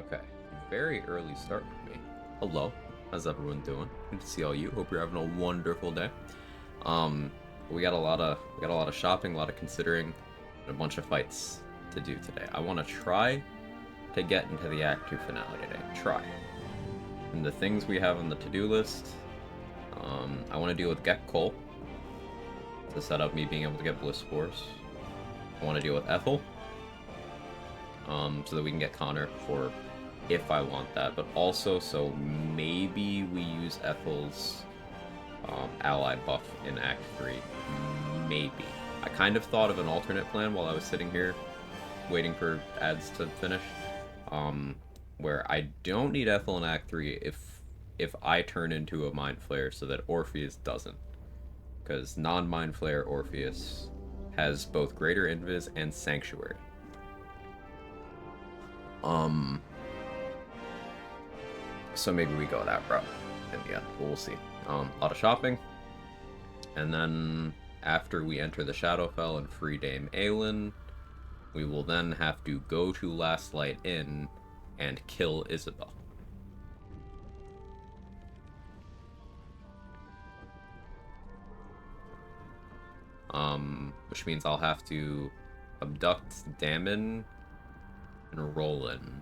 Okay, very early start for me. Hello, how's everyone doing? Good to see all you. Hope you're having a wonderful day. Um, we got a lot of shopping, a lot of considering, and a bunch of fights to do today. I want to try to get into the Act 2 finale today. Try. And the things we have on the to-do list, I want to deal with Get Cole to set up me being able to get Bliss Spores. I want to deal with Ethel, so that we can get Connor for if I want that, but also so maybe we use Ethel's ally buff in Act 3. Maybe. I kind of thought of an alternate plan while I was sitting here waiting for ads to finish, where I don't need Ethel in Act 3 if I turn into a Mind Flayer so that Orpheus doesn't. Because non-Mind Flayer Orpheus has both Greater Invis and Sanctuary. So maybe we go that route in the end. We'll see. A lot of shopping. And then after we enter the Shadowfell and free Dame Aelin, we will then have to go to Last Light Inn and kill Isabel. Which means I'll have to abduct Damon and Roland.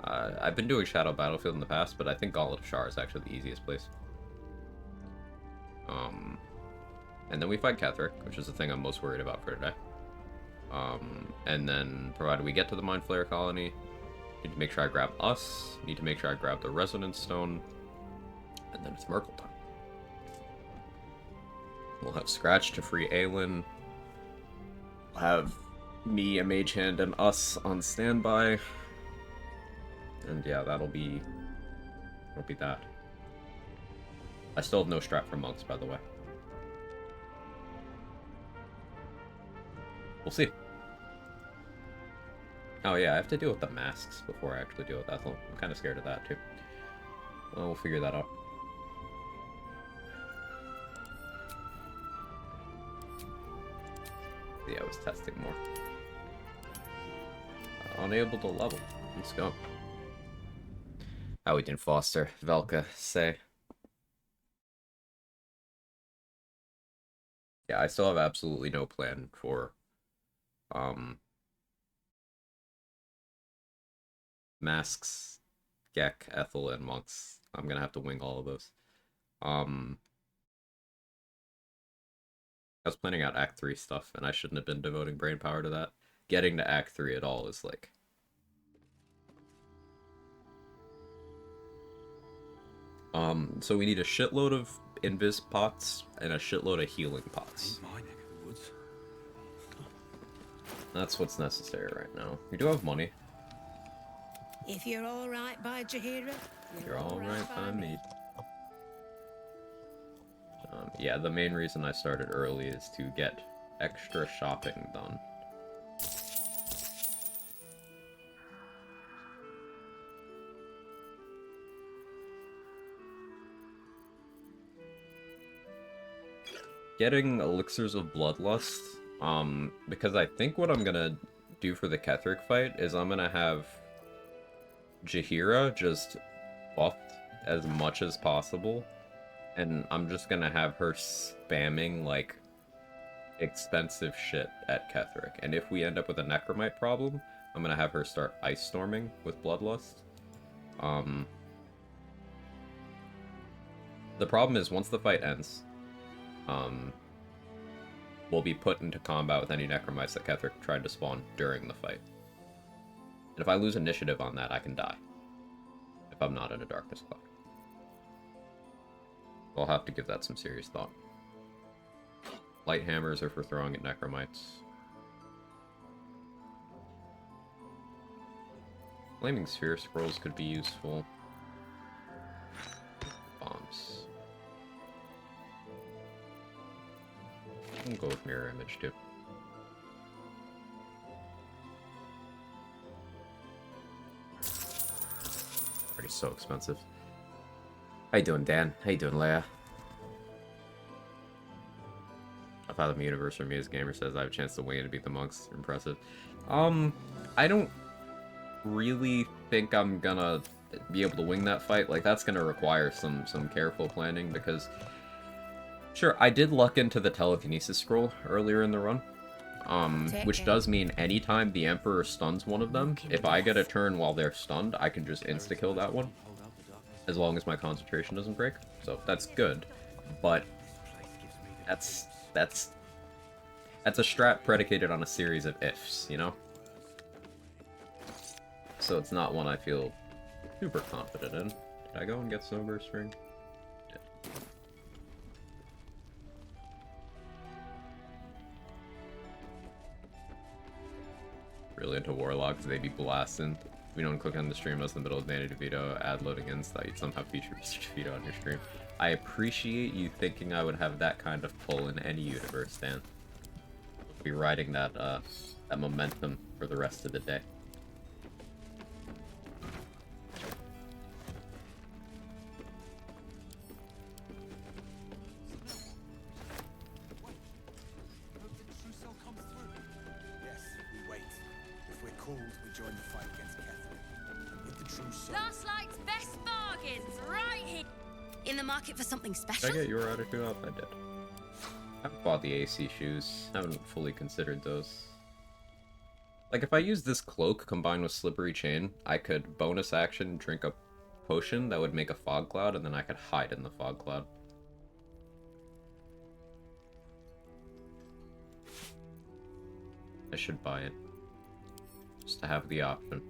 I've been doing Shadow Battlefield in the past, but I think Gauntlet of Shar is actually the easiest place. And then we fight Ketheric, which is the thing I'm most worried about for today. And then, provided we get to the Mind Flayer colony, need to make sure I grab us, need to make sure I grab the Resonance Stone, and then it's Merkle time. We'll have Scratch to free Aelin. We'll have me, a Mage Hand, and us on standby. And yeah, that'll be that. I still have no strat for monks, by the way. We'll see. Oh yeah, I have to deal with the masks before I actually deal with Ethel. I'm kind of scared of that too. Well, we'll figure that out. Yeah, I was testing more. Unable to level. Let's go. How we doing, Foster? Velka, say. Yeah, I still have absolutely no plan for masks, Gek, Ethel, and monks. I'm gonna have to wing all of those. I was planning out Act 3 stuff, and I shouldn't have been devoting brain power to that. Getting to Act 3 at all is like... so we need a shitload of invis pots and a shitload of healing pots. That's what's necessary right now. We do have money. If you're all right by Jaheira, you're all right by me. Yeah, the main reason I started early is to get extra shopping done. Getting elixirs of bloodlust, because I think what I'm gonna do for the Ketheric fight is I'm gonna have Jaheira just buffed as much as possible, and I'm just gonna have her spamming, like, expensive shit at Ketheric. And if we end up with a Necromite problem, I'm gonna have her start Ice Storming with Bloodlust. The problem is, once the fight ends, we'll be put into combat with any Necromites that Ketheric tried to spawn during the fight. And if I lose initiative on that, I can die. If I'm not in a Darkness Cloud. I'll have to give that some serious thought. Light hammers are for throwing at Necromites. Flaming Sphere Scrolls could be useful. Bombs. I'll go with Mirror Image too. Already so expensive. How you doing, Dan? How you doing, Leia? I thought the universe for me as gamer says I have a chance to win and beat the monks. Impressive. I don't really think I'm gonna be able to wing that fight. Like, that's gonna require some careful planning, because... Sure, I did luck into the telekinesis scroll earlier in the run. Which does mean anytime the Emperor stuns one of them, if I get a turn while they're stunned, I can just insta-kill that one. As long as my concentration doesn't break. So, that's good. But, that's a strat predicated on a series of ifs, you know? So it's not one I feel super confident in. Did I go and get Sober String? Yeah. Really into Warlocks, they be blasting. We don't click on the stream as in the middle of Vanity Veto, ad loading in, so that you'd somehow feature Mr. Veto on your stream. I appreciate you thinking I would have that kind of pull in any universe, Dan. I'll be riding that, that momentum for the rest of the day. For something Did special? I get your attitude up? I did. I haven't bought the AC shoes. I haven't fully considered those. Like, if I use this cloak combined with slippery chain, I could bonus action drink a potion that would make a fog cloud, and then I could hide in the fog cloud. I should buy it. Just to have the option.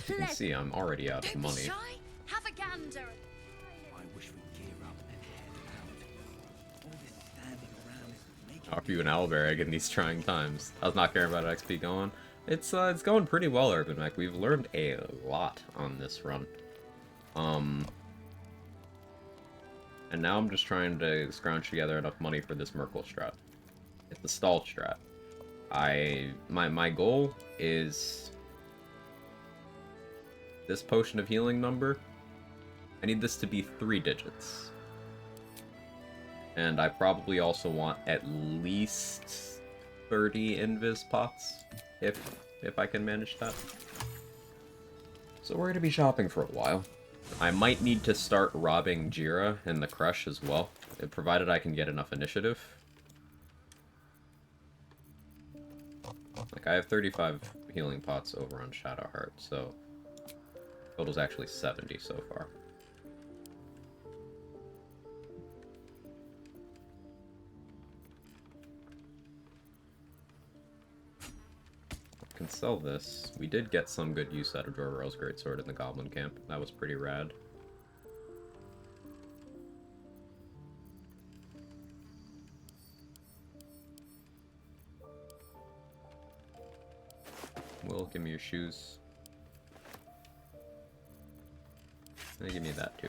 You can see I'm already out of money. Have a gander. I wish we'd gear up and head out. All this standing around is making Offer you an owlberry in these trying times. I was not caring about XP going. It's going pretty well, Urban Mech. We've learned a lot on this run. And now I'm just trying to scrounge together enough money for this Merkle strat. It's the stall strat. My goal is this potion of healing number. I need this to be 3 digits. And I probably also want at least 30 invis pots, if I can manage that. So we're gonna be shopping for a while. I might need to start robbing Jira and the Crush as well, provided I can get enough initiative. Like, I have 35 healing pots over on Shadowheart, so total's actually 70 so far. Can sell this. We did get some good use out of Jorvarel's Greatsword in the Goblin Camp. That was pretty rad. Will, give me your shoes. And give me that too.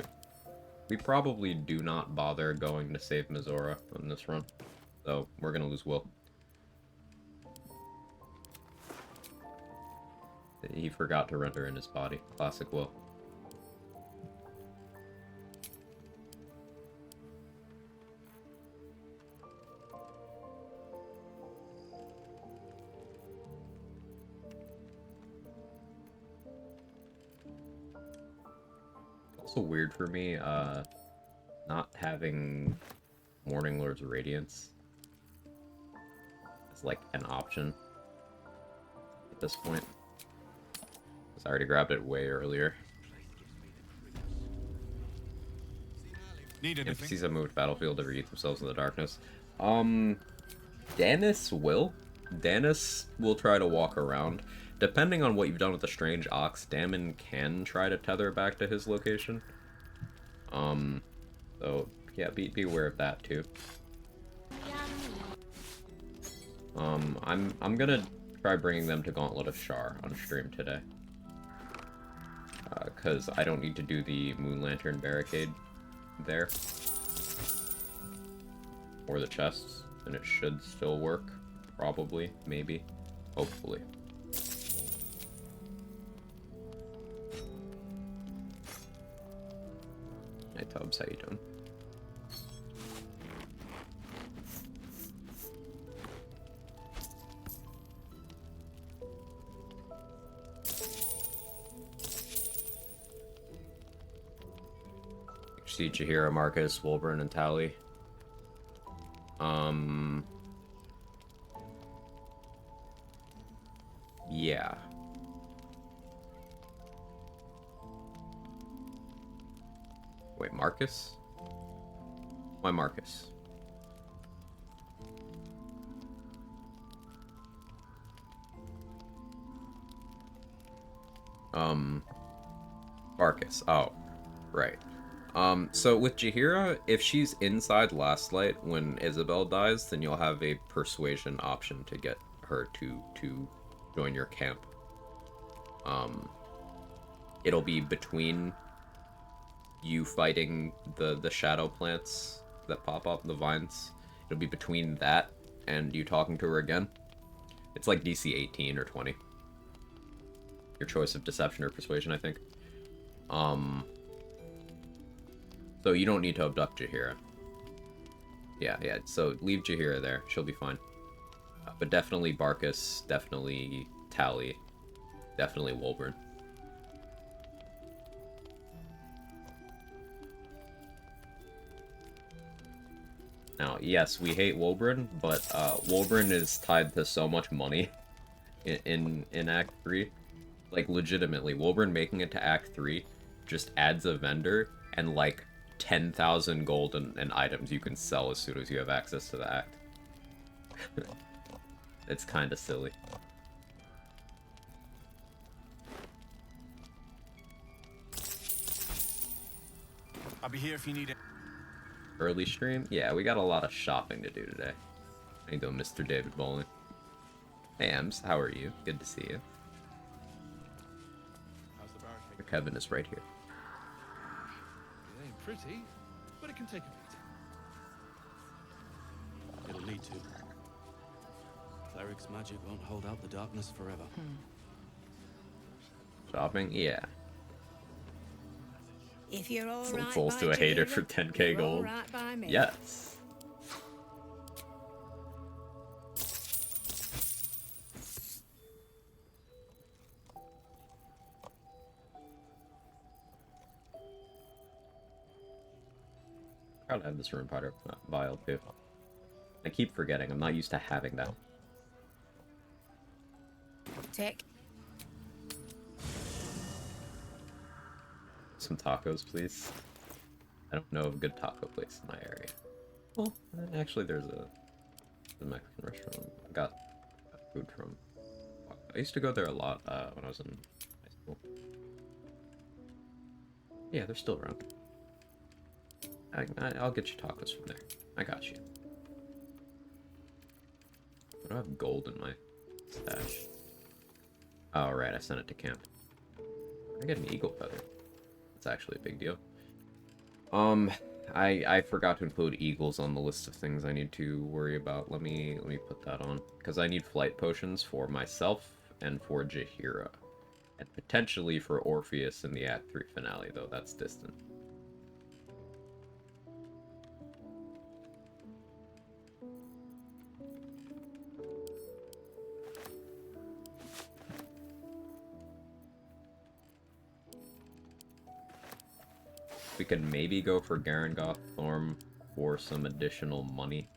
We probably do not bother going to save Mizora on this run, so we're gonna lose Will. He forgot to render in his body. Classic Will. Also weird for me, not having Morning Lord's Radiance as like an option at this point. I already grabbed it way earlier. NPCs have moved battlefield to read themselves in the darkness. Danis will. Danis will try to walk around. Depending on what you've done with the Strange Ox, Damon can try to tether back to his location. So yeah, be aware of that too. I'm gonna try bringing them to Gauntlet of Shar on stream today. Because I don't need to do the Moon Lantern barricade there. Or the chests, and it should still work. Probably, maybe, hopefully. Hey Tubbs, how you doing? See Jaheira, Marcus, Wolverine, and Tally. Yeah. Wait, Marcus? Why Marcus? Marcus. Oh, right. So with Jaheira, if she's inside Last Light when Isabel dies, then you'll have a persuasion option to get her to join your camp. It'll be between you fighting the shadow plants that pop up, the vines. It'll be between that and you talking to her again. It's like DC 18 or 20. Your choice of deception or persuasion, I think. So you don't need to abduct Jaheira. Yeah, so leave Jaheira there. She'll be fine. But definitely Barcus, definitely Tally, definitely Wolverine. Now, yes, we hate Wolverine, but Wolverine is tied to so much money in Act 3. Like, legitimately, Wolverine making it to Act 3 just adds a vendor and, like, 10,000 gold and items you can sell as soon as you have access to the act. It's kind of silly. I'll be here if you need it. Early stream? Yeah, we got a lot of shopping to do today. How you doing, Mr. David Bowling? Hey, Ems, how are you? Good to see you. How's the barricade? Kevin is right here. It ain't pretty, but it can take a beat. It'll need to. Cleric's magic won't hold out the darkness forever. Shopping? Yeah. If you're all Sold right souls by to a hater Jaheira, for 10k you're all gold. right by me. Yes. Proud to have this rune powder vial too. I keep forgetting. I'm not used to having that. Take. Some tacos, please. I don't know of a good taco place in my area. Well, actually, there's a Mexican restaurant. I got food from. I used to go there a lot when I was in high school. Yeah, they're still around. I'll get you tacos from there. I got you. I don't have gold in my stash. Oh, right, I sent it to camp. I get an eagle feather. That's actually a big deal. I forgot to include eagles on the list of things I need to worry about. Let me put that on. Because I need flight potions for myself and for Jaheira. And potentially for Orpheus in the Act 3 finale, though that's distant. We could maybe go for Garangoth Thorm for some additional money.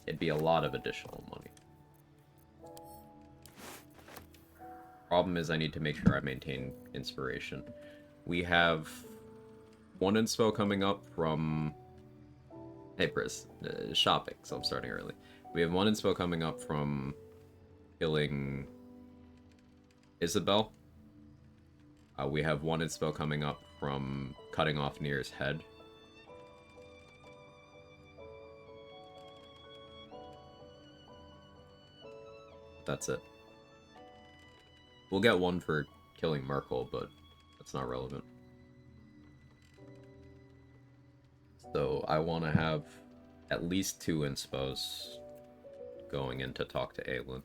It'd be a lot of additional money. Problem is I need to make sure I maintain inspiration. We have one inspo coming up from... Hey, Briz. Shopping, so I'm starting early. We have one inspo coming up from killing Isabel. We have one inspo coming up from cutting off Nier's head. That's it. We'll get one for killing Merkel, but that's not relevant. So I want to have at least 2 inspos going in to talk to Aelin.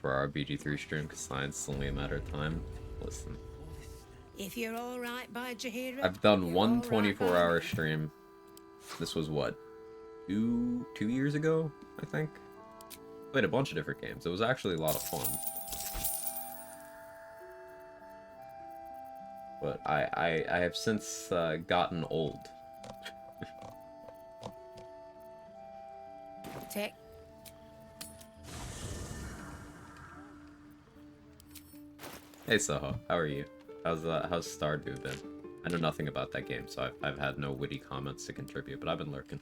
24-hour BG3 stream because science is only a matter of time. Listen, If you're all right by Jahira, I've done you're one all right by 24-hour me. stream. This was what, two years ago, I think. Played a bunch of different games. It was actually a lot of fun. But I have since gotten old. Take. Hey Soho, how are you? How's Stardew been? I know nothing about that game, so I've had no witty comments to contribute, but I've been lurking.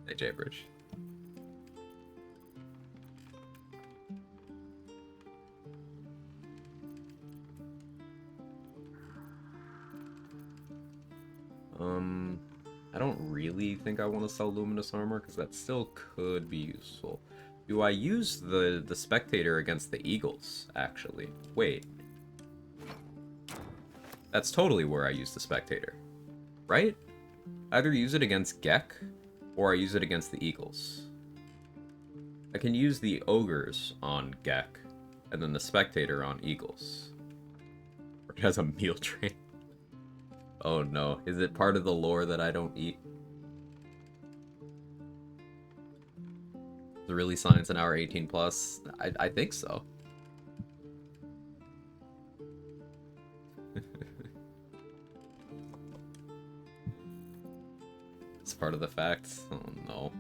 Hey Jaybridge. I don't really think I want to sell Luminous Armor, because that still could be useful. Do I use the Spectator against the Eagles, actually? Wait. That's totally where I use the Spectator. Right? Either use it against Gek, or I use it against the Eagles. I can use the Ogres on Gek, and then the Spectator on Eagles. Or it has a meal train. Oh no, is it part of the lore that I don't eat? Is it really Science an Hour 18 plus? I think so. It's part of the facts. Oh no.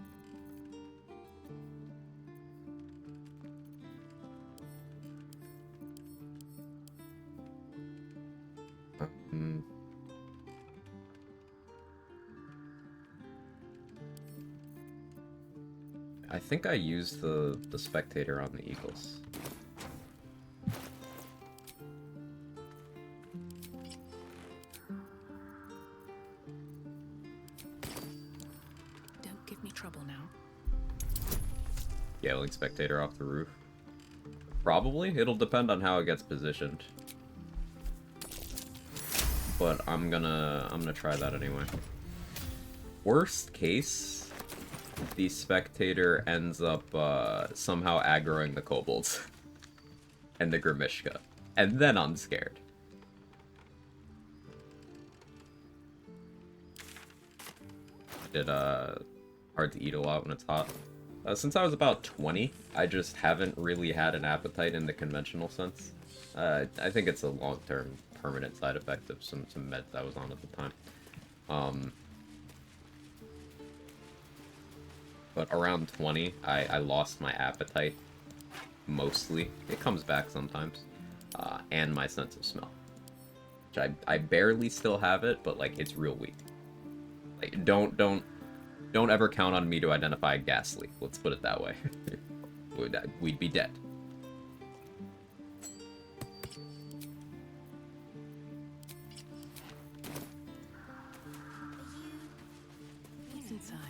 I think I used the Spectator on the Eagles. Don't give me trouble now. Scaling Spectator off the roof. Probably. It'll depend on how it gets positioned. But I'm gonna try that anyway. Worst case, the Spectator ends up somehow aggroing the kobolds and the Grimishka, and then I'm scared. It hard to eat a lot when it's hot. Since I was about 20, I just haven't really had an appetite in the conventional sense. I think it's a long-term permanent side effect of some meds I was on at the time. But around 20, I lost my appetite, mostly. It comes back sometimes. And my sense of smell. Which I barely still have it, but, like, it's real weak. Like, don't ever count on me to identify a gas leak, let's put it that way. We'd be dead. He's inside.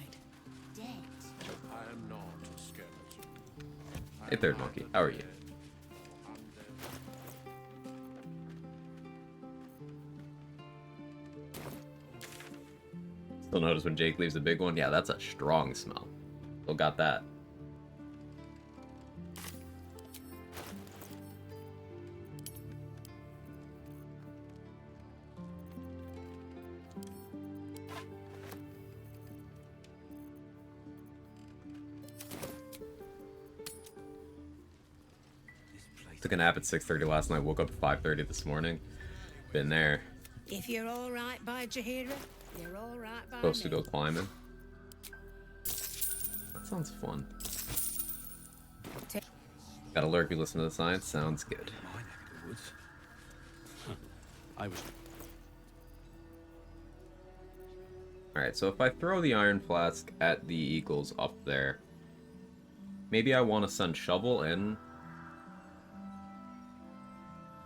I am not a skeleton. Hey, Third Monkey, how are you? Still notice when Jake leaves a big one? Yeah, that's a strong smell. Still got that. Took a nap at 6:30 last night, woke up at 5:30 this morning. Been there. If you're all right by Jahira, you're all right by Supposed to me. go climbing. That sounds fun. Got a lurk, you listen to the science? Sounds good. My neck of the woods. I was. Alright, so if I throw the Iron Flask at the Eagles up there, maybe I want to send Shovel in.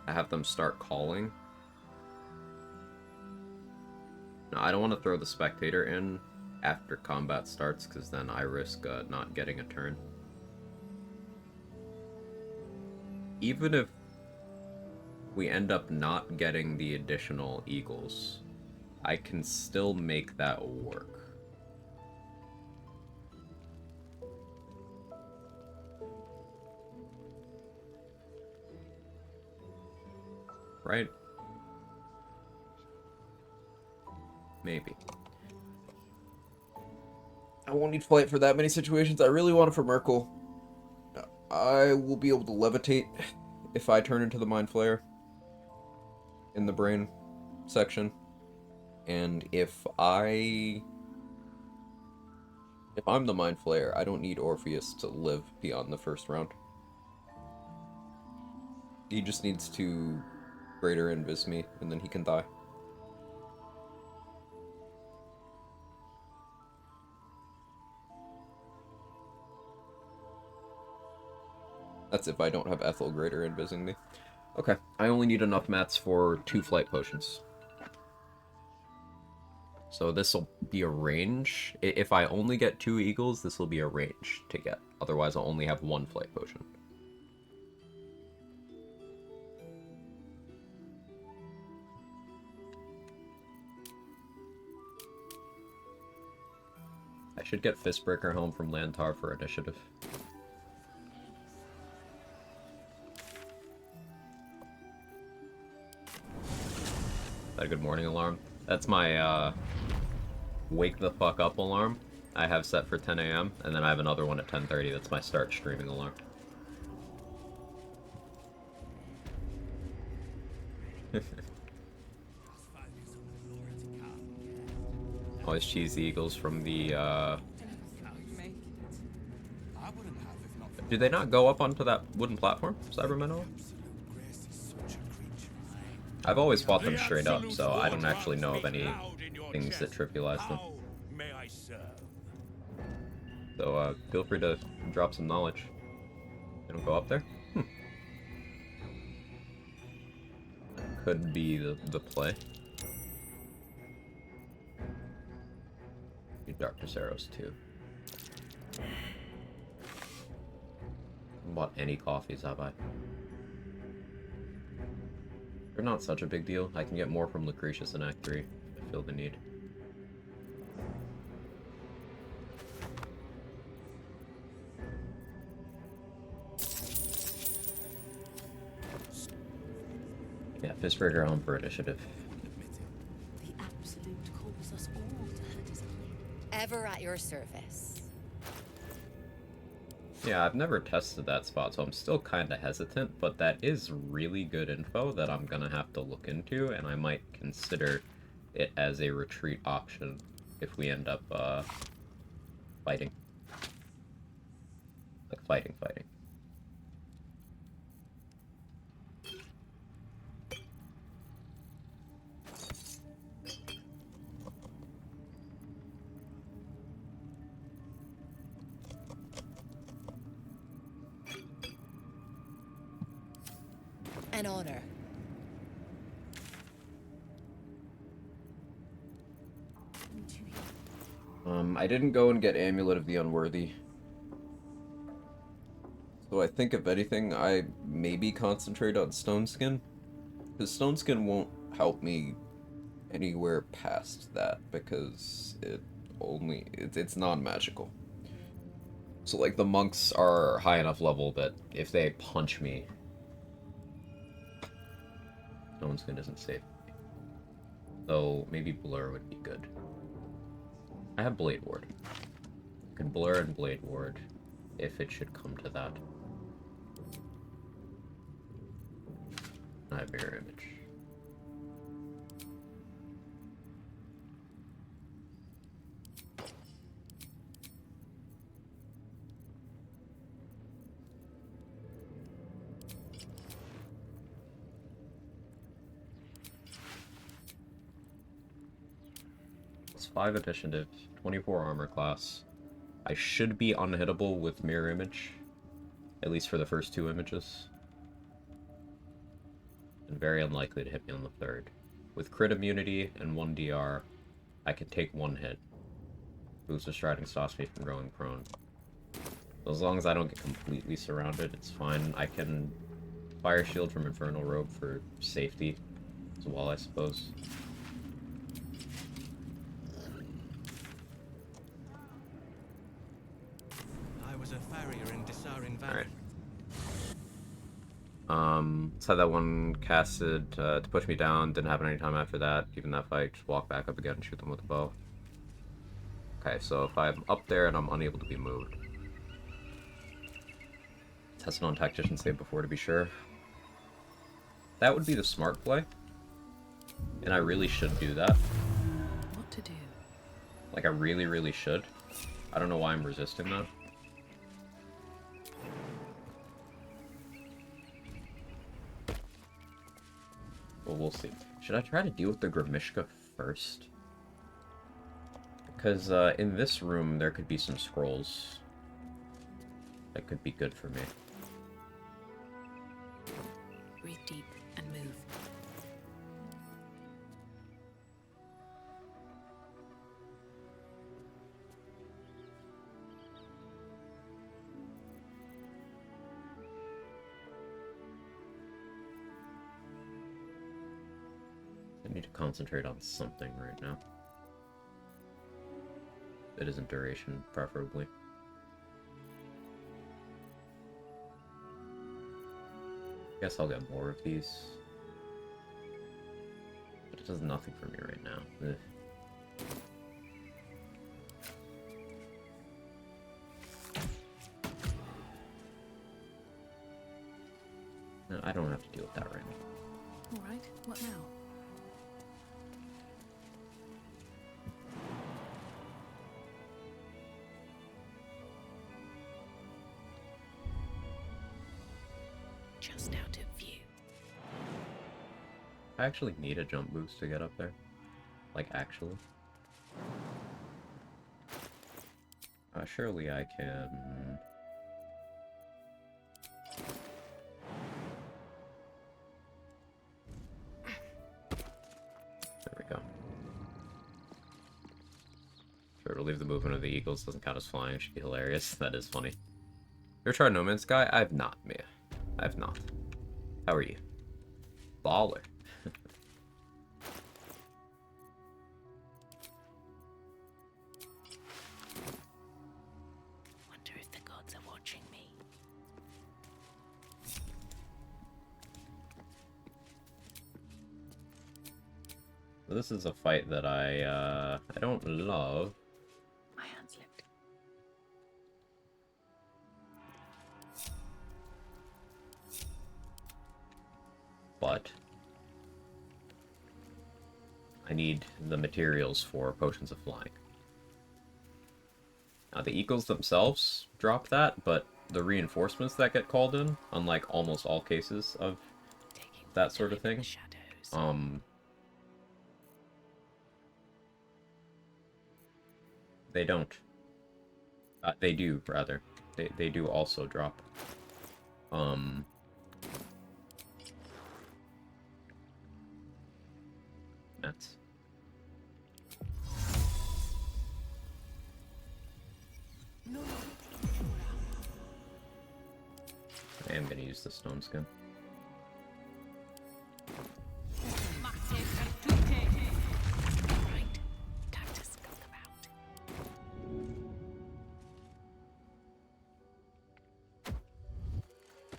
I have them start calling. No, I don't want to throw the Spectator in after combat starts, because then I risk not getting a turn. Even if we end up not getting the additional Eagles, I can still make that work. right? Maybe. I won't need flight for that many situations. I really want it for Merkel. I will be able to levitate if I turn into the Mind Flayer in the brain section. And if I'm the Mind Flayer, I don't need Orpheus to live beyond the first round. He just needs to greater invis me, and then he can die. That's if I don't have Ethel greater invising me. Okay, I only need enough mats for 2 flight potions. So this will be a range. If I only get 2 eagles, this will be a range to get. Otherwise, I'll only have 1 flight potion. I should get Fistbreaker home from Lantar for initiative. Is that a good morning alarm? That's my, wake the fuck up alarm. I have set for 10 a.m. and then I have another one at 10:30. That's my start streaming alarm. Always cheese the eagles from the, Do they not go up onto that wooden platform, Cybermen? I've always fought them straight up, so I don't actually know of any things that trivialize them. So, feel free to drop some knowledge. They don't go up there? Could be the play. Need Darkness Arrows, too. Bought any coffees, have I? They're not such a big deal. I can get more from Lucretius in Act 3 if I feel the need. Yeah, Fistbreaker home for initiative. The Absolute calls us all to her design. Ever at your service. Yeah, I've never tested that spot, so I'm still kind of hesitant, but that is really good info that I'm gonna have to look into, and I might consider it as a retreat option if we end up, fighting. Like, fighting. An honor. I didn't go and get Amulet of the Unworthy. So I think, if anything, I maybe concentrate on Stone Skin. Because Stone Skin won't help me anywhere past that, because it's non-magical. So, like, the monks are high enough level that if they punch me, Stone Skin isn't safe. So maybe Blur would be good. I have Blade Ward. I can Blur and Blade Ward if it should come to that. I have Mirror Image. It's 5 initiative, 24 armor class. I should be unhittable with Mirror Image, at least for the first 2 images. And very unlikely to hit me on the 3rd. With crit immunity and 1 DR, I can take 1 hit. Boost of Striding stops me from going prone. So as long as I don't get completely surrounded, it's fine. I can Fire Shield from Infernal Robe for safety as well, I suppose. I was a farrier in Dissarin Valley. Alright. Let's have that one casted to push me down. Didn't happen any time after that. Even that fight, just walk back up again and shoot them with the bow. Okay, so if I'm up there and I'm unable to be moved. Test it on Tactician save before to be sure. That would be the smart play. And I really should do that. What to do? Like, I really, really should. I don't know why I'm resisting that. Well, we'll see. Should I try to deal with the Grimishka first? Because in this room, there could be some scrolls. That could be good for me. Breathe deep and move. I need to concentrate on something right now. It isn't duration, preferably. Guess I'll get more of these. But it does nothing for me right now. Ugh. No, I don't have to deal with that right now. Alright, what now? Just out of view. I actually need a jump boost to get up there. Like, actually. Surely I can... There we go. Sure, relieve the movement of the eagles. Doesn't count as flying. Should be hilarious. That is funny. You ever tried No Man's Sky? I have not, Mia. I have not. How are you? Baller. Wonder if the gods are watching me. This is a fight that I don't love. My hand slipped. But I need the materials for potions of flying. Now, the eagles themselves drop that, but the reinforcements that get called in, unlike almost all cases of that sort of thing, they don't. They do, rather. They do also drop. That's... I am going to use the stone skin. Right. Time to skulk about.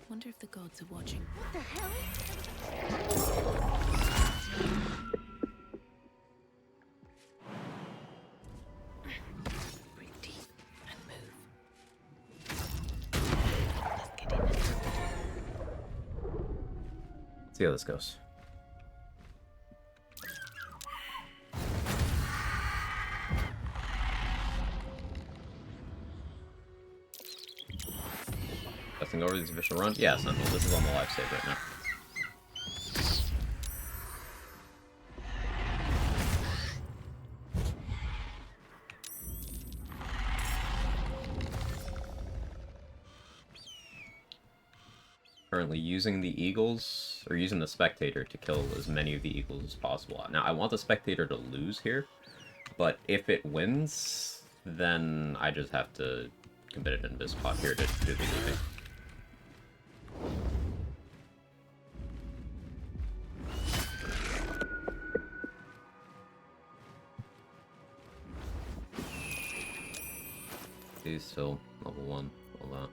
Wonder if the gods are watching. What the hell? Breathe deep and move. Let's get in. See how this goes. Testing over these official run? Yeah, Sentinel. This is on the live save right now. Currently using the eagles, or using the spectator to kill as many of the eagles as possible. Now, I want the spectator to lose here, but if it wins, then I just have to commit it in this spot here to do the thing. He's still level 1, all that.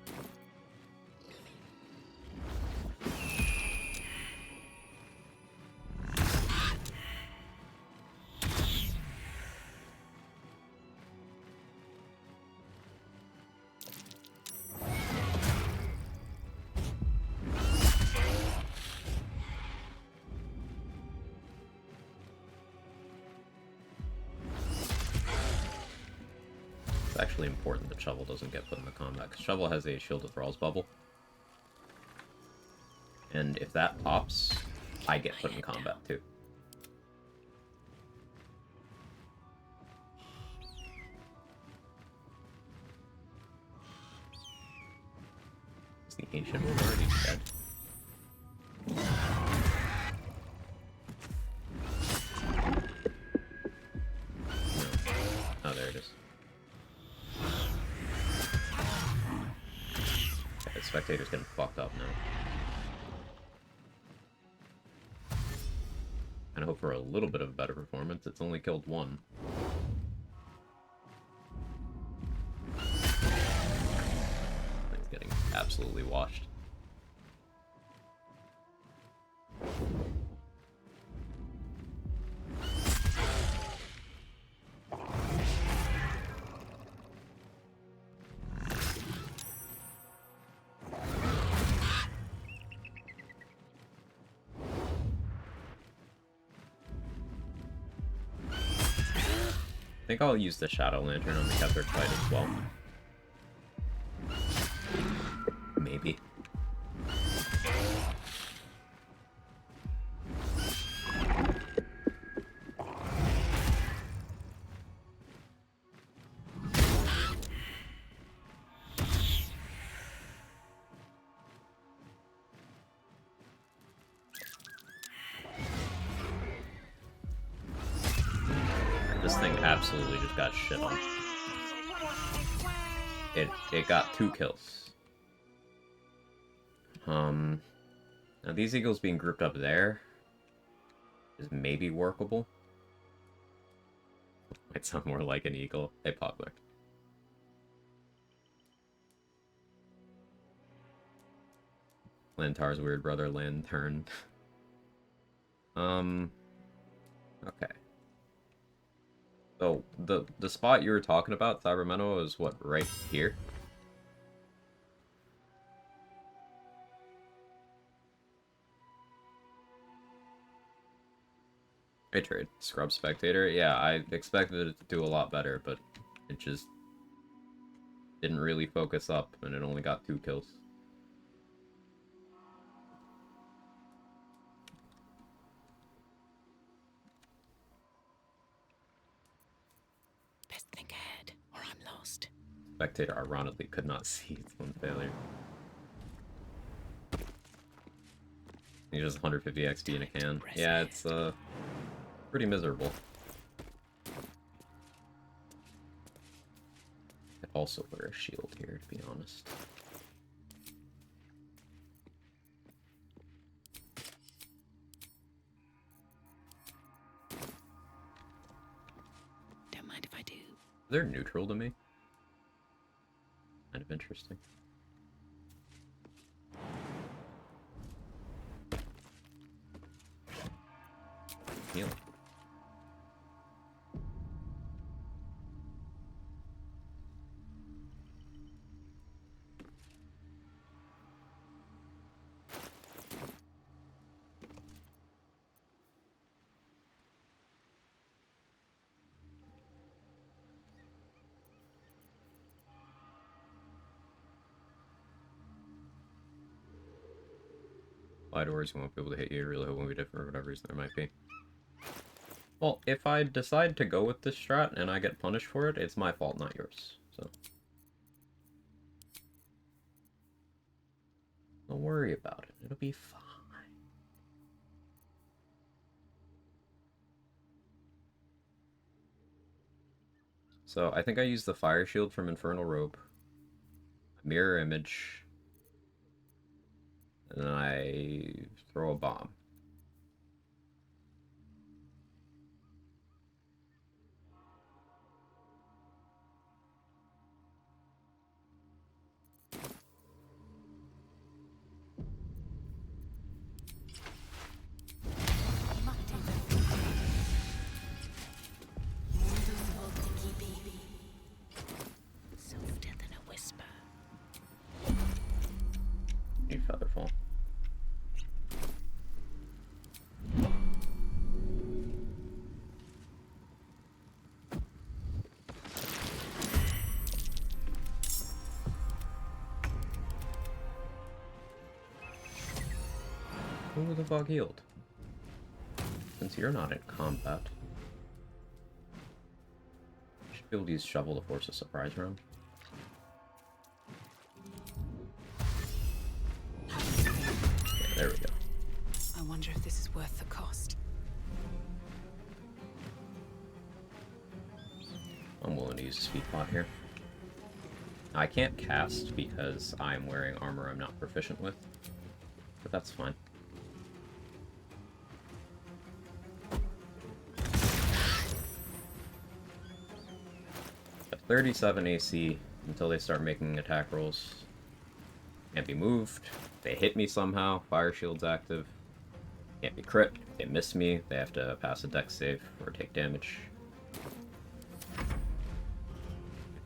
actually important that Shovel doesn't get put in the combat, because Shovel has a Shield of Thrall's bubble. And if that pops, I get put in combat too. Is the Ancient one already dead? No. Oh, there it is. Yeah, the Spectator's getting fucked up now. I hope for a little bit of a better performance. It's only killed one. It's getting absolutely washed. I think I'll use the Shadow Lantern on the Ketheric fight as well. Maybe. This thing absolutely just got shit on. It got 2 kills. Now these eagles being grouped up there is maybe workable. Might sound more like an eagle. Hey, Pogler. Lantar's weird brother, Lantern. Okay. So, the spot you were talking about, Cybermeno, is what, right here? I trade. Scrub Spectator? Yeah, I expected it to do a lot better, but it just didn't really focus up, and it only got 2 kills. Best think ahead, or I'm lost. Spectator ironically could not see its one failure. He just 150 XP in a can. Yeah, it's pretty miserable. I'd also wear a shield here, to be honest. Don't mind if I do. They're neutral to me. Kind of interesting. Heal. Light doors, you won't be able to hit you. Really hope it won't be different for whatever reason there might be. Well, if I decide to go with this strat and I get punished for it, it's my fault, not yours. So don't worry about it. It'll be fine. So I think I used the fire shield from Infernal Robe, mirror image, and then I throw a bomb. Softer than a whisper. New Featherfall. who the fuck healed? Since you're not in combat. Should be able to use shovel to force a surprise round. Yeah, there we go. I wonder if this is worth the cost. I'm willing to use a speed pot here. I can't cast because I'm wearing armor I'm not proficient with, but that's fine. At 37 AC until they start making attack rolls. Can't be moved. They hit me somehow. Fire shield's active. Can't be crit. They miss me. They have to pass a dex save or take damage.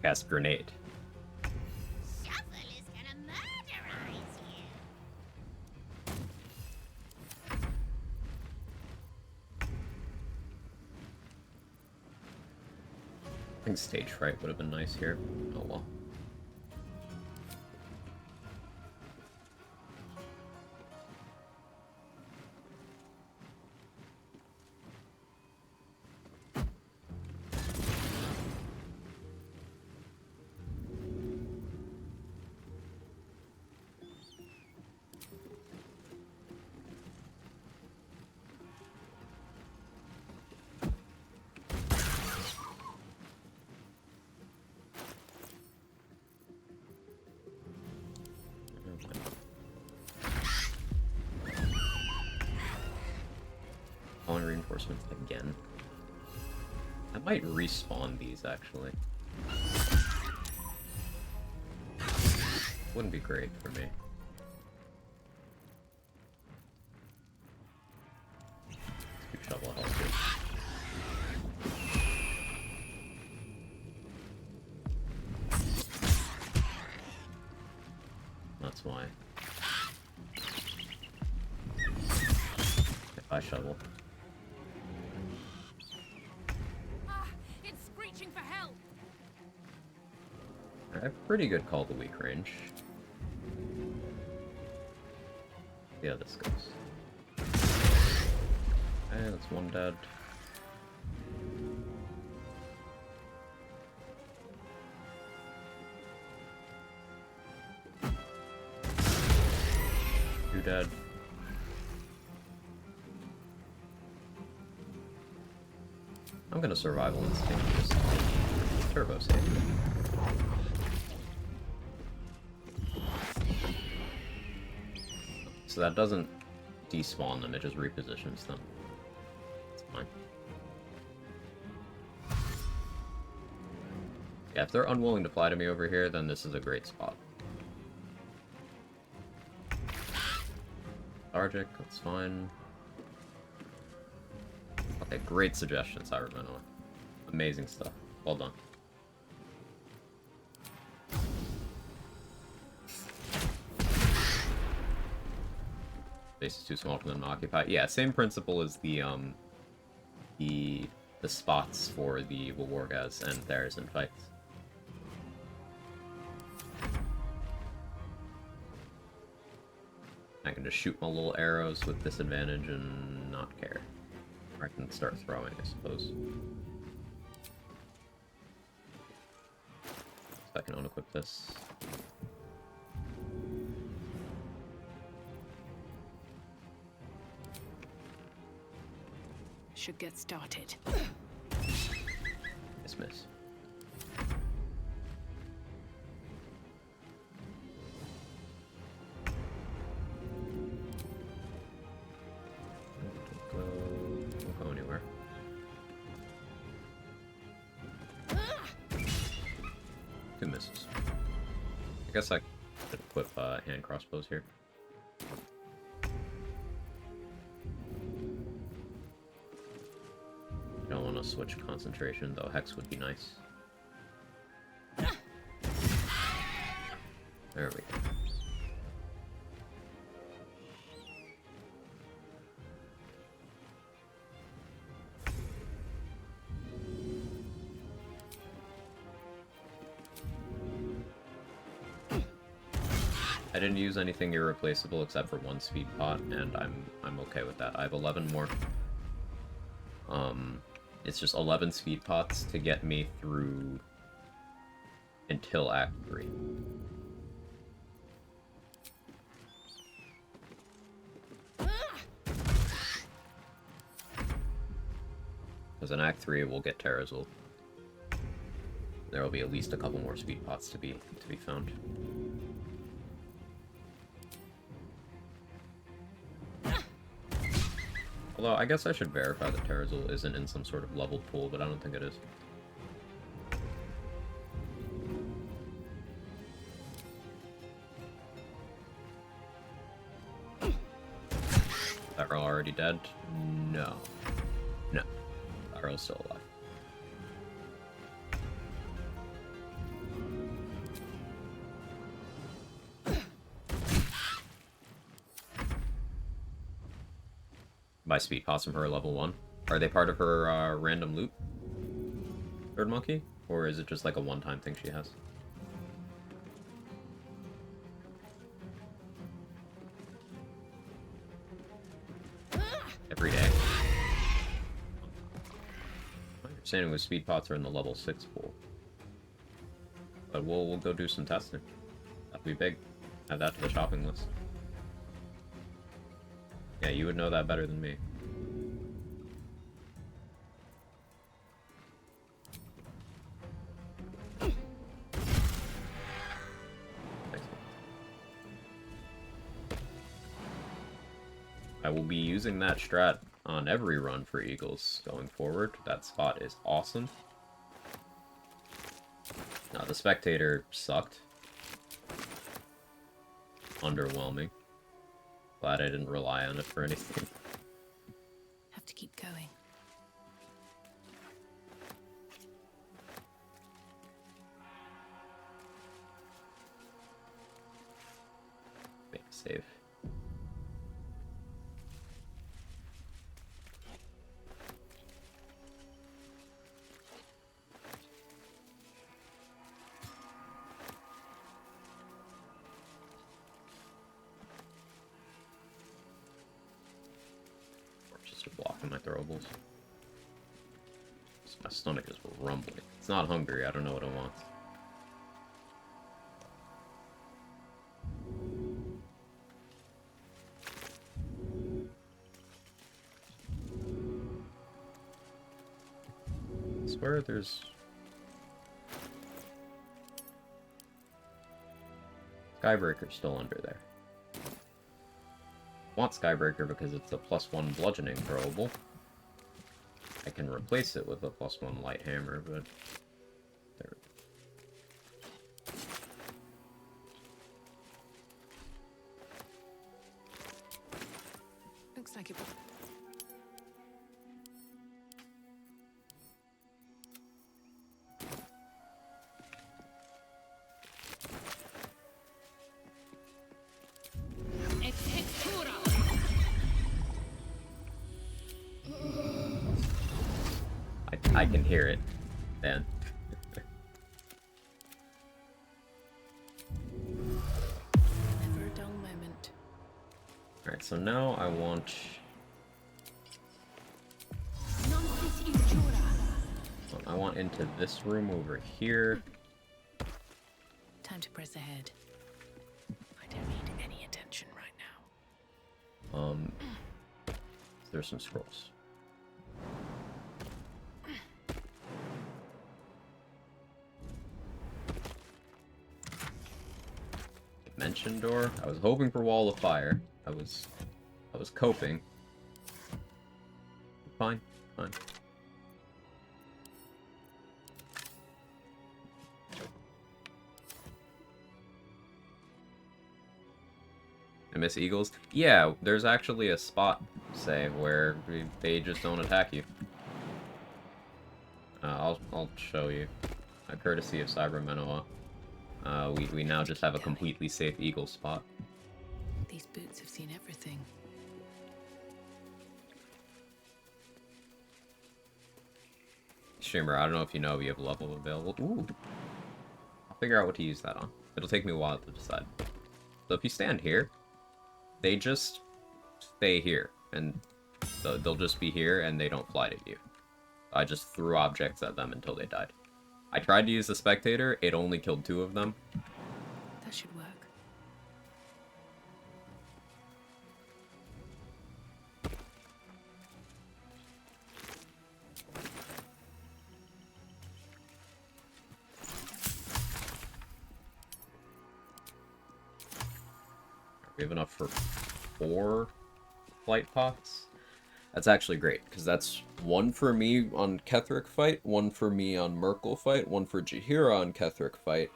Cast grenade. Shuffle is gonna murderize you. I think stage fright would have been nice here. Oh well. Calling reinforcements again. I might respawn these actually. Wouldn't be great for me. Let's do shovel health here. That's why. If I shovel. It's screeching for help. I have pretty good call to weak range. Yeah, this goes. Okay, that's one dead. Two dead. I'm gonna survival instinct just turbo save. So that doesn't despawn them, it just repositions them. It's fine. Yeah, if they're unwilling to fly to me over here, then this is a great spot. Lethargic, that's fine. Okay, great suggestion, Cybermenor. Amazing stuff. Well done. Space is too small for them to occupy. Yeah, same principle as the spots for the Wargas and Theirs in fights. I can just shoot my little arrows with disadvantage and not care. Or I can start throwing, I suppose. So I can unequip this. Should get started. Miss. Don't go anywhere. Two misses. I guess I could equip hand crossbows here. Don't want to switch concentration, though Hex would be nice. There we go. I didn't use anything irreplaceable except for one speed pot, and I'm okay with that. I have 11 more. It's just 11 speed pots to get me through until Act 3. Because in Act 3 we'll get Terrazul. There will be at least a couple more speed pots to be found. Although, I guess I should verify that Terrazul isn't in some sort of leveled pool, but I don't think it is. That Earl already dead? No. No. That Earl's still alive. Buy speed pots from her level 1. Are they part of her random loot? Third monkey? Or is it just like a one-time thing she has? Every day. My understanding was speed pots are in the level 6 pool. But we'll go do some testing. That'll be big. Add that to the shopping list. Yeah, you would know that better than me. I will be using that strat on every run for Eagles going forward. That spot is awesome. Now, the Spectator sucked. Underwhelming. Glad I didn't rely on it for anything. Have to keep going. Make a save. Blocking my throwables. My stomach is rumbling. It's not hungry, I don't know what it wants. I swear there's... Skybreaker's still under there. I want Skybreaker because it's a +1 bludgeoning throwable. I can replace it with a +1 light hammer, but there. Looks like it. I can hear it, then. Never a dull moment. Alright, so now I want... I want into this room over here. Time to press ahead. I don't need any attention right now. There's some scrolls. Dimension door. I was hoping for wall of fire. I was coping. Fine, fine. I miss eagles. Yeah, there's actually a spot, say, where they just don't attack you. I'll show you. Courtesy of Cyber Menoa. We now just have a completely safe eagle spot. These boots have seen everything. Streamer, I don't know if you know, we have level available. Ooh. I'll figure out what to use that on. It'll take me a while to decide. So if you stand here, they just stay here, and they'll just be here, and they don't fly to you. I just threw objects at them until they died. I tried to use the spectator, it only killed 2 of them. That should work. We have enough for 4 flight pots. That's actually great, because that's 1 for me on Ketheric fight, 1 for me on Merkel fight, 1 for Jaheira on Ketheric fight,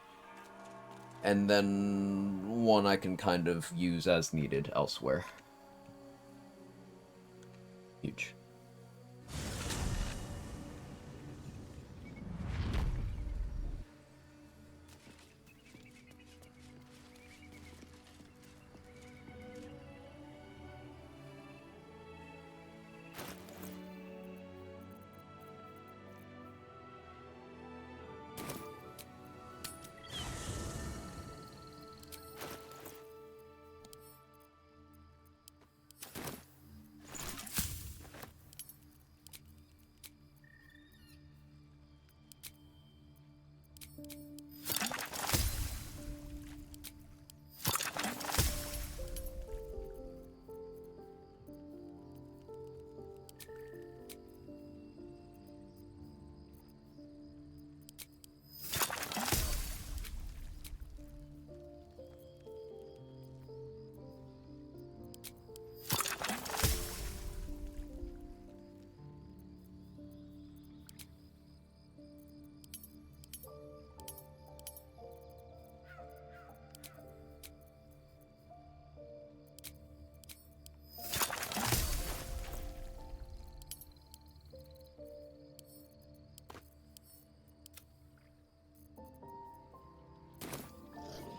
and then 1 I can kind of use as needed elsewhere. Huge.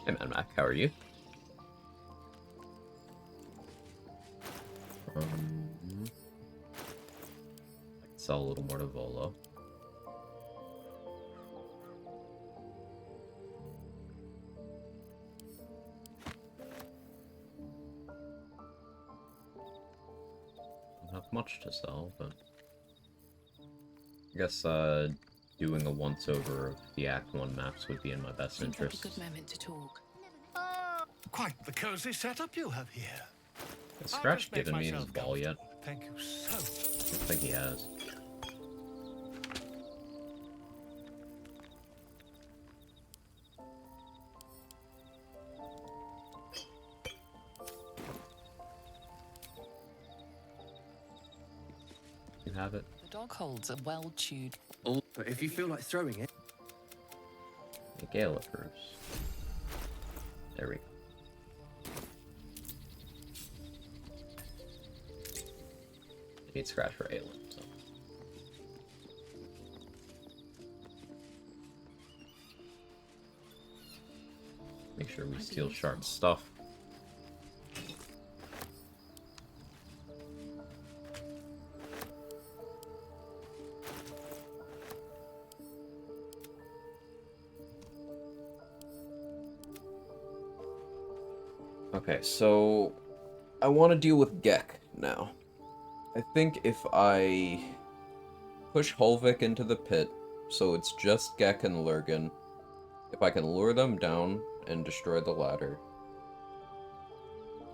Hey man, Mac, how are you? I can sell a little more to Volo. Don't have much to sell, but I guess doing a once-over of the Act 1 maps would be in my best Seems like a interest. good moment to talk. Quite the cozy setup you have here. Has I'll Scratch just make given me his myself ball yet? comfortable. Thank you so I much. don't think he has. You have it? The dog holds a well-chewed. But if you feel like throwing it, The Galapers. There we go. I need Scratch for Aelin, so. Make sure we steal Sharp's stuff. Okay, so I want to deal with Gek now. I think if I push Holvik into the pit, so it's just Gek and Lurgan, if I can lure them down and destroy the ladder,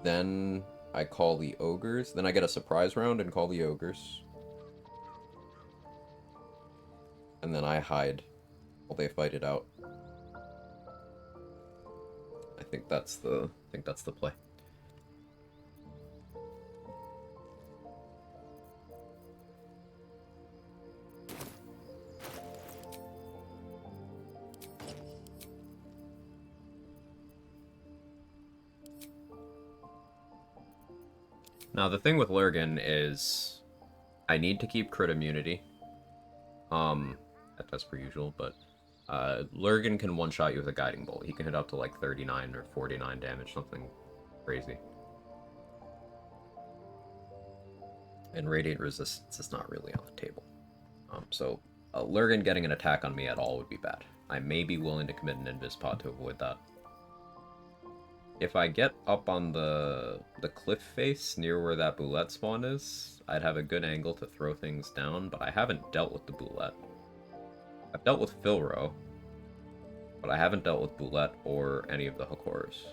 then I call the ogres, then I get a surprise round and call the ogres. And then I hide while they fight it out. I think that's the play. Now the thing with Lurgan is I need to keep crit immunity. That's per usual, but Lurgan can one-shot you with a guiding bolt. He can hit up to like 39 or 49 damage, something crazy. And radiant resistance is not really on the table. So Lurgan getting an attack on me at all would be bad. I may be willing to commit an invis pod to avoid that. if I get up on the cliff face near where that boulette spawn is, I'd have a good angle to throw things down, but I haven't dealt with the boulette. I've dealt with Filro, but I haven't dealt with boulette or any of the Hakors.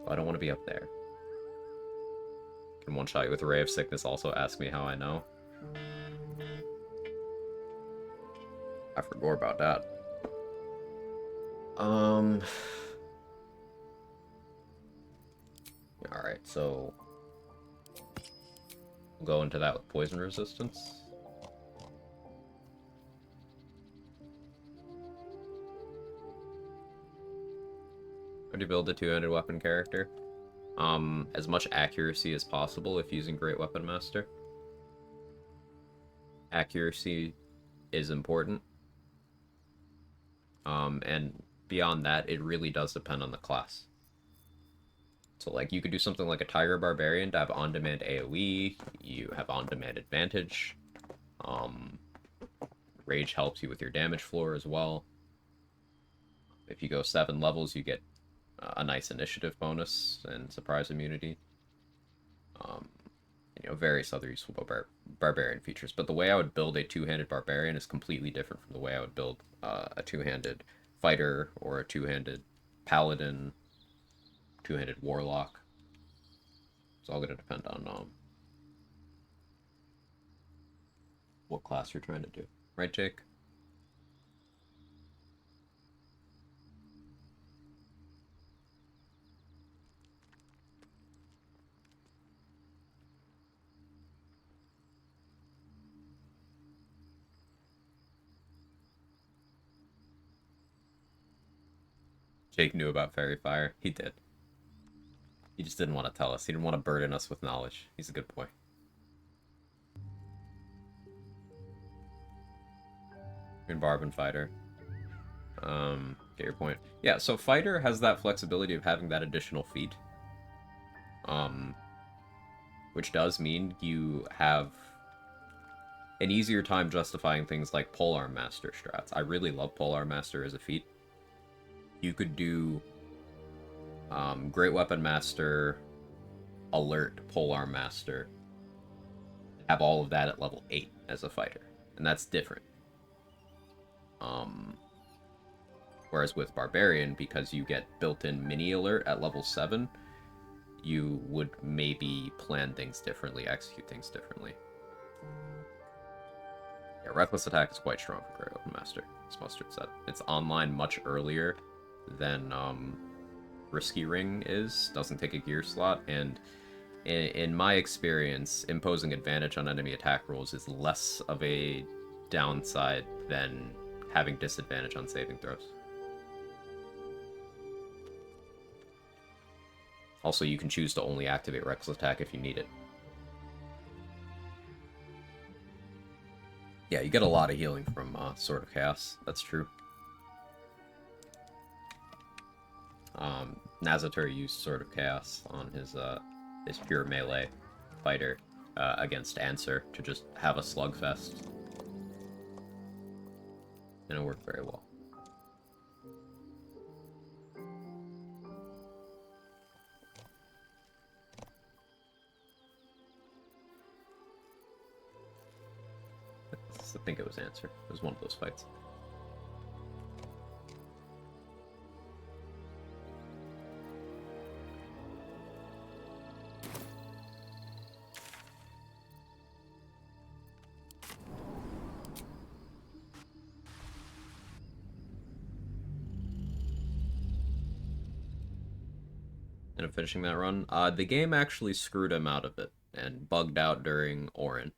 So I don't want to be up there. Can one-shot you with a Ray of Sickness also ask me how I know? I forgot about that. Alright, so we'll go into that with poison resistance. How do you build a two-handed weapon character? As much accuracy as possible if using Great Weapon Master. Accuracy is important. And beyond that, it really does depend on the class. So, like, you could do something like a Tiger Barbarian to have on-demand AoE, you have on-demand advantage. Rage helps you with your damage floor as well. If you go 7 levels, you get a nice initiative bonus and surprise immunity. You know, various other useful barbarian features. But the way I would build a two-handed barbarian is completely different from the way I would build a two-handed fighter or a two-handed paladin, two-handed warlock. It's all going to depend on what class you're trying to do. Right, Jake? Jake knew about Fairy Fire. He did. He just didn't want to tell us. He didn't want to burden us with knowledge. He's a good boy. Good Barbon Fighter. Get your point. Yeah, so Fighter has that flexibility of having that additional feat. Which does mean you have an easier time justifying things like Polearm Master strats. I really love Polearm Master as a feat. You could do Great Weapon Master, Alert, Polearm Master, have all of that at level 8 as a fighter, and that's different. Whereas with Barbarian, because you get built-in mini alert at level 7, you would maybe plan things differently, execute things differently. Yeah, Reckless Attack is quite strong for Great Weapon Master, as Mustard said. It's online much earlier than Risky Ring is, doesn't take a gear slot, and in my experience, imposing advantage on enemy attack rolls is less of a downside than having disadvantage on saving throws. Also, you can choose to only activate Reckless Attack if you need it. Yeah, you get a lot of healing from Sword of Chaos, that's true. Nazatur used Sword of Chaos on his pure melee fighter against Answer to just have a slugfest. And it worked very well. I think it was Answer. It was one of those fights. And I'm finishing that run. The game actually screwed him out of it and bugged out during Orin.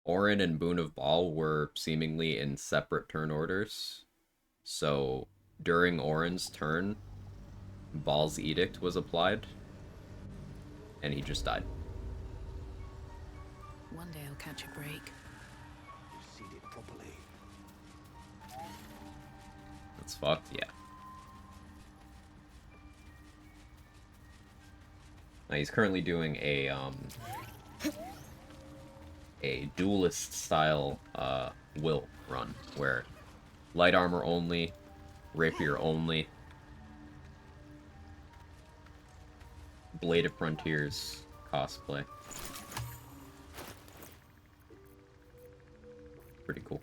Orin and Boon of Ball were seemingly in separate turn orders. So during Orin's turn, Ball's Edict was applied, and he just died. One day I'll catch a break. Seed it properly. That's fucked, yeah. Now he's currently doing a duelist style will run where light armor only, Rapier only. Blade of Frontiers cosplay. Pretty cool.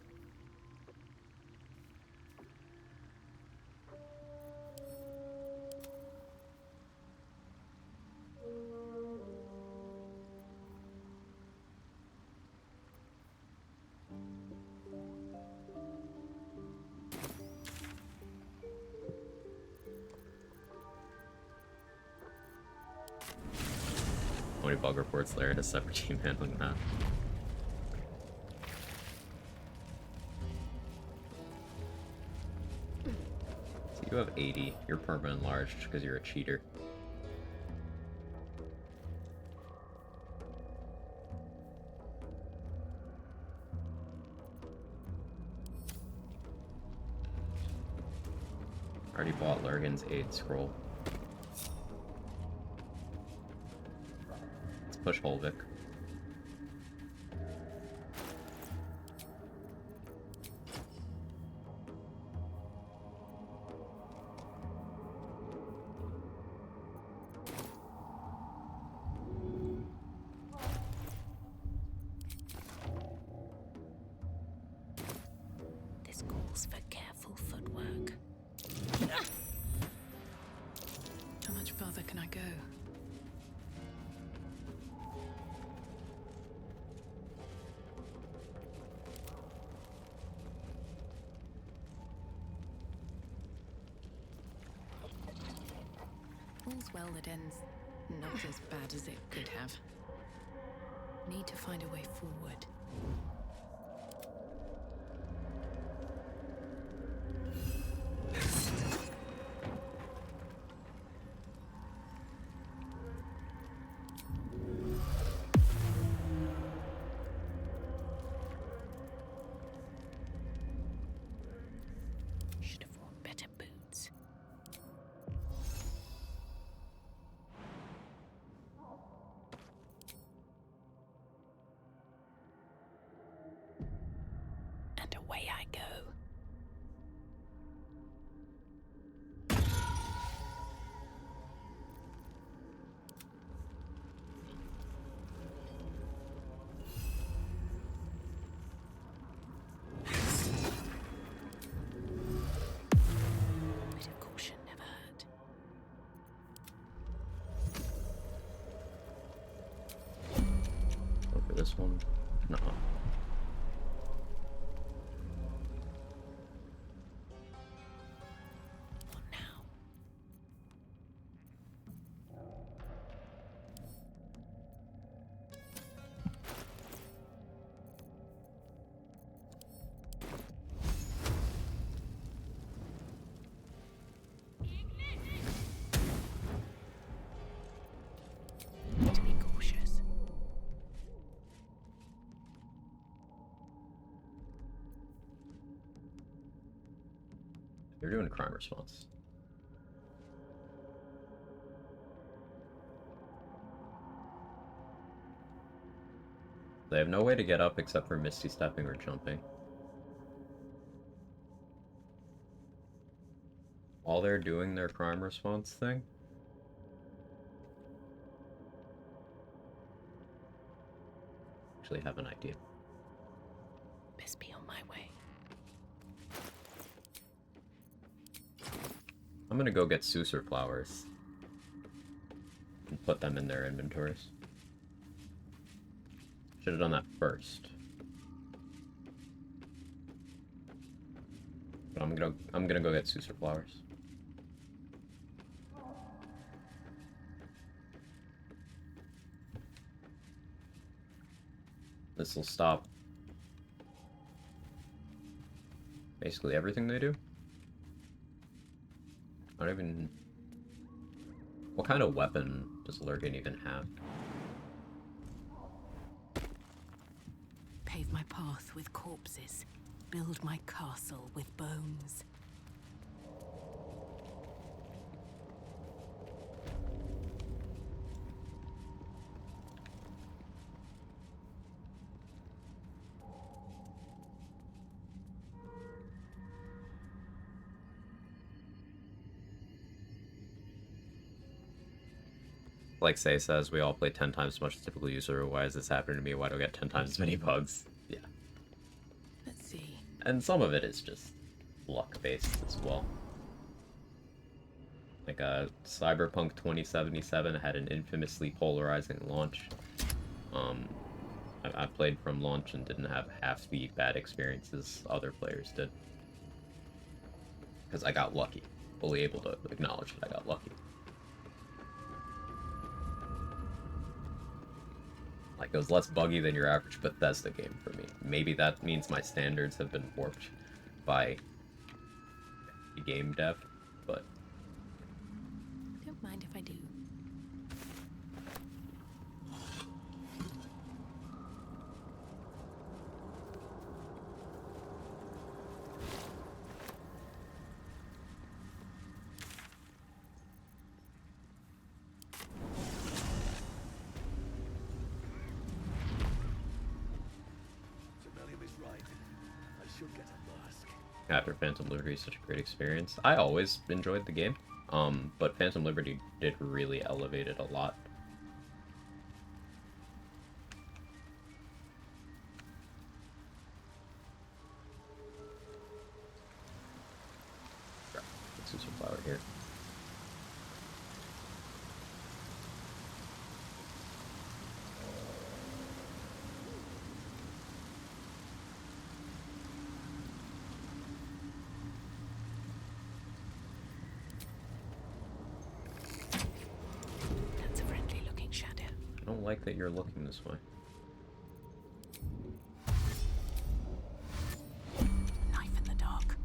How many bug reports there in a separate team handling that? So you have 80. You're permanent enlarged because you're a cheater. Already bought Lurgan's Aid Scroll. Let's push Holvik. This calls for careful footwork. How much further can I go? All's well that ends not as bad as it could have. Need to find a way forward. Should have worn better boots. And away I go. Bit of caution never hurt. Go for this one. No. What now? Need to be cautious. You're doing crime response. They have no way to get up except for Misty stepping or jumping. While they're doing their crime response thing, actually have an idea. Best be on my way. I'm gonna go get Susur flowers and put them in their inventories. Should have done that first. But I'm gonna go get Susur flowers. This will stop basically everything they do. I don't even... What kind of weapon does Lurgan even have? Pave my path with corpses. Build my castle with bones. like Say says, we all play 10 times as much as typical user. Why is this happening to me? Why do I get 10 times as many bugs? Yeah. Let's see. And some of it is just luck-based as well. Like, Cyberpunk 2077 had an infamously polarizing launch. I played from launch and didn't have half the bad experiences other players did. Because I got lucky. Fully able to acknowledge that I got lucky. Like, it was less buggy than your average Bethesda game for me. Maybe that means my standards have been warped by the game dev, but... Don't mind if I do. After Phantom Liberty is such a great experience. I always enjoyed the game, but Phantom Liberty did really elevate it a lot. Let's do some flower here. That's a friendly looking shadow. I don't like that you're looking this way. Knife in the dark.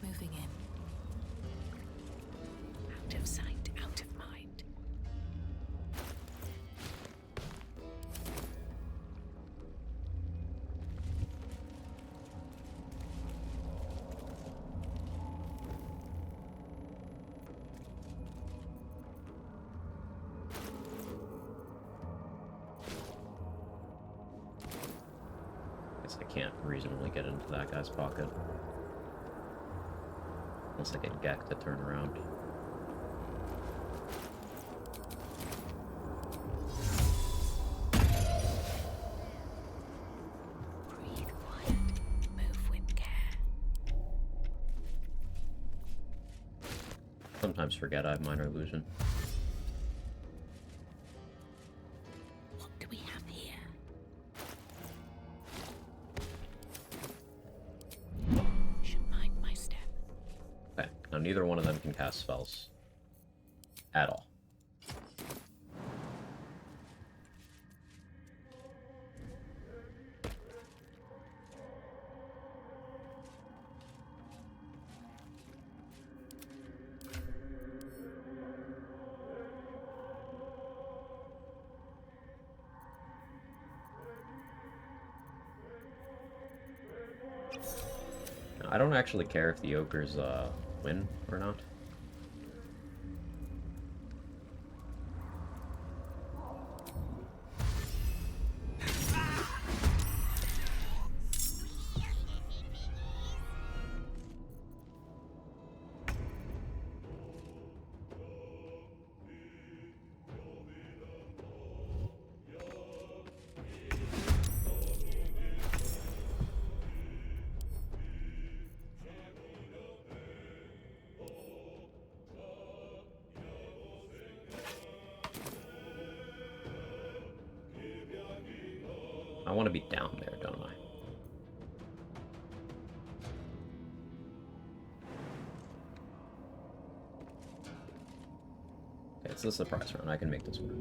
Moving in. Out of sight, out of mind. Guess I can't reasonably get into that guy's pocket. Unless I get Gek to turn around. Breathe quiet. Move with care. Sometimes forget I have minor illusion. What do we have here? Should mind my step. Okay, now neither one of them can cast spells. At all. I don't actually care if the ogres win or not. I want to be down there, don't I? Okay, it's the surprise round. I can make this work.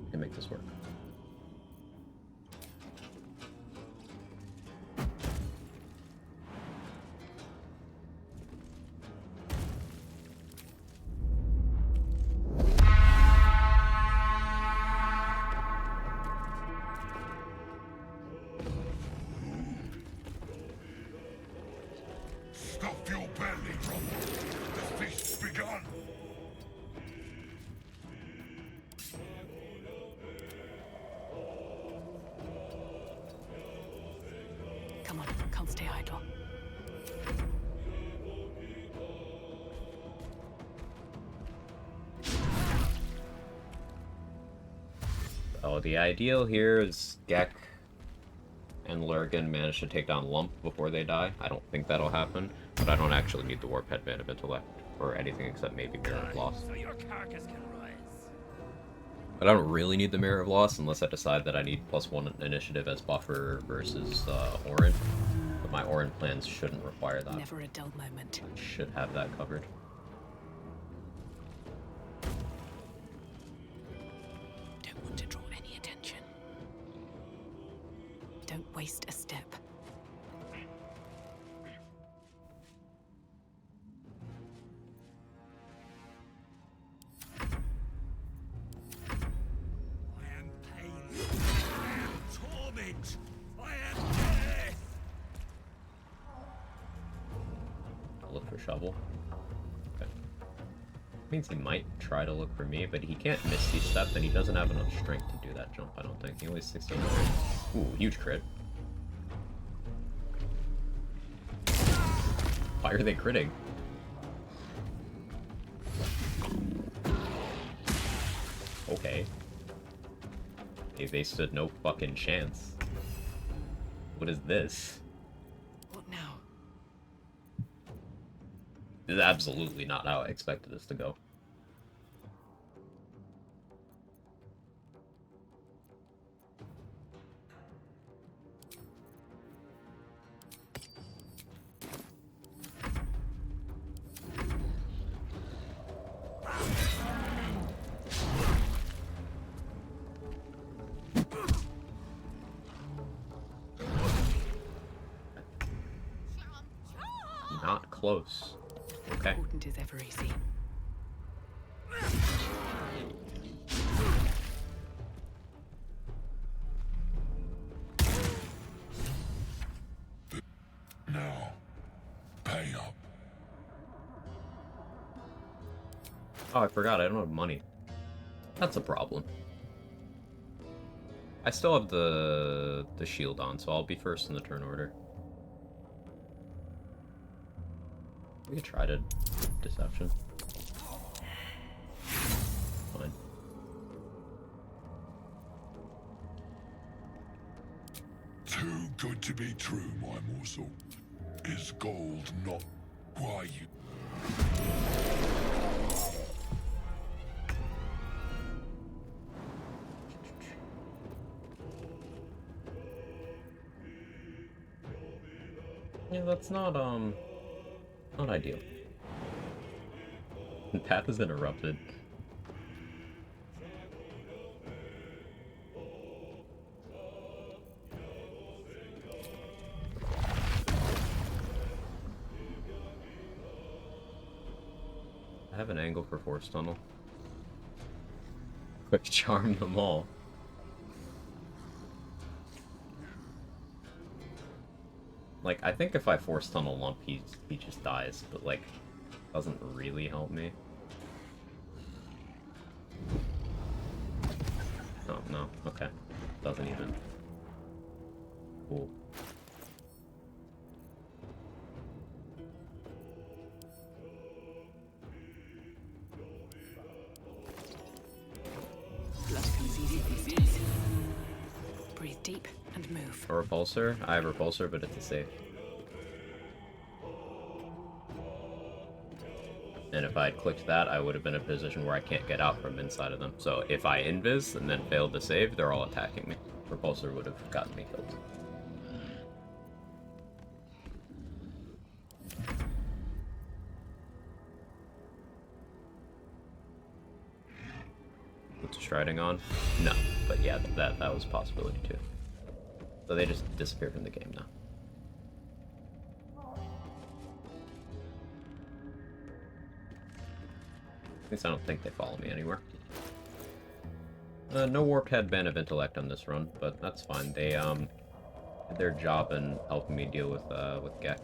I can make this work. Feel badly, Rumble. The feast's begun. Come on, can't stay idle. Oh, the ideal here is Gek and Lurgan manage to take down Lump before they die. I don't think that'll happen, but I don't actually need the Warp Headband of Intellect or anything except maybe Mirror of Loss. So your carcass can rise. But I don't really need the Mirror of Loss unless I decide that I need +1 initiative as buffer versus Orin. But my Orin plans shouldn't require that. Never a dull moment. Should have that covered. Don't want to draw any attention. Don't waste a step. I am pain. I am torment. I am death. I'll look for Shovel. Okay. Means he might try to look for me, but he can't Misty Step, and he doesn't have enough strength to do that jump, I don't think. He only has 1600. Ooh, huge crit. Why are they critting? Okay. They stood no fucking chance. What is this? What now? This is absolutely not how I expected this to go. Not close. Okay. Important is ever easy. Now, pay up. Oh, I forgot, I don't have money. That's a problem. I still have the shield on, so I'll be first in the turn order. We could try to deception. Fine. Too good to be true, my morsel. Is gold not why you... Yeah, that's not ideal. Path is interrupted. I have an angle for Force Tunnel. Quick charm them all. Like, I think if I Force Tunnel Lump, he just dies, but, like, doesn't really help me. Oh, no. Okay. Doesn't even. Cool. Blood comes easy these days. Breathe deep and move. A repulsor? I have a repulsor, but it's a save. And if I had clicked that, I would have been in a position where I can't get out from inside of them. So if I invis and then failed to save, they're all attacking me. Repulsor would have gotten me killed. What's striding on? No, but yeah, that was a possibility too. So they just disappear from the game now. At least I don't think they follow me anywhere. No Warped Headband of Intellect on this run, but that's fine. They did their job in helping me deal with Gek.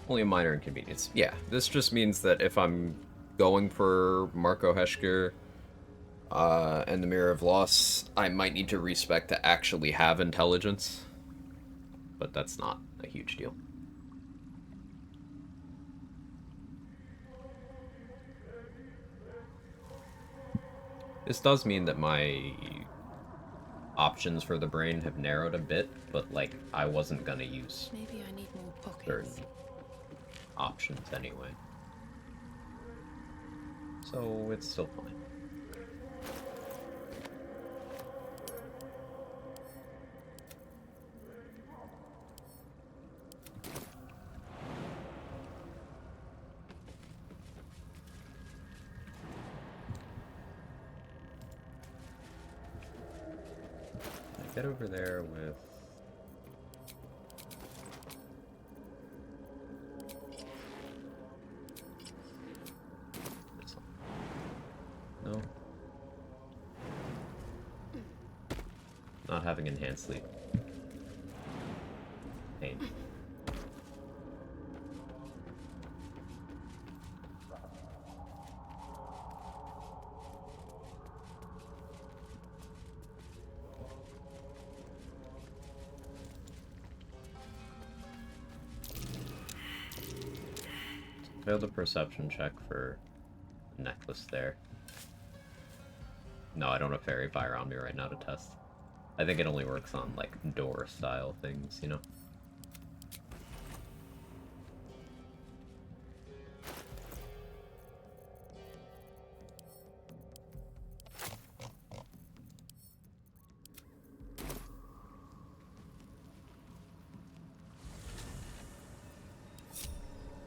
Only a minor inconvenience. Yeah, this just means that if I'm going for Marco Heschker and the Mirror of Loss, I might need to respec to actually have intelligence. But that's not a huge deal. This does mean that my options for the brain have narrowed a bit, but, like, I wasn't gonna use Maybe I need more pockets. certain options anyway. So it's still fine. Get over there with... this one. No. Not having enhanced sleep. Pain. Failed the perception check for necklace there. No, I don't have fairy fire on me right now to test. I think it only works on, like, door style things, you know?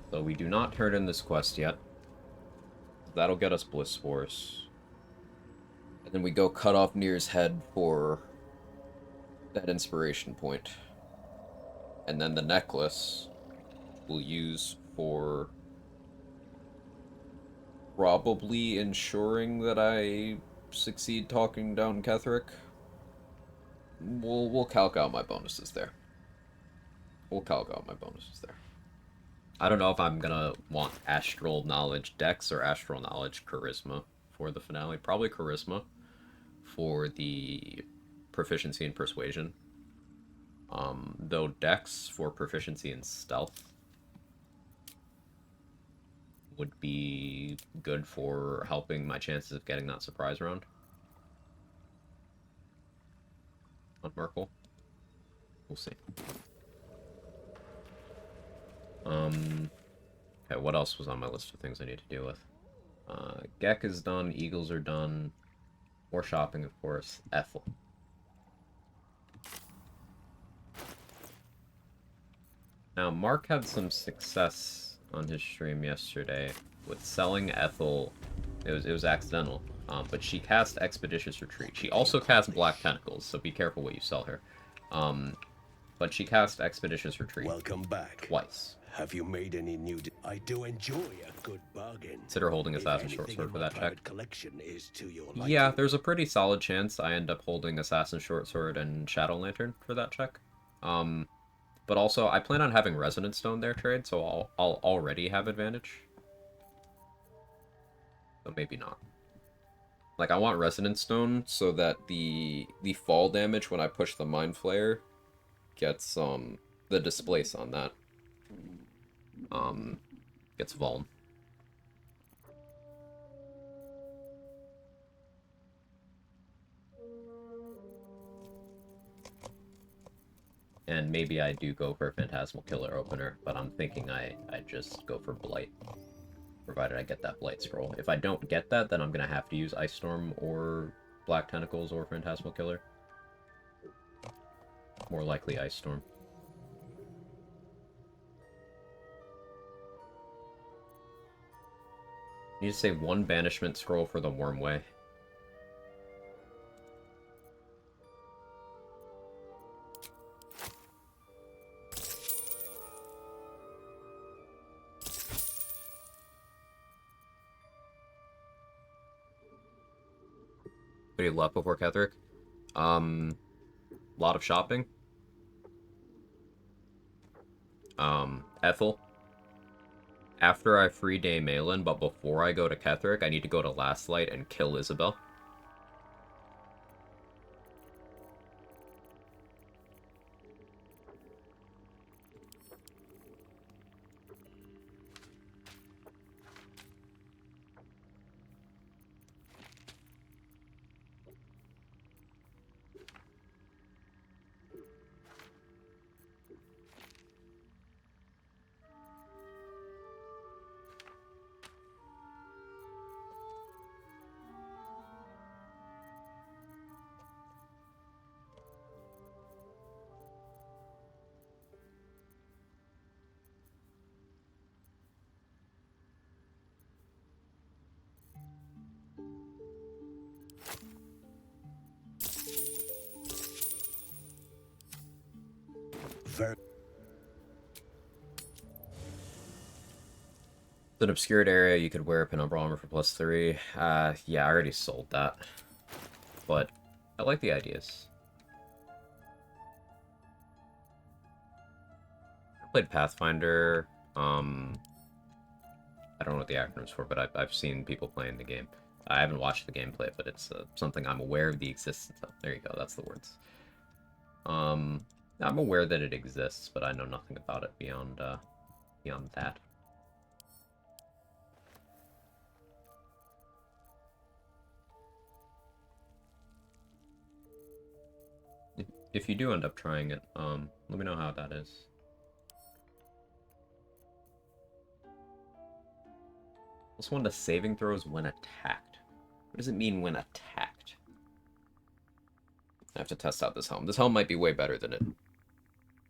So we do not turn in this quest yet. That'll get us Bliss Spores. And then we go cut off Nir's head for that inspiration point. And then the necklace we'll use for probably ensuring that I succeed talking down Ketherick. We'll calc out my bonuses there. I don't know if I'm gonna want Astral Knowledge Dex or Astral Knowledge Charisma for the finale. Probably Charisma for the proficiency in Persuasion. Though Dex for proficiency in Stealth would be good for helping my chances of getting that surprise round on Merkel. We'll see. Okay, what else was on my list of things I need to deal with? Gek is done, Eagles are done, more shopping, of course, Ethel. Now, Mark had some success on his stream yesterday with selling Ethel. It was accidental, but she cast Expeditious Retreat. She also cast Black Tentacles, so be careful what you sell her. But she cast Expeditious Retreat. Welcome back. Twice. Have you made any new? I do enjoy a good bargain. Consider holding If Assassin Short anything Sword in for my that check. private collection is to your liking. Yeah, there's a pretty solid chance I end up holding Assassin Short Sword and Shadow Lantern for that check. But also, I plan on having Resonance Stone there trade, so I'll already have advantage. But maybe not. Like, I want Resonance Stone so that the fall damage when I push the Mind Flayer gets, the displace on that. Gets Vuln. And maybe I do go for a Phantasmal Killer opener, but I'm thinking I just go for Blight. Provided I get that Blight Scroll. If I don't get that, then I'm gonna have to use Ice Storm or Black Tentacles or Phantasmal Killer. More likely Ice Storm. Need to save one Banishment Scroll for the Wormway. What do you left before Ketherick? Lot of shopping. Ethel. after I free Day Malin, but before I go to Ketheric, I need to go to Last Light and kill Isabel. Very. It's an obscured area, you could wear a penumbra armor for +3. Yeah, I already sold that. But I like the ideas. I played Pathfinder. I don't know what the acronym's for, but I've seen people playing the game. I haven't watched the gameplay, but it's something I'm aware of the existence of. There you go, that's the words. I'm aware that it exists, but I know nothing about it beyond that. If you do end up trying it, let me know how that is. +1 to saving throws when attacked. What does it mean when attacked? I have to test out this helm. This helm might be way better than it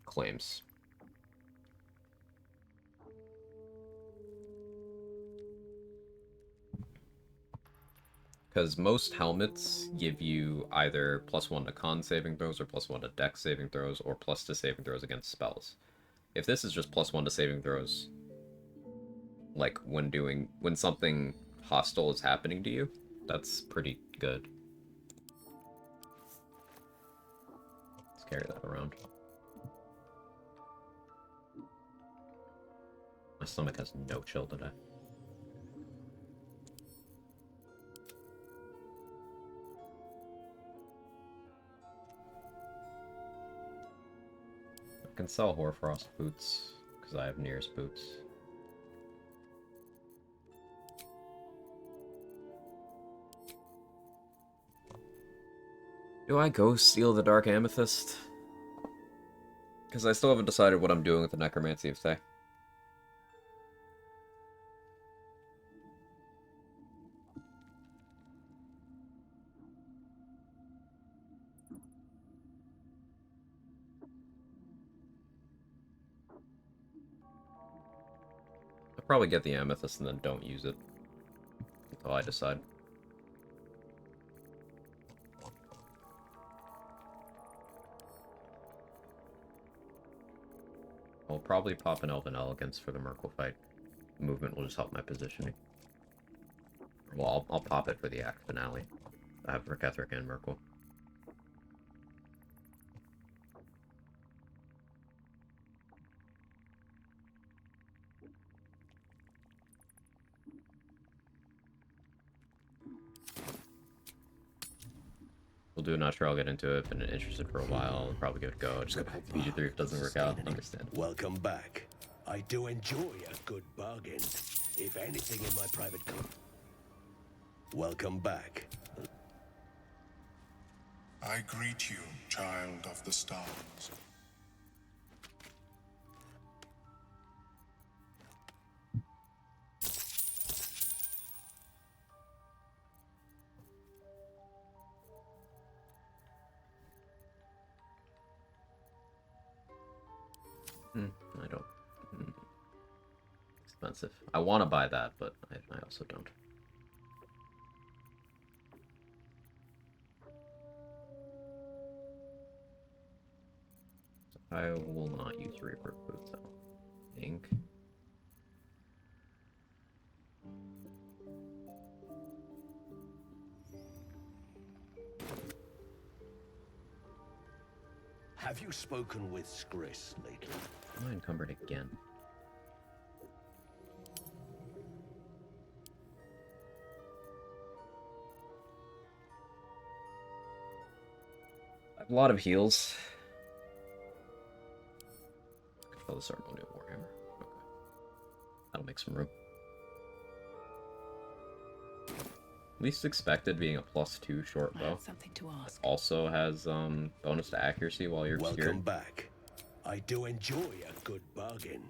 claims. Because most helmets give you either +1 to con saving throws, or +1 to dex saving throws, or +2 saving throws against spells. If this is just +1 to saving throws, like when something hostile is happening to you, that's pretty good. Let's carry that around. My stomach has no chill today. I can sell Hoarfrost boots, because I have Nearest boots. Do I go steal the Dark Amethyst? Because I still haven't decided what I'm doing with the Necromancy of Thay. I'll probably get the Amethyst and then don't use it until I decide. I'll probably pop an Elven Elegance for the Merkle fight. Movement will just help my positioning. Well, I'll pop it for the act finale. I have for Ketheric and Merkle. We'll do it, not sure I'll get into it, been interested for a while, I'll probably give it a go, just go back to PG3 if it doesn't work out, understand. Welcome back. I do enjoy a good bargain. If anything in my private Welcome back. I greet you, child of the stars. I don't. Expensive. I want to buy that, but I also don't. I will not use Reaper boots, though. Ink. Have you spoken with Skris lately? Am I encumbered again? A lot of heals. Oh, the ceremonial warhammer. Okay. That'll make some room. Least expected being a +2 short I bow. have something to ask. Also has bonus to accuracy while you're Welcome obscured. back. I do enjoy a good bargain.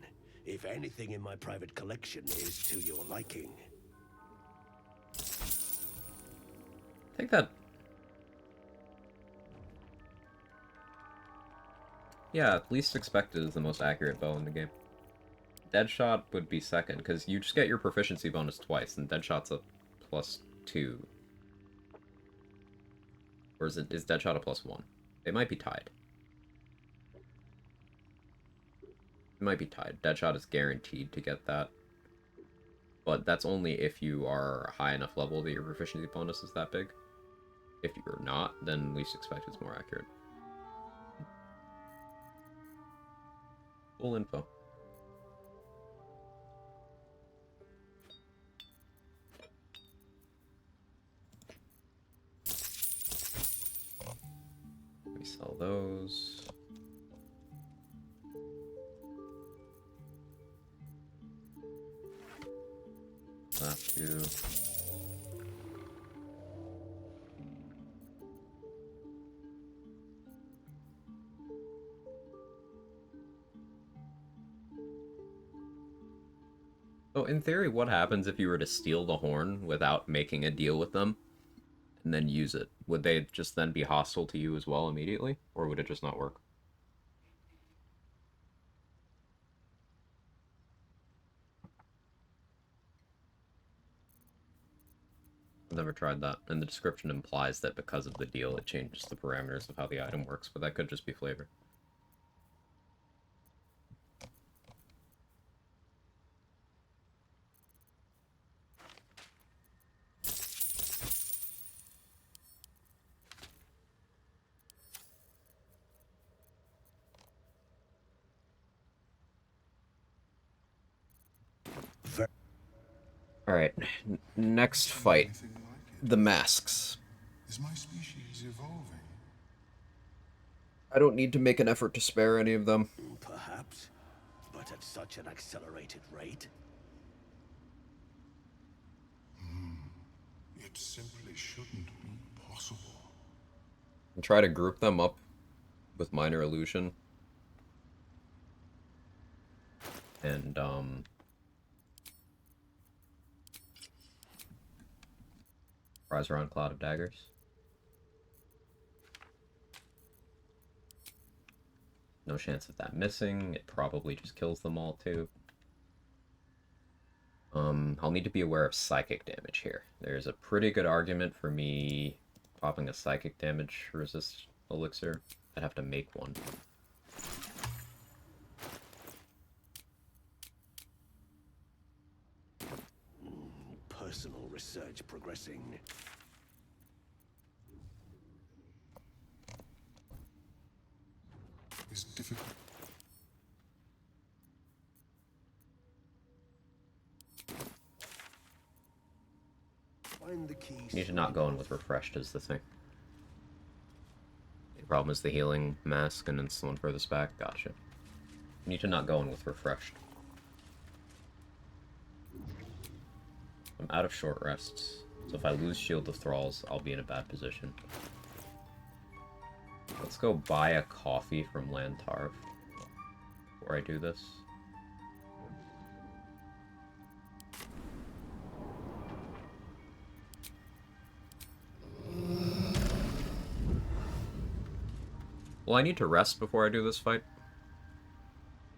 If anything in my private collection is to your liking. I think that... Yeah, least expected is the most accurate bow in the game. Deadshot would be second, because you just get your proficiency bonus twice, and Deadshot's a +2. Or is Deadshot a +1? They might be tied. It might be tied. Deadshot is guaranteed to get that. But that's only if you are a high enough level that your proficiency bonus is that big. If you're not, then least expected is more accurate. Full info. Let me sell those. That too. So in theory, what happens if you were to steal the horn without making a deal with them and then use it? Would they just then be hostile to you as well immediately? Or would it just not work? I've never tried that, and the description implies that because of the deal it changes the parameters of how the item works, but that could just be flavor. Alright, next fight. The masks. Is my species evolving? I don't need to make an effort to spare any of them. Perhaps, but at such an accelerated rate. It simply shouldn't be possible. And try to group them up with minor illusion. And, rise around cloud of daggers. No chance of that missing. It probably just kills them all too. I'll need to be aware of psychic damage here. There's a pretty good argument for me popping a psychic damage resist elixir. I'd have to make one. Personal research progressing. It's difficult. Find the keys. You should not go in with refreshed is the thing. The problem is the healing mask and then someone furthest back. Gotcha. You need to not go in with refreshed. I'm out of short rests, so if I lose Shield of Thralls, I'll be in a bad position. Let's go buy a coffee from Lantarv before I do this. Well, I need to rest before I do this fight.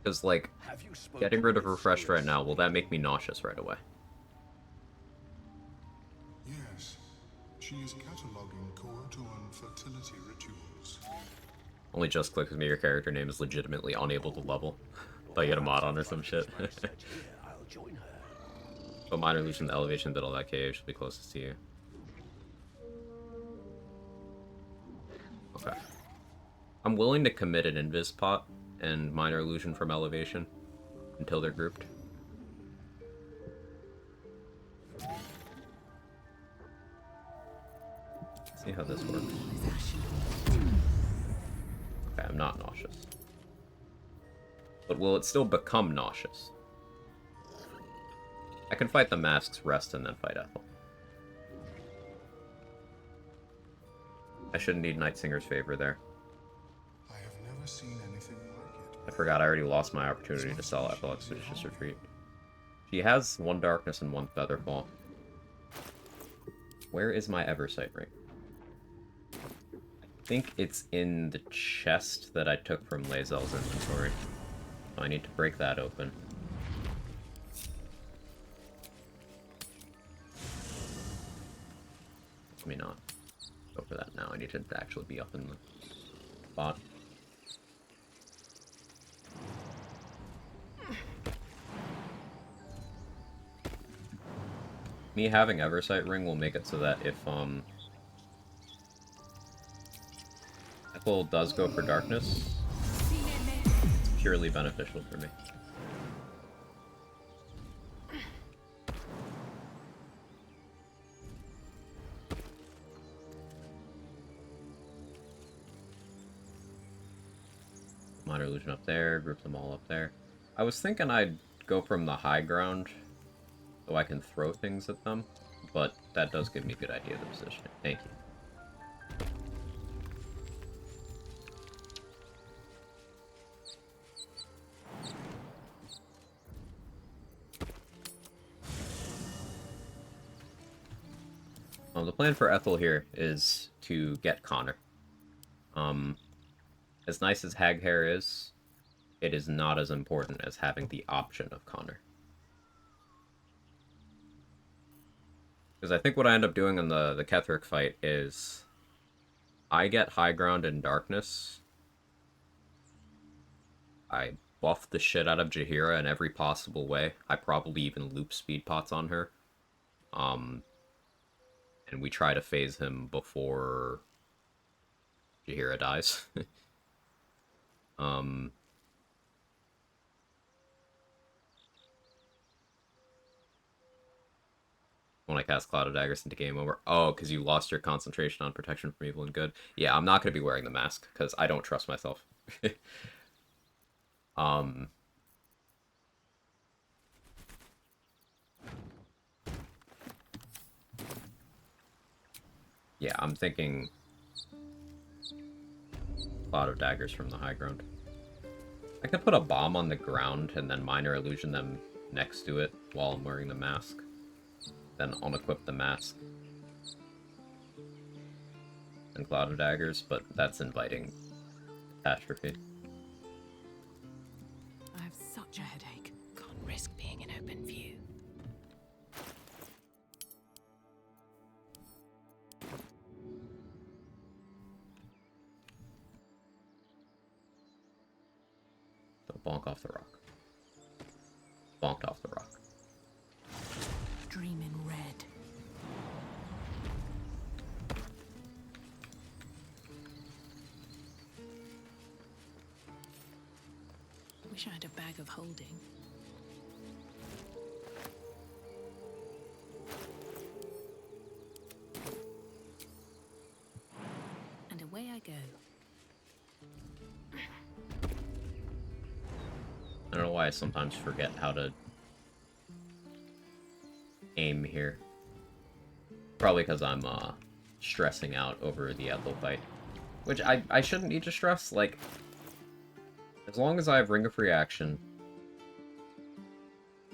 Because, like, getting rid of refreshed right now, will that make me nauseous right away? Yes, she is cataloguing Korotuan fertility rituals. Only just click with me, your character name is legitimately unable to level. Thought you had a mod on or some shit. I'll join her. But minor illusion, the elevation that all that KO should be closest to you. Okay. I'm willing to commit an invis pot and minor illusion from elevation until they're grouped. See how this works. Okay, I'm not nauseous. But will it still become nauseous? I can fight the Mask's Rest and then fight Ethel. I shouldn't need Nightsinger's favor there. I have never seen anything like it. I forgot I already lost my opportunity to sell Ethel Expeditious Retreat. She has 1 Darkness and 1 Featherfall. Where is my Eversight Ring? I think it's in the chest that I took from Lae'zel's inventory. So I need to break that open. Let me not go for that now. I need to actually be up in the spot. Me having Eversight Ring will make it so that if Ethel does go for darkness, it's purely beneficial for me. Minor illusion up there, group them all up there. I was thinking I'd go from the high ground so I can throw things at them, but that does give me a good idea of the positioning. Thank you. The plan for Ethel here is to get Connor. As nice as Haghair is, it is not as important as having the option of Connor. Because I think what I end up doing in the Ketheric fight is I get high ground in darkness. I buff the shit out of Jaheira in every possible way. I probably even loop speed pots on her. And we try to phase him before Jaheira dies. When I cast Cloud of Daggers into game over. Oh, because you lost your concentration on protection from evil and good. Yeah, I'm not going to be wearing the mask, because I don't trust myself. Yeah, I'm thinking Cloud of Daggers from the high ground. I could put a bomb on the ground and then minor illusion them next to it while I'm wearing the mask. Then unequip the mask. And Cloud of Daggers, but that's inviting catastrophe. I have such a headache. Can't risk being in open view. So bonk off the rock. Bonked off the rock. Dream in red. Wish I had a bag of holding. And away I go. I don't know why I sometimes forget how to aim here. Probably because I'm stressing out over the Ethel fight. Which I shouldn't need to stress. Like, as long as I have Ring of Reaction,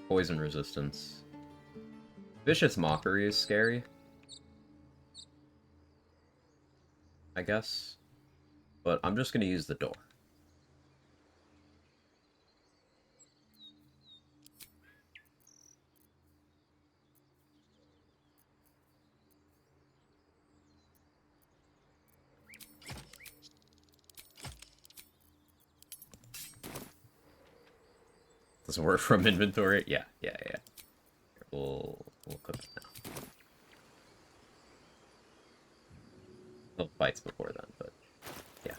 Poison Resistance, Vicious Mockery is scary, I guess. But I'm just going to use the door. Doesn't work from inventory? Yeah. Here, we'll cook it now. No fights before then, but yeah.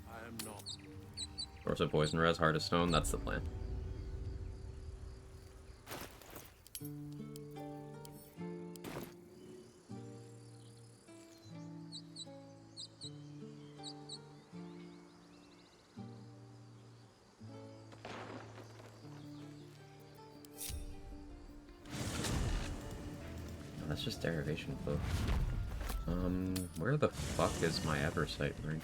I am not. Source of Poison Res, Heart of Stone, that's the plan. that's just derivation flow. Where the fuck is my Eversight ring?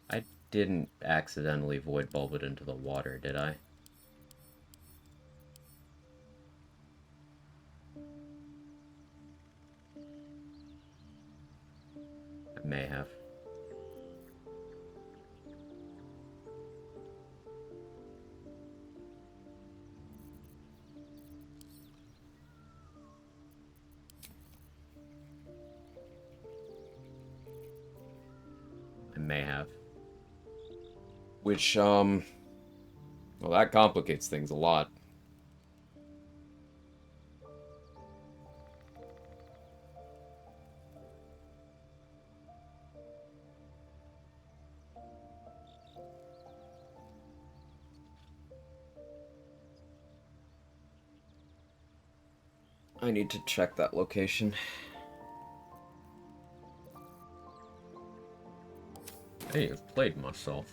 I didn't accidentally void bulb it into the water, did I? I may have. I may have. Which, well, that complicates things a lot. I need to check that location. Hey, I've played myself.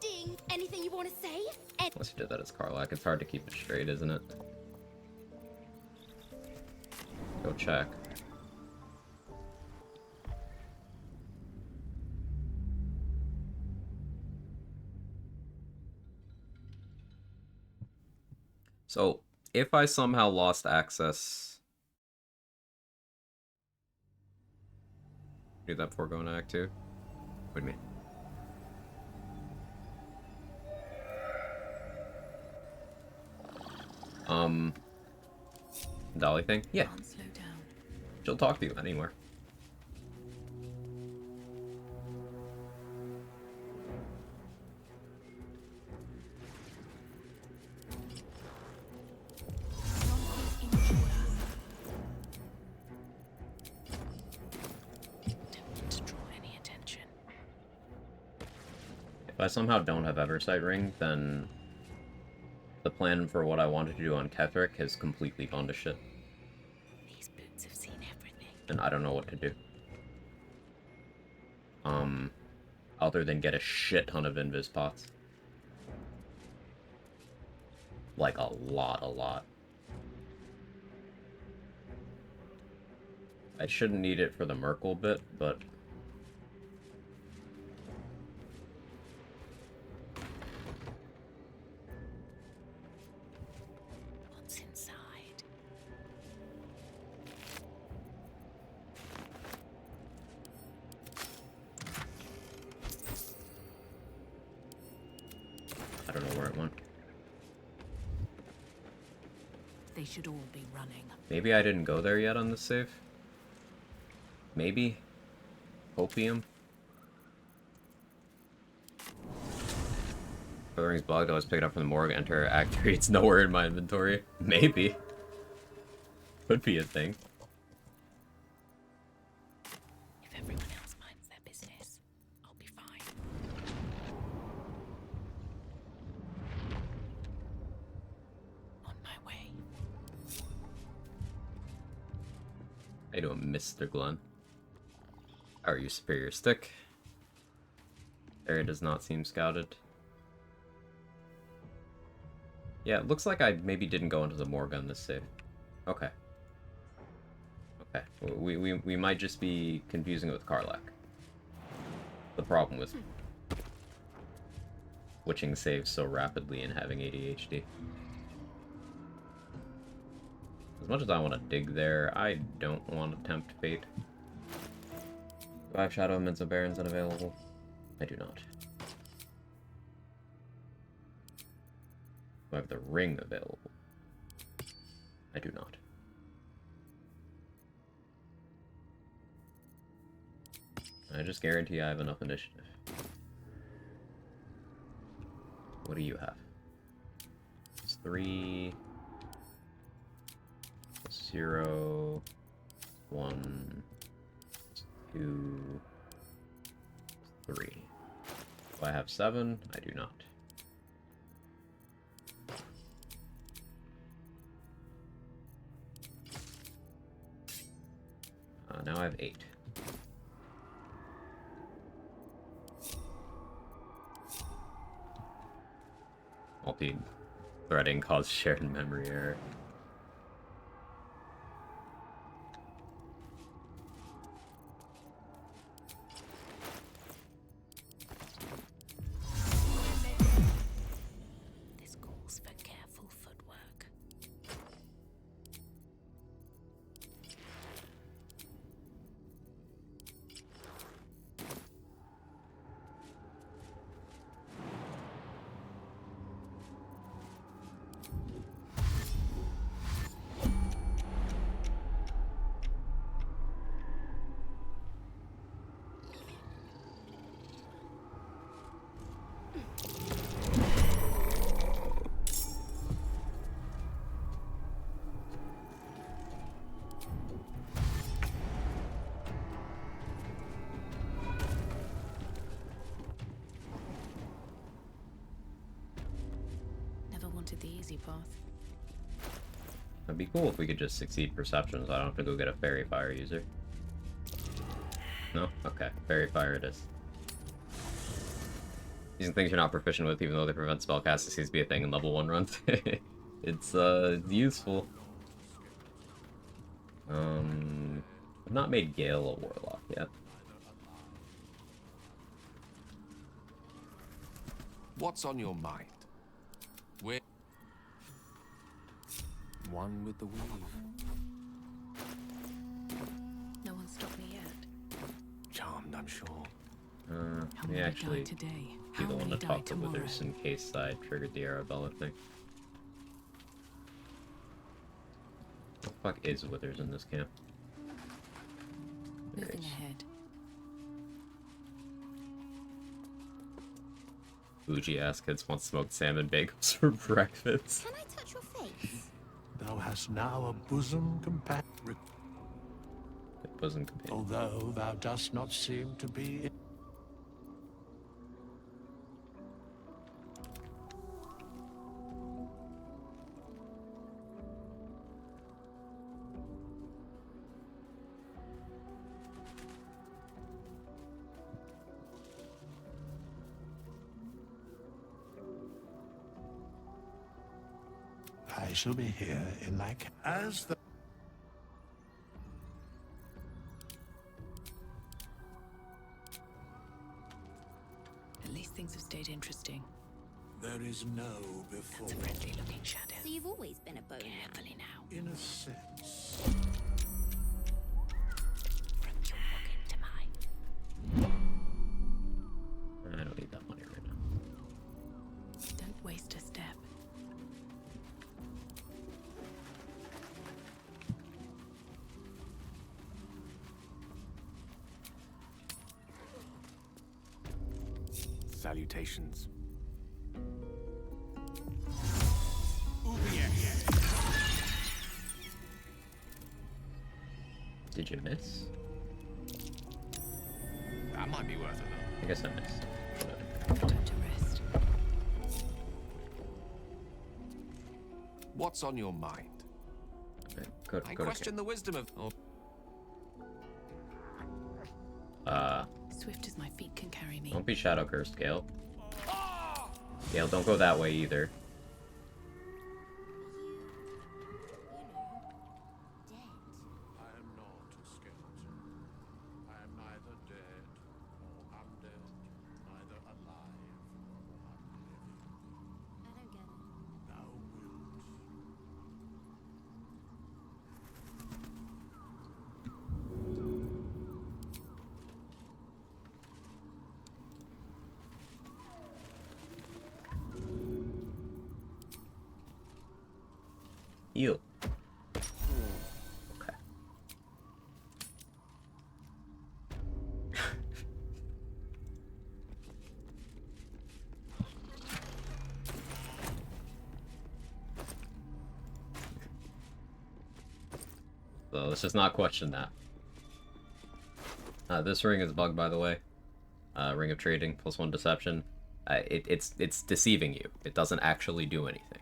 Ding! Anything you want to say? Unless you did that as Karlak, it's hard to keep it straight, isn't it? Go check. So, if I somehow lost access... Do that before going to Act 2? What do you mean? Dolly thing? Yeah. Slow down. She'll talk to you anywhere. If I somehow don't have Eversight Ring, then the plan for what I wanted to do on Ketheric has completely gone to shit. These boots have seen everything. And I don't know what to do. Other than get a shit ton of invis pots. Like a lot. I shouldn't need it for the Merkle bit, but... What's inside? I don't know where it went. They should all be running. Maybe I didn't go there yet on this save? Maybe? Opium? The ring's bugged, I was picked up from the morgue, enter Act 3, it's nowhere in my inventory. Maybe. Could be a thing. If everyone else minds their business, I'll be fine. On my way. How you doing, Mr. Glenn? How are you, Superior Stick? Area does not seem scouted. Yeah, it looks like I maybe didn't go into the morgue on this save. Okay. Okay. We might just be confusing it with Karlak. The problem with switching saves so rapidly and having ADHD. As much as I want to dig there, I don't want to tempt fate. Do I have Shadow Immense of Barons unavailable? I do not. Do I have the ring available? I do not. I just guarantee I have enough initiative. What do you have? It's 3... 0... 1... 2... 3. Do I have 7? I do not. Now I have 8. 13. Threading caused shared memory error. This calls for careful footwork. Never wanted the easy path. It'd be cool if we could just succeed perception, so I don't have to go get a fairy fire user. No? Okay. Fairy fire it is. Using things you're not proficient with, even though they prevent spellcasting, seems to be a thing in level 1 runs. It's useful. I've not made Gale a Warlock yet. What's on your mind? We're one with the weave. No one stopped me yet. Charmed, I'm sure. How We many actually died today? be How the one many to die talk to tomorrow? Withers in case I triggered the Arabella thing. What the fuck is Withers in this camp? There Moving he is. ahead. Bougie ass kids want smoked salmon bagels for breakfast. Can I touch your face? Thou hast now a bosom companion, Bosom companion. although thou dost not seem to be. I shall be here in my as the. At least things have stayed interesting. There is no before. That's a friendly looking shadow. So you've always been a bonehead. Carefully now. In a sense. From your noggin to mine. I don't need that money right now. Don't waste a step. Salutations. Did you miss? That might be worth it though. I guess I missed. Whatever. Time to rest. What's on your mind? Okay, go I to question the wisdom of. Oh, Swift as my feet can carry me. Don't be shadow cursed, Gale. Gale, don't go that way either. Dead. I am not a skeleton. I am neither dead nor undead, neither alive nor unliving. I don't get it. Thou wilt. Heal. Okay. So let's just not question that. This ring is bugged, by the way. Ring of Trading, +1 Deception. It's deceiving you. It doesn't actually do anything.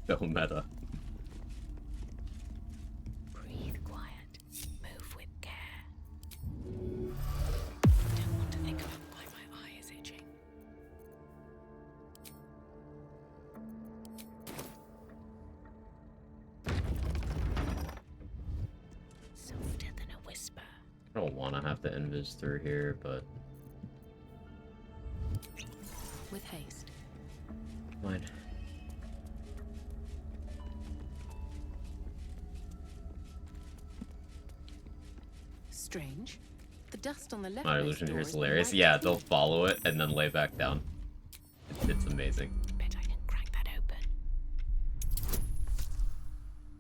So meta. Breathe quiet. Move don't want to have to invis through here, but With haste. fine. Strange. The dust on the left. My illusion here is hilarious. Yeah, they'll follow it and then lay back down. It's amazing. Bet I can crack that open.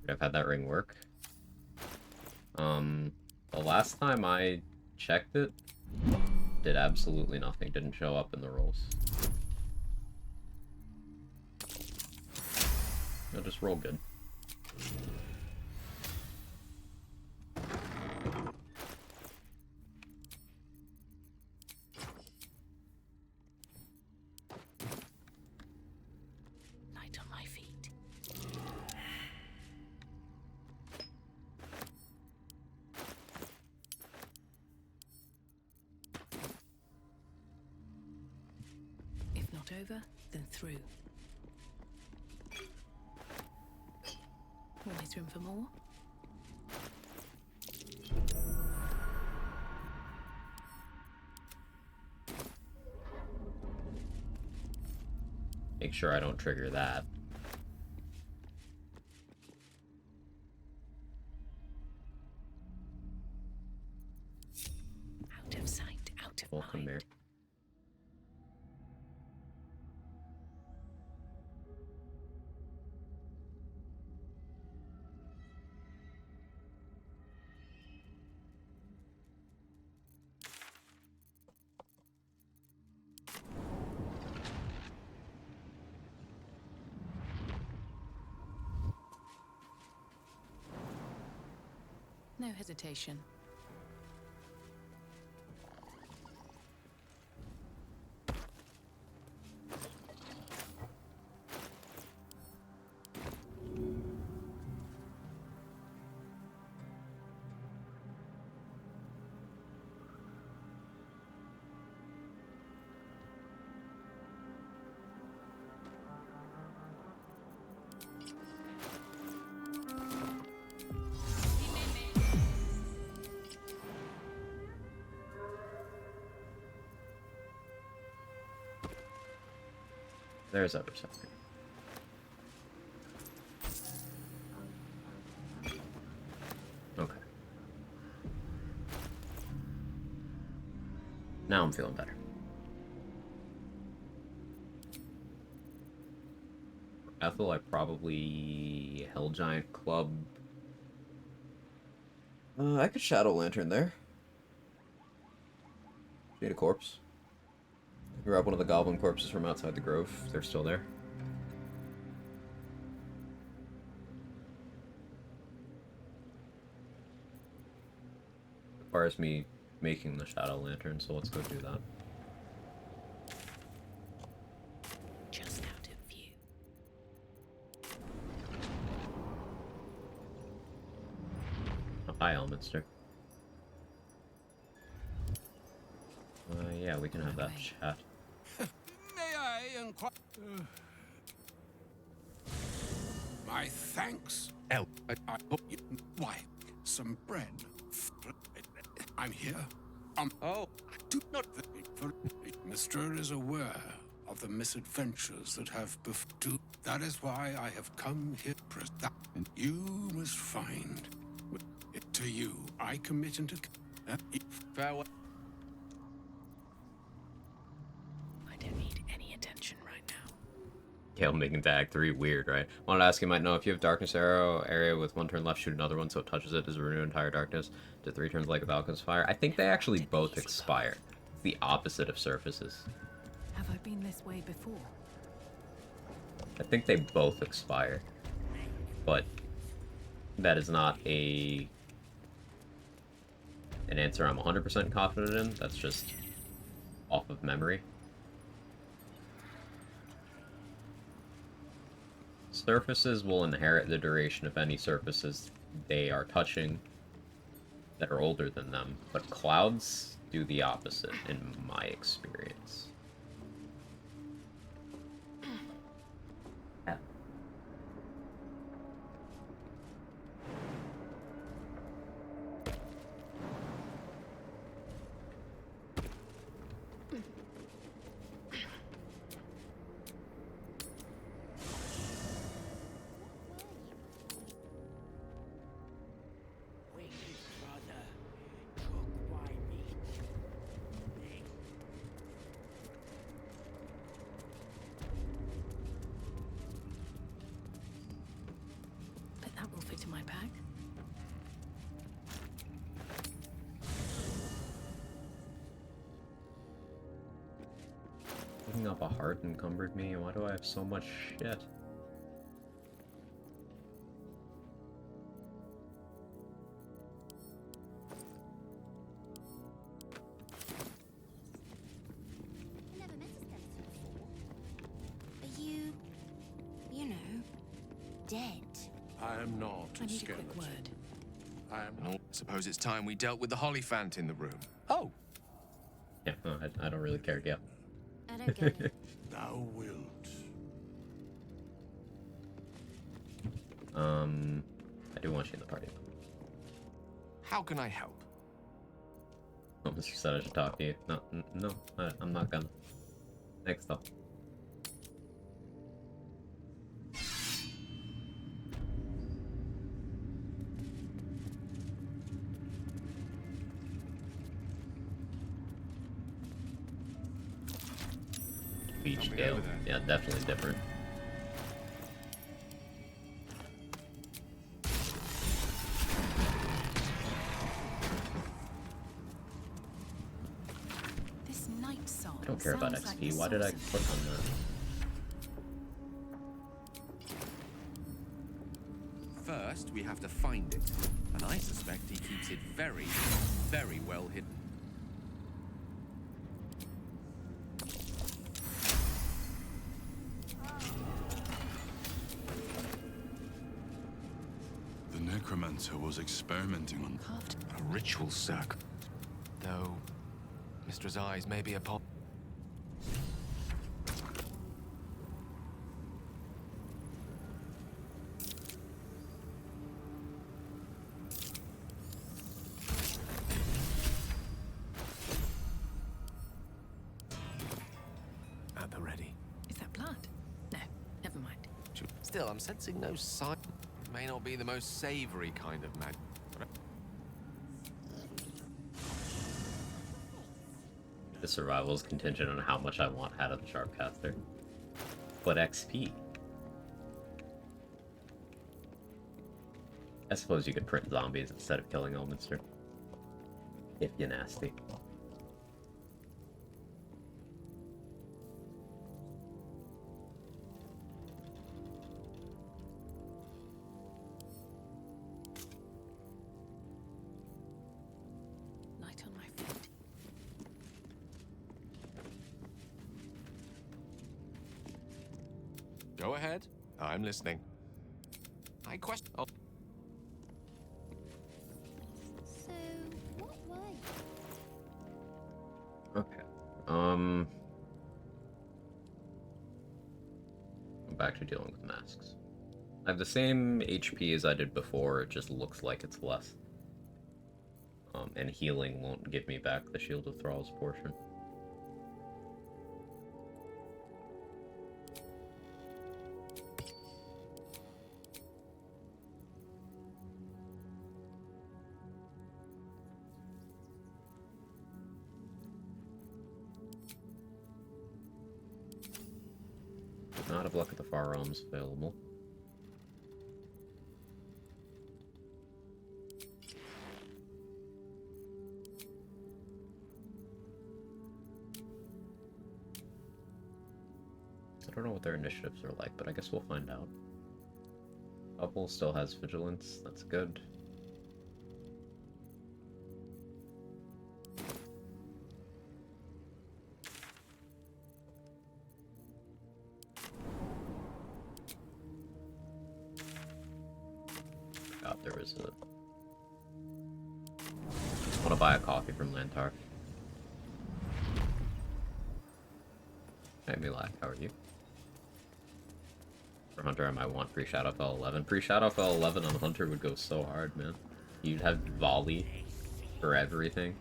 I've had that ring work. The last time I checked it, did absolutely nothing. Didn't show up in the rolls. I'll just roll good. Light on my feet. If not over, then through. Always room for more. Make sure I don't trigger that. Out of sight, out of Welcome mind. here. No hesitation. There's upper sector. Okay. Now I'm feeling better. Ethel, I probably Hell Giant Club. I could Shadow Lantern there. Need a corpse. Grab one of the goblin corpses from outside the grove. They're still there. Requires me making the Shadow Lantern, so let's go do that. Just out of view. Oh, hi, Elminster. Yeah, we can have that chat. May I inquire? My thanks. I hope you. Why? Some bread. I'm here. Oh, do not. Mister is aware of the misadventures that have befallen. That is why I have come here. And you must find. To you, I commit into. Farewell. Kale making Dag 3 weird, right? Wanted to ask, you might know if you have Darkness Arrow area with one turn left, shoot another one so it touches it. Does it renew entire darkness to 3 turns like a Falcon's Fire? I think they actually both expire. It's the opposite of surfaces. Have I been this way before? I think they both expire. But that is not an answer I'm 100% confident in. That's just off of memory. Surfaces will inherit the duration of any surfaces they are touching that are older than them, but clouds do the opposite, in my experience. Yeah. Picking up a heart encumbered me. Why do I have so much shit? I never met a skeleton before. Are you know, dead? I am not I a need a skeleton. quick word. I am Oh, not. suppose it's time we dealt with the Hollyphant in the room. Oh, Yeah, no, I don't really care. Yeah. I don't get it. Thou wilt. I do want you in the party. how can I help? Oh, Mr. said I should talk to you. No, no, I'm not gonna. Next up. Beach Coming scale. over there. Yeah, definitely different. This night song. I don't care about sounds like XP. the Why did I source of- click on that? First, we have to find it. And I suspect he keeps it very, very well hidden. The necromancer was experimenting on Carved. A ritual circle. Though, Mistress Eyes may be upon. At the ready. Is that blood? No, never mind. Still, I'm sensing no sign. It may not be the most savory kind of magic. The survival is contingent on how much I want out of the Sharpcaster. But XP. I suppose you could print zombies instead of killing Elminster. If you're nasty. Light on my feet. Go ahead. I'm listening. I question. Oh, So, what were you? Okay. I'm back to dealing with masks. I have the same HP as I did before, it just looks like it's less. And healing won't give me back the Shield of Thrall's portion. Not a Block at the Far Realms available. I don't know what their initiatives are like, but I guess we'll find out. Upple still has Vigilance, that's good. God, there is a... I want to buy a coffee from Lantar. Hey, Milak, how are you? For Hunter, I might want pre-Shadowfell 11. Pre-Shadowfell 11 on Hunter would go so hard, man. You'd have volley for everything.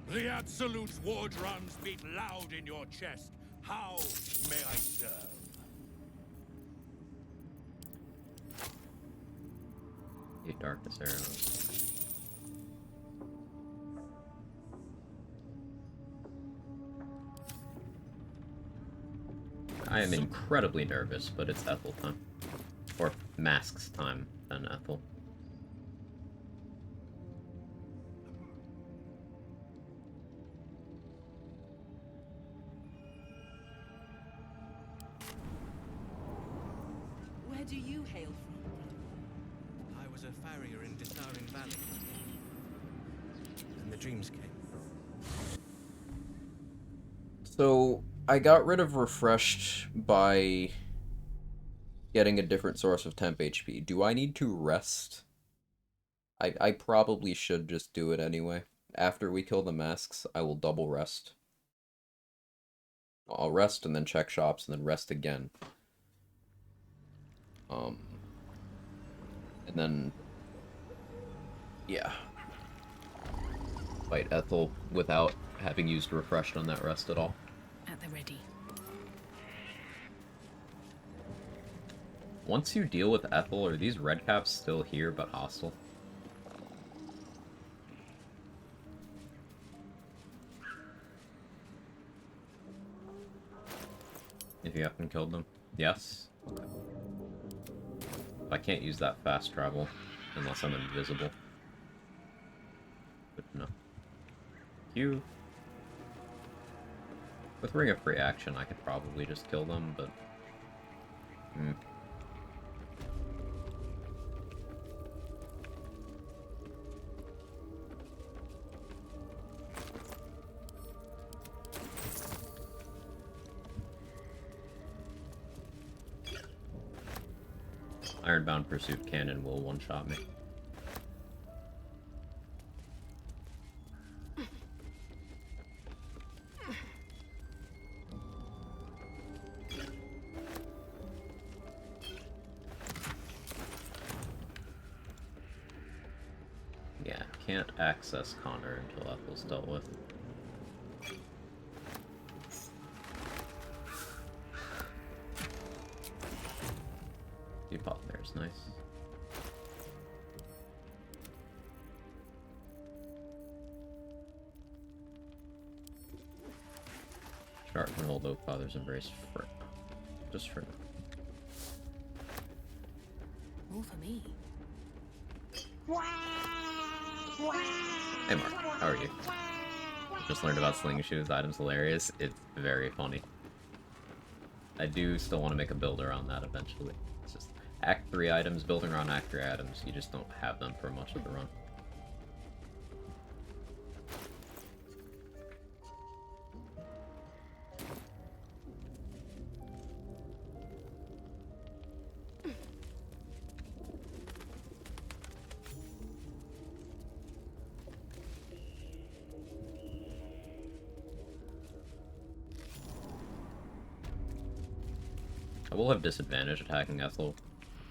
The Absolute war drums beat loud in your chest. How may I serve? Eight darkness arrows. I am incredibly nervous, but it's Ethel time. Or masks time than Ethel. Where do you hail from? I was a farrier in Disarring Valley. And the dreams came. So, I got rid of refreshed by getting a different source of temp HP. Do I need to rest? I probably should just do it anyway. After we kill the masks, I will double rest. I'll rest and then check shops and then rest again. And then, yeah. Fight Ethel without having used refreshed on that rest at all. At the ready. Once you deal with Ethel, are these red caps still here but hostile? If you haven't killed them? Yes? Okay. I can't use that fast travel unless I'm invisible. Good to know. You. With Ring of Free Action, I could probably just kill them, but... Ironbound Pursuit Cannon will one-shot me. Yeah, can't access Connor until Ethel's dealt with. Depot there's nice. Sharp and old oak father's embrace for just for now. More for me. Hey Mark, how are you? Just learned about Sling Shoes, items hilarious. It's very funny. I do still want to make a build around that eventually. It's just Act 3 items, building around Act 3 items, you just don't have them for much of the run. I will have disadvantage attacking Ethel,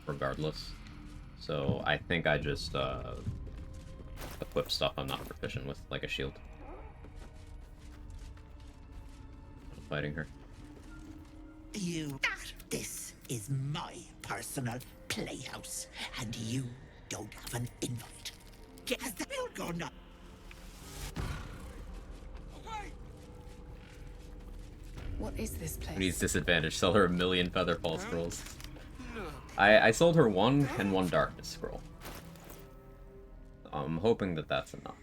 regardless. So I think I just equip stuff I'm not proficient with, like a shield. I'm fighting her. This is my personal playhouse, and you don't have an invite. Has the bill gone up? What is this place? Who needs disadvantage? Sell her 1,000,000 Featherfall scrolls. I sold her 1 and 1 Darkness scroll. I'm hoping that that's enough.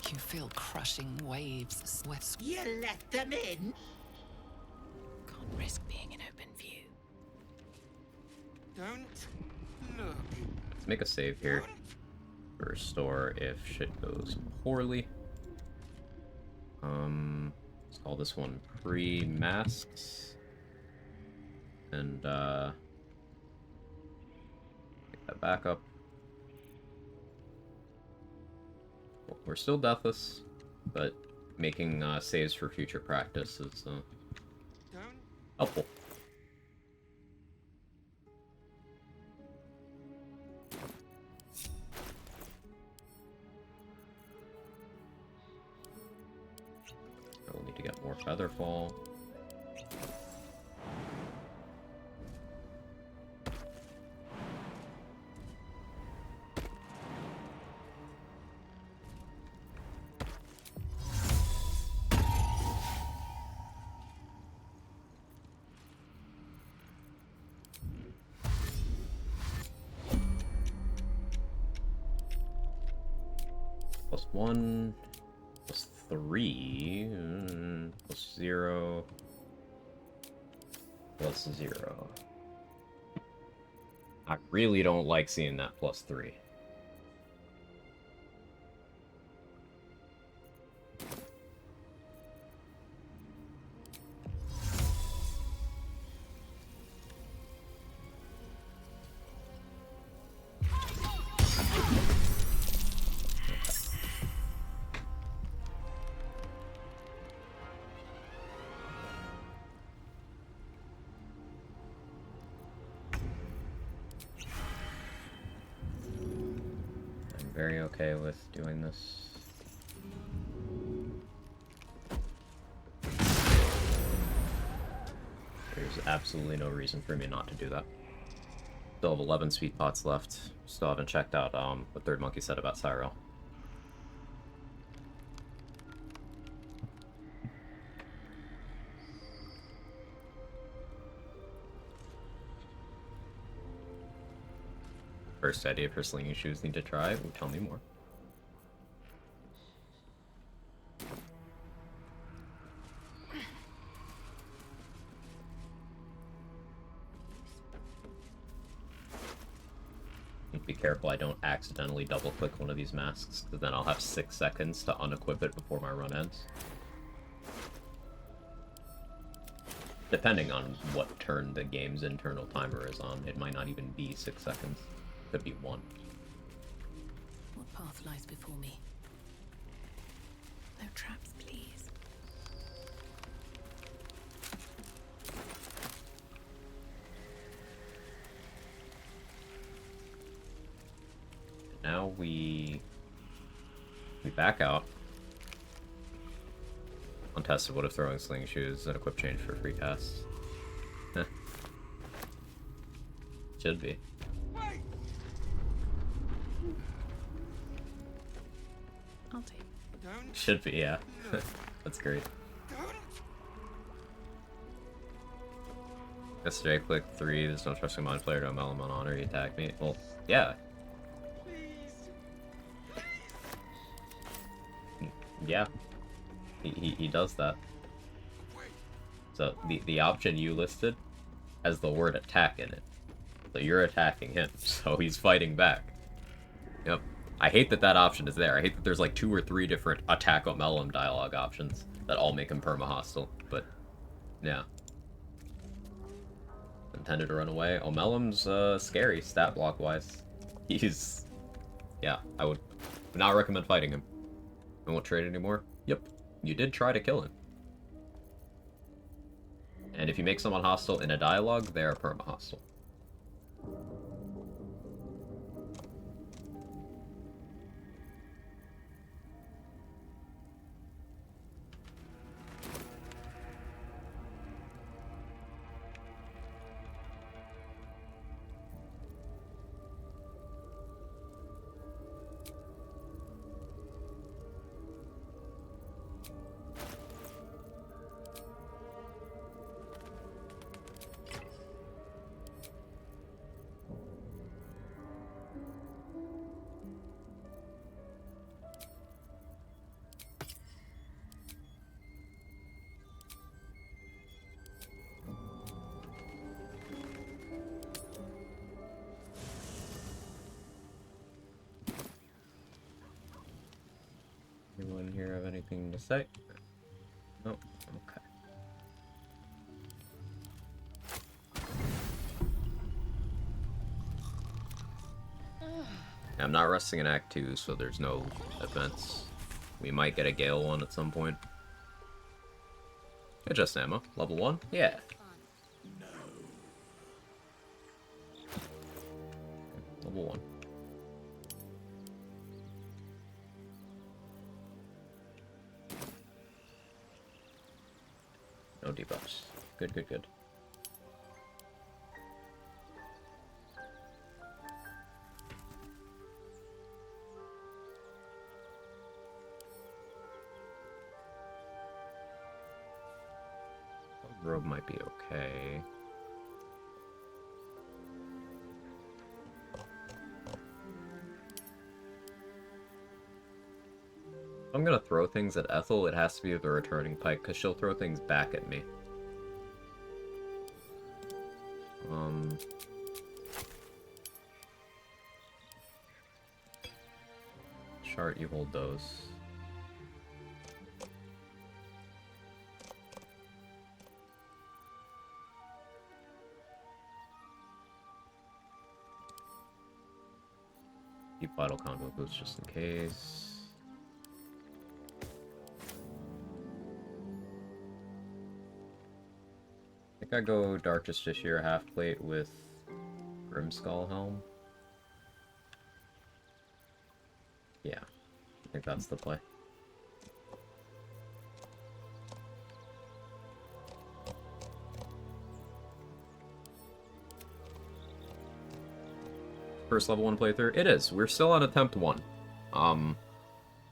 You feel crushing waves. You let them in? Can't risk being in open view. Don't look. Let's make a save here. Restore if shit goes poorly. Let's call this one pre-masks. And, take that back up. We're still deathless, but making saves for future practice is helpful. We'll need to get more Featherfall. +1, +3, +0, +0. I really don't like seeing that +3. Very okay with doing this. There's absolutely no reason for me not to do that. Still have 11 speed pots left. Still haven't checked out what Third Monkey said about Cyril. First idea for slinging shoes need to try. Ooh, tell me more. Be careful I don't accidentally double click one of these masks, because then I'll have 6 seconds to unequip it before my run ends. Depending on what turn the game's internal timer is on, it might not even be 6 seconds. Could be 1. What path lies before me? No traps, please. Now we back out. Untested would have throwing sling shoes and equip change for free casts. Should be. I'll take. Should be, yeah. That's great. Yesterday, click 3. There's no trusting mind player to a melon on honor. He attacked me. Well, yeah. Yeah. He does that. So the option you listed has the word attack in it. So you're attacking him, so he's fighting back. Yep. I hate that that option is there. I hate that there's like 2 or 3 different attack Omelum dialogue options that all make him perma-hostile, but yeah. Intended to run away. Omelum's scary, stat block-wise. He's... yeah, I would not recommend fighting him. I won't trade anymore? Yep. You did try to kill him. And if you make someone hostile in a dialogue, they are perma-hostile. Anyone here have anything to say? No? Okay. I'm not resting in Act 2, so there's no events. We might get a Gale one at some point. Hey, just ammo. Level 1? Yeah. Level 1. No debuffs. Good, good, good. Robe might be okay. I'm gonna throw things at Ethel, it has to be with a returning pike, because she'll throw things back at me. Chart, you hold those. Keep vital conduit boots just in case. I think I go Dark Justiciar half plate with Grimskull helm. Yeah, I think that's the play. First level 1 playthrough? It is. We're still on attempt 1.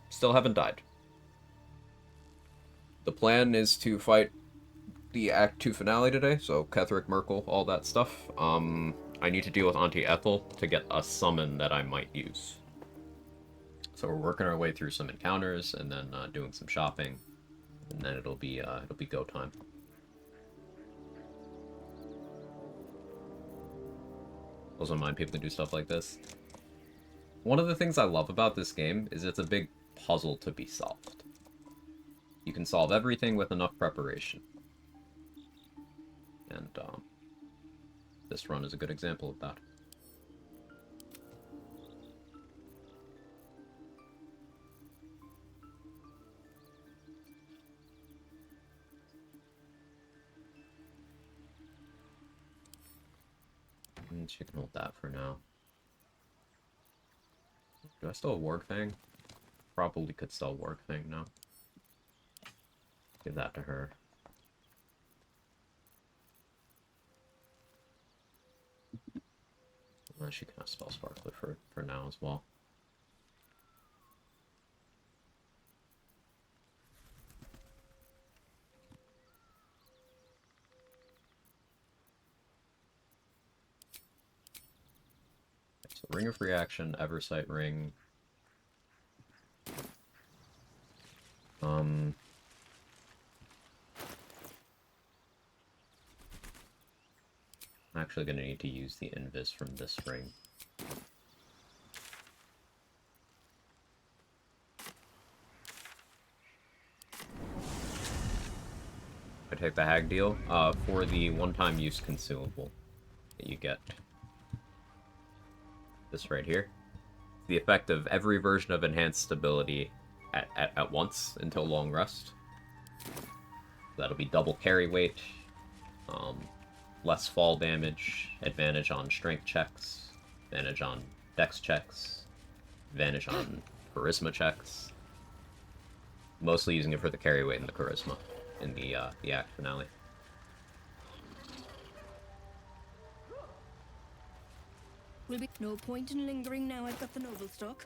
Still haven't died. The plan is to fight the Act 2 finale today, so Ketheric, Merkel, all that stuff. I need to deal with Auntie Ethel to get a summon that I might use. So we're working our way through some encounters, and then doing some shopping, and then it'll be go time. Also mind people do stuff like this. One of the things I love about this game is it's a big puzzle to be solved. You can solve everything with enough preparation. And this run is a good example of that. And she can hold that for now. Do I still have Warg Fang? Probably could sell Warg Fang now. Give that to her. And she can have Spell Sparkler for now as well. So Ring of Reaction, Eversight Ring. I'm actually going to need to use the Invis from this ring. I take the Hag deal for the one-time use consumable that you get. This right here. The effect of every version of enhanced stability at once until long rest. That'll be double carry weight, less fall damage, advantage on strength checks, advantage on dex checks, advantage on charisma checks. Mostly using it for the carry weight and the charisma in the act finale. Will be no point in lingering now I've got the noble stock.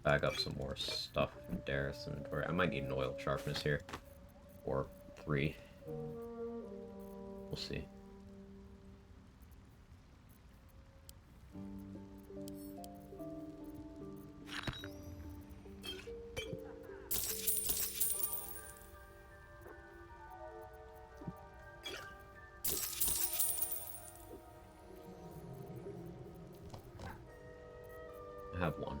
Bag up some more stuff from Darius inventory. I might need an oil sharpness here. Or 3. We'll see. I have 1.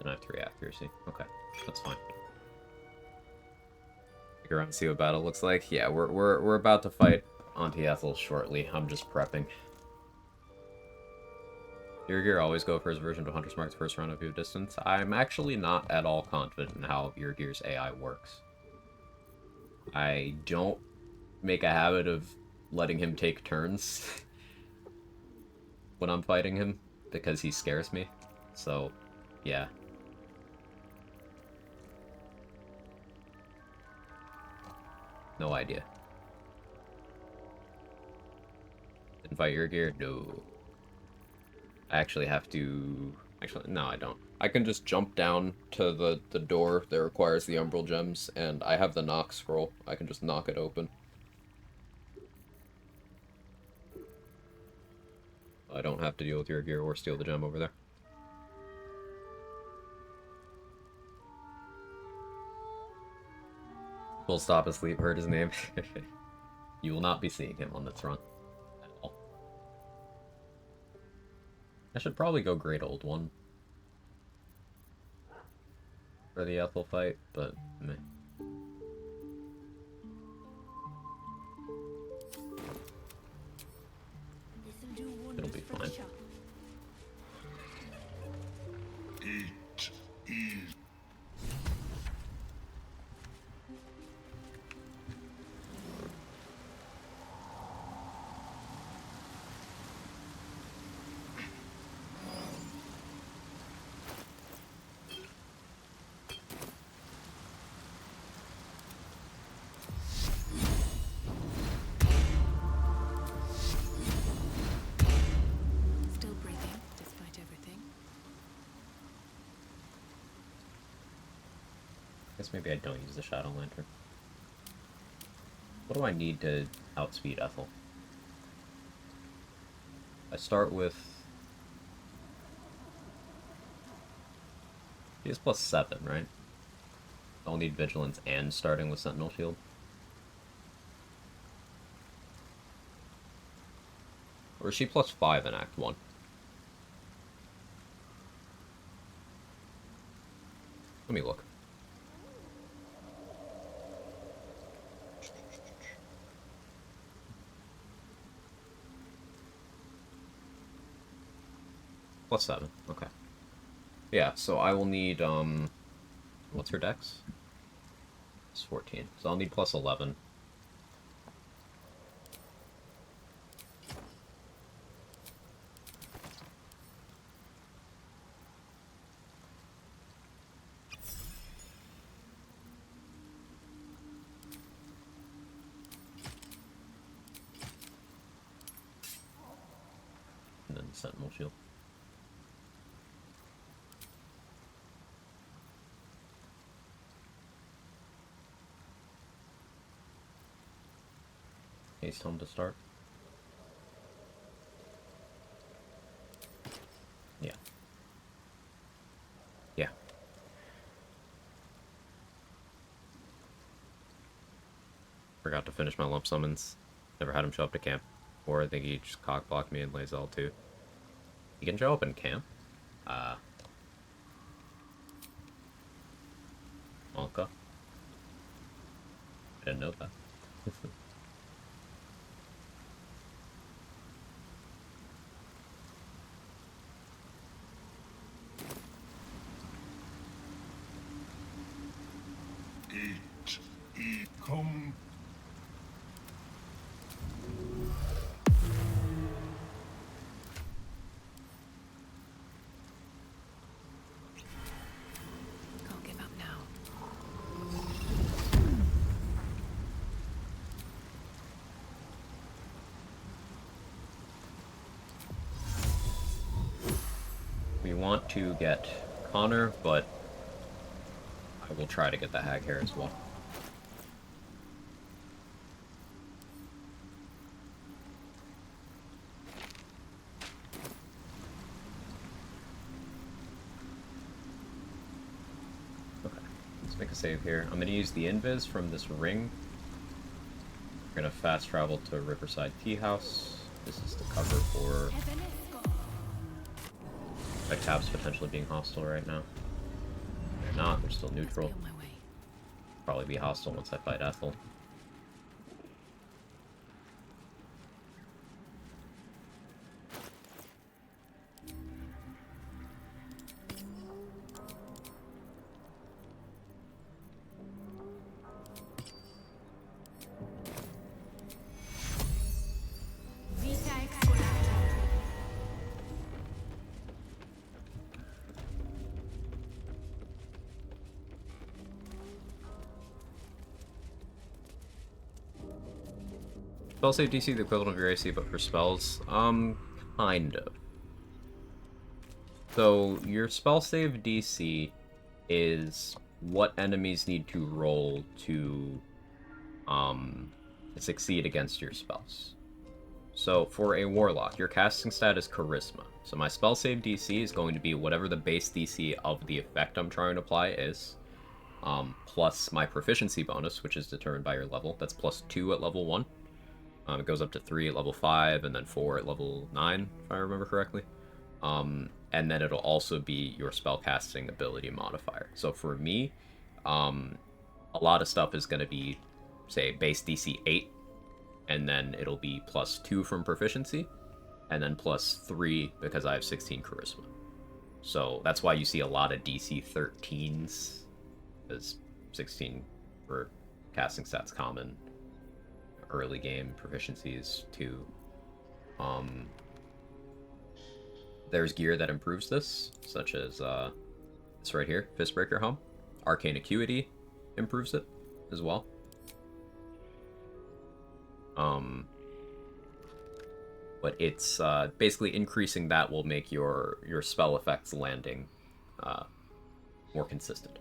And I have 3 accuracy. Okay, that's fine. Stick around and see what battle looks like. Yeah, we're about to fight Auntie Ethel shortly. I'm just prepping. Irgir always go for his version to Hunter's Mark the first round of view distance. I'm actually not at all confident in how Irgir's AI works. I don't make a habit of letting him take turns when I'm fighting him because he scares me. So, yeah. No idea. Invite your gear? No. I actually have to... Actually, no, I don't. I can just jump down to the door that requires the Umbral Gems, and I have the knock scroll. I can just knock it open. I don't have to deal with your gear or steal the gem over there. Full stop asleep, heard his name. You will not be seeing him on this run. At all. I should probably go Great Old One for the Ethel fight, but meh. It'll be fine. It is. Still breathing, despite everything. I guess maybe I don't use the Shadow Lantern. What do I need to outspeed Ethel? I start with... He has +7, right? I'll need Vigilance and starting with Sentinel Shield. Or is she +5 in Act 1? Let me look. +7, okay. Yeah, so I will need, what's her dex? It's 14, so I'll need +11. And then Sentinel Shield. Haste home to start. Yeah. Yeah. Forgot to finish my lump summons. Never had him show up to camp. Or I think he just cock blocked me in Lae'zel too. He can show up in camp. Monka. I didn't know that. It come. Can't give up now. We want to get Connor, but I will try to get the hag here as well. Okay, let's make a save here. I'm going to use the invis from this ring. We're going to fast travel to Riverside Tea House. This is the cover for my tabs potentially being hostile right now. They're not, they're still neutral. Probably be hostile once I fight Ethel. Spell save DC the equivalent of your AC, but for spells, kind of. So your spell save DC is what enemies need to roll to succeed against your spells. So for a Warlock, your casting stat is Charisma. So my spell save DC is going to be whatever the base DC of the effect I'm trying to apply is, plus my proficiency bonus, which is determined by your level. That's +2 at level 1. It goes up to 3 at level 5, and then 4 at level 9, if I remember correctly. And then it'll also be your spellcasting ability modifier. So for me, a lot of stuff is going to be, say, base DC 8, and then it'll be +2 from proficiency, and then +3 because I have 16 charisma. So that's why you see a lot of DC 13s, because 16 for casting stats common. Early game proficiencies 2. There's gear that improves this, such as this right here, Fistbreaker Helm. Arcane Acuity improves it as well. But it's basically increasing that will make your spell effects landing more consistent.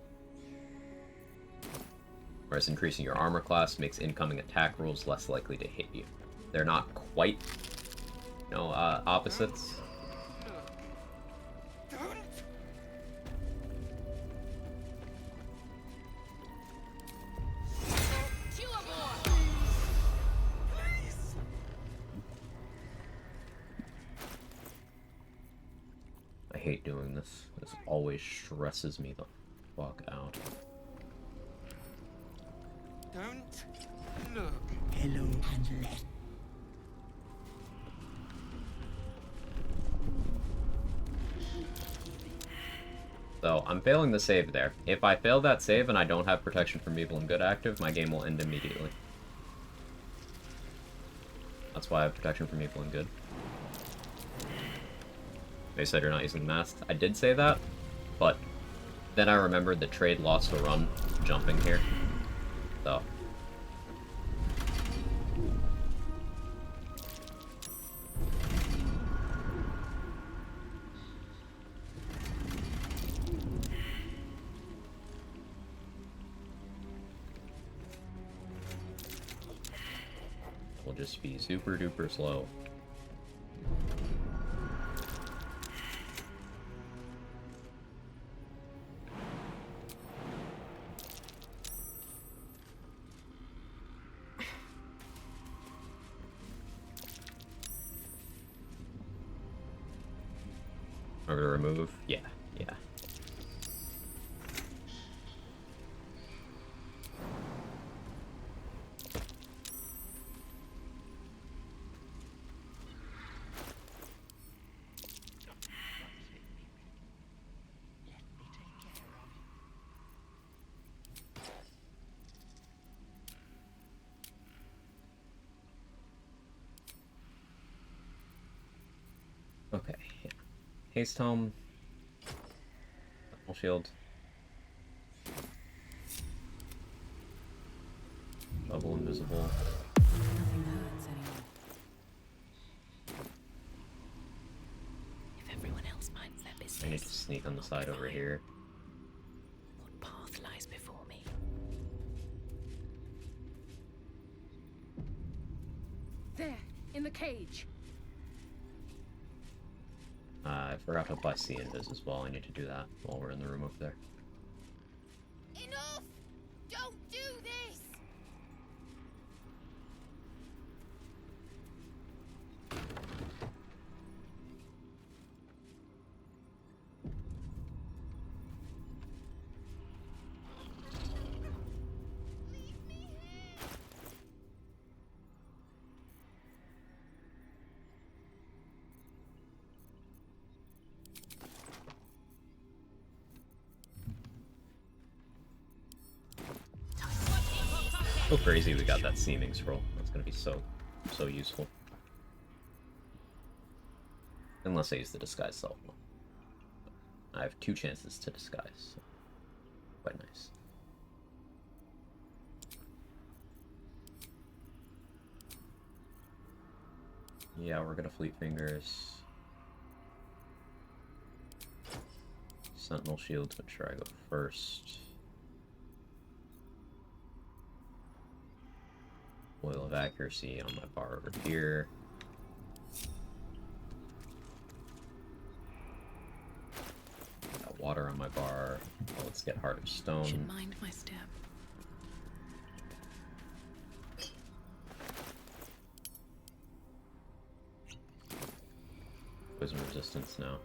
Whereas increasing your armor class makes incoming attack rolls less likely to hit you. They're not quite, opposites. I hate doing this. This always stresses me the fuck out. Don't look. Hello and let. So I'm failing the save there. If I fail that save and I don't have protection from evil and good active, my game will end immediately. That's why I have protection from evil and good. They said you're not using mask. I did say that, but then I remembered the trade lost a run jumping here. So. We'll just be super duper slow. Over to remove? Yeah, yeah. Okay, yeah. Haste Helm. Double shield. Double invisible. Nothing hurts anymore. If everyone else minds their business, I need to sneak on the side over here. what path lies before me? There, in the cage. I forgot to apply C invis as well. I need to do that while we're in the room over there. Enough! Don't do this! So crazy we got that seeming scroll. That's gonna be so useful. Unless I use the disguise self. I have 2 chances to disguise. So quite nice. Yeah, we're gonna Fleet Fingers. Sentinel Shield to make sure I go first. Oil of Accuracy on my bar over here. on my bar. Oh, let's get Heart of Stone. Should mind my step. Poison resistance now.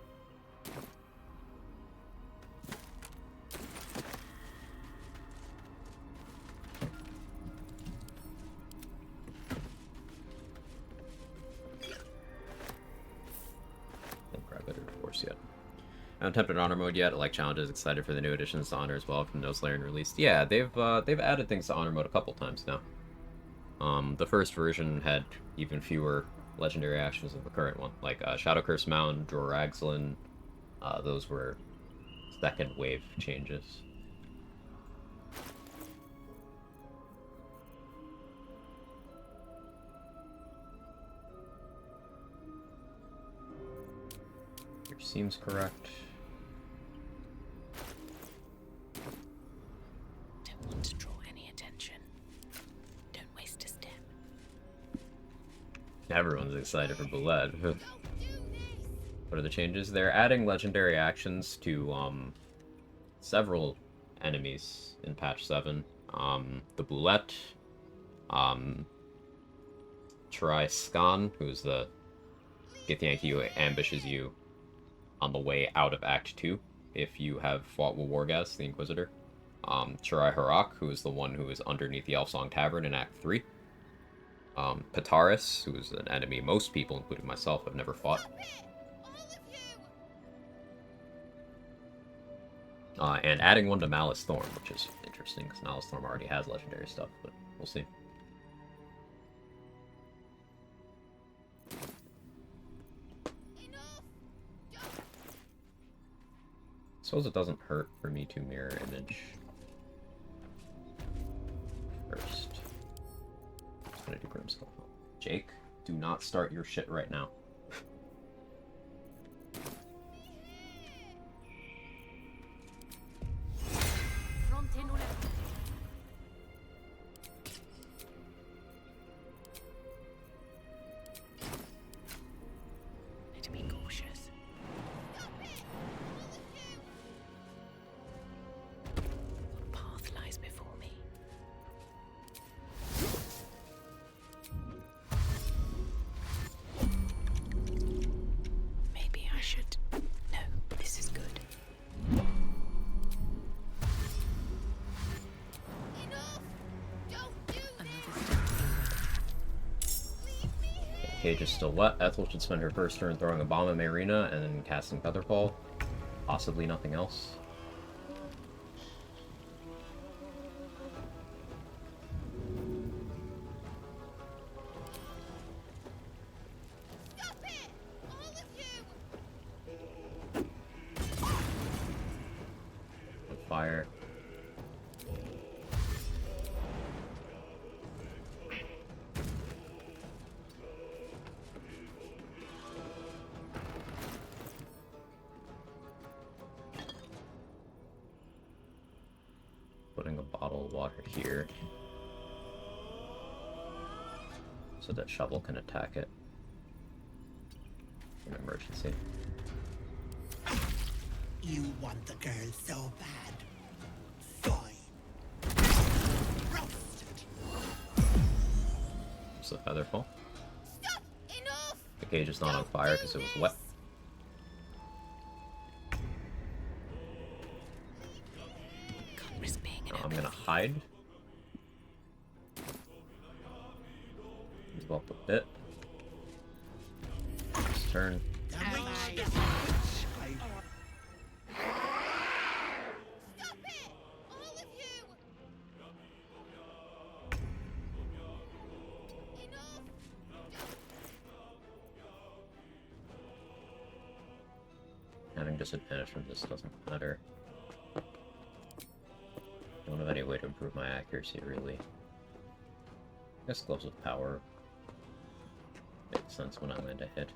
Don't grab it or force yet. I haven't attempted honor mode yet. I like challenges. Excited for the new additions to honor as well from No Slayer and released. Yeah, they've added things to honor mode a couple times now. The first version had even fewer legendary actions than the current one, like Shadow Curse Mound, Droraxlin. Those were second wave changes. Your seems correct. Don't want to draw any attention. Don't waste a step. Everyone's excited for Bullet. What are the changes? They're adding legendary actions to several enemies in patch 7. The Bullet, Skan, who's the Githyanki who ambushes you on the way out of Act 2 if you have fought with Wargas, the Inquisitor. Chirai Harak, who is the one who is underneath the Elfsong Tavern in Act 3. Pataris, who is an enemy most people, including myself, have never fought. And adding one to Malice Thorn, which is interesting, because Malice Thorn already has legendary stuff, but we'll see. Suppose it doesn't hurt for me to mirror image first. I'm gonna do Grimskull. Jake, do not start your shit right now. Need to be cautious. What path lies before me? Maybe I should. No, this is good. Cage is still wet. Ethel should spend her first turn throwing a bomb in my arena and then casting Featherfall. Possibly nothing else. Fire. Putting a bottle of water here so that Shovel can attack it in an emergency. You want the girl so bad. Fine. Roasted. It's a Featherfall. Stop! Enough! The cage is not on fire because it was wet. Can't risk being an I'm gonna hide. Move up a bit. Next turn. Having disadvantage from this doesn't matter. Don't have any way to improve my accuracy, really. I guess Gloves of Power makes sense when I land a hit.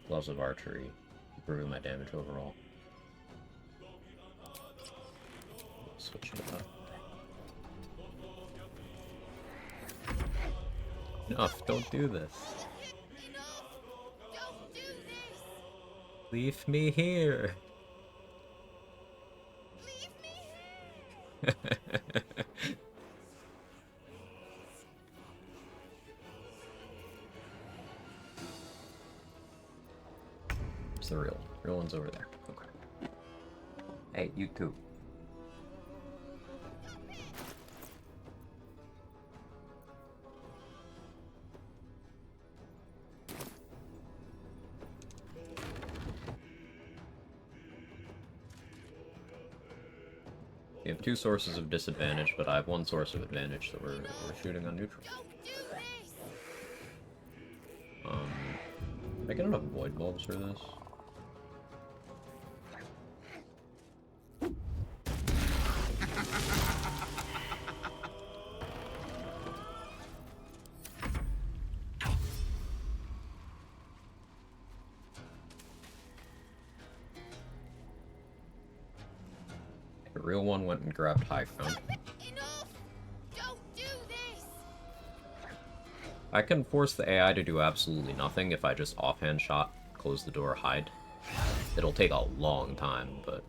Gloves of Archery, improving my damage overall. Switch it up. Enough, don't do this. Don't do Leave me here. It's the real one's over there. Okay. Hey, you too. We have two sources of disadvantage, but I have one source of advantage, so we're shooting on neutral. Am I get enough void bulbs for this? The real one went and grabbed high ground. I can force the AI to do absolutely nothing if I just offhand shot, close the door, hide. It'll take a long time, but...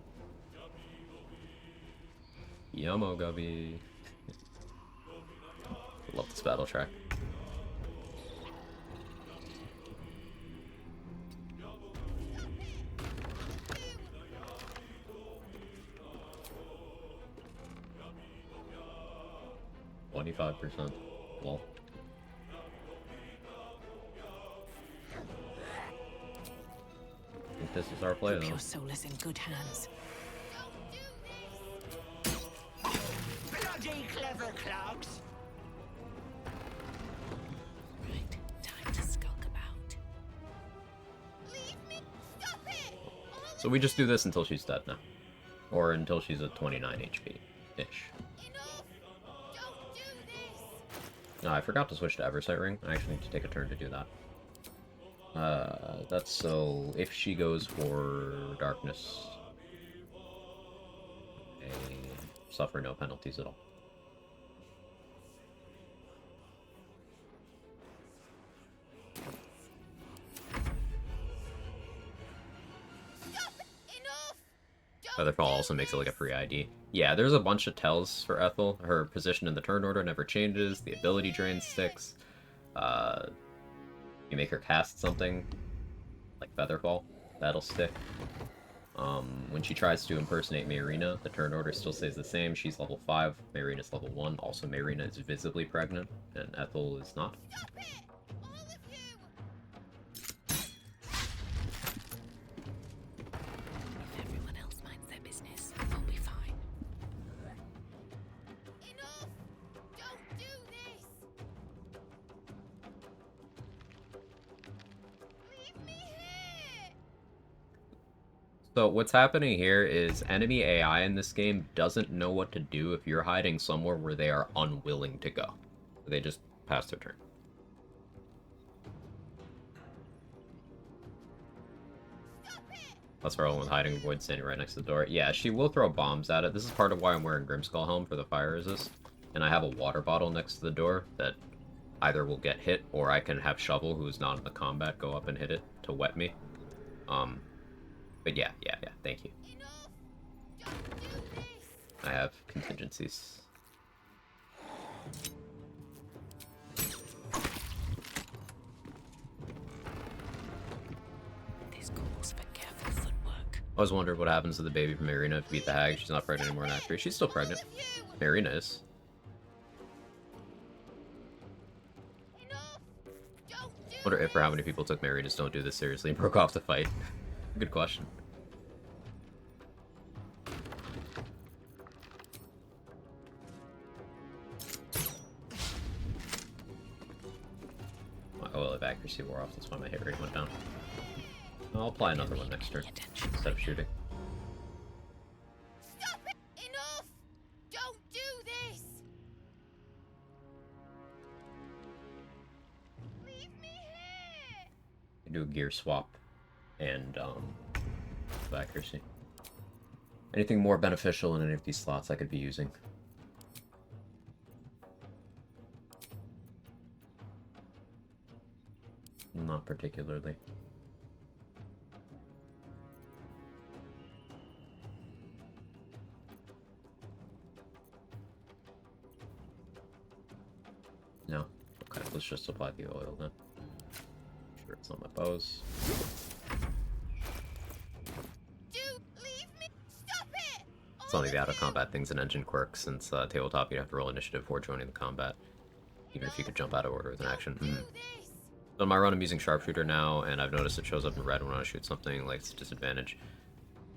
Yummo gubby. Love this battle track. %. Lol. I think this is our play, though. Your soul is in good hands. Bloody clever clogs! Right, time to skulk about. Leave me! Stop it! So we just do this until she's dead now. Or until she's at 29 HP-ish. No, I forgot to switch to Eversight Ring. I actually need to take a turn to do that. That's so if she goes for Darkness, I suffer no penalties at all. Featherfall also makes it like a free ID. Yeah, there's a bunch of tells for Ethel. Her position in the turn order never changes. The ability drain sticks. You make her cast something, like Featherfall, that'll stick. When she tries to impersonate Mayrina, the turn order still stays the same. She's level 5, Mayrina's level 1. Also, Mayrina is visibly pregnant, and Ethel is not. So what's happening here is enemy AI in this game doesn't know what to do if you're hiding somewhere where they are unwilling to go. They just pass their turn. That's for everyone hiding void standing right next to the door. Yeah, she will throw bombs at it. This is part of why I'm wearing Grimskull Helm for the fire resist. And I have a water bottle next to the door that either will get hit or I can have Shovel, who's not in the combat, go up and hit it to wet me. But yeah, thank you. I have contingencies. This calls for careful footwork. I always wondered what happens to the baby from Mayrina if you beat the hag. She's not pregnant anymore in Act 3. She's still pregnant. Mayrina is. Wonder if or how many people took Mayrina's Don't Do This seriously and broke off the fight. Good question. My OL of accuracy wore off, that's why my hit rate went down. I'll apply another one next turn, instead of shooting. Stop it! Enough! Don't do this! Leave me here! Do a gear swap and accuracy. Anything more beneficial in any of these slots I could be using. Not particularly. just apply the oil then. Sure, it's on my bows. It's only the out-of-combat things and engine quirk, since tabletop you'd have to roll initiative before joining the combat, even if you could jump out of order with an action. So in my run I'm using sharpshooter now, and I've noticed it shows up in red when I shoot something, like it's a disadvantage.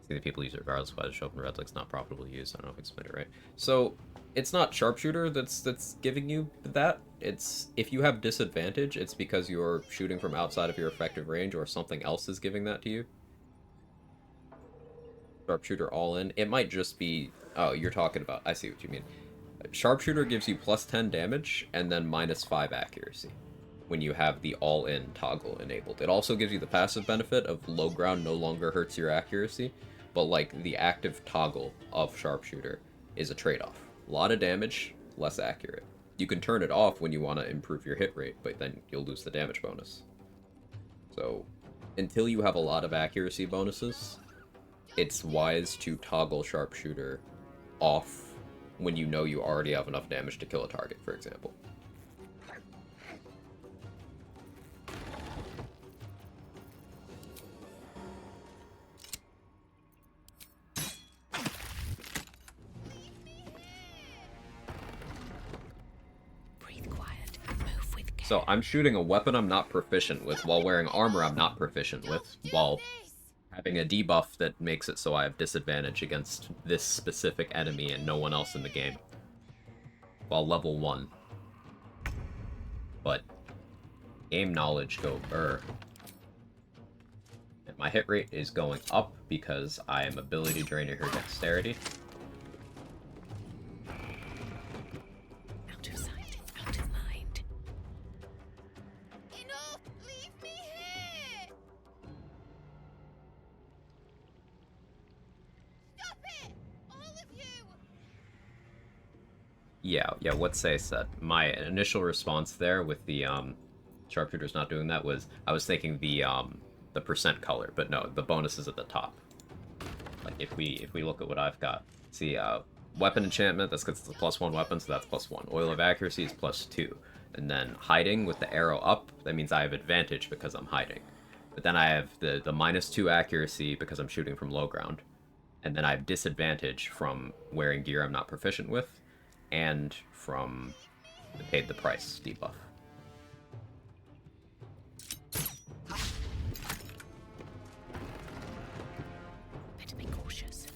See, the people use it regardless of why it shows up in red, like it's not profitably used. I don't know if I explained it right. So it's not sharpshooter that's giving you that. It's if you have disadvantage, it's because you're shooting from outside of your effective range, or something else is giving that to you. Sharpshooter all in. It might just be... Oh, you're talking about... I see what you mean. Sharpshooter gives you plus 10 damage and then minus 5 accuracy when you have the all-in toggle enabled. It also gives you the passive benefit of low ground no longer hurts your accuracy, but like the active toggle of sharpshooter is a trade-off. A lot of damage, less accurate. You can turn it off when you want to improve your hit rate, but then you'll lose the damage bonus. So until you have a lot of accuracy bonuses, it's wise to toggle sharpshooter off when you know you already have enough damage to kill a target, for example. Breathe quiet. Move with care. So I'm shooting a weapon I'm not proficient with while wearing armor I'm not proficient with, while having a debuff that makes it so I have disadvantage against this specific enemy and no one else in the game. While level 1. But game knowledge go burr. And my hit rate is going up because I am ability draining her dexterity. Out of sight, out of mind. Enough! Leave me here! Stop it! All of you! Yeah, what Say said. My initial response there with the sharpshooters not doing that was I was thinking the percent color, but no, the bonus is at the top. Like if we look at what I've got, see weapon enchantment, that's because it's a +1 weapon, so that's +1. Oil of accuracy is +2, and then hiding with the arrow up, that means I have advantage because I'm hiding. But then I have the -2 accuracy because I'm shooting from low ground, and then I have disadvantage from wearing gear I'm not proficient with, and from the paid the price debuff. Better be cautious.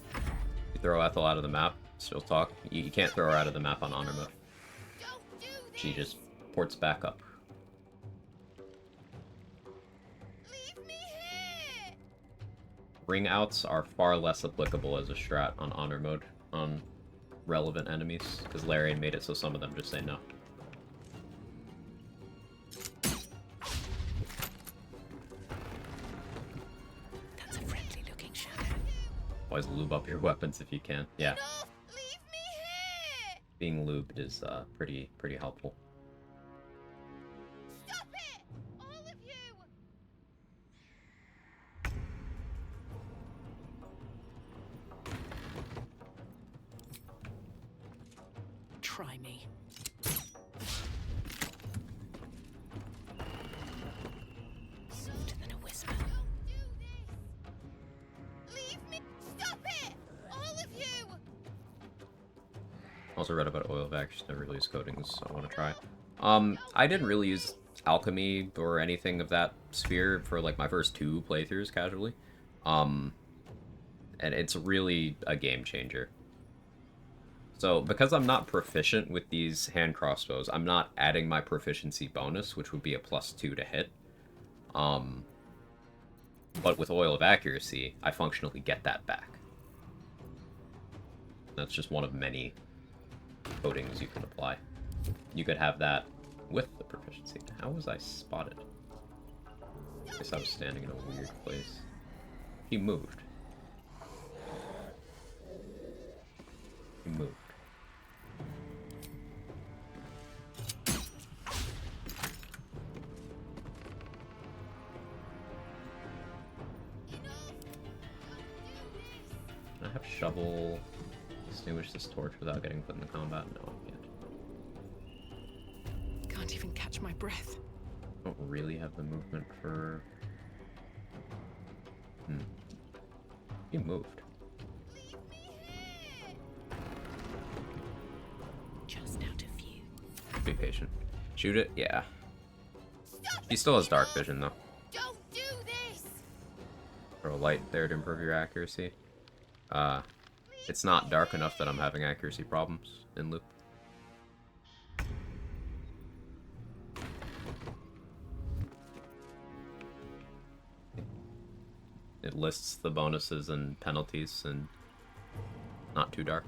You throw Ethel out of the map, still talk. You can't throw her out of the map on honor mode. She just ports back up. Leave me here! Ring outs are far less applicable as a strat on honor mode on relevant enemies, because Larian made it so some of them just say no. That's a friendly looking shadow. Always lube up your weapons if you can. Yeah. Enough! Leave me here! Being lubed is pretty helpful. Stop it! All of you! Try me. Softer than a whisper. Don't do this! Leave me! Stop it! All of you! Also read about oil of accuracy, never really used coatings, so I want to try. I didn't really use alchemy or anything of that sphere for like my first 2 playthroughs casually. And it's really a game changer. So, because I'm not proficient with these hand crossbows, I'm not adding my proficiency bonus, which would be a +2 to hit. But with Oil of Accuracy, I functionally get that back. That's just one of many coatings you can apply. You could have that with the proficiency. How was I spotted? I guess I was standing in a weird place. He moved. He moved. Can I have shovel extinguish this torch without getting put in the combat? No, I can't. Can't even catch my breath. Don't really have the movement for... He moved. Just out of view. Be patient. Shoot it? Yeah. He still has dark vision, though. Don't do this. Throw a light there to improve your accuracy. It's not dark enough that I'm having accuracy problems in loop. It lists the bonuses and penalties, and not too dark.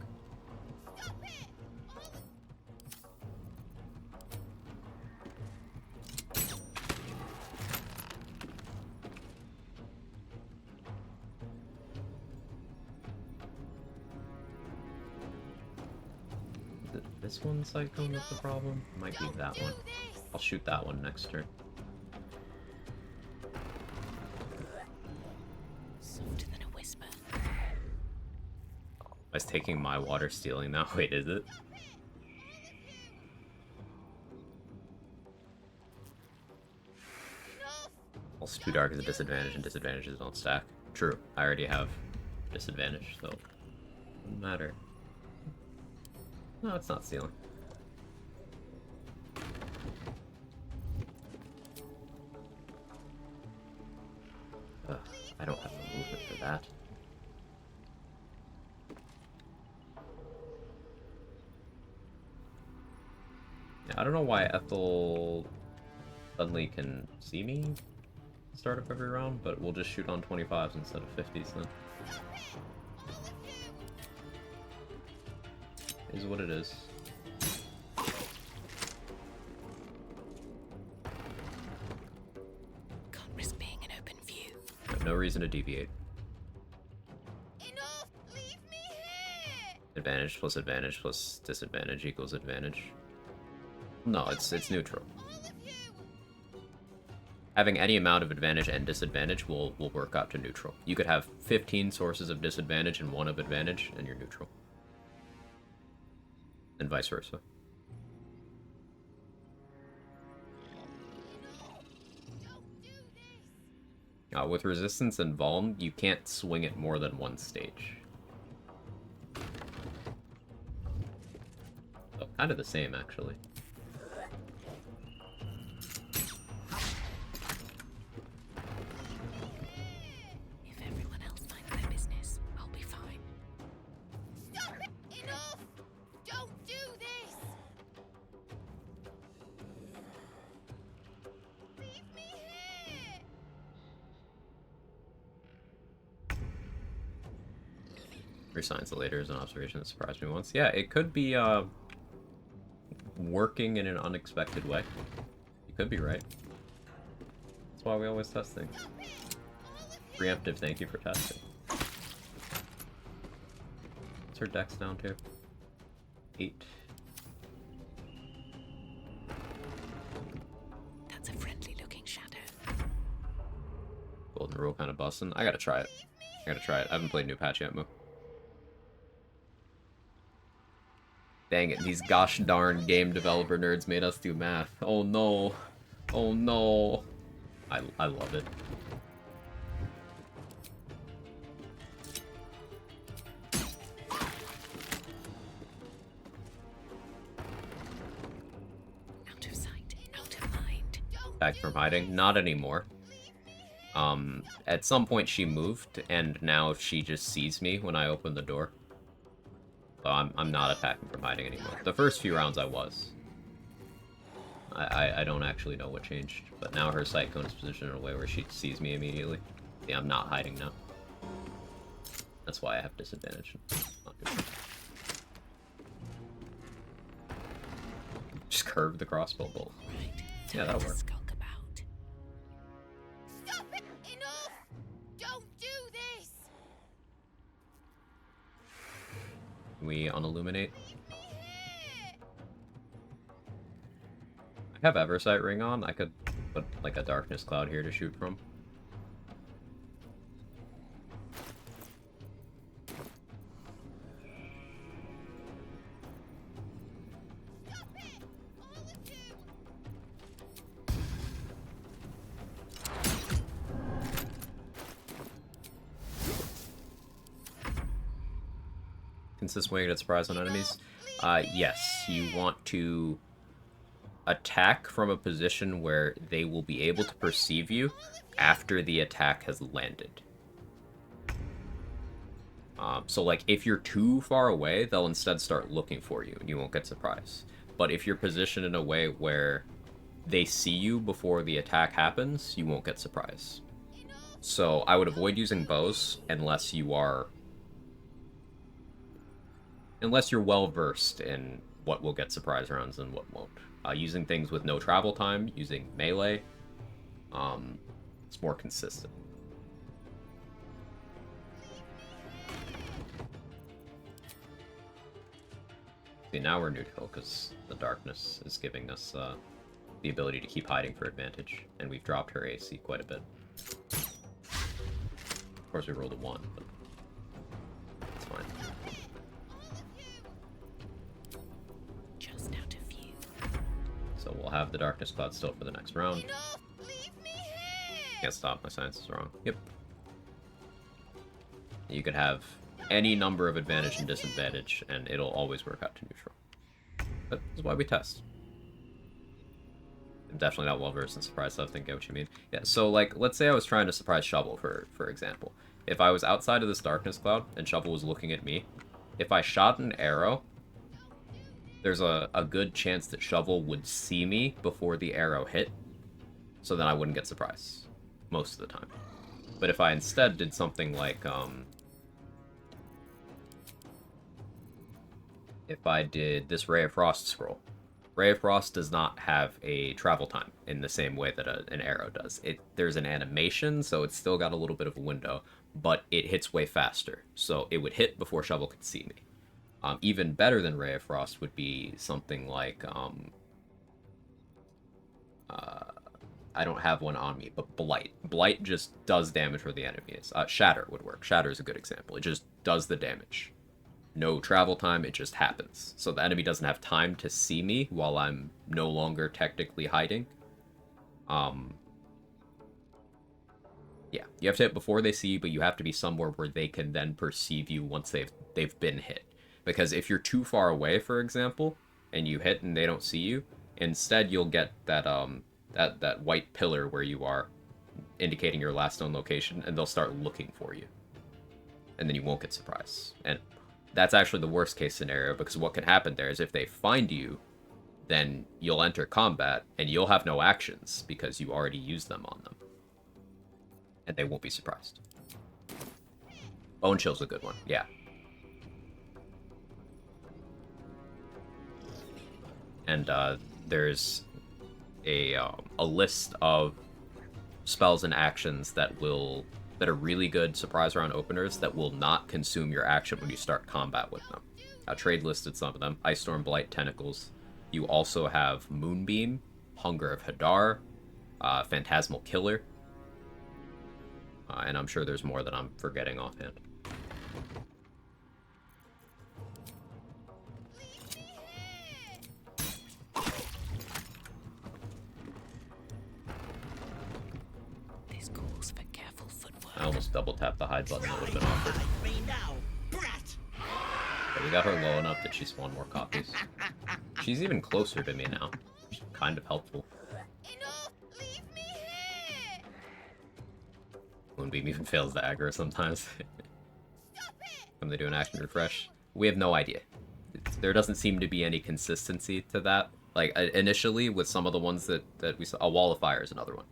This one Cyclone with the problem? Might be that one. I'll shoot that one next turn. Softer than a whisper. I was taking my water stealing now. Wait, is it? Also, too dark is a disadvantage, and disadvantages don't stack. True. I already have disadvantage, so doesn't matter. No, it's not stealing. Ugh, I don't have the movement for that. Yeah, I don't know why Ethel suddenly can see me start up every round, but we'll just shoot on 25s instead of 50s then. Is what it is. Can't risk being in open view. No reason to deviate. Enough. Leave me here. Advantage plus disadvantage equals advantage. No, it's neutral. Having any amount of advantage and disadvantage will work out to neutral. You could have 15 sources of disadvantage and 1 of advantage, and you're neutral. And vice versa. With resistance and vuln, you can't swing it more than one stage. So, kind of the same, actually. If everyone else minds their business, I'll be fine. Stop it. Enough. Don't do this. Leave me here. Resigns the later as an observation that surprised me once. Yeah, it could be working in an unexpected way. You could be right. That's why we always test things. Preemptive, thank you for testing. What's her dex down to? 8. That's a friendly looking shadow. Golden Rule kind of busting. I gotta try it. I haven't played new patch yet, Moo. Dang it, these gosh darn game developer nerds made us do math. Oh no. Oh no. I love it. Out of sight, out of mind. Back from hiding? Not anymore. At some point she moved, and now she just sees me when I open the door. So I'm not attacking from hiding anymore. The first few rounds I was. I don't actually know what changed, but now her sight cone is positioned in a way where she sees me immediately. Yeah, I'm not hiding now. That's why I have disadvantage. Not good. Just curve the crossbow bolt. Right. Yeah, that'll work. Skulk about. Stop it. Enough. Don't do this. Can we unilluminate? I have Eversight Ring on. I could put like a darkness cloud here to shoot from. consistent way to get surprise on enemies. Yes, you want to attack from a position where they will be able to perceive you after the attack has landed. So, like, if you're too far away, they'll instead start looking for you, and you won't get surprised. But if you're positioned in a way where they see you before the attack happens, you won't get surprised. So, I would avoid using bows unless you're well-versed in what will get surprise rounds and what won't. Using things with no travel time, using melee, it's more consistent. See, now we're neutral because the darkness is giving us the ability to keep hiding for advantage, and we've dropped her AC quite a bit. Of course, we rolled a 1, but it's fine. Just out of view. So we'll have the darkness cloud still for the next round. Can't stop, my science is wrong. Yep. You could have any number of advantage and disadvantage, and it'll always work out to neutral. That's why we test. I'm definitely not well-versed in surprise stuff, I think I get what you mean. Yeah, so, like, let's say I was trying to surprise Shovel, for example. If I was outside of this darkness cloud, and Shovel was looking at me, if I shot an arrow, there's a good chance that Shovel would see me before the arrow hit, so then I wouldn't get surprised, most of the time. But if I instead did something like, if I did this Ray of Frost scroll. Ray of Frost does not have a travel time in the same way that an arrow does. There's an animation, so it's still got a little bit of a window, but it hits way faster. So it would hit before Shovel could see me. Even better than Ray of Frost would be something like, I don't have one on me, but Blight. Blight just does damage where the enemy is. Shatter would work. Shatter is a good example. It just does the damage. No travel time, it just happens. So the enemy doesn't have time to see me while I'm no longer technically hiding. Yeah, you have to hit before they see you, but you have to be somewhere where they can then perceive you once they've been hit. Because if you're too far away, for example, and you hit and they don't see you, instead you'll get that that white pillar where you are, indicating your last known location, and they'll start looking for you. And then you won't get surprised. And that's actually the worst case scenario, because what can happen there is if they find you, then you'll enter combat, and you'll have no actions, because you already used them on them. And they won't be surprised. Bone Chill's a good one, yeah. And there's a list of spells and actions that are really good surprise round openers that will not consume your action when you start combat with them. Trade listed some of them. Ice Storm, Blight, Tentacles. You also have Moonbeam, Hunger of Hadar, Phantasmal Killer. And I'm sure there's more that I'm forgetting offhand. This calls for careful footwork. I almost double tapped the hide button. That would have been awkward. Okay, we got her low enough that she spawned more copies. She's even closer to me now. Which is kind of helpful. Moonbeam even fails the aggro sometimes. When they do an action refresh. We have no idea. There doesn't seem to be any consistency to that. Like, initially, with some of the ones that we saw, Wall of Fire is another one.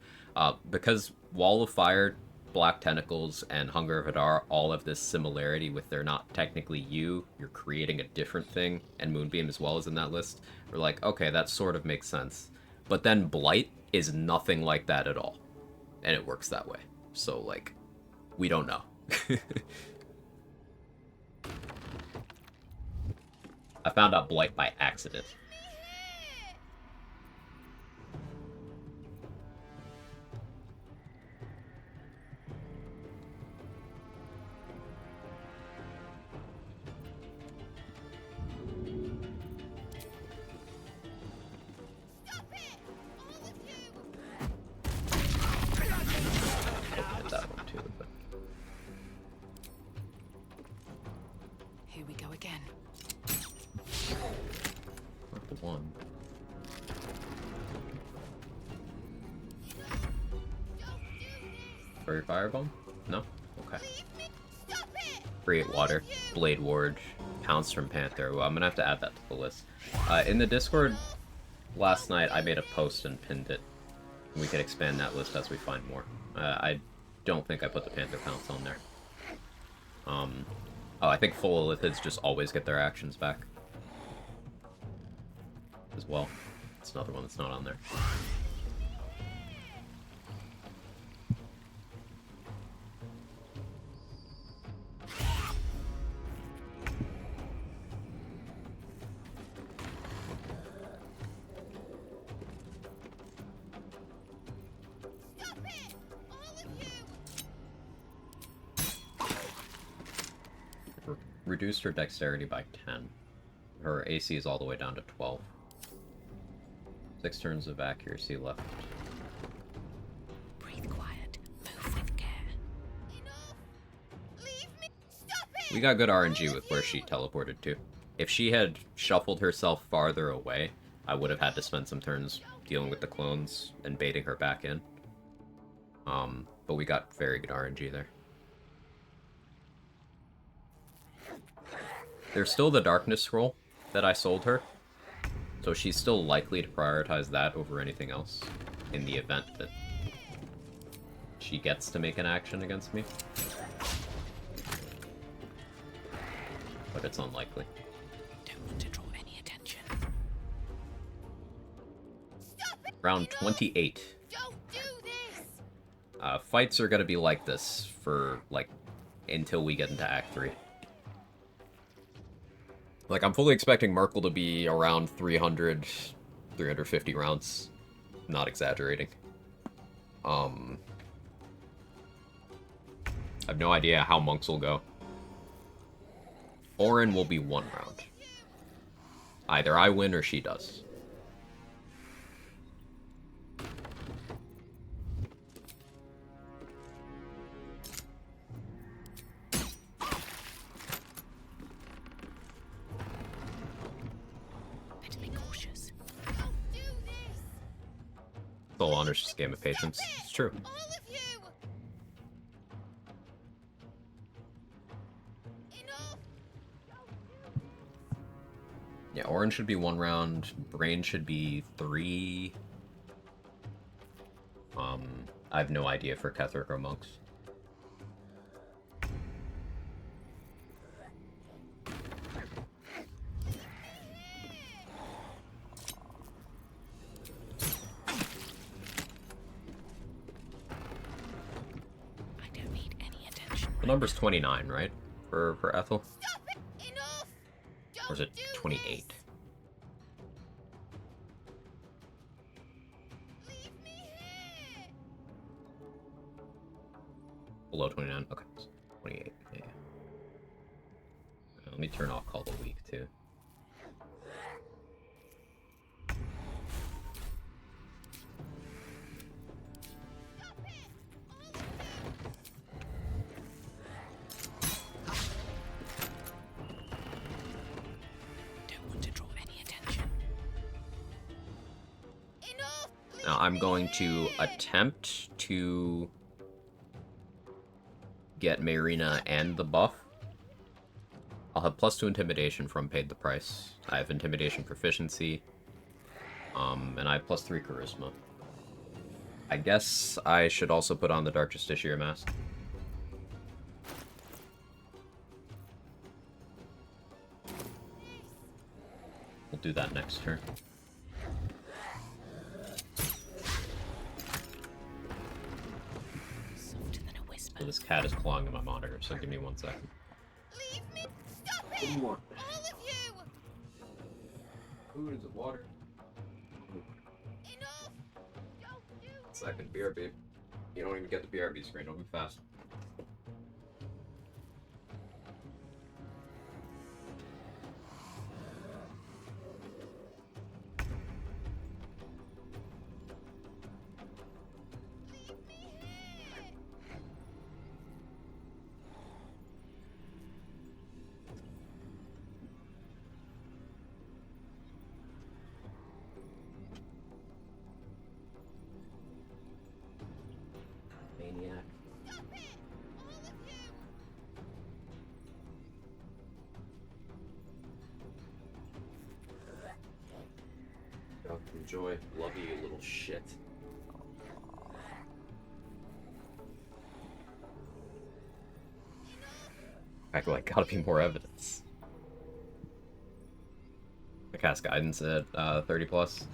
Because Wall of Fire, Black Tentacles, and Hunger of Hadar all have this similarity with they're not technically you're creating a different thing, and Moonbeam as well is in that list. We're like, okay, that sort of makes sense. But then Blight is nothing like that at all. And it works that way. So, like, we don't know. I found out Blight by accident. Hit that one too, but... Here we go again. Furry Firebomb? No? Okay. Create Water, Blade Ward, Pounce from Panther. Well, I'm gonna have to add that to the list. In the Discord last night, I made a post and pinned it. We can expand that list as we find more. I don't think I put the Panther Pounce on there. Oh, I think full Lithids just always get their actions back. As well. It's another one that's not on there. Reduced her dexterity by 10. Her AC is all the way down to 12. 6 turns of accuracy left. Breathe quiet. Move with care. We got good RNG with where she teleported to. If she had shuffled herself farther away, I would have had to spend some turns dealing with the clones and baiting her back in. But we got very good RNG there. There's still the Darkness Scroll that I sold her, so she's still likely to prioritize that over anything else in the event that she gets to make an action against me. But it's unlikely. Don't want to draw any attention. Round 28. Don't do this. Fights are gonna be like this for, like, until we get into Act 3. Like, I'm fully expecting Merkel to be around 300, 350 rounds. Not exaggerating. I have no idea how monks will go. Orin will be 1 round. Either I win or she does. Soul Honor's just a game of patience. It's true. Yeah, Orange should be 1 round. Brain should be 3. I have no idea for Ketheric or monks. The number's 29, right? For Ethel? Or is it 28? Below 29? Okay. 28. Yeah. Let me turn off Call the Week, too. Now I'm going to attempt to get Marina and the buff. I'll have +2 intimidation from Paid the Price. I have intimidation proficiency. And I have +3 charisma. I guess I should also put on the Dark Justiciar mask. We'll do that next turn. So this cat is clawing at my monitor, so give me 1 second. Leave me. Stop it. All of you. Food, is it water? Enough. Don't do this. Second, BRB. You don't even get the BRB screen, don't be fast. Joy. Love you, you little shit. I like gotta be more evidence. I cast guidance at 30 plus.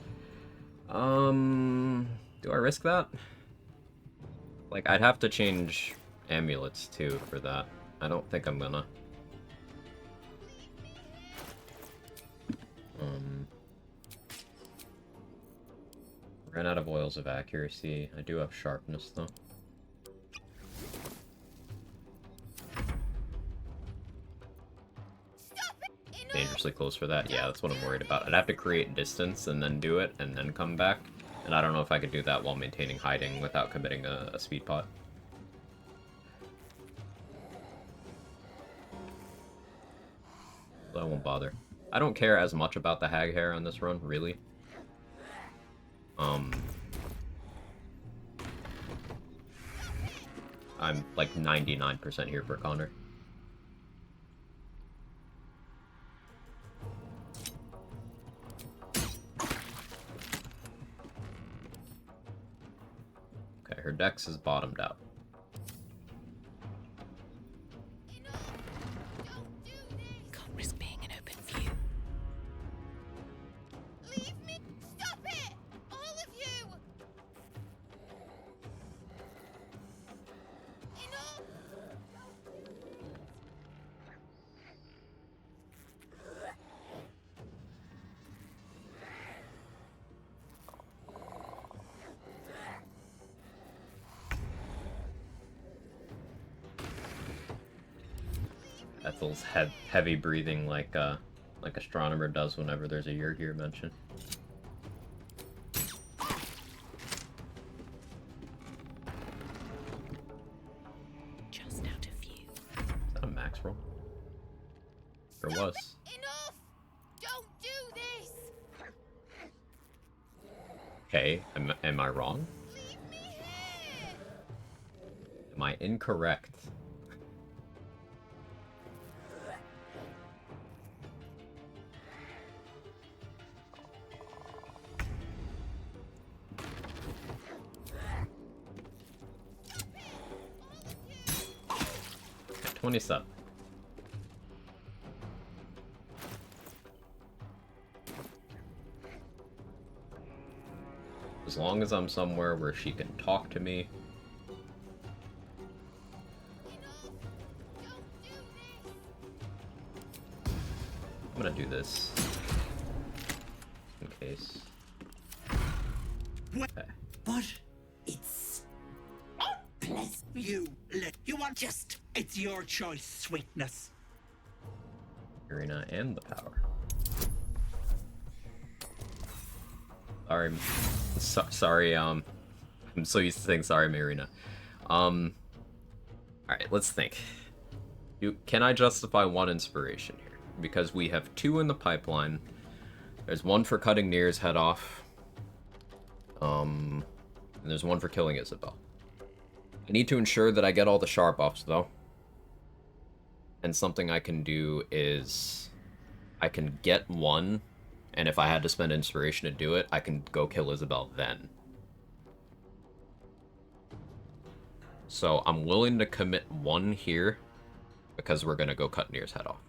Do I risk that? Like, I'd have to change amulets too for that. I don't think I'm gonna. Ran out of oils of accuracy. I do have sharpness though. Dangerously close for that. Yeah, that's what I'm worried about. I'd have to create distance and then do it and then come back. And I don't know if I could do that while maintaining hiding without committing a speed pot. So I won't bother. I don't care as much about the hag hair on this run, really. I'm like 99% here for Connor. Okay, her dex is bottomed out. Can't risk being in open view. Leave me! Stop it! All of you! Enough! Ethel's heavy breathing like Astronomer does whenever there's a Yurgir mention. Just out of view. Is that a max roll? There was. Enough! Don't do this! Okay, am I wrong? Leave me here! Am I incorrect? Okay, 27. As long as I'm somewhere where she can talk to me. I'm gonna do this. In case. Okay. But it's unpleasant. You want just... It's your choice, sweetness. Arena and the power. Sorry, sorry, I'm so used to saying sorry, Marina. Alright, let's think. Can I justify one inspiration here? Because we have 2 in the pipeline. There's 1 for cutting Nir's head off. And there's 1 for killing Isabel. I need to ensure that I get all the sharp buffs, though. And something I can do is... I can get 1... And if I had to spend inspiration to do it, I can go kill Isabel then. So I'm willing to commit 1 here, because we're going to go cut Nir's head off.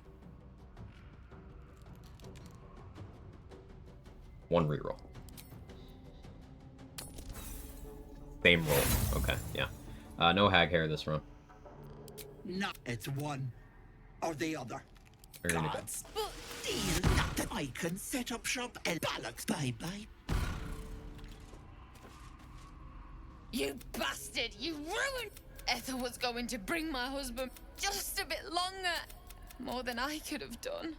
1 reroll. Same roll. Okay, yeah. No hag hair this run. No, it's one or the other. We're gonna go. Gods, but deal not that I can set up shop and bollocks. Bye-bye. You bastard! You ruined... Ethel was going to bring my husband just a bit longer. More than I could have done.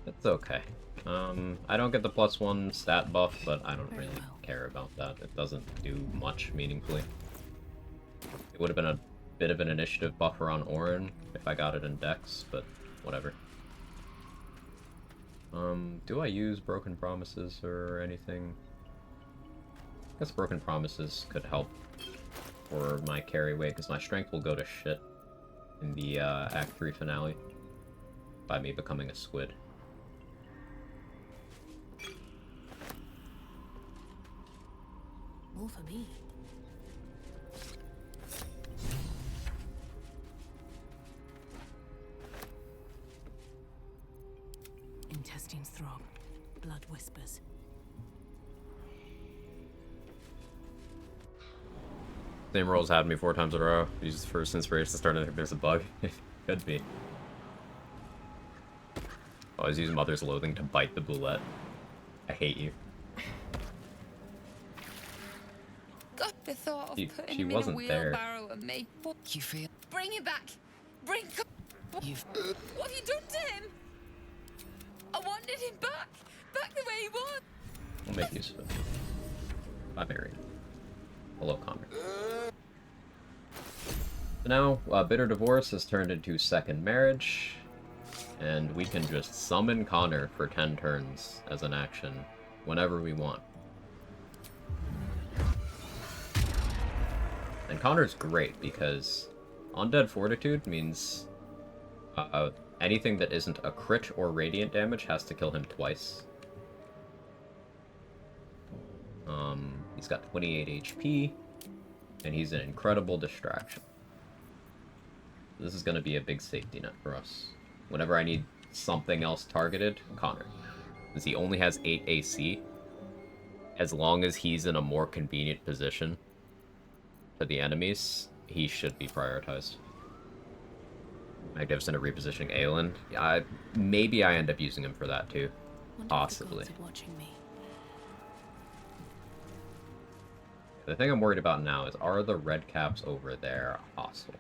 It's okay. I don't get the +1 stat buff, but I don't really care about that. It doesn't do much meaningfully. It would have been a bit of an initiative buffer on Orin if I got it in Dex, but whatever. Do I use Broken Promises or anything? I guess Broken Promises could help for my carry weight, because my strength will go to shit in the Act 3 finale by me becoming a squid. More for me. Intestines throb. Blood whispers. Same rolls had me 4 times in a row. Use first inspiration to start, I think there's a bug. Could be. Always use Mother's Loathing to bite the boulette. I hate you. God, the thought of putting she him wasn't in a there. wheelbarrow and me. What you feel? Bring him back. What have you done to him? I wanted him back. Back the way he was. We'll make use of it. Bye, Mary. Hello, Connor. So now, Bitter Divorce has turned into Second Marriage, and we can just summon Connor for 10 turns as an action whenever we want. And Connor's great because Undead Fortitude means anything that isn't a crit or radiant damage has to kill him twice. He's got 28 HP, and he's an incredible distraction. This is going to be a big safety net for us. Whenever I need something else targeted, Connor. Because he only has 8 AC. As long as he's in a more convenient position to the enemies, he should be prioritized. Magnificent at repositioning Aelin. Maybe I end up using him for that too. Possibly. The thing I'm worried about now is, are the red caps over there hostile?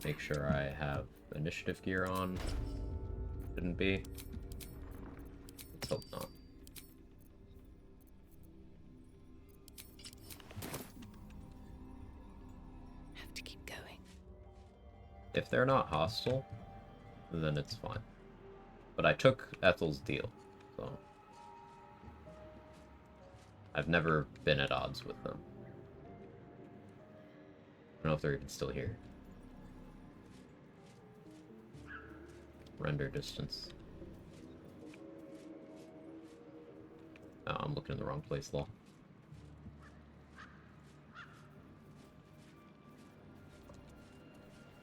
Make sure I have initiative gear on. Shouldn't be. Let's hope not. Have to keep going. If they're not hostile, then it's fine. But I took Ethel's deal, so I've never been at odds with them. I don't know if they're even still here. Render distance. Oh, I'm looking in the wrong place, lol.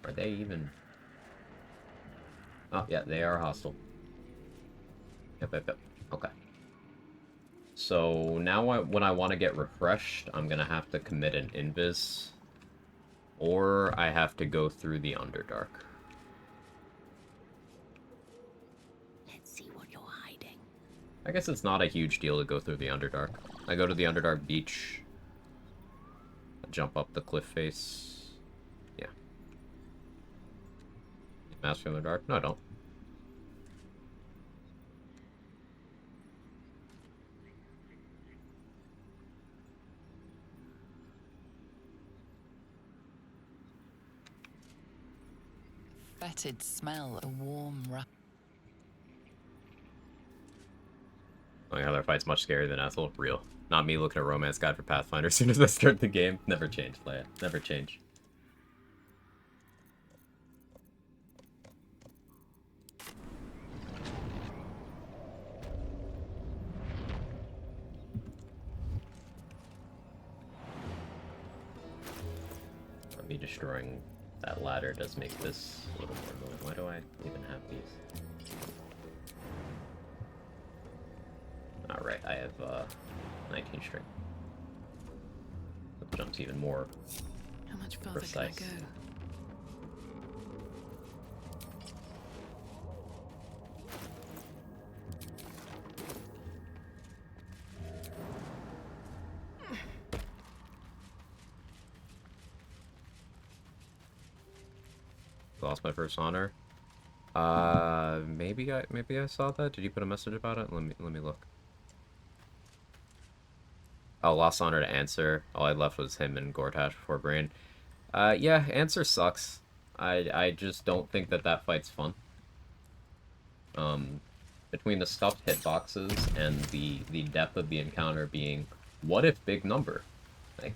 Are they even... Oh, yeah, they are hostile. Yep. Okay. So now when I want to get refreshed, I'm going to have to commit an invis. Or I have to go through the Underdark. Let's see what you're hiding. I guess it's not a huge deal to go through the Underdark. I go to the Underdark beach. I jump up the cliff face. Yeah. Master in the Dark? No, I don't. Fetid smell of warm Oh yeah, their fight's much scarier than Ethel. Real. Not me looking at Romance Guide for Pathfinder as soon as I start the game. Never change, Leia. Never change. Me destroying that ladder does make this a little more annoying. Why do I even have these? Alright, I have 19 string. The jump's even more How much farther precise. can I go? Lost my first honor. Maybe I saw that. Did you put a message about it? Let me look. Oh, lost honor to Answer. All I left was him and Gortash before Brain. Yeah, Answer sucks. I just don't think that that fight's fun. Between the stuffed hitboxes and the depth of the encounter being, what if big number? Like,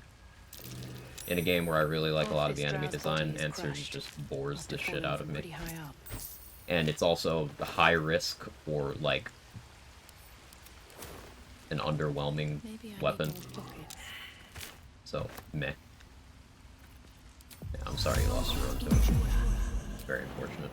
in a game where I really like a lot of the enemy design, Answers just bores the shit out of me. And it's also the high risk for, like, an underwhelming weapon. So, meh. Yeah, I'm sorry you lost your own too. It's very unfortunate.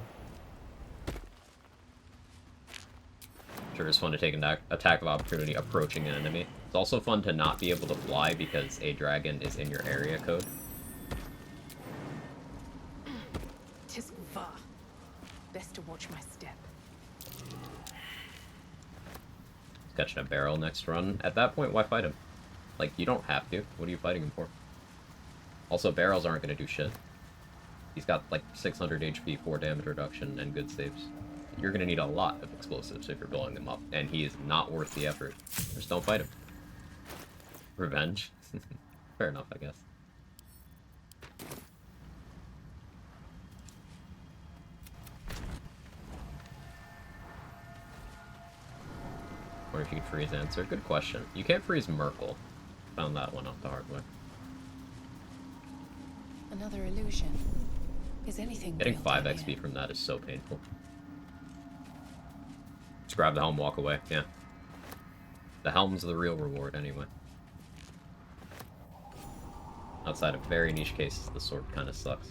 Sure, it's fun to take an attack of opportunity approaching an enemy. It's also fun to not be able to fly because a dragon is in your area code. Tis va. Best to watch my step. Catching a barrel next run. At that point, why fight him? Like, you don't have to. What are you fighting him for? Also, barrels aren't going to do shit. He's got, like, 600 HP, 4 damage reduction, and good saves. You're going to need a lot of explosives if you're blowing them up, and he is not worth the effort. Just don't fight him. Revenge? Fair enough, I guess. Or if you can freeze Answer. Good question. You can't freeze Merkel. Found that one out the hard way. Another illusion. Is anything Getting real 5 down XP here? from that is so painful. Just grab the helm, walk away. Yeah. The helm's the real reward, anyway. Outside of very niche cases, the sword kind of sucks.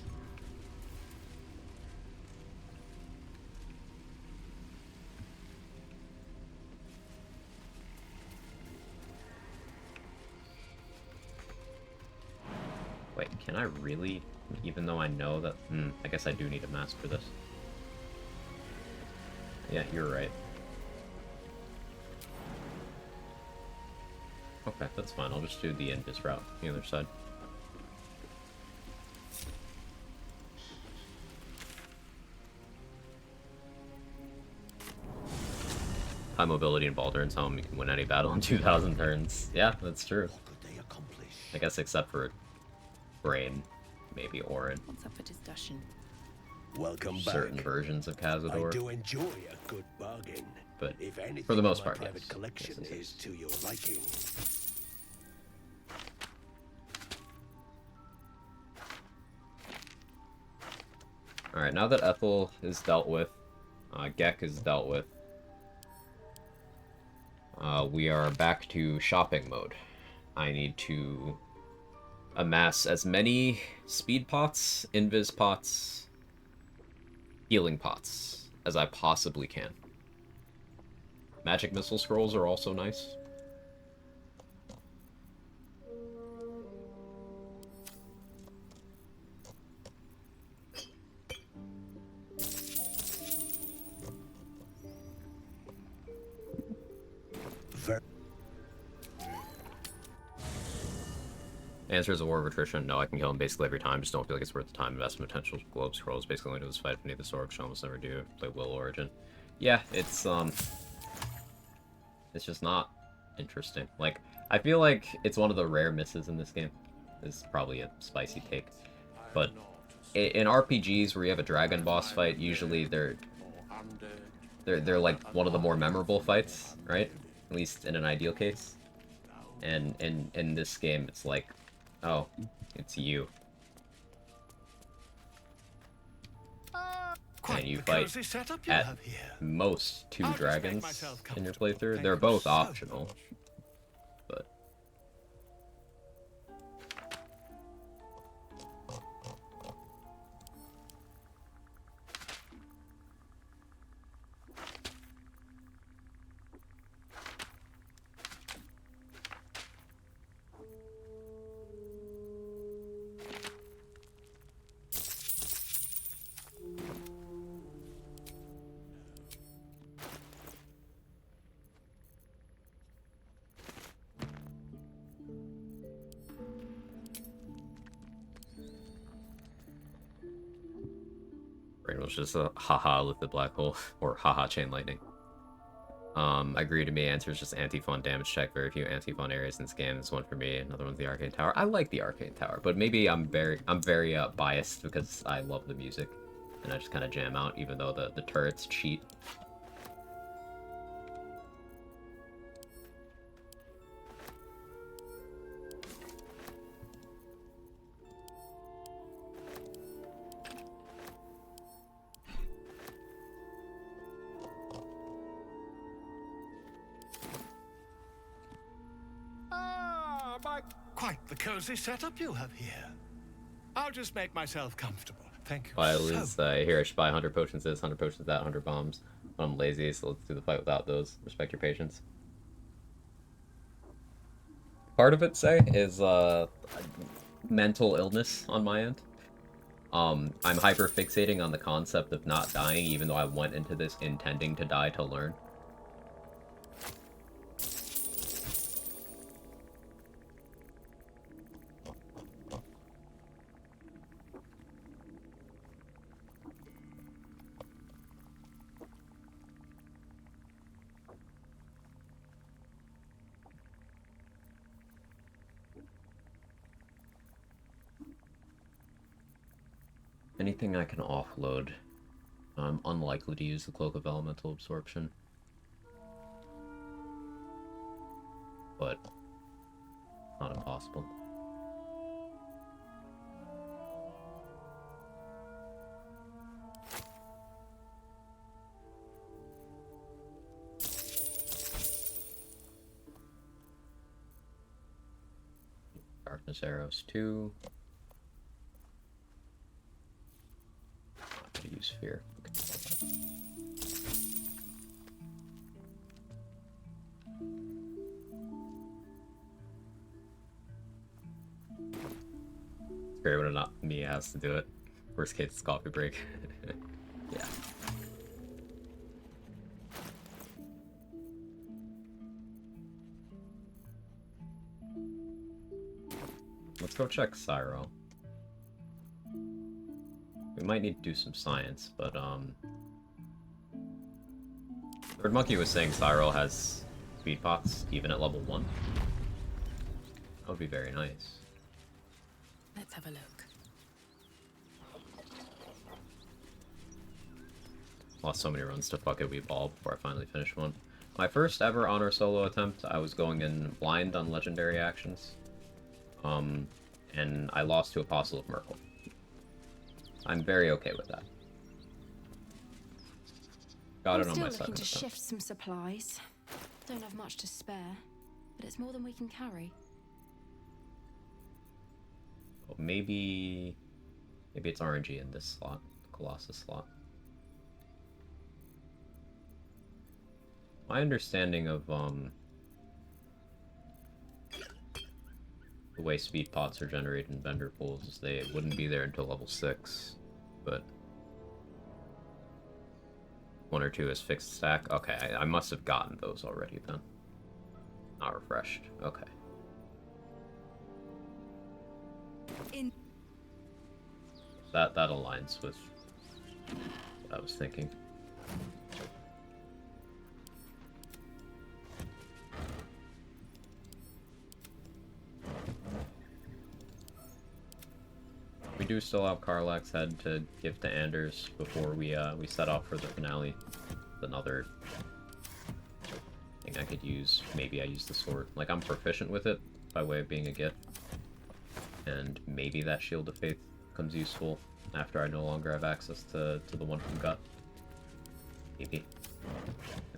Wait, can I really? Even though I know that... I guess I do need a mask for this. Yeah, you're right. Okay, that's fine. I'll just do the invis route, the other side. High mobility in Baldur's Helm, you can win any battle in 2,000 turns. Yeah, that's true. I guess except for Brain, maybe Orin. What's up for discussion? Welcome back. Certain versions of Cazador. I do enjoy a good bargain. But if anything, for the most my part, private yes. collection Yes, is to your liking. Alright, now that Ethel is dealt with, Gek is dealt with, we are back to shopping mode. I need to amass as many speed pots, invis pots, healing pots as I possibly can. Magic missile scrolls are also nice. Answer is a war of attrition. No, I can kill him basically every time. Just don't feel like it's worth the time investment. Potential globe scrolls basically only do this fight if I need the sword, which I almost never do. Play Will Origin. Yeah, it's just not interesting. Like, I feel like it's one of the rare misses in this game. This is probably a spicy take, but in RPGs where you have a dragon boss fight, usually they're like one of the more memorable fights, right? At least in an ideal case. And in this game, it's like, oh, it's you. And you fight at most 2 dragons in your playthrough. They're both optional, but... Brain was just a haha with the black hole, or haha chain lightning. Agree to me. Answer is just anti-fun damage check. Very few anti-fun areas in this game. This one for me. Another one's the Arcane Tower. I like the Arcane Tower, but maybe I'm very biased because I love the music, and I just kind of jam out, even though the turrets cheat. Quite the cozy setup you have here. I'll just make myself comfortable. Thank you. Liz, here I should buy 100 potions this, 100 potions that, 100 bombs. But I'm lazy, so let's do the fight without those. Respect your patience. Part of it, say, is mental illness on my end. I'm hyper fixating on the concept of not dying, even though I went into this intending to die to learn. Anything I can offload. I'm unlikely to use the Cloak of Elemental Absorption. But not impossible. Darkness arrows too. To use fear. It's great when not me has to do it. Worst case, it's coffee break. Yeah. Let's go check Cyro. We might need to do some science, but Bird Monkey was saying Cyril has speed pots even at level 1. That would be very nice. Let's have a look. Lost so many runs to fuck it, we ball before I finally finished one. My first ever honor solo attempt, I was going in blind on legendary actions. And I lost to Apostle of Merkel. I'm very okay with that. Got it on my second attempt. I'm still looking to shift some supplies. Don't have much to spare, but it's more than we can carry. Oh, maybe it's RNG in this slot, Colossus slot. My understanding of the way speed pots are generated in vendor pools is they wouldn't be there until level 6, but 1 or 2 is fixed stack. Okay, I must have gotten those already then. Not refreshed. Okay. That aligns with what I was thinking. We do still have Karlach's head to give to Anders before we set off for the finale. Another thing I could use. Maybe I use the sword. Like, I'm proficient with it by way of being a gift. And maybe that Shield of Faith becomes useful after I no longer have access to the one from Gut. Maybe.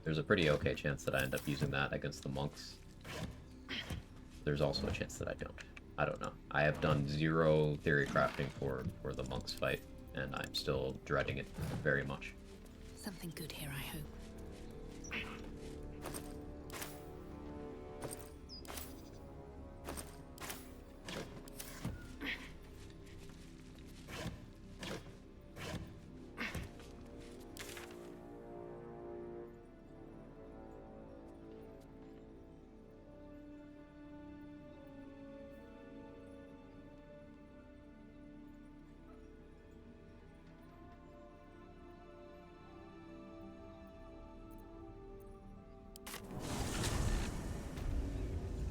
There's a pretty okay chance that I end up using that against the monks. There's also a chance that I don't. I don't know. I have done 0 theory crafting for the monks fight, and I'm still dreading it very much. Something good here, I hope.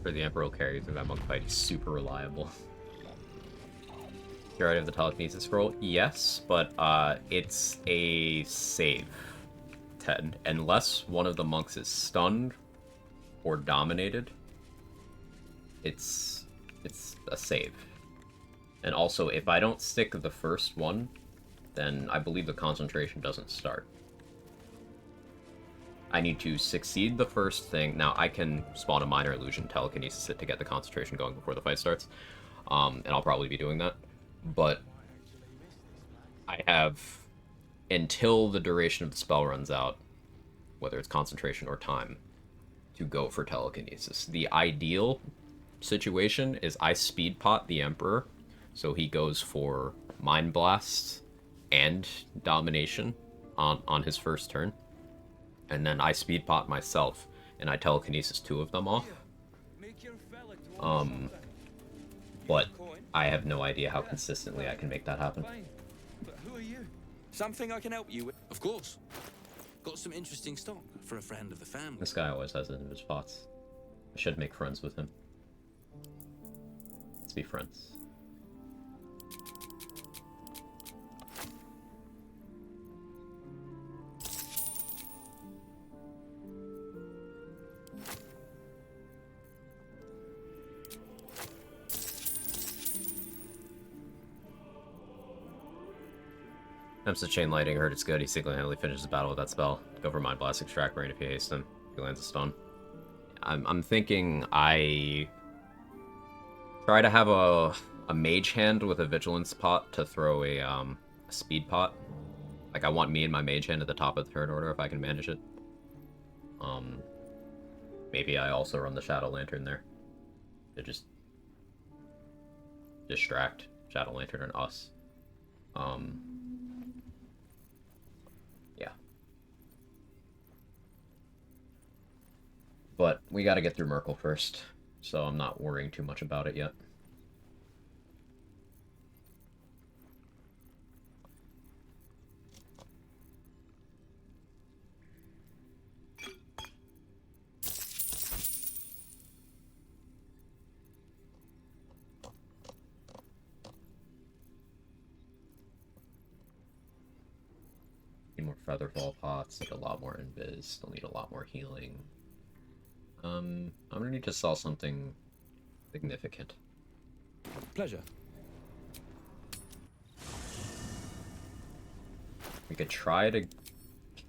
For the Emperor will carry you through that monk fight. He's super reliable. You already have the telekinesis scroll? Yes, but it's a save. Unless one of the monks is stunned or dominated, it's a save. And also, if I don't stick the first one, then I believe the concentration doesn't start. I need to succeed the first thing. Now, I can spawn a minor illusion, telekinesis it to get the concentration going before the fight starts. And I'll probably be doing that. But I have until the duration of the spell runs out, whether it's concentration or time, to go for telekinesis. The ideal situation is I speed pot the Emperor, so he goes for Mind Blast and Domination on his first turn. And then I speed pot myself, and I telekinesis 2 of them off. But I have no idea how consistently I can make that happen. But who are you? Something I can help you with? Of course. Got some interesting stock for a friend of the family. This guy always has it in his spots. I should make friends with him. Let's be friends. Attempts to chain lightning, heard it's good. He single-handedly finishes the battle with that spell. Go for Mind Blast, Extract Brain if you haste him. He lands a stun. I'm thinking I try to have a mage hand with a vigilance pot to throw a speed pot. Like, I want me and my mage hand at the top of the turn order if I can manage it. Maybe I also run the Shadow Lantern there to just distract Shadow Lantern and us. Yeah. But we gotta get through Merkel first, so I'm not worrying too much about it yet. Need more Featherfall pots, need a lot more invis, still need a lot more healing. I'm gonna need to sell something significant. Pleasure. We could try to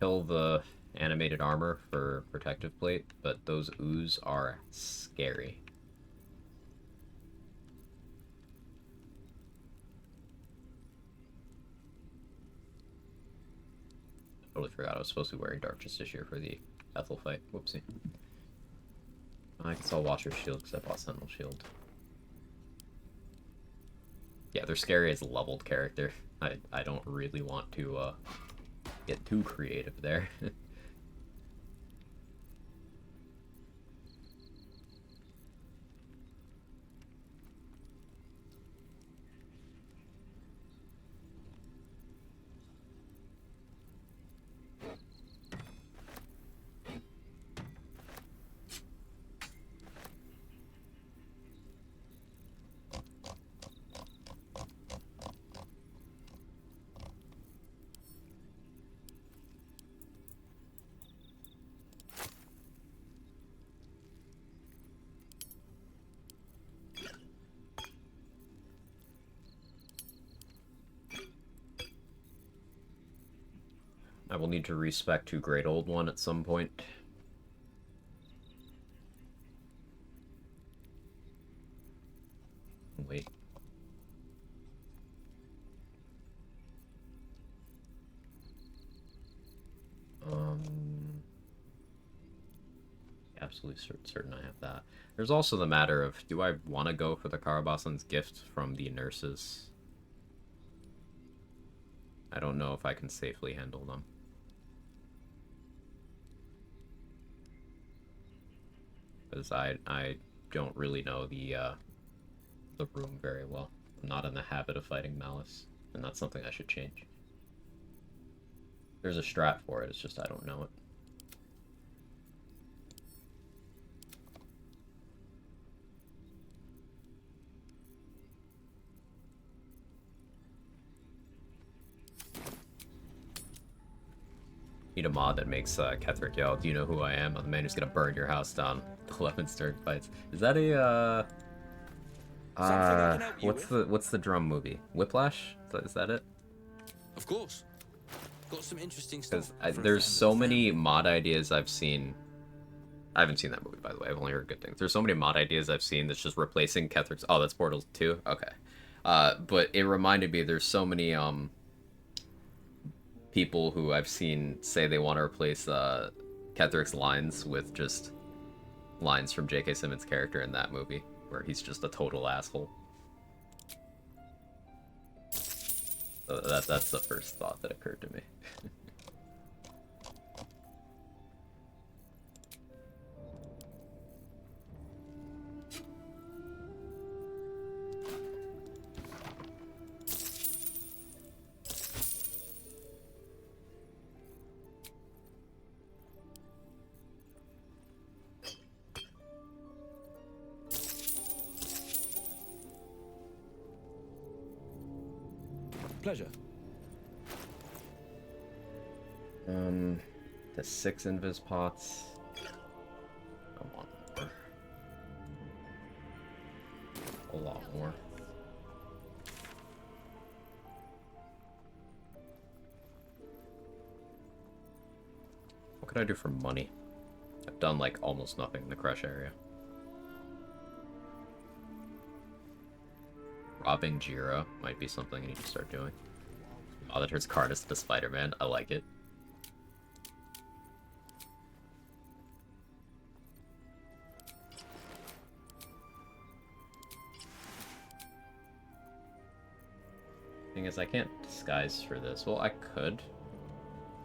kill the animated armor for protective plate, but those ooze are scary. Totally forgot I was supposed to be wearing Dark Justiciar for the Ethel fight. Whoopsie. I can sell Watcher's Shield because I bought Sentinel Shield. Yeah, they're scary as a leveled character. I don't really want to get too creative there. I will need to respec to Great Old One at some point. Wait. Absolutely certain I have that. There's also the matter of, do I want to go for the Karabasan's gift from the nurses? I don't know if I can safely handle them. Because I don't really know the room very well. I'm not in the habit of fighting Malice, and that's something I should change. There's a strat for it, it's just I don't know it. Need a mod that makes Ketherick yell, "Do you know who I am? I'm the man who's gonna burn your house down." 11 stern fights. Is that a what's the drum movie? Whiplash? Is that it? Of course. Got some interesting stuff. Because there's so many mod ideas I've seen. I haven't seen that movie, by the way. I've only heard good things. There's so many mod ideas I've seen that's just replacing Ketherick's. Oh, that's Portal 2? Okay. But it reminded me there's so many people who I've seen say they want to replace Ketherick's lines with just lines from J.K. Simmons' character in that movie, where he's just a total asshole. So that's the first thought that occurred to me. Pleasure. The 6 invis pots. I want more. A lot more. What could I do for money? I've done like almost nothing in the crush area. Robbing Jira might be something I need to start doing. Oh, that turns Carnus into Spider-Man. I like it. Thing is, I can't disguise for this. Well, I could,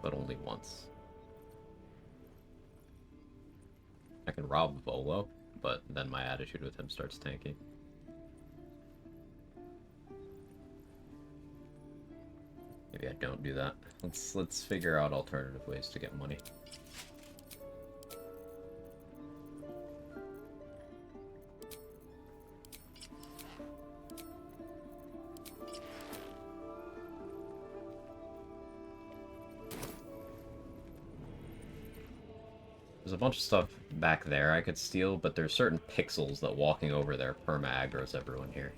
but only once. I can rob Volo, but then my attitude with him starts tanking. Maybe I don't do that. Let's figure out alternative ways to get money. There's a bunch of stuff back there I could steal, but there's certain pixels that walking over there perma-aggros everyone here.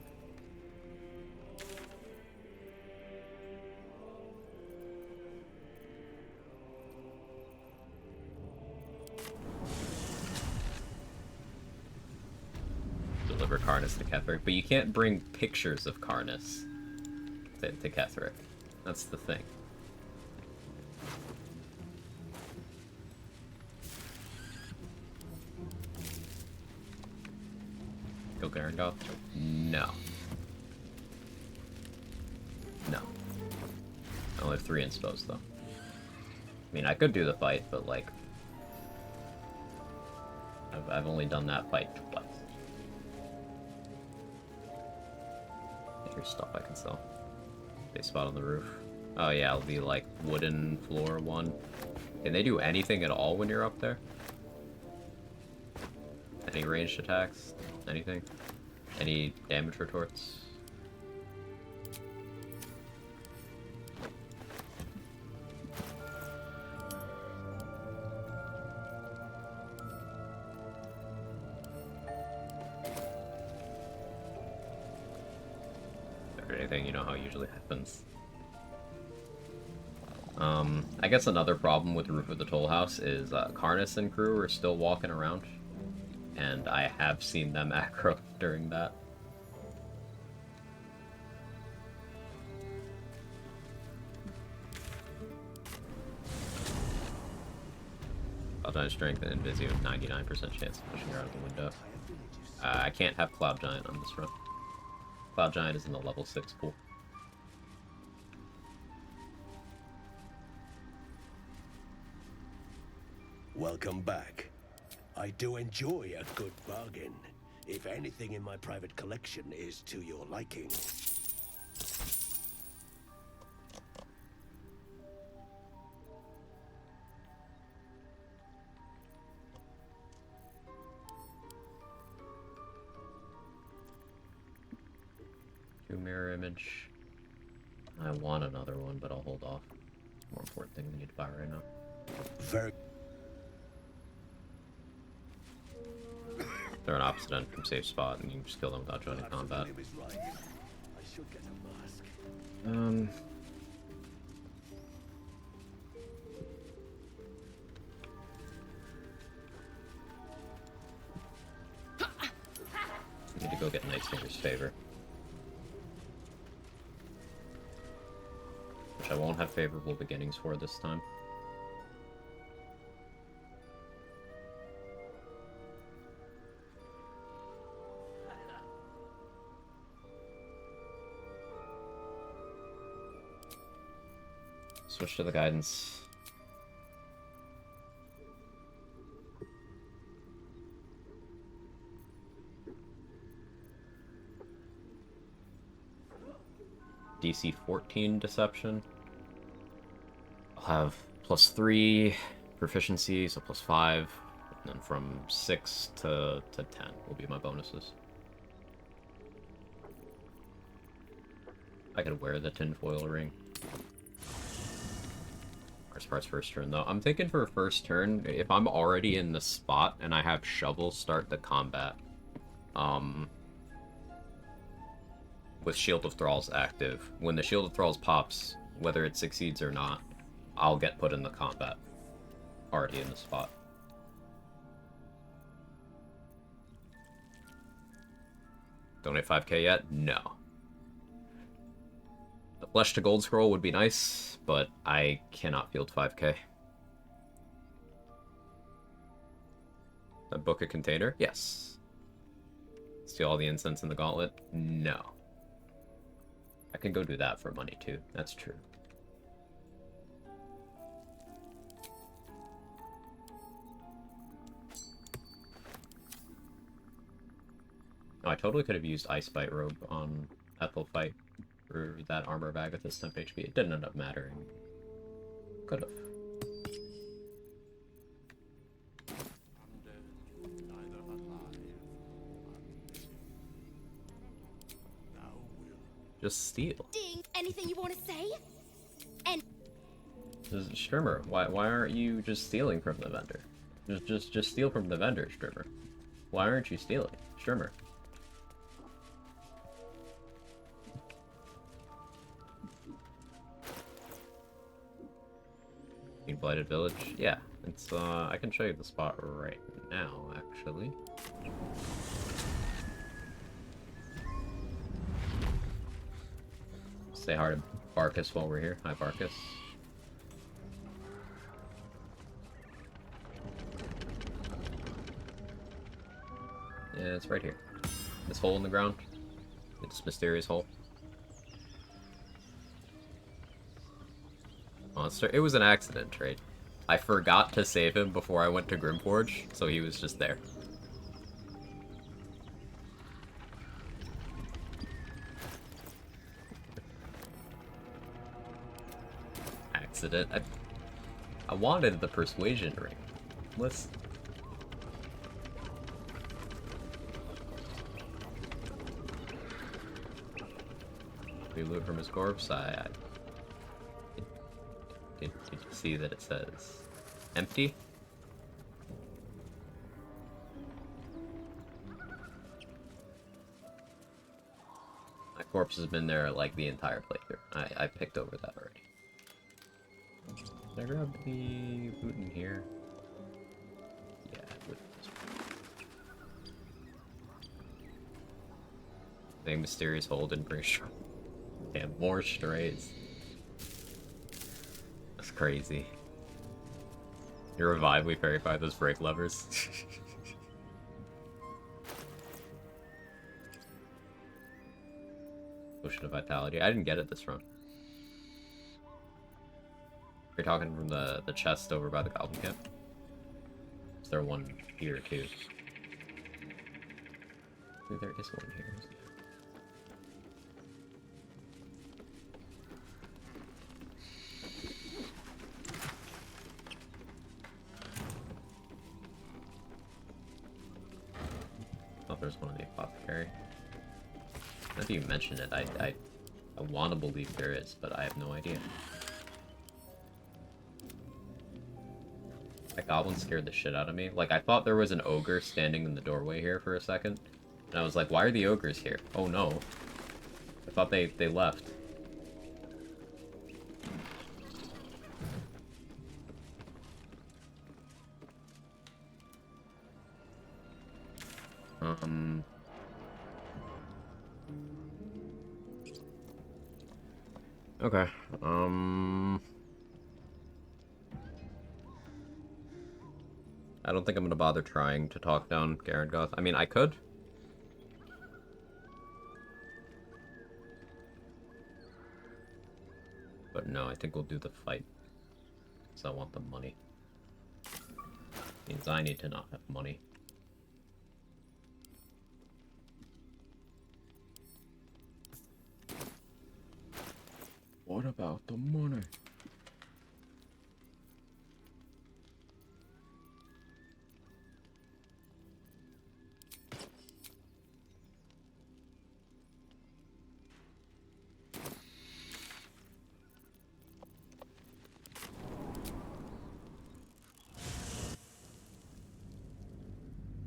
Deliver Carnus to Ketherick, but you can't bring pictures of Carnus to Ketherick. That's the thing. Kill Garangoth? No. No. I only have 3 inspos, though. I mean, I could do the fight, but, like... I've only done that fight twice. Here's stuff I can sell. They spot on the roof. Oh yeah, it'll be, like, wooden floor 1. Can they do anything at all when you're up there? Any ranged attacks? Anything? Any damage retorts? Or anything, you know how it usually happens. I guess another problem with the roof of the toll house is Carnus and crew are still walking around. And I have seen them aggro during that. Cloud strength and Invisio, 99% chance of pushing her out of the window. I can't have Cloud Giant on this run. Cloud Giant is in the level 6 pool. Welcome back. I do enjoy a good bargain, if anything in my private collection is to your liking. Mirror image. I want another one, but I'll hold off. More important thing we need to buy right now. Very. They're an opposite end from safe spot, and you can just kill them without joining combat. Need to go get Nightstinger's favor. Which I won't have favorable beginnings for this time. Switch to the guidance. DC 14 deception. I'll have +3 proficiency, so +5, and then from 6 to 10 will be my bonuses. I could wear the tinfoil ring. Worst part's first turn, though. I'm thinking for first turn, if I'm already in the spot and I have Shovel start the combat, with Shield of Thralls active, when the Shield of Thralls pops, whether it succeeds or not, I'll get put in the combat. Already in the spot. Donate 5k yet? No. The Flesh to Gold Scroll would be nice, but I cannot field 5k. A book a container? Yes. Steal all the incense in the gauntlet? No. I can go do that for money too, that's true. Oh, I totally could have used Ice Bite Robe on Ethel Fight for that armor bag with this temp HP. It didn't end up mattering. Could have. Just steal. Ding. Anything you want to say? And Strimmer, why aren't you just stealing from the vendor? Just steal from the vendor, Strimmer. Why aren't you stealing, Strimmer? Blighted Village? Yeah, it's I can show you the spot right now, actually. Say hi to Barkus while we're here. Hi, Barkus. Yeah, it's right here. This hole in the ground. This mysterious hole. Monster. It was an accident trade. I forgot to save him before I went to Grimforge, so he was just there. Accident. I wanted the persuasion ring. Listen. We loot from his corpse. Did you see that it says empty? My corpse has been there like the entire playthrough. I picked over that already. Did I grab the boot in here? Yeah, boot in this one. The mysterious hole didn't bring strays. Damn, more strays. That's crazy. You revive, we verify those brake levers. Potion of Vitality. I didn't get it this run. You're talking from the chest over by the Goblin Camp? Is there one here too? Maybe there is one here. Oh, there's one in the apothecary. Now that you mention it, I want to believe there is, but I have no idea. That goblin scared the shit out of me. Like, I thought there was an ogre standing in the doorway here for a second. And I was like, why are the ogres here? Oh no. I thought they left. Okay, I don't think I'm gonna bother trying to talk down Garangoth. I mean, I could. But no, I think we'll do the fight. Because I want the money. Means I need to not have money. What about the money?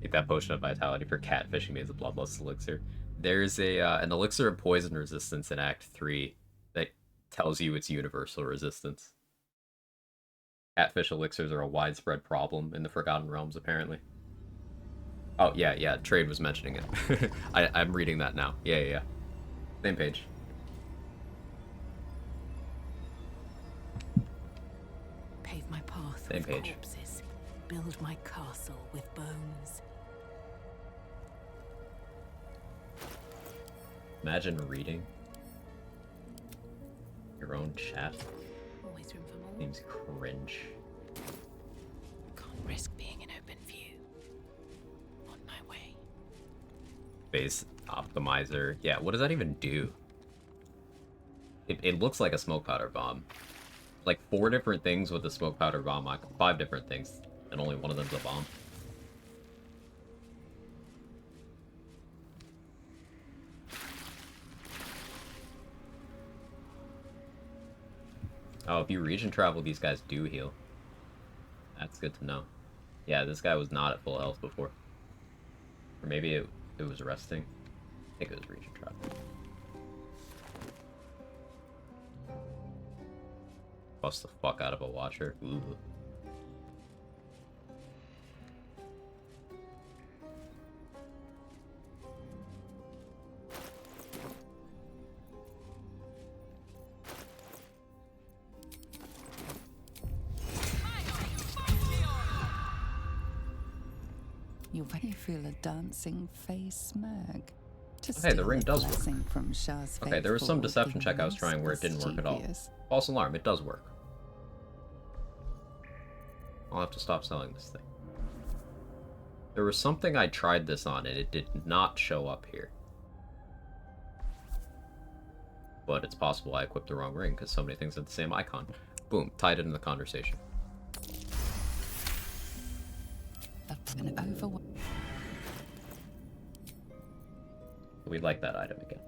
Take that potion of vitality for catfishing me as a bloodlust elixir. There's an elixir of poison resistance in Act 3 that tells you it's universal resistance. Catfish elixirs are a widespread problem in the Forgotten Realms, apparently. Oh, yeah, Trade was mentioning it. I'm reading that now. Yeah. Same page. Pave my path Same with page. corpses. Build my castle with bones. Imagine reading your own chat. Always room for more. Seems cringe. Can't risk being in open view. On my way. Base optimizer. Yeah, what does that even do? It looks like a smoke powder bomb. Like 4 different things with a smoke powder bomb. 5 different things, and only one of them's a bomb. Oh, if you region travel, these guys do heal. That's good to know. Yeah, this guy was not at full health before. Or maybe it was resting. I think it was region travel. Bust the fuck out of a watcher. Ooh. You feel a dancing face, Mag. Okay, the ring does work. From Shah's Okay, there was some faithful deception check I was being trying where it didn't work at all. mischievous. False alarm, it does work. I'll have to stop selling this thing. There was something I tried this on and it did not show up here. But it's possible I equipped the wrong ring because so many things have the same icon. Boom, tied it in the conversation. We'd like that item again.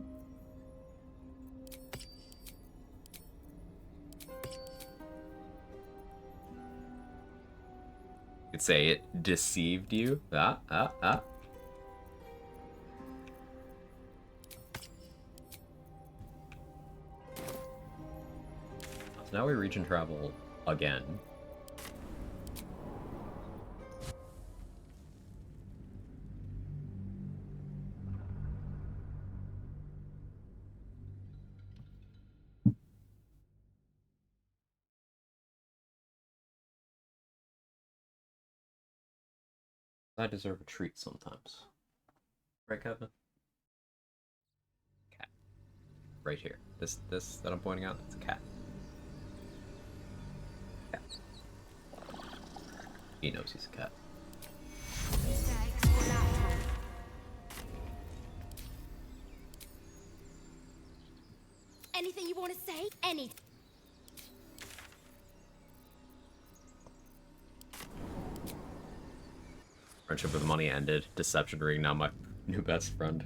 You could say it deceived you. So now we region travel again. I deserve a treat sometimes. Right, Kevin? Cat. Right here. This that I'm pointing out, it's a cat. Cat. He knows he's a cat. Anything you want to say? Anything. Friendship with money ended. Deception ring, now my new best friend.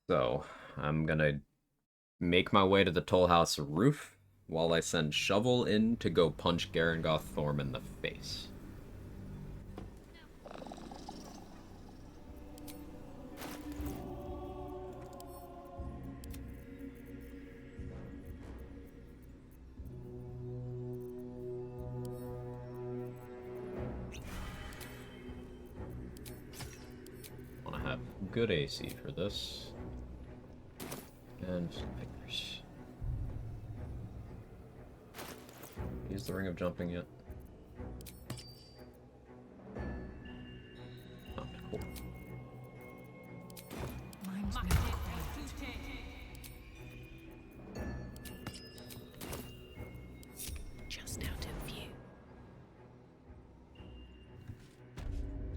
So, I'm gonna make my way to the toll house roof while I send Shovel in to go punch Garangoth Thorm in the face. Want to have good AC for this. And snipers. Use the ring of jumping yet? Not cool. Just out of view.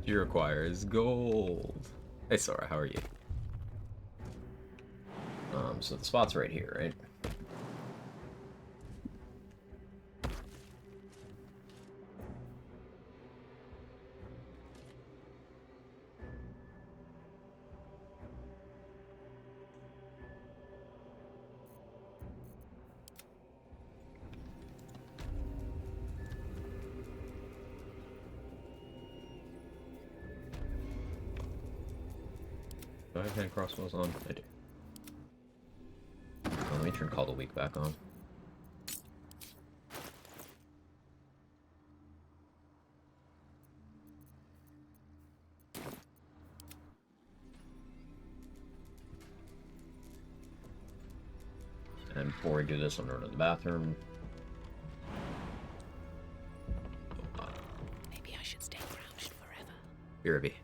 You requires gold. Hey Sora, how are you? So the spot's right here, right? Do I have hand crossbows on? I do. Let me turn Call the Weak back on. And before we do this, I'm going to the bathroom. Maybe I should stay crouched forever. BRB.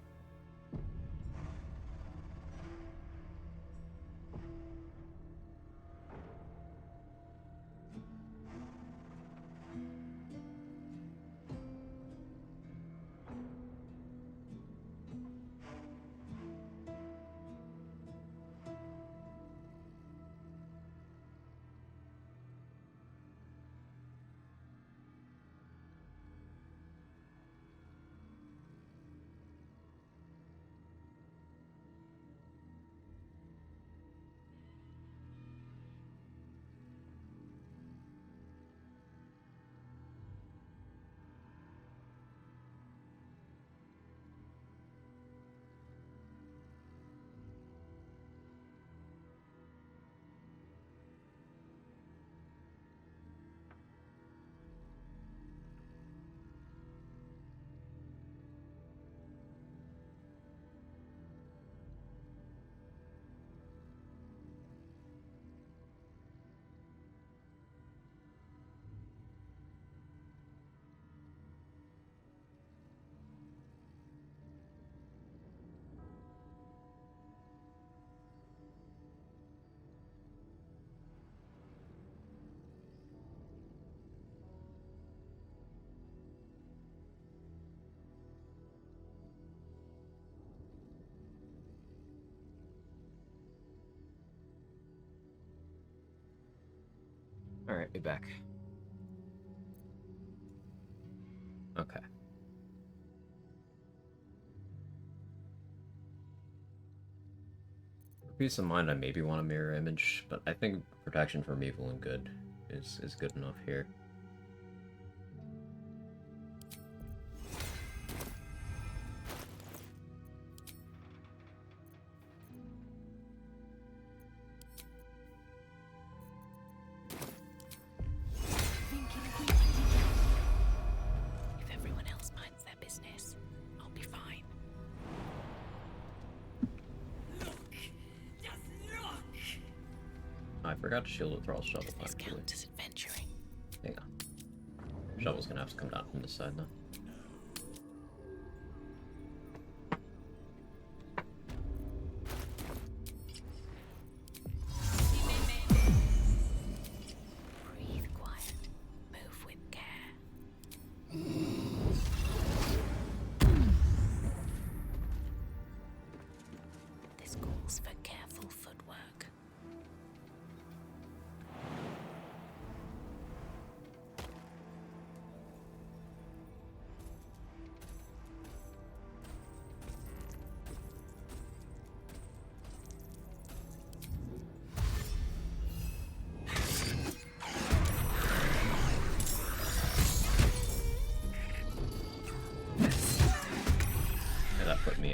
Alright, be back. Okay. For peace of mind, I maybe want a mirror image, but I think protection from evil and good is good enough here. If everyone else minds their business, I'll be fine. I forgot to shield with Thrall's shovel. This counts as adventuring. Hang on. Shovel's gonna have to come down from this side now. Breathe quiet. Move with care. This calls for careful footwork.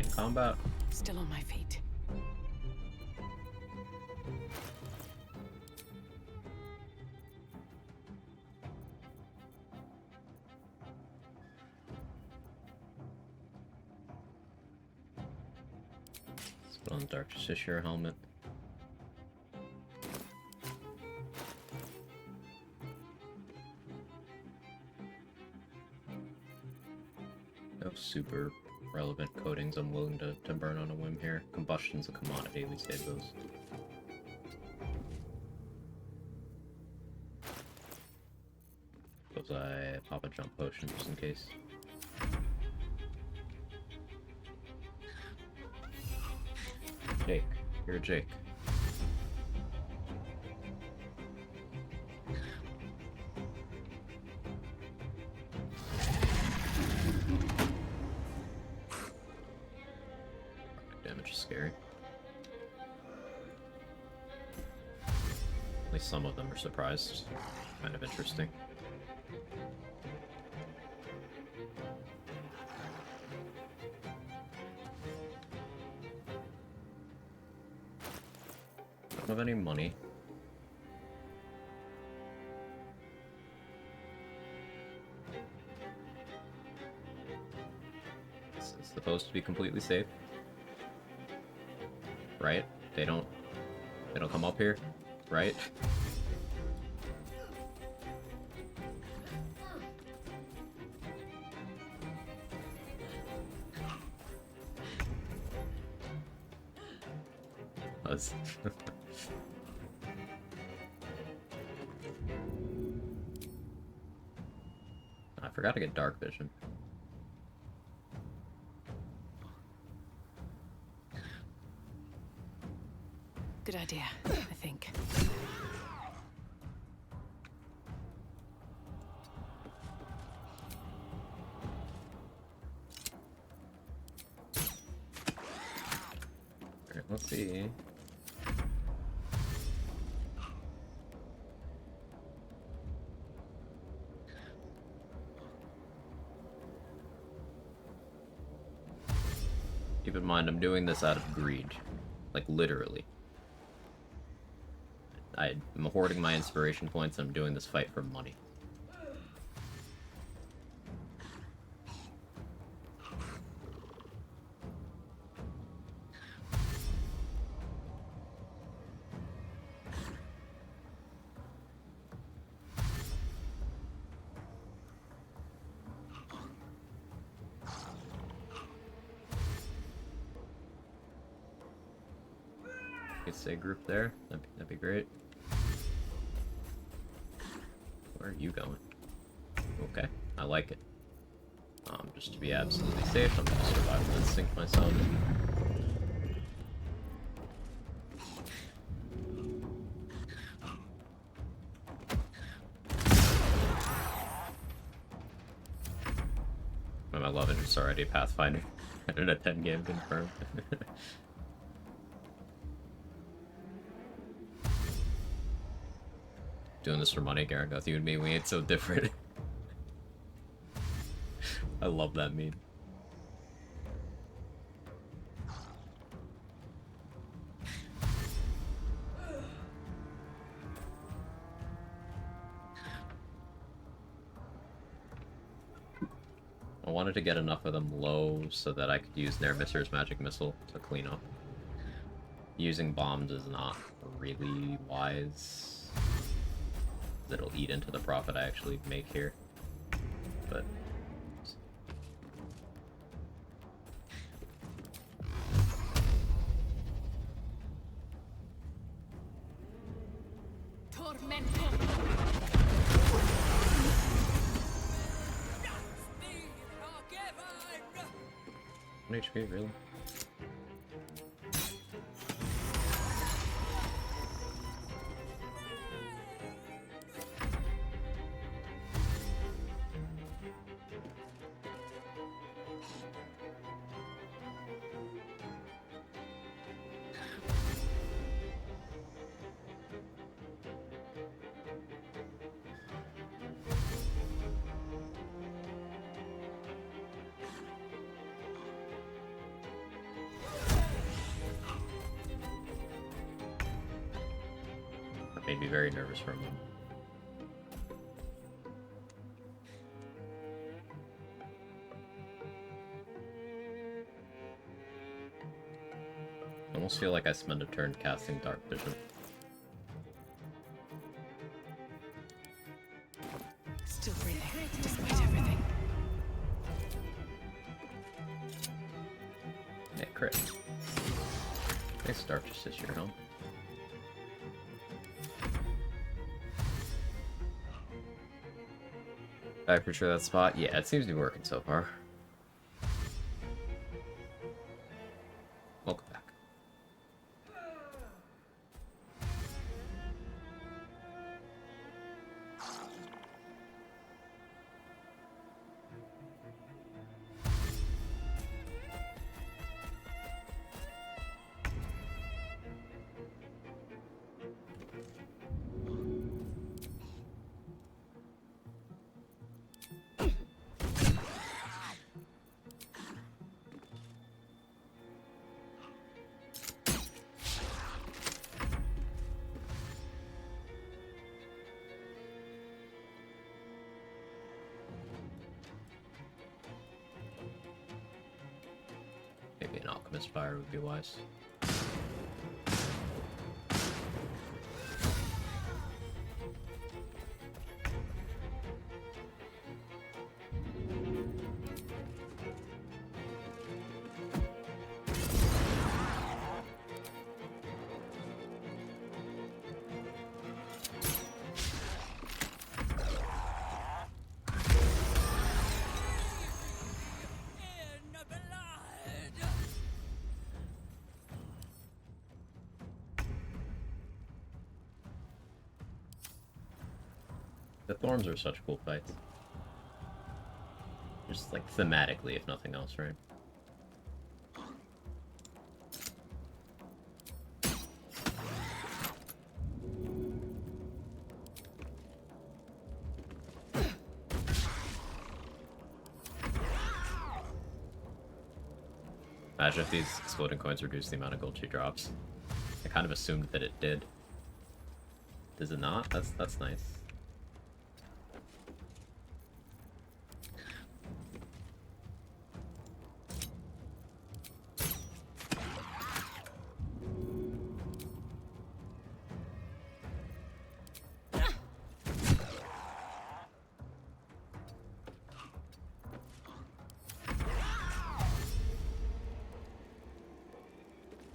in combat. Still on my feet. Let's put on the Dark Justiciar helmet. No super relevant coatings I'm willing to burn on a whim here. Combustion's a commodity, we save those. Suppose I pop a jump potion just in case. Jake. You're a Jake. Damage is scary. At least some of them are surprised. Kind of interesting. Don't have any money. This is supposed to be completely safe. Right? They don't come up here, right? Us. I forgot to get dark vision. Good idea, I think. Alright, let's see. Keep in mind, I'm doing this out of greed. Like, literally. I'm hoarding my inspiration points, and I'm doing this fight for money. Could stay grouped there. That'd be great. Where are you going? Okay, I like it. Just to be absolutely safe, I'm gonna survival instinct myself. My love interest already Pathfinder. 100 out of 10 game confirmed. Doing this for money, Garagoth. You and me, we ain't so different. I love that meme. I wanted to get enough of them low so that I could use Nervisser's magic missile to clean up. Using bombs is not really wise. It'll eat into the profit I actually make here. But HP, really? be very nervous for a moment. I almost feel like I spent a turn casting Dark Vision. Still breathing, despite everything. Yeah, crit. Nice Dark Justice here, huh? Back for sure that spot? Yeah, it seems to be working so far. Welcome back. Maybe an Alchemist Fire would be wise. The Thorns are such cool fights. Just like thematically, if nothing else, right? Imagine if these exploding coins reduce the amount of gold she drops. I kind of assumed that it did. Does it not? That's nice.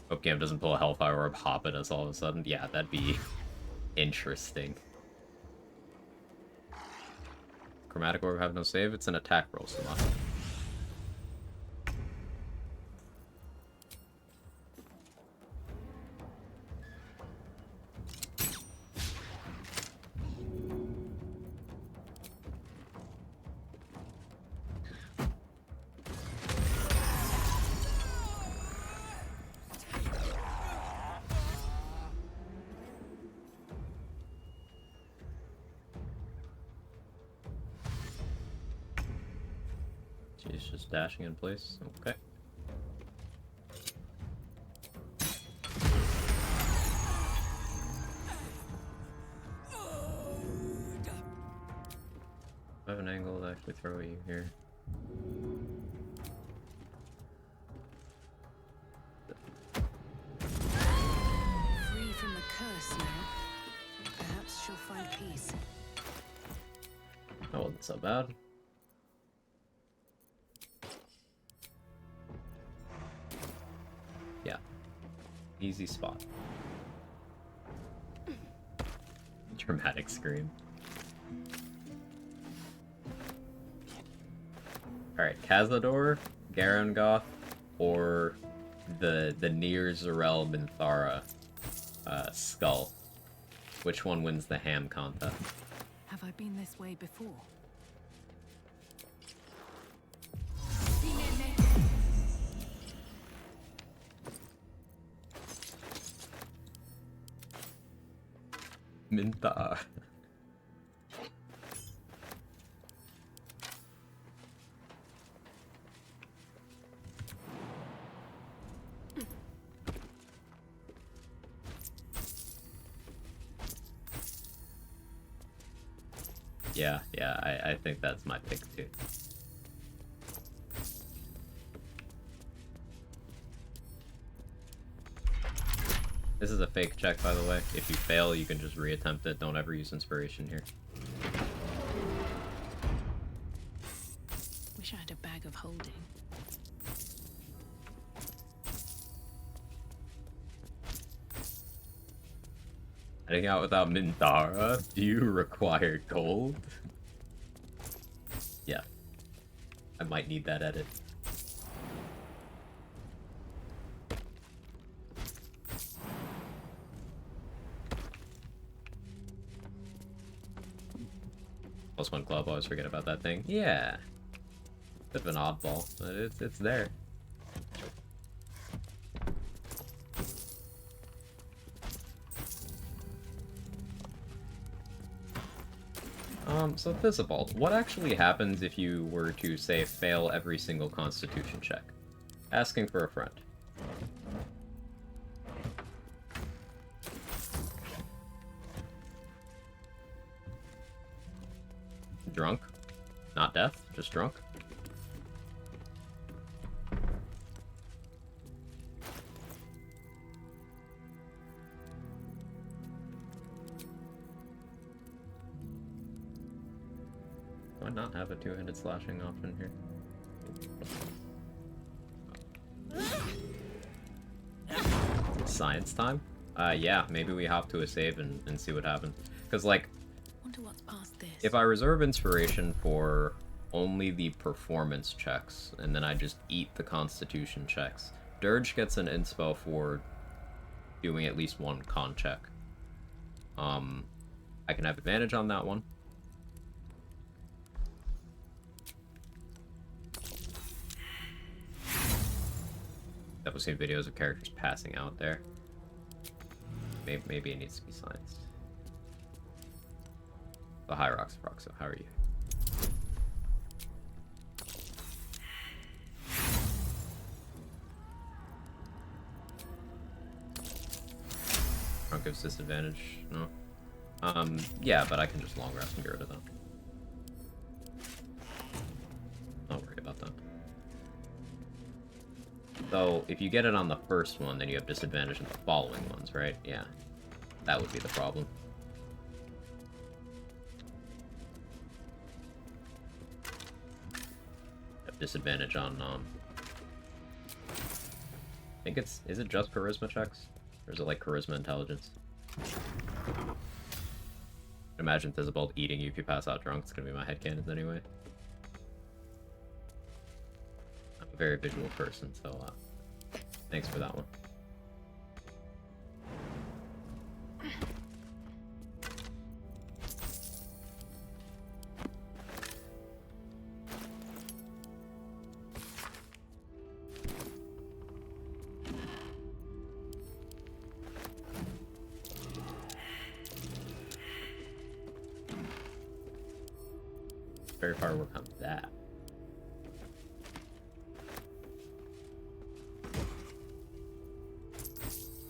Hope Gam doesn't pull a Hellfire Orb, hop at us all of a sudden. Yeah, that'd be interesting. Chromatic Orb have no save, it's an attack roll, so not. She's just dashing in place. Okay. I have an angle to actually throw you here. Free from the curse now. Perhaps she'll find peace. That wasn't so bad. Yeah. Easy spot. Dramatic scream. Alright, Cazador, Garangoth, or the near Zarel Minthara skull. Which one wins the ham contest? Have I been this way before? Minta. Yeah, I think that's my pick too. This is a fake check, by the way. If you fail, you can just reattempt it. Don't ever use inspiration here. Wish I had a bag of holding. Heading out without Mintara? Do you require gold? Yeah. I might need that edit. +1 club, always forget about that thing. Yeah. Bit of an oddball, but it's there. So Thisibald, what actually happens if you were to, say, fail every single constitution check? Asking for a friend. Drunk? Not death, just drunk? Do I not have a two-handed slashing option here? Science time? Yeah, maybe we hop to a save and see what happens. Because, like, Wonder what's past this. if I reserve inspiration for only the performance checks, and then I just eat the constitution checks, Dirge gets an inspo for doing at least one con check. I can have advantage on that one. I've seen videos of characters passing out there. Maybe it needs to be scienced. The High Rocks, Roxo, how are you? Drunk gives disadvantage, no? Yeah, but I can just long rest and get rid of them. Don't worry about that. So, if you get it on the first one, then you have disadvantage on the following ones, right? Yeah. That would be the problem. Have disadvantage on, I think it's... Is it just charisma checks? Or is it like charisma intelligence? Imagine Thisibald eating you if you pass out drunk. It's gonna be my headcanons anyway. I'm a very visual person, so thanks for that one. Very far work on that.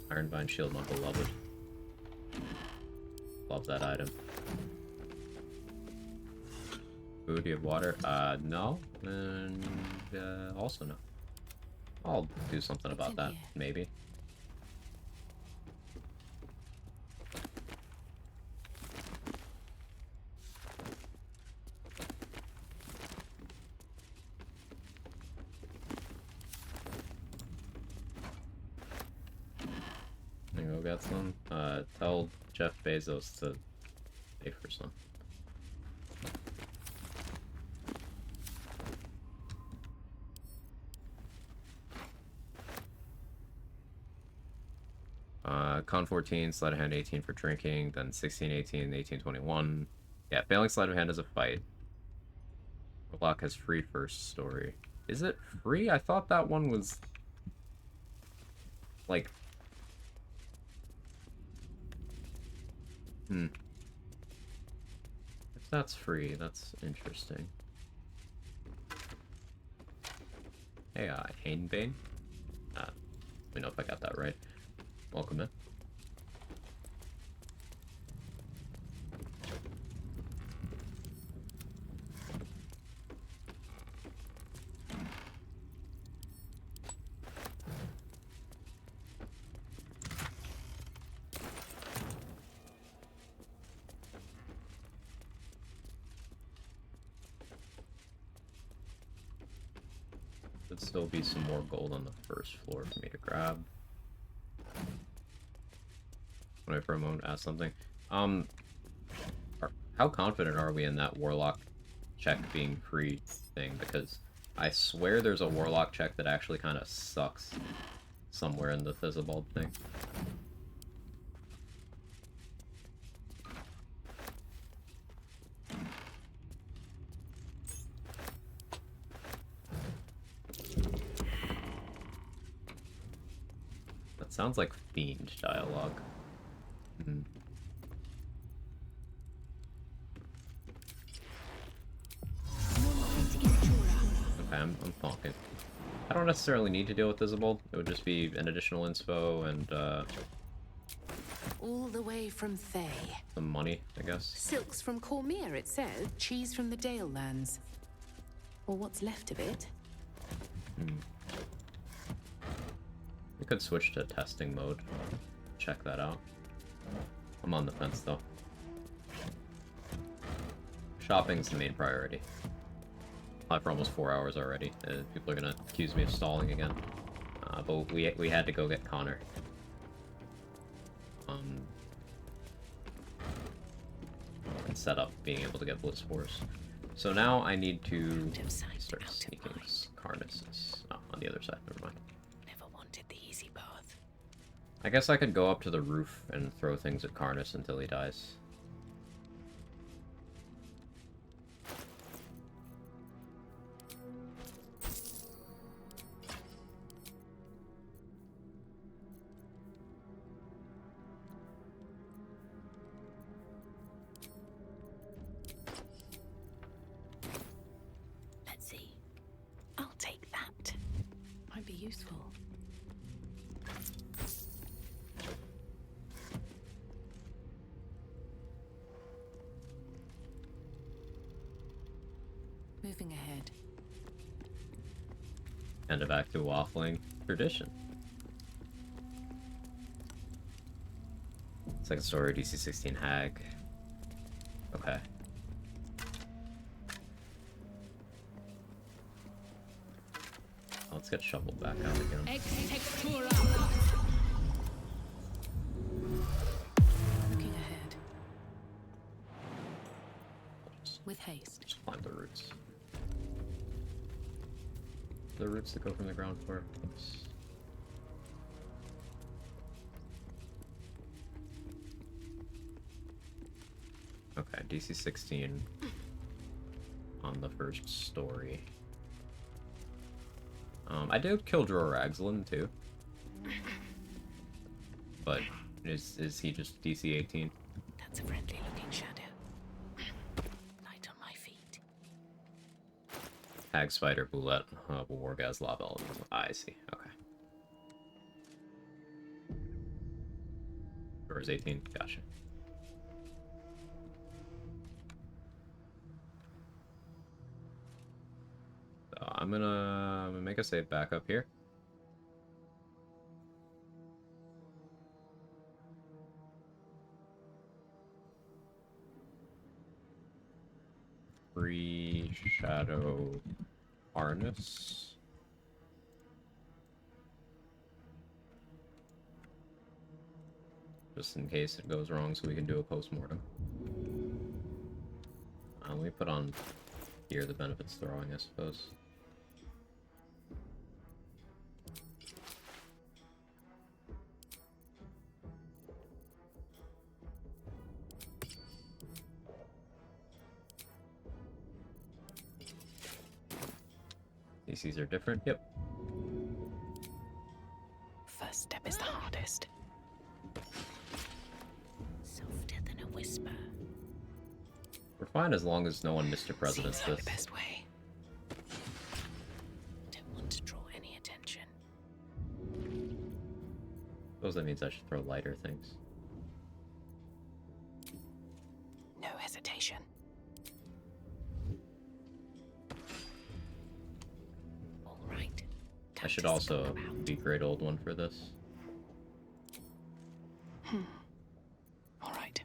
Ironvine Shield, my beloved. Love that item. Food, do you have water? No. And, also no. I'll do something about that, maybe. Go get some. Tell Jeff Bezos to pay for some. Con 14, sleight of hand 18 for drinking, then 16, 18, 18, 21. Yeah, failing sleight of hand is a fight. Warlock has free first story. Is it free? I thought that one was like... If that's free, that's interesting. Hey, Hainbane? Let me know if I got that right. Welcome in. There'd still be some more gold on the first floor for me to grab. When I for a moment ask something. How confident are we in that Warlock check being free thing? Because I swear there's a Warlock check that actually kind of sucks somewhere in the Thizzabald thing. That sounds like Fiend dialogue. Hmm. Okay, I'm talking. I don't necessarily need to deal with Thizzabald. It would just be an additional inspo and, All the way from Thay. some money, I guess. Silks from Cormier, it says. Cheese from the Dale lands. Or what's left of it. Hmm. We could switch to testing mode. Check that out. I'm on the fence, though. Shopping's the main priority. I've for almost 4 hours already. People are gonna accuse me of stalling again. But we had to go get Connor. And set up being able to get Bliss Force. So now I need to start sneaking Carnus's. Oh, on the other side, never mind. Never wanted the easy path. I guess I could go up to the roof and throw things at Carnus until he dies. Let's see. I'll take that. Might be useful. Moving ahead. And back to waffling tradition. Second story, DC-16 Hag. Okay. Let's get shoveled back out again. Looking ahead. With haste. Just climb the roots. The roots that go from the ground floor. Oops. Okay, DC-16 on the first story. I did kill Dror Ragzlin too. But is he just DC-18? That's a friendly looking shadow. Light on my feet. Hag Spider Boulette, Wargaz Lava Element. I see. Okay. Dror's 18. Gotcha. So I'm gonna make a save back up here. Free Shadow Harness. Just in case it goes wrong so we can do a post-mortem. Let me put on here the benefits throwing, I suppose. DCs are different, yep. First step is the hardest. Softer than a whisper. We're fine as long as no one Mr. President's Seems like this. the best way. Don't want to draw any attention. Suppose that means I should throw lighter things. No hesitation. All right. I should also be Great Old One for this. All right.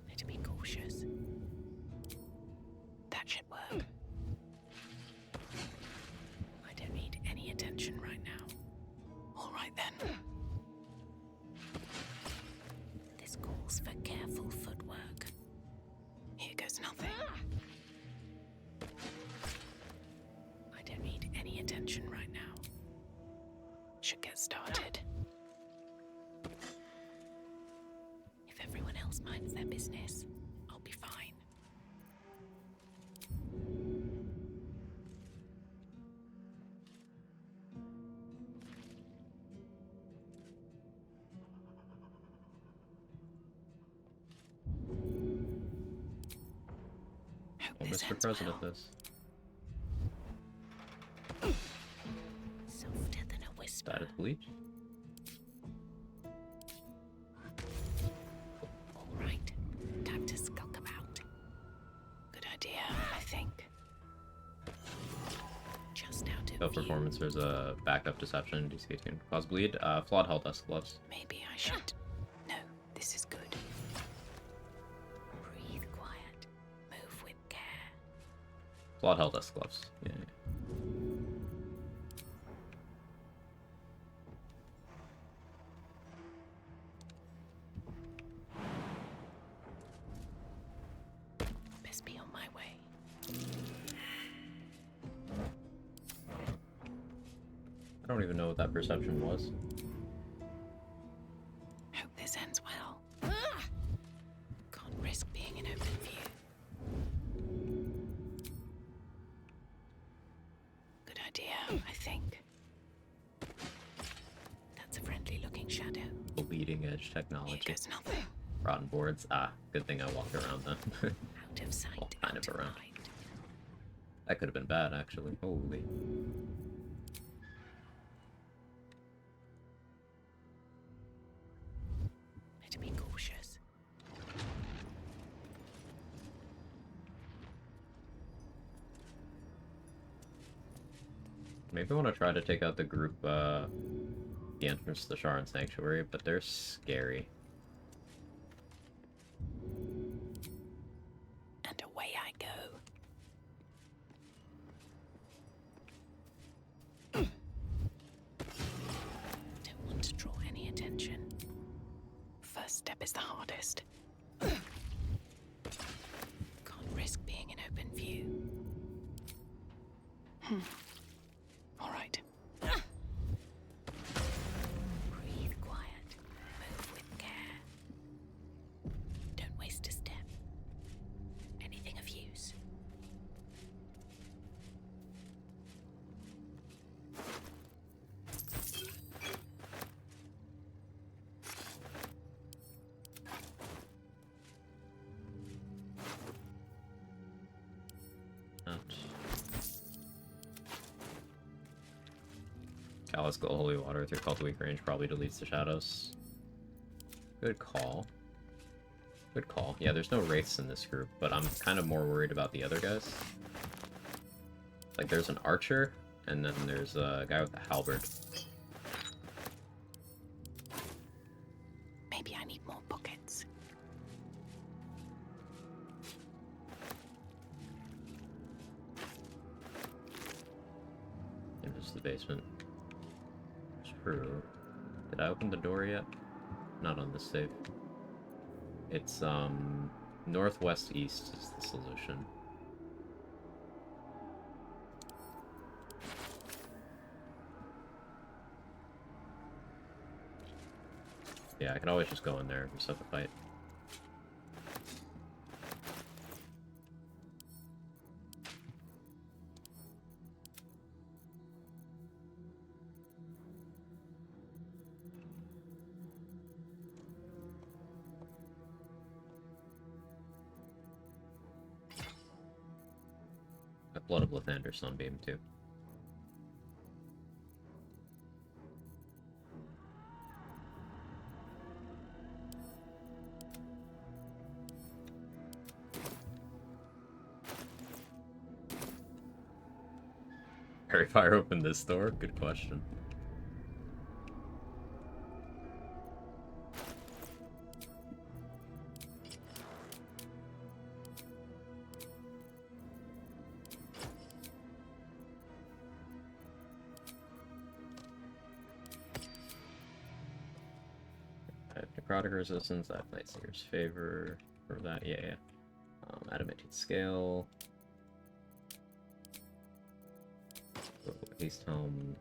Better be cautious. That should work. attention right now. All right then. This calls for careful footwork. Here goes nothing. I don't need any attention right now. Should get started. If everyone else minds their business, I'll be fine. Oh, Mr. President, this. Softer than a whisper. That is bleach. All right, time to skulk about. Good idea, I think. Just out of No view. performance, there's a backup deception, DC 18. Cause bleed, flawed health dust gloves. Maybe I should. No, this is good. Breathe quiet. Move with care. Flawed health dust gloves. Yeah. Best be on my way. I don't even know what that perception was. Hope this ends well. Can't risk being in open view. Good idea, I think. That's a friendly-looking shadow. Bleeding edge technology. Here goes nothing. Rotten boards. Ah, good thing I walked around then. Out of sight, Well, kind out of of around. mind. That could have been bad, actually. Holy. Better be cautious. Maybe I want to try to take out the group, the entrance to the Sharon Sanctuary, but they're scary. And away I go. Don't want to draw any attention. First step is the hardest. Can't risk being in open view. All right. Breathe quiet. Move with care. Don't waste a step. Anything of use. Let's go holy water with your cult weak range probably deletes the shadows. Good call. Good call. Yeah, there's no wraiths in this group, but I'm kind of more worried about the other guys. Like, there's an archer, and then there's a guy with a halberd. Maybe I need more pockets. And this is the basement. True. Did I open the door yet? Not on this save. It's, northwest east is the solution. Yeah, I could always just go in there and start the fight. Blood of Lathander Sunbeam, too. Harry Fire opened this door? Good question. necrotic resistance, that Night Singer's favor for that, yeah. Adamantine scale. Haste helm.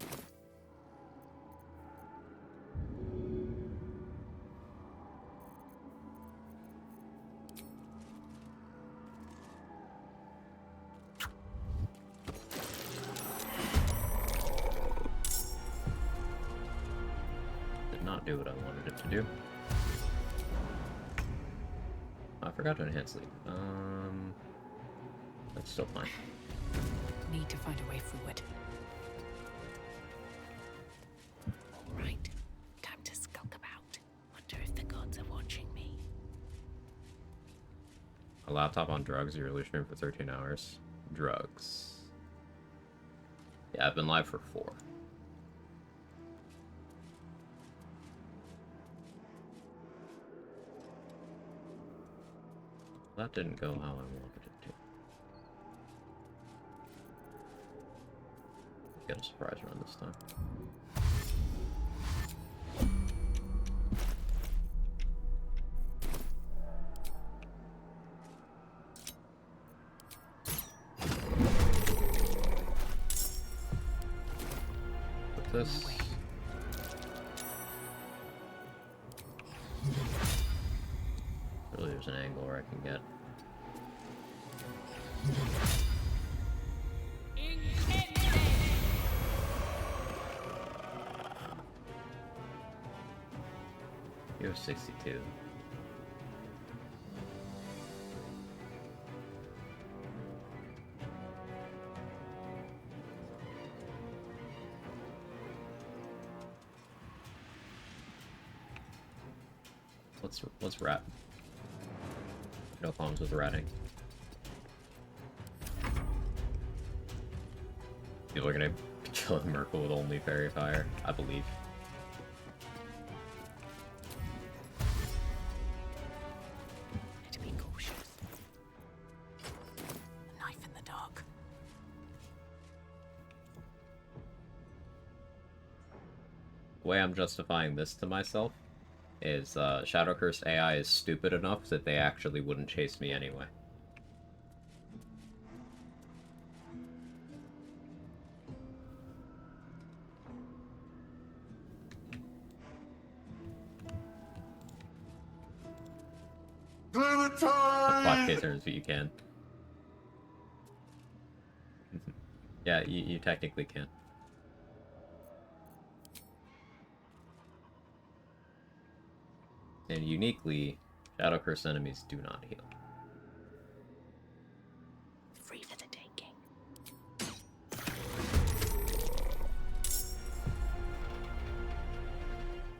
Did not do what I wanted it to do. I forgot to enhance lead. That's still fine. Need to find a way forward. Right. Time to skulk about. Wonder if the gods are watching me. A laptop on drugs, your illusion for 13 hours. Drugs. Yeah, I've been live for 4. That didn't go how I wanted it to. Get a surprise run this time. Put this. Really, there's an angle where I can get. You have 62. Let's rat. No problems with ratting. People are gonna kill Merkel with only fairy fire, I believe. Need to be cautious. A knife in the dark. The way I'm justifying this to myself is Shadow Curse AI is stupid enough that they actually wouldn't chase me anyway. Clementine! 5k turns, but you can. Yeah, you technically can. And uniquely, Shadow Curse enemies do not heal. Free for the taking.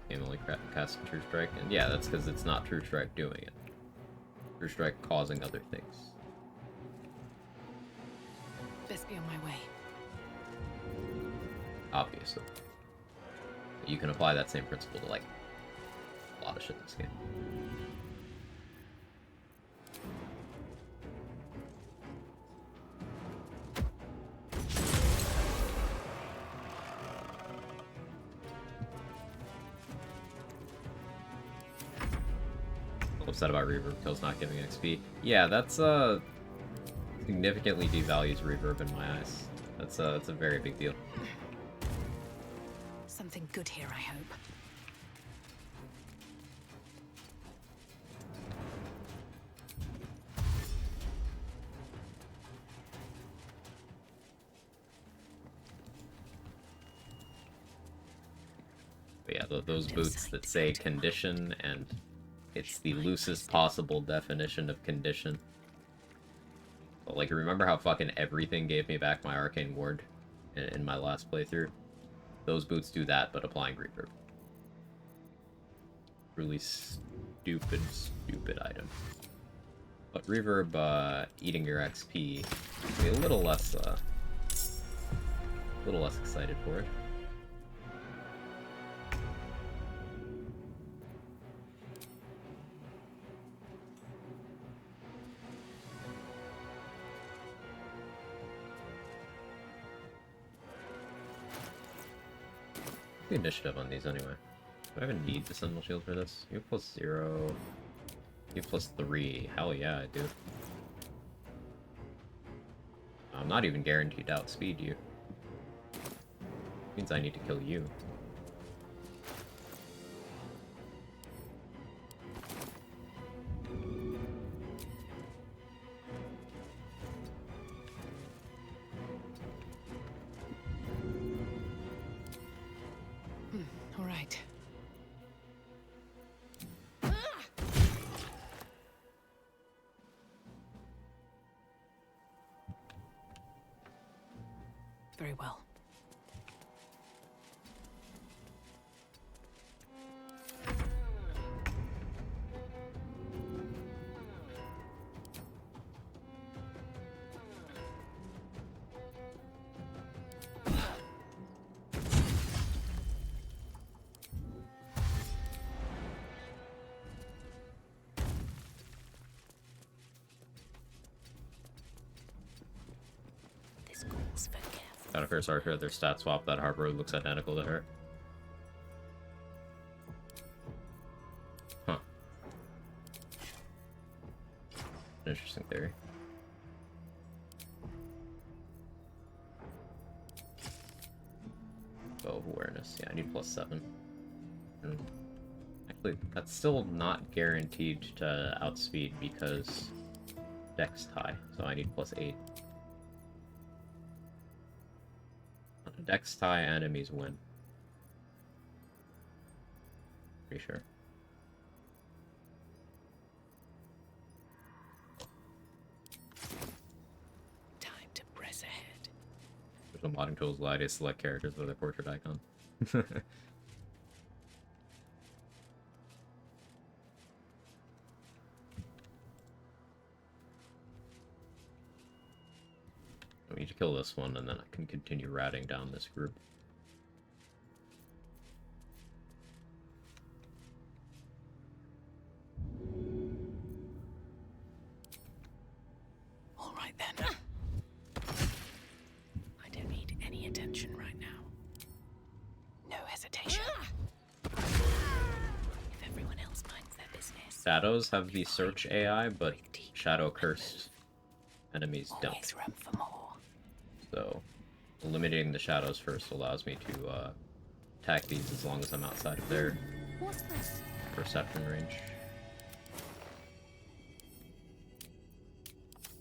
You can only cast True Strike, and yeah, that's because it's not True Strike doing it. True Strike causing other things. Best be on my way. Obviously. But you can apply that same principle to, like, a lot of shit in this game. Upset about reverb kills not giving XP. Yeah, that's significantly devalues reverb in my eyes. That's a very big deal. Something good here, I hope. But yeah, those boots that say condition, and it's the loosest possible definition of condition. But, like, remember how fucking everything gave me back my Arcane Ward in my last playthrough? Those boots do that, but applying reverb. Really stupid item. But reverb, eating your XP, be a little less excited for it. The initiative on these anyway. Do I even need the Sentinel Shield for this? You have +0. You have +3. Hell yeah, I do. I'm not even guaranteed to outspeed you. Means I need to kill you. All right. Very well. This calls for careful. Shadow Curse Archer, their stat swap, that Harbor looks identical to her. Huh. Interesting theory. Oh, awareness. Yeah, I need +7. Actually, that's still not guaranteed to outspeed because Dex tie, so I need +8. Dex tie enemies win. Pretty sure. Time to press ahead. There's a modding tools allow you to select characters with their portrait icon. I need to kill this one, and then I can continue ratting down this group. All right then. I don't need any attention right now. No hesitation. If everyone else minds their business. Shadows have the search AI, but shadow cursed enemies don't. Always room for more. So, eliminating the shadows first allows me to attack these as long as I'm outside of their perception range.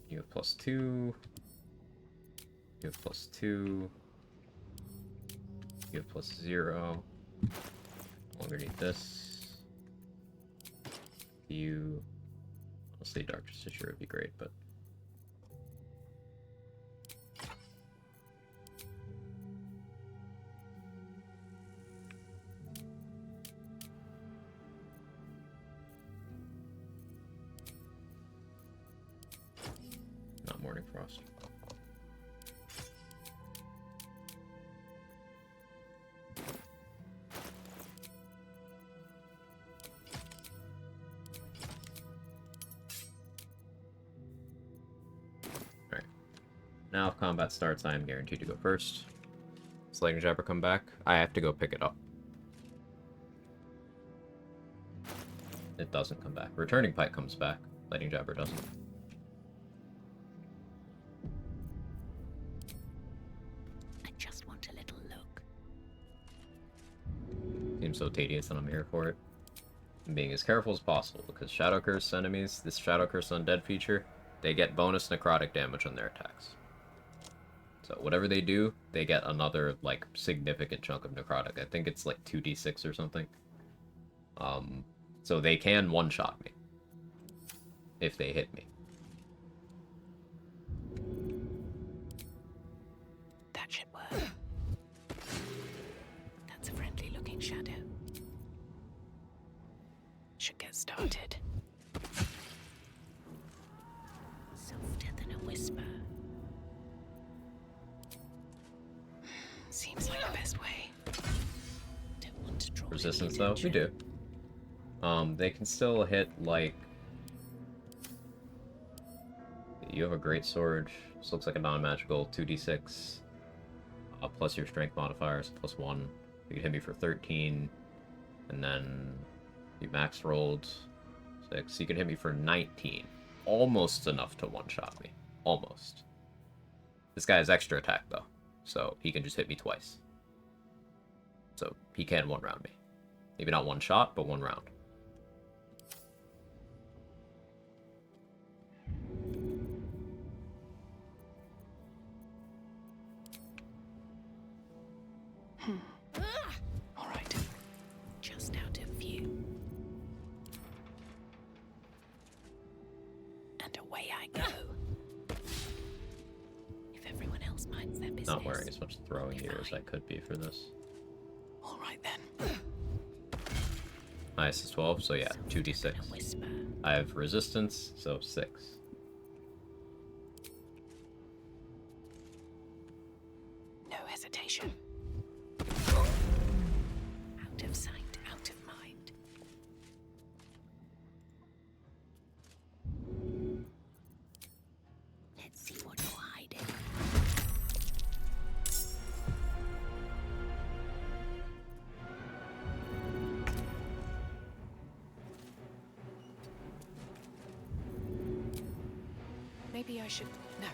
You have +2. You have +2. You have +0. Underneath this. You... Honestly, Dark Justiciar would be great, but... Not Morning Frost. Alright. Now if combat starts, I am guaranteed to go first. Does Lightning Jabber come back? I have to go pick it up. It doesn't come back. Returning Pike comes back. Lightning Jabber doesn't. Seems so tedious and I'm here for it. I'm being as careful as possible because Shadow Curse enemies, this Shadow Curse Undead feature, they get bonus necrotic damage on their attacks. So whatever they do, they get another, like, significant chunk of necrotic. I think it's like 2d6 or something. So they can one-shot me. If they hit me. That should work. That's a friendly-looking shadow. Should get started. Softer than a whisper. Seems like the best way. Don't want to draw Resistance, though? We do. They can still hit, like... You have a great sword. This looks like a non-magical 2d6. Plus your strength modifiers, +1. You can hit me for 13. And then you max rolled 6. He can hit me for 19. Almost enough to one-shot me. Almost. This guy has extra attack, though. So he can just hit me twice. So he can one-round me. Maybe not one shot, but one round. All right. Just out of view. And away I go. If everyone else minds their business. Not wearing as much throwing gear as I could be for this. All right then. Minus is 12, so yeah, 2d6. I have resistance, so 6. No hesitation. Out of sight, out of mind. Let's see what you're hiding. Maybe I should... No,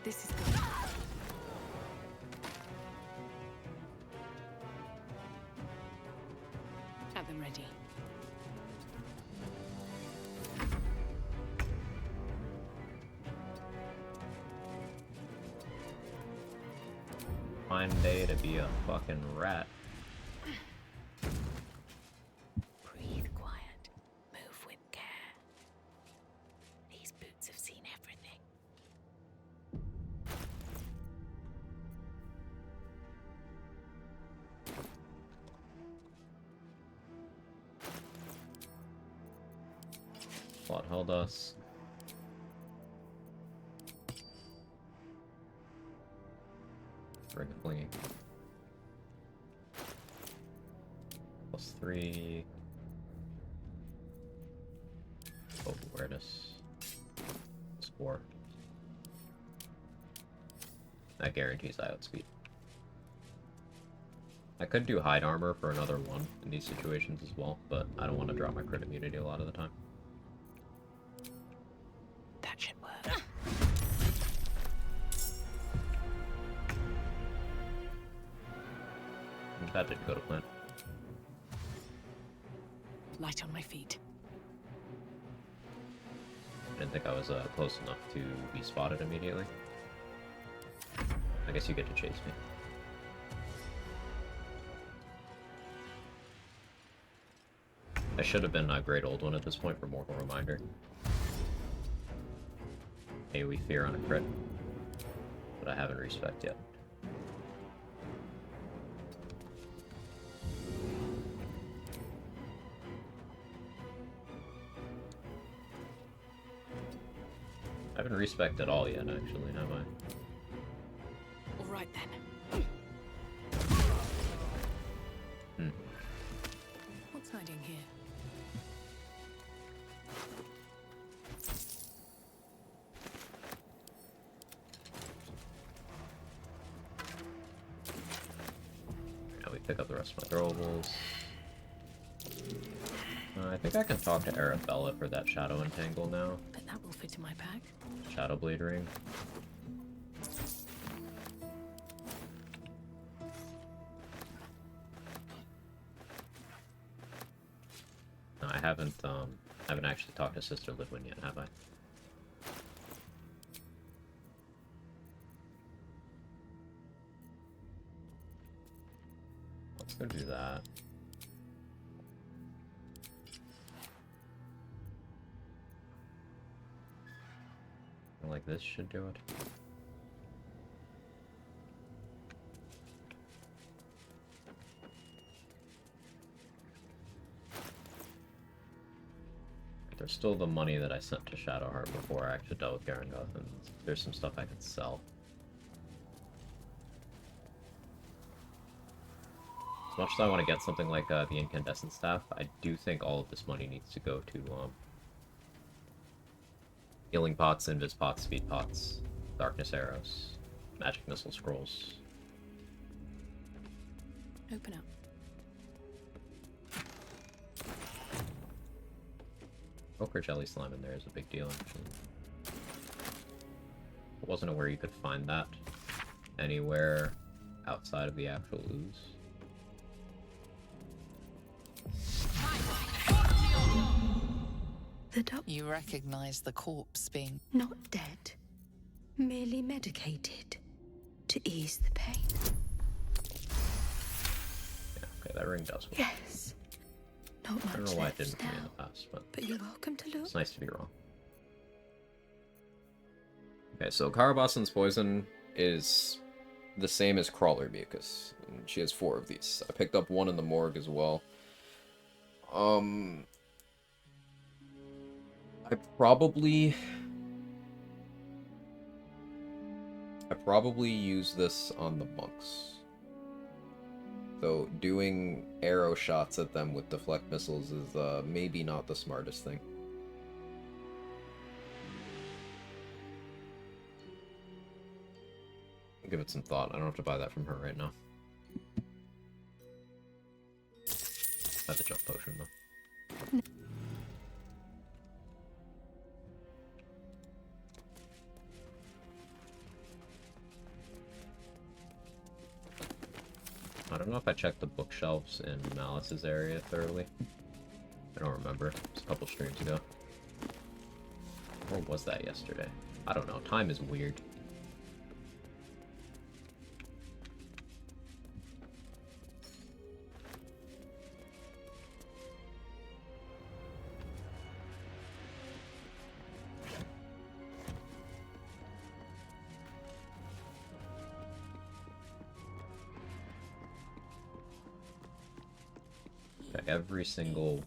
this is good. Have them ready. Fine day to be a fucking rat. Breathe quiet. Move with care. These boots have seen everything. Plot held us. Ring fling. +3. Oh, awareness. +4. That guarantees I outspeed. I could do hide armor for another 1 in these situations as well, but I don't want to drop my crit immunity a lot of the time. That should work. That didn't go to plan. Light on my feet. I didn't think I was close enough to be spotted immediately. I guess you get to chase me. I should have been a Great Old One at this point for more of a reminder. AoE Fear on a crit. But I haven't respect yet. I haven't respect at all yet, actually, have I? All right then. What's hiding here? Now we pick up the rest of my throwables. I think I can talk to Arabella for that Shadow Entangle now. But that will fit in my pack. Shadow Blade Ring. No, I haven't actually talked to Sister Lidwin yet, have I? Let's go do that. Like this should do it. There's still the money that I sent to Shadowheart before I actually dealt with Garangoth, and there's some stuff I can sell. As much as I want to get something like the Incandescent Staff, I do think all of this money needs to go to healing pots, invis pots, speed pots, darkness arrows, magic missile scrolls. Open up. Ochre jelly slime in there is a big deal, actually. I wasn't aware you could find that anywhere outside of the actual ooze. The doc. You recognize the corpse being Not dead. Merely medicated. To ease the pain. Yeah, okay, that ring does work. Yes. Not much I don't know why it left didn't for me in now. the past, but You're welcome to look. it's nice to be wrong. Okay, so Carabasan's poison is the same as Crawler Mucus. And she has 4 of these. I picked up one in the morgue as well. I probably use this on the monks. Though doing arrow shots at them with deflect missiles is maybe not the smartest thing. I'll give it some thought. I don't have to buy that from her right now. I have the jump potion though. I don't know if I checked the bookshelves in Malice's area thoroughly. I don't remember. It was a couple streams ago. Or was that yesterday? I don't know. Time is weird. Check every single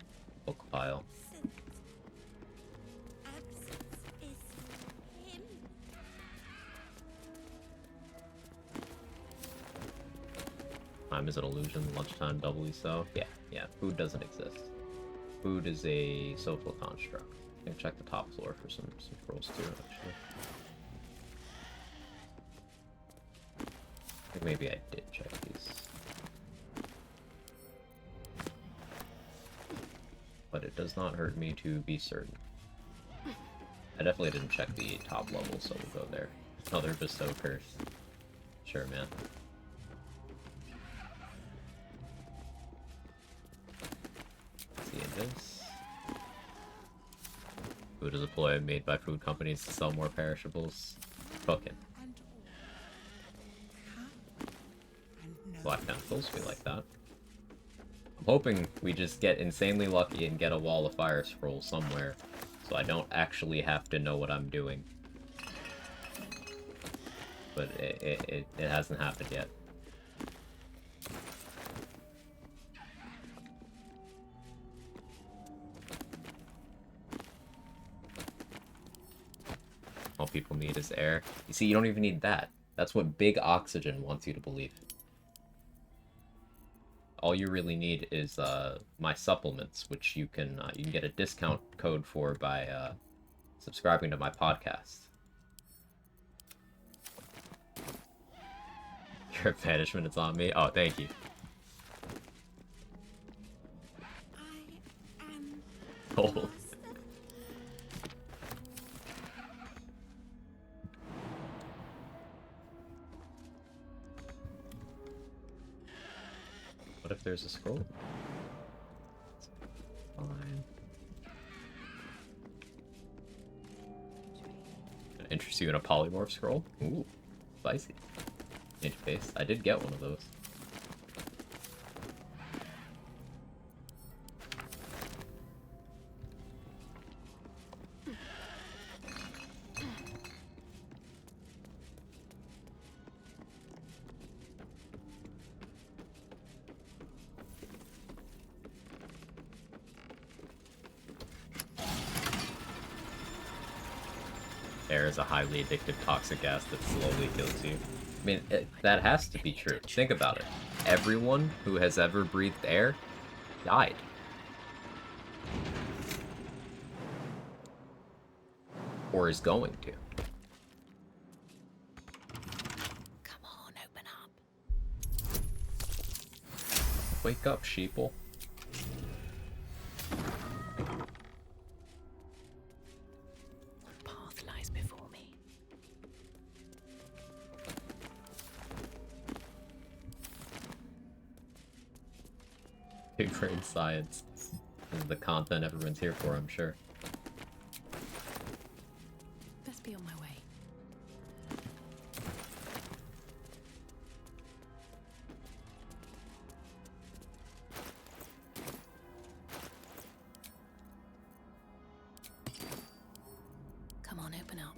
book pile. Time is an illusion, lunchtime doubly so. Yeah, food doesn't exist. Food is a social construct. I'm gonna check the top floor for some scrolls too, actually. I think maybe I did check these. But it does not hurt me to be certain. I definitely didn't check the top level, so we'll go there. Another bestow curse. Sure, man. See this. Food is a ploy made by food companies to sell more perishables. Cooking. Black tentacles, we like that. I'm hoping we just get insanely lucky and get a wall of fire scroll somewhere, so I don't actually have to know what I'm doing. But it hasn't happened yet. All people need is air. You see, you don't even need that. That's what Big Oxygen wants you to believe. All you really need is my supplements, which you can get a discount code for by subscribing to my podcast. Your banishment is on me. Oh, thank you. Cold. What if there's a scroll? Fine. Gonna interest you in a polymorph scroll? Ooh, spicy. Interface. I did get one of those. Air is a highly addictive toxic gas that slowly kills you. I mean, that has to be true. Think about it. Everyone who has ever breathed air died. Or is going to. Come on, open up. Wake up, sheeple. Big brain science. This is the content everyone's here for, I'm sure. Best be on my way. Come on, open up.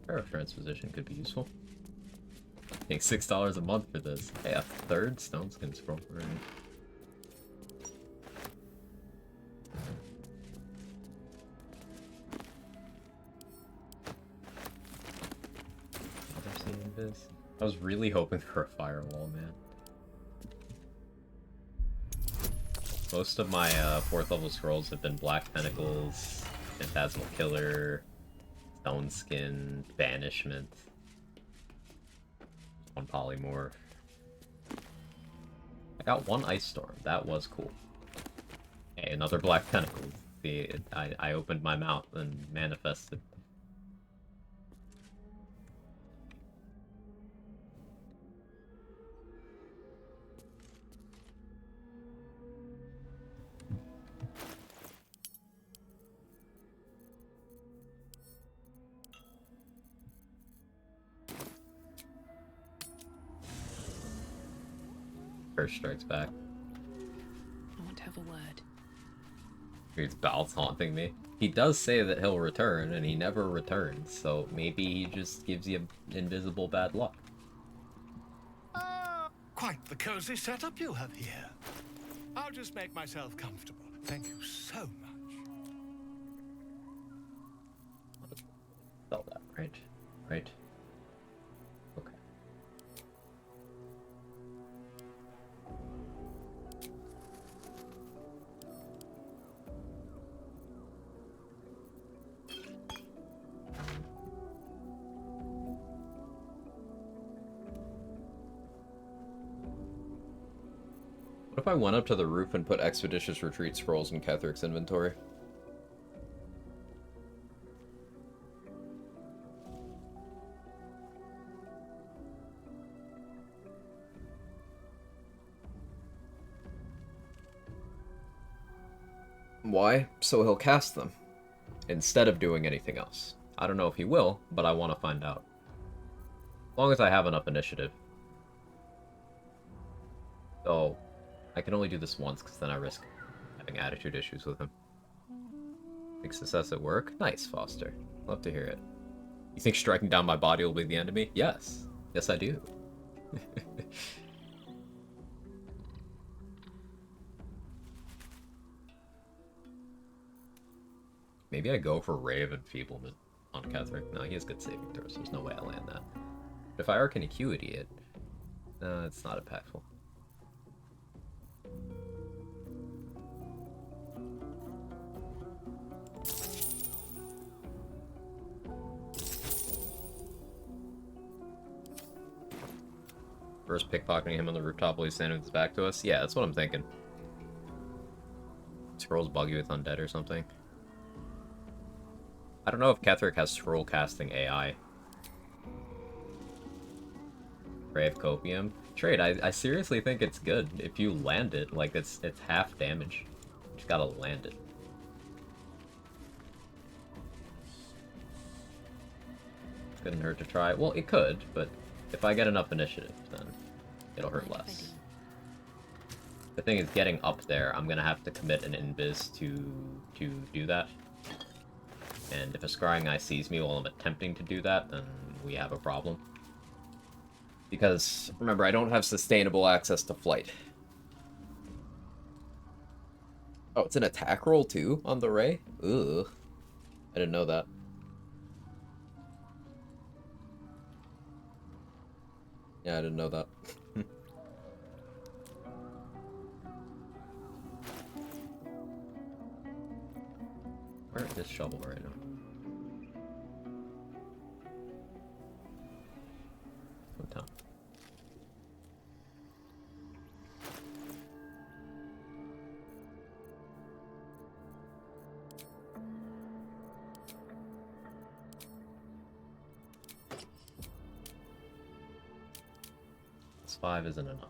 Sheriff transposition could be useful. Paying $6 a month for this. Hey, a third stone skin scroll. Right. Never seen this. I was really hoping for a firewall, man. Most of my 4th level scrolls have been Black Pentacles, Phantasmal Killer, Stone Skin, Banishment, one Polymorph. I got one Ice Storm. That was cool. Hey, another Black Tentacle. See, I opened my mouth and manifested. First strikes back. I want to have a word. It's Bal taunting me. He does say that he'll return, and he never returns, so maybe he just gives you invisible bad luck. Quite the cozy setup you have here. I'll just make myself comfortable. Thank you so much. Sell that, right? Right? Okay. What if I went up to the roof and put Expeditious Retreat scrolls in Kethric's inventory? Why? So he'll cast them, instead of doing anything else. I don't know if he will, but I want to find out. As long as I have enough initiative. So, I can only do this once, because then I risk having attitude issues with him. Big success at work? Nice, Foster. Love to hear it. You think striking down my body will be the end of me? Yes. Yes, I do. Maybe I go for Ray of Enfeeblement on Ketheric. No, he has good saving throws. There's no way I land that. But if I Arcane Acuity it, it's not impactful. First pickpocketing him on the rooftop while he's standing with his back to us? Yeah, that's what I'm thinking. Scrolls bug you with undead or something. I don't know if Ketheric has scroll casting AI. Brave Copium. Trade, I seriously think it's good. If you land it, like it's half damage. You just gotta land it. Couldn't hurt to try. Well, it could, but if I get enough initiative, then it'll hurt less. The thing is, getting up there, I'm gonna have to commit an invis to do that. And if a scrying eye sees me while I'm attempting to do that, then we have a problem. Because, remember, I don't have sustainable access to flight. Oh, it's an attack roll too on the Ray? Ugh. I didn't know that. Yeah, I didn't know that. Where is this shovel right now? What time? +5 isn't enough.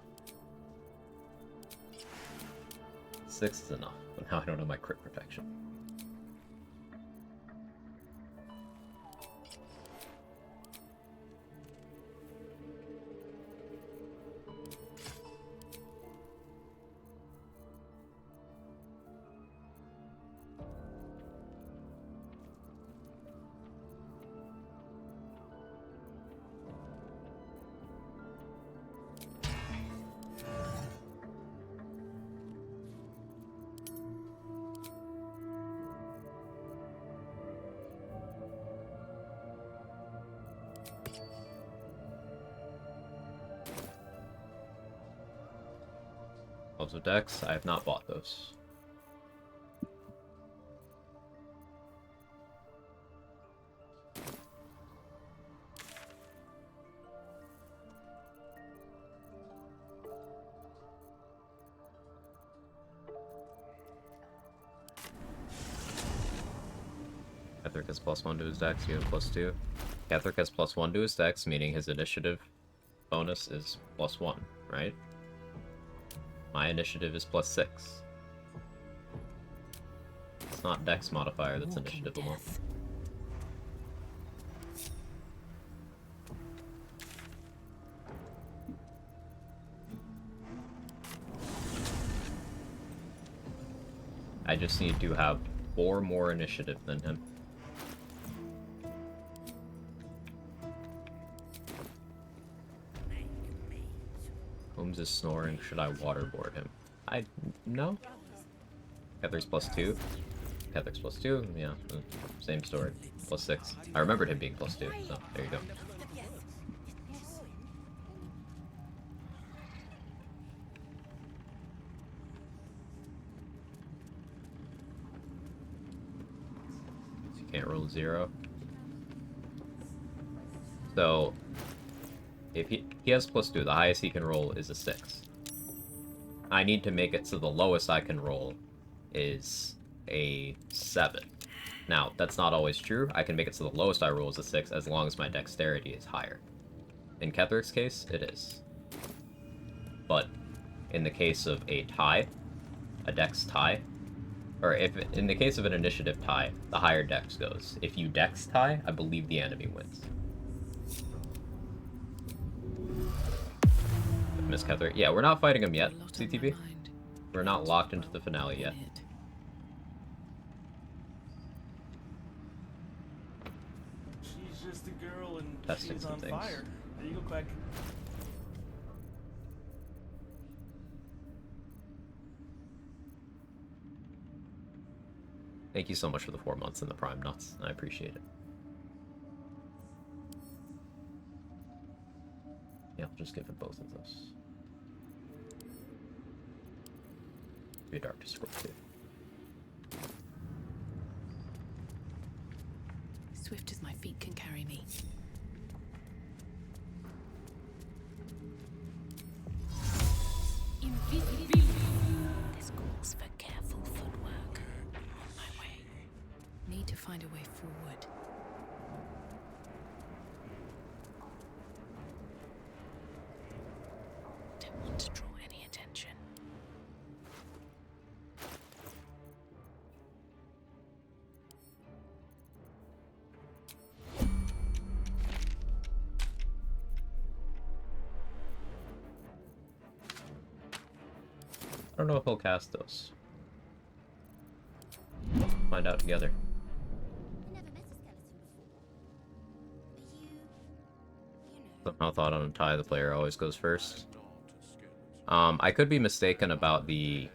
6 is enough, but now I don't have my crit protection. Gloves of Dex, I have not bought those. Ketheric has +1 to his Dex, you have +2. Ketheric has +1 to his Dex, meaning his initiative bonus is +1, right? My initiative is +6. It's not Dex modifier that's initiative alone. I just need to have 4 more initiative than him. Holmes is snoring. Should I waterboard him? No. Ketheric's +2. Ketheric's +2. Yeah, same story. +6. I remembered him being +2, so there you go. So you can't roll a 0. So if he has +2, the highest he can roll is a 6. I need to make it so the lowest I can roll is a 7. Now, that's not always true. I can make it so the lowest I roll is a 6 as long as my dexterity is higher. In Ketheric's case, it is. But in the case of a tie, a dex tie, or if in the case of an initiative tie, the higher dex goes. If you dex tie, I believe the enemy wins. Miss Ketheric. Yeah, we're not fighting him yet, CTB. We're not locked into the finale yet. She's just a girl and Testing she's some on things. fire. There you go, Quag. Thank you so much for the 4 months and the Prime Nuts. I appreciate it. Yeah, I'll just give him both of those. Be a dark to scroll too. Swift as my feet can carry me. Invisibility. This calls for careful footwork. On my way. Need to find a way forward. Don't want to draw any attention. I don't know if he'll cast those. Find out together. Somehow thought on a tie, the player always goes first. I could be mistaken about the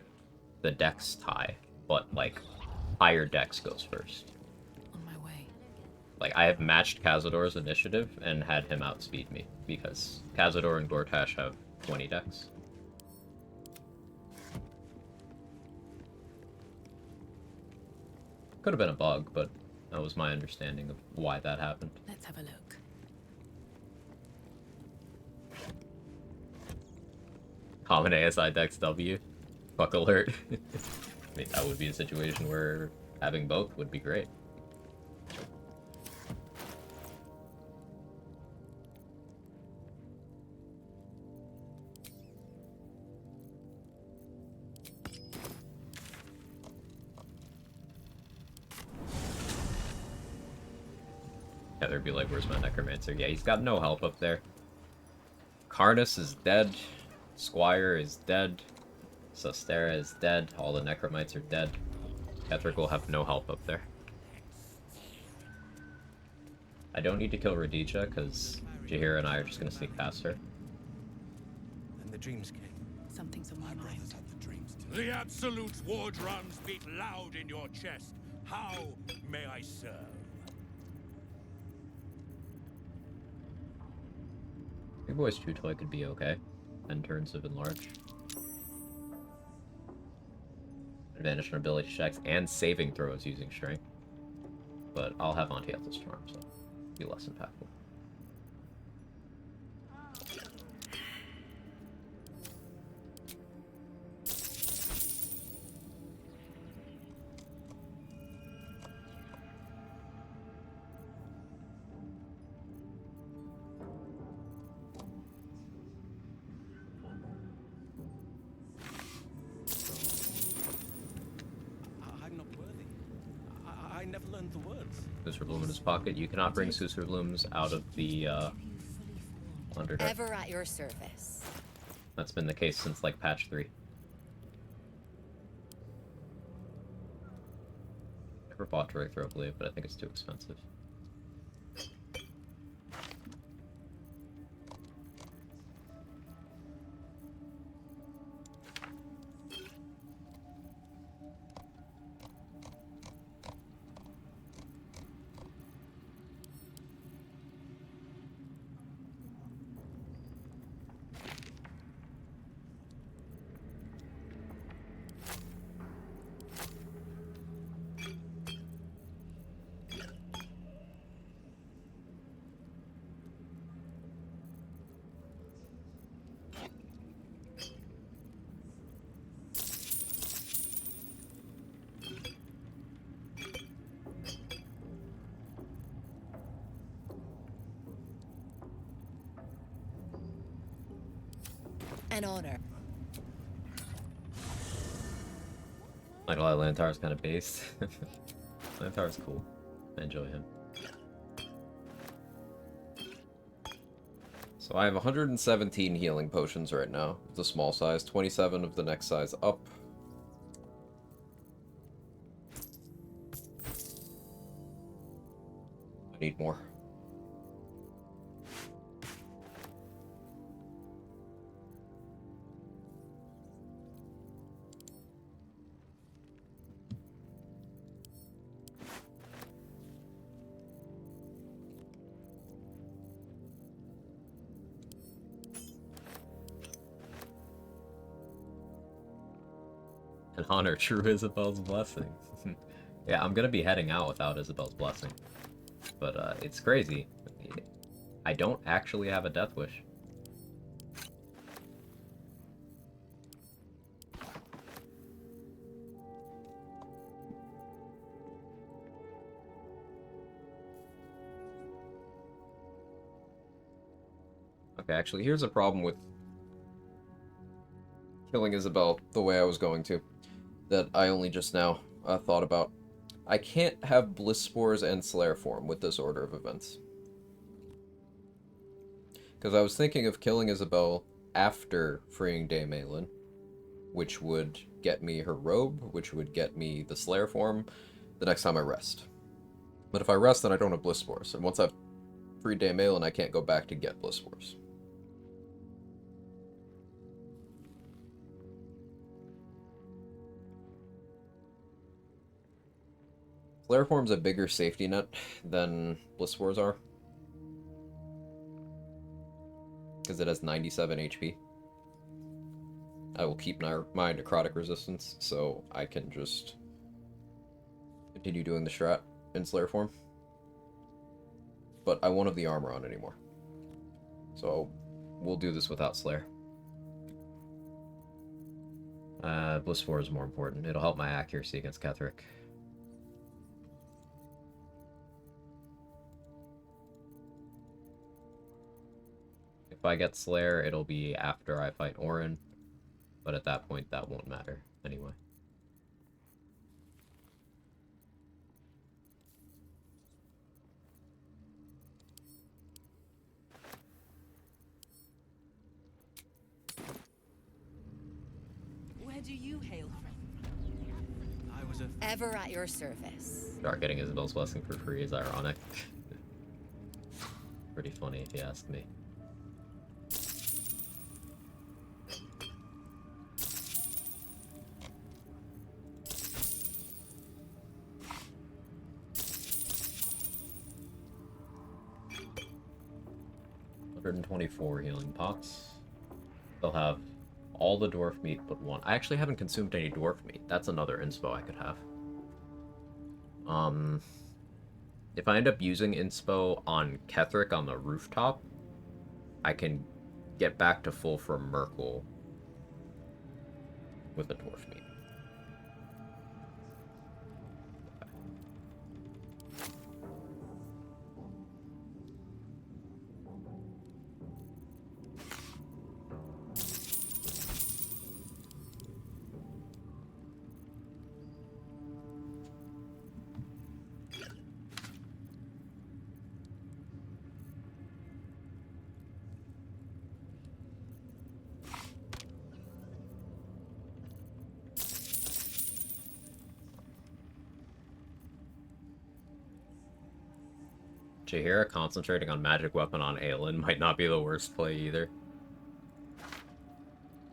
dex tie, but like higher dex goes first. On my way. Like I have matched Cazador's initiative and had him outspeed me because Cazador and Gortash have 20 dex. Could have been a bug, but that was my understanding of why that happened. Let's have a look. Common ASI Dex W. Fuck alert. I mean, that would be a situation where having both would be great. Heather would be like, where's my necromancer? Yeah, he's got no help up there. Karnas is dead. Squire is dead. Sostera is dead. All the necromites are dead. Ketheric will have no help up there. I don't need to kill Radija, because Jaheira and I are just going to sneak past her. And the dreams came. Something's on my mind. The absolute war drums beat loud in your chest. How may I serve? Your boy's True Toy could be okay. 10 turns of Enlarge. Advantage on ability checks and saving throws using Strength. But I'll have Anti-Ethel's Charm, so it'll be less impactful. I'm not worthy. I never learned the words. Susurblum in his pocket. You cannot bring Susurblums out of the Underdark. Ever at your service. That's been the case since like patch 3. Never bought Direct Throw Blade, but I think it's too expensive. An honor. Like, Lantar's kind of based. Lantar's cool. I enjoy him. So I have 117 healing potions right now. It's a small size. 27 of the next size up. I need more. And honor true Isabel's blessing. Yeah, I'm gonna be heading out without Isabel's blessing. But it's crazy. I don't actually have a death wish. Okay, actually, here's a problem with killing Isabel the way I was going to, that I only just now thought about. I can't have Bliss Spores and Slayer form with this order of events. Because I was thinking of killing Isabel after freeing Daemalin, which would get me her robe, which would get me the Slayer form the next time I rest. But if I rest, then I don't have Bliss Spores, and once I've freed Daemalin, I can't go back to get Bliss Spores. Slayer form's a bigger safety net than Bliss Spores are. Because it has 97 HP. I will keep my necrotic resistance, so I can just continue doing the strat in Slayer form. But I won't have the armor on anymore. So we'll do this without Slayer. Bliss Spore is more important. It'll help my accuracy against Ketheric. If I get Slayer, it'll be after I fight Orin, but at that point that won't matter anyway. do you hail from? I was a... Ever at your service. Dark getting Isabel's blessing for free is ironic. Pretty funny if you ask me. $124 healing pots. They'll have all the dwarf meat but one. I actually haven't consumed any dwarf meat. That's another inspo I could have. If I end up using inspo on Ketheric on the rooftop, I can get back to full from Merkel with the dwarf meat. Jaheira concentrating on magic weapon on Aelin might not be the worst play either.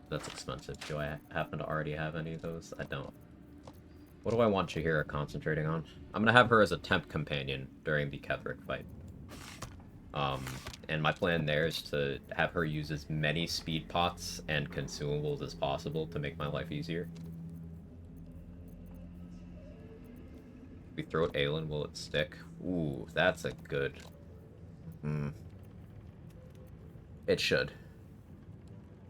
That's expensive. Do I happen to already have any of those? I don't. What do I want Jaheira concentrating on? I'm gonna have her as a temp companion during the Ketheric fight. And my plan there is to have her use as many speed pots and consumables as possible to make my life easier. We throw at Aelin, will it stick? Ooh, that's a good... It should.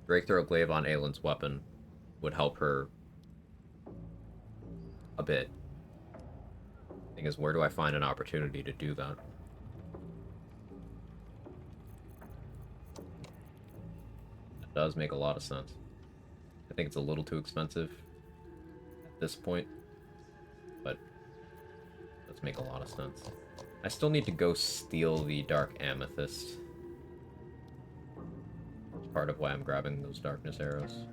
Drake throw glaive on Aelin's weapon would help her a bit. Thing is, where do I find an opportunity to do that? That does make a lot of sense. I think it's a little too expensive at this point, but does make a lot of sense. I still need to go steal the Dark Amethyst. It's part of why I'm grabbing those Darkness Arrows.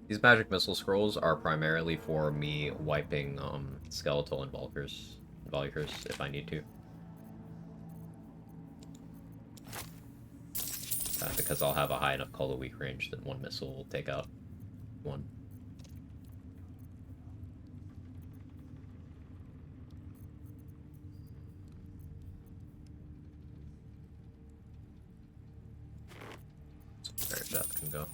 These magic missile scrolls are primarily for me wiping skeletal and Valkyrs if I need to. Because I'll have a high enough Call of Weak range that one missile will take out one. So very death can go.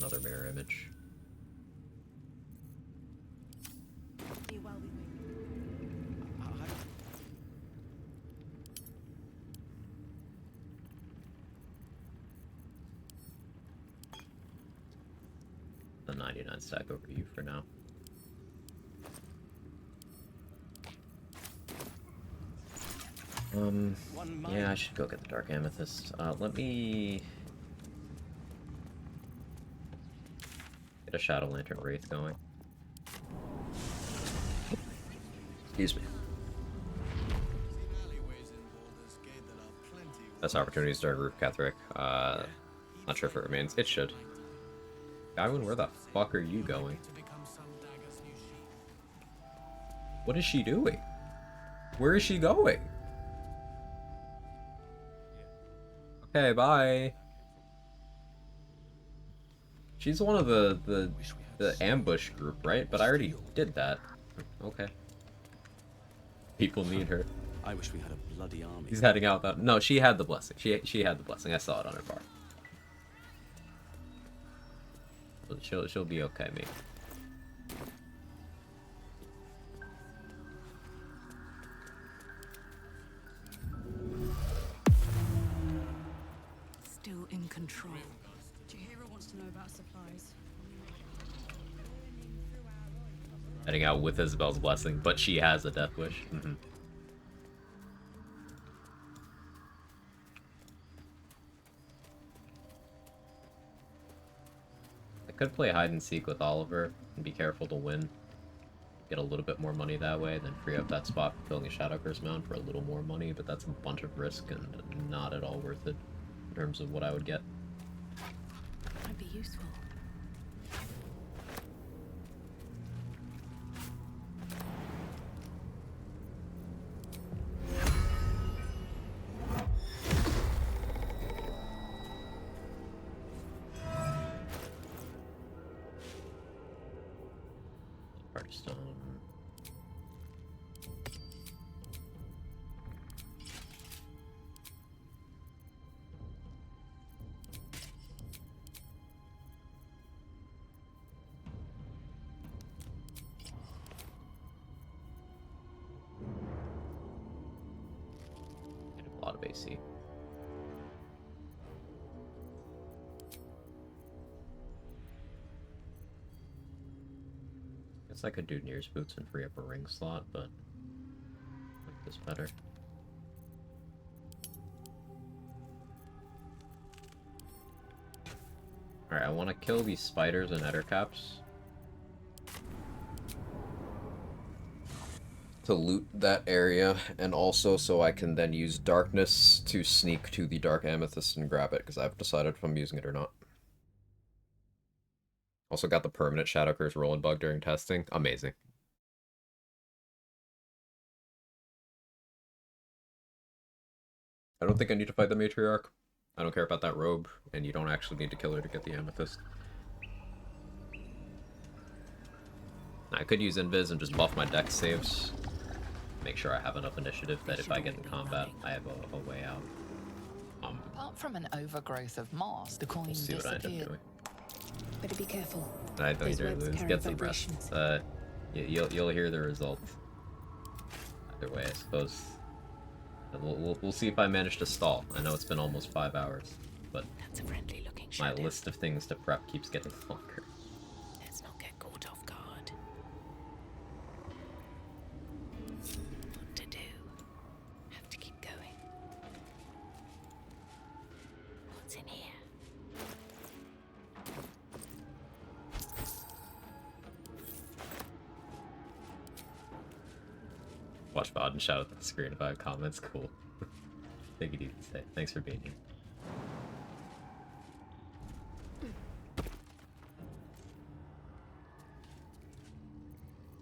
Another mirror image. The 99 stack over you for now. Yeah, I should go get the Dark Amethyst. Let me get a Shadow Lantern Wraith going. Excuse me. Best opportunity to start Roof Ketheric. Not sure if it remains. It should. Guywoon, where the fuck are you going? What is she doing? Where is she going? Okay, bye. She's one of the ambush group, right? But I already did that. Okay. People need her. I wish we had a bloody army. He's heading out. No, she had the blessing. She had the blessing. I saw it on her bar. But she'll be okay, mate. Still in control. Jaheira wants to know about supplies. Heading out with Isabel's blessing, but she has a death wish. I could play hide and seek with Oliver and be careful to win. Get a little bit more money that way, then free up that spot for filling a Shadow Curse Mound for a little more money, but that's a bunch of risk and not at all worth it in terms of what I would get. Might be useful. Stone. Get a lot of AC. I could do Near's Boots and free up a ring slot, but I like this better. Alright, I want to kill these spiders and ettercaps to loot that area, and also so I can then use darkness to sneak to the dark amethyst and grab it, because I haven't decided if I'm using it or not. Also got the permanent Shadow Curse rolling bug during testing. Amazing. I don't think I need to fight the Matriarch. I don't care about that robe, and you don't actually need to kill her to get the amethyst. I could use Invis and just buff my dex saves. Make sure I have enough initiative that if I get in combat, I have a way out. Apart from an overgrowth of moss, the coin We'll see what I end up doing. Better be careful. I don't need to lose. Get some rest. You'll hear the result. Either way, I suppose. We'll see if I manage to stall. I know it's been almost 5 hours, but that's a friendly looking my shadow. list of things to prep keeps getting longer. Let's not get caught off guard. What to do? Have to keep going. What's in here? Watch VOD and shout at the screen if I have comments. Cool. Take it easy. Thanks for being here.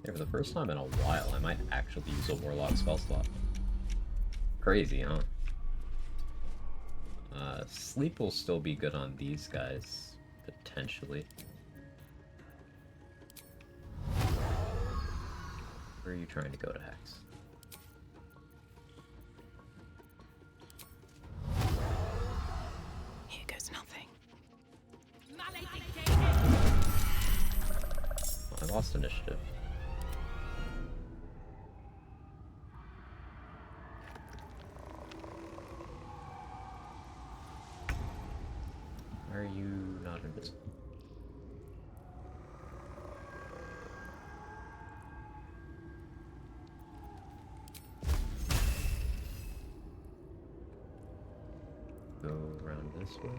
Yeah, for the first time in a while, I might actually use a Warlock spell slot. Crazy, huh? Sleep will still be good on these guys, potentially. Where are you trying to go to, Hex? Here goes nothing. Oh, I lost initiative. Why are you not invisible? Go around this way.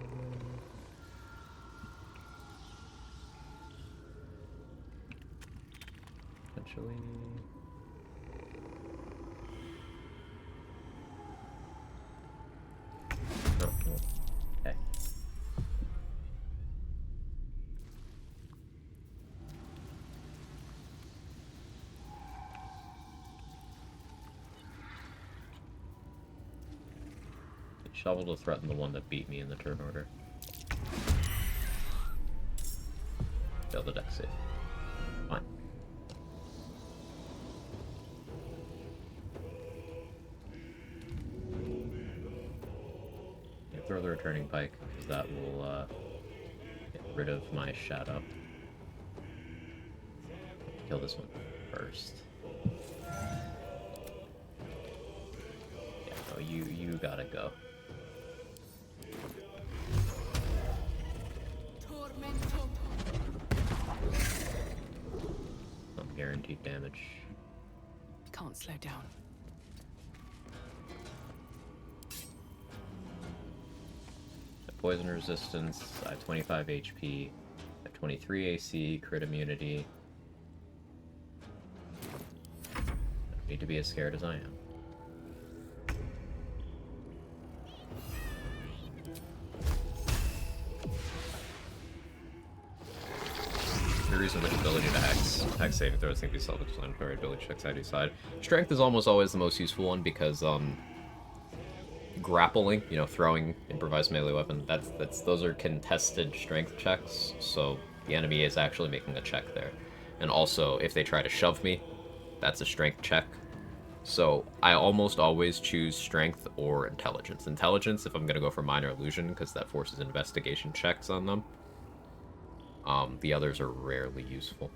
Potentially. Oh, well. Okay. Shovel to threaten the one that beat me in the turn order. Fail the deck save. Fine. Yeah, throw the returning pike, because that will get rid of my shadow. Kill this one first. Yeah, no, you gotta go. guaranteed damage. Can't slow down. Poison resistance, I have 25 HP, I have 23 AC, crit immunity. Don't need to be as scared as I am. The reason with ability to hex saving throws think be self-explanatory. Ability checks ID side. Strength is almost always the most useful one because grappling, you know, throwing improvised melee weapon, those are contested strength checks, so the enemy is actually making a check there. And also, if they try to shove me, that's a strength check. So I almost always choose strength or intelligence. Intelligence if I'm gonna go for minor illusion, because that forces investigation checks on them. The others are rarely useful.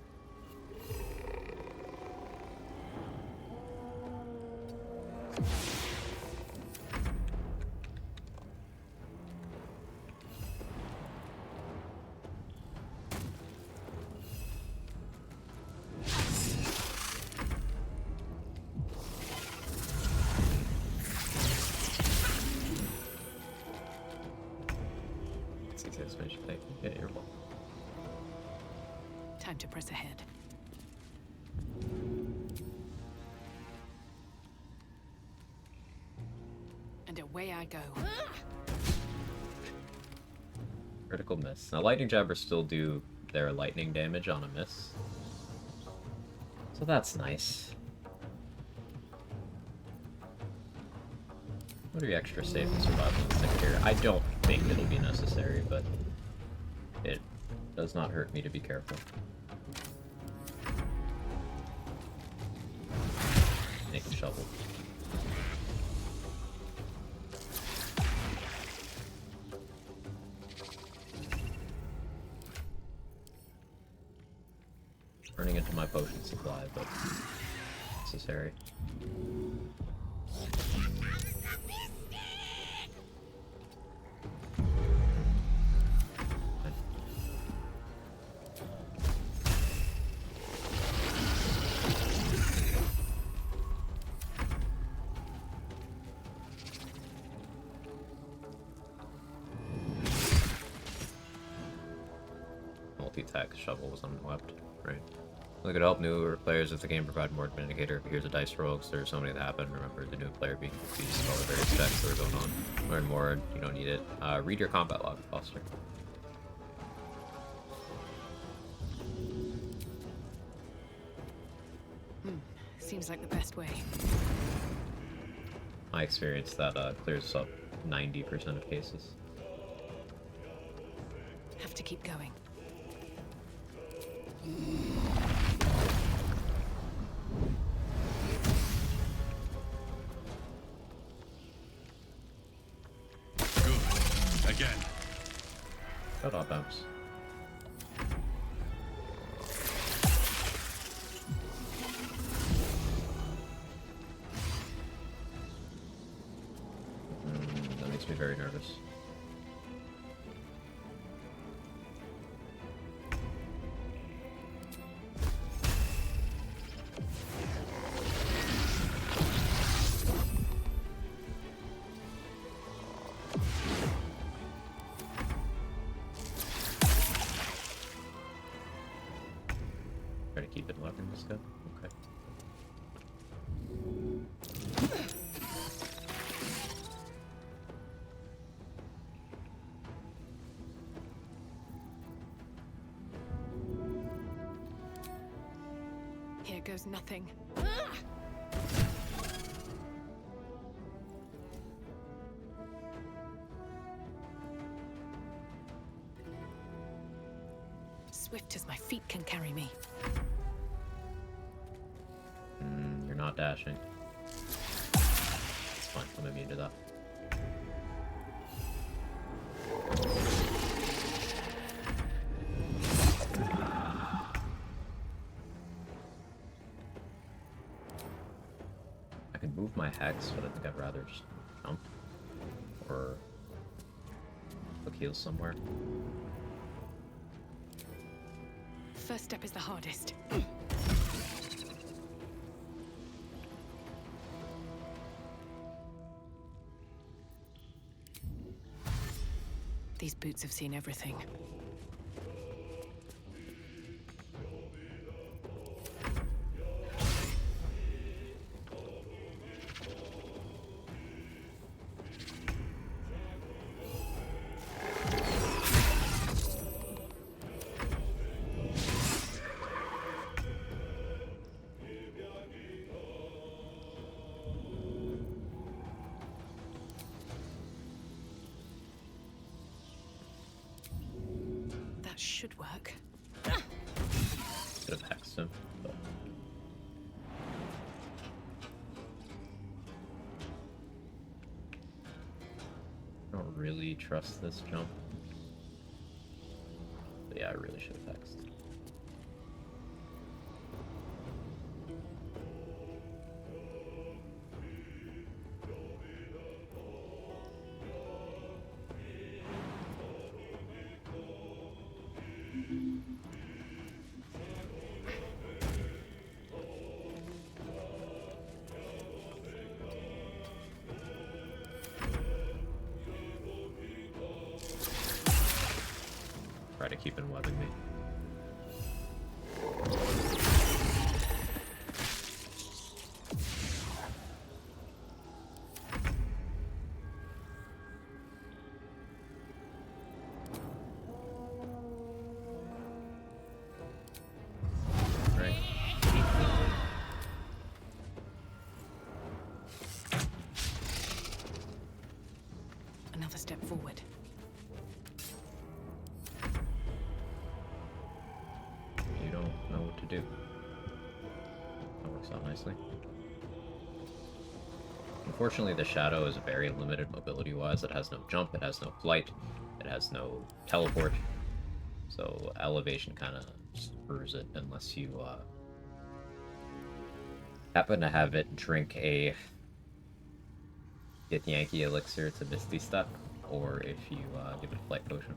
Yeah, you're welcome. Time to press ahead. And away I go. Critical miss. Now, lightning jabbers still do their lightning damage on a miss. So that's nice. What are your extra safe and survival instinct here? I don't think it'll be necessary, but it does not hurt me to be careful. Make a shovel. Running into my potion supply, but necessary. Multi-attack shovel was unwebbed, right? Look, it help newer players if the game provide more indicator. Here's a dice roll, because there's so many that happen. Remember, the new player being confused with all the various checks that are going on. Learn more, you don't need it. Read your combat log, Foster. Seems like the best way. My experience, that clears up 90% of cases. Have to keep going. Good. Again. Shut up, bounce. That makes me very nervous. Try to keep it locked in this guy? Okay. Here goes nothing. Swift as my feet can carry me. You're not dashing. It's fine, I'm immune to that. I can move my hex, but I think I'd rather just jump. Or look heals somewhere. First step is the hardest. These boots have seen everything. That should work. Could have hexed him, but... I don't really trust this jump. But yeah, I really should have hexed. Try to keep enwebbing me. Right. Another step forward. You don't know what to do. That works out nicely. Unfortunately, the Shadow is very limited mobility-wise. It has no jump, it has no flight, it has no teleport. So elevation kind of spurs it unless you happen to have it drink a Get Yankee elixir to Misty Step, or if you give it a flight potion.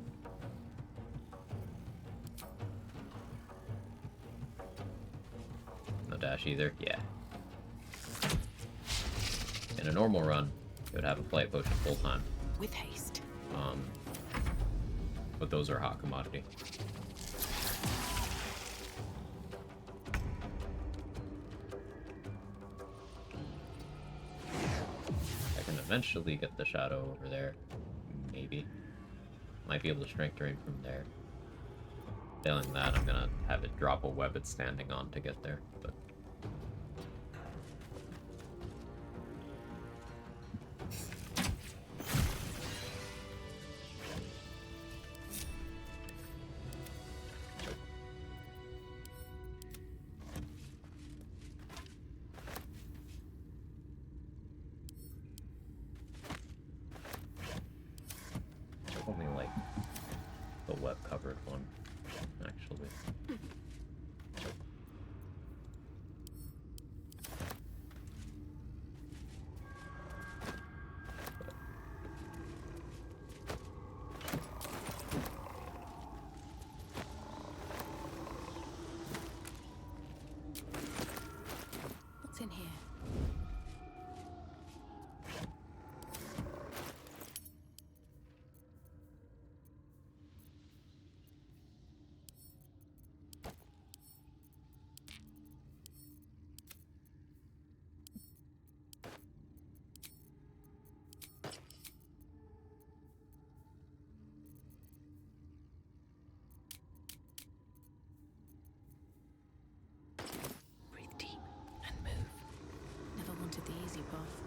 No dash either? Yeah. In a normal run, it would have a flight potion full time. With haste. But those are hot commodity. I can eventually get the Shadow over there. Maybe. Might be able to strength drain from there. Failing that, I'm gonna have it drop a web it's standing on to get there. But only like the web covered one, actually. What's in here? Breathe deep and move. Never wanted the easy path.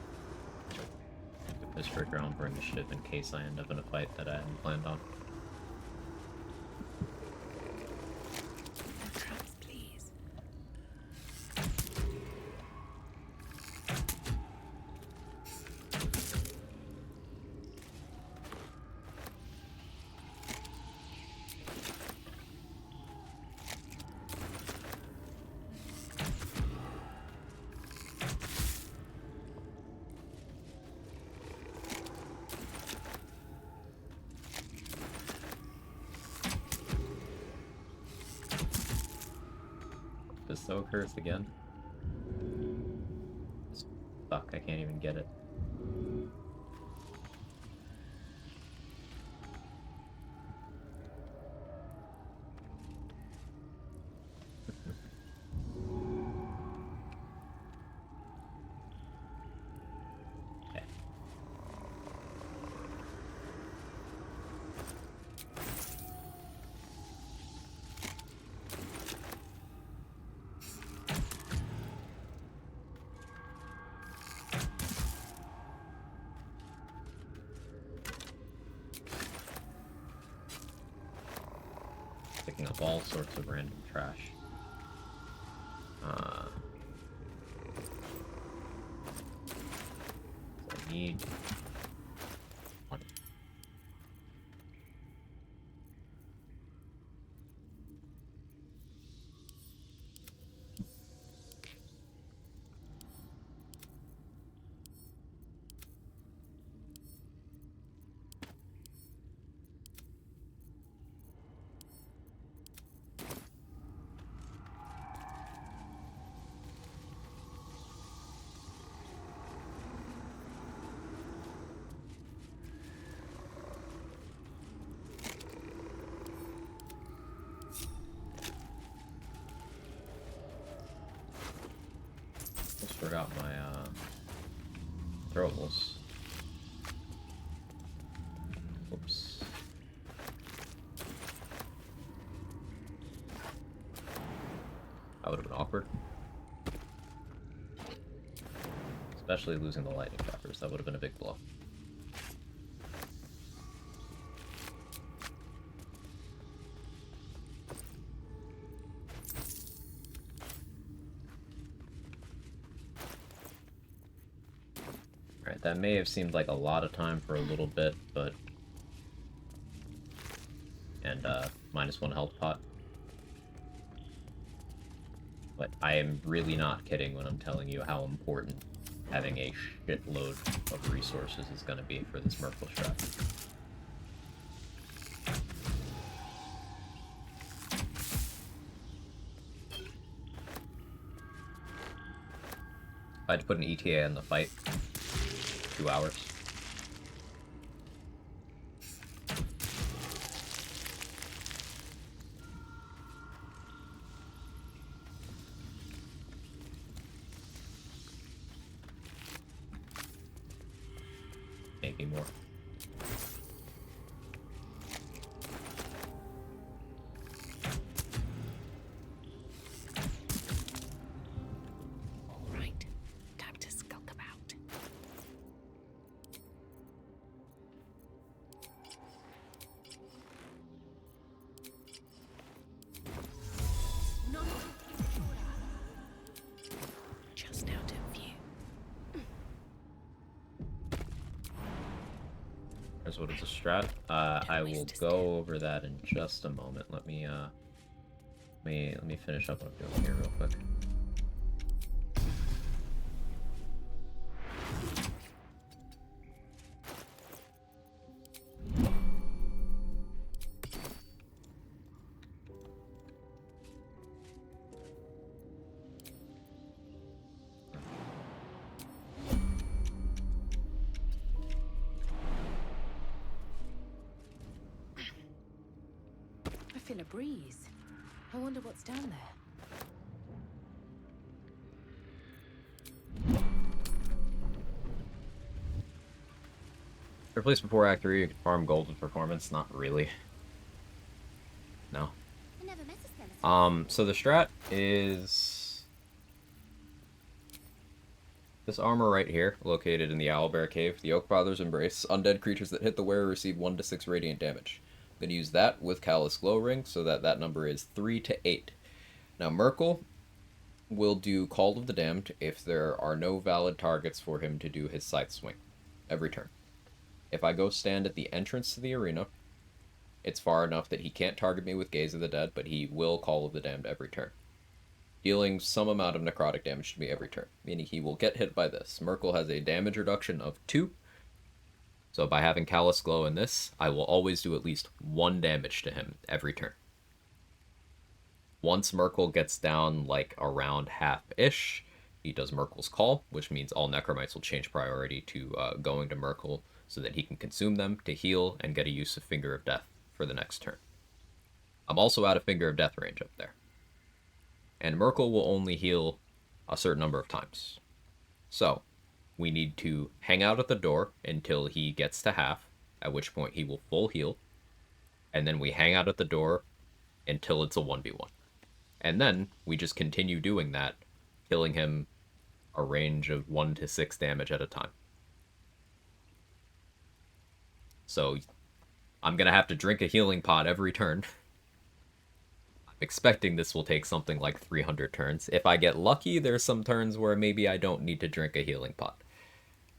Keep this trigger on for initiative in case I end up in a fight that I hadn't planned on. No traps, please. Bestow curse again. Fuck, I can't even get it. of all sorts of random trash. I need money. Forgot my throwables. Oops. That would have been awkward. Especially losing the lightning trappers. That would have been a big blow. That may have seemed like a lot of time for a little bit, but... And, -1 health pot. But I am really not kidding when I'm telling you how important having a shitload of resources is going to be for this Merkle strat. If I had to put an ETA in the fight, 2 hours. Maybe more. Right, time to skulk about. Just out of view. Here's what it's a strat. I will go over that in just a moment. Let me finish up what I'm doing here real quick. I feel a breeze. I wonder what's down there. Replace before Act 3, you can farm gold with performance. Not really. No. So the strat is this armor right here, located in the Owlbear Cave, the Oakfather's Embrace. Undead creatures that hit the wearer receive 1 to 6 radiant damage. I'm going to use that with Callous Glow Ring so that that number is 3 to 8. Now Merkle will do Call of the Damned if there are no valid targets for him to do his scythe swing every turn. If I go stand at the entrance to the arena, it's far enough that he can't target me with Gaze of the Dead, but he will Call of the Damned every turn, dealing some amount of necrotic damage to me every turn, meaning he will get hit by this. Merkle has a damage reduction of 2, so by having Callous Glow in this, I will always do at least 1 damage to him every turn. Once Merkle gets down, like, around half-ish, he does Merkle's Call, which means all Necromites will change priority to going to Merkle so that he can consume them to heal and get a use of Finger of Death for the next turn. I'm also out of Finger of Death range up there. And Merkle will only heal a certain number of times. So, we need to hang out at the door until he gets to half, at which point he will full heal. And then we hang out at the door until it's a 1v1. And then we just continue doing that, killing him a range of 1 to 6 damage at a time. So, I'm going to have to drink a healing pot every turn. expecting this will take something like 300 turns. If I get lucky, there's some turns where maybe I don't need to drink a healing pot.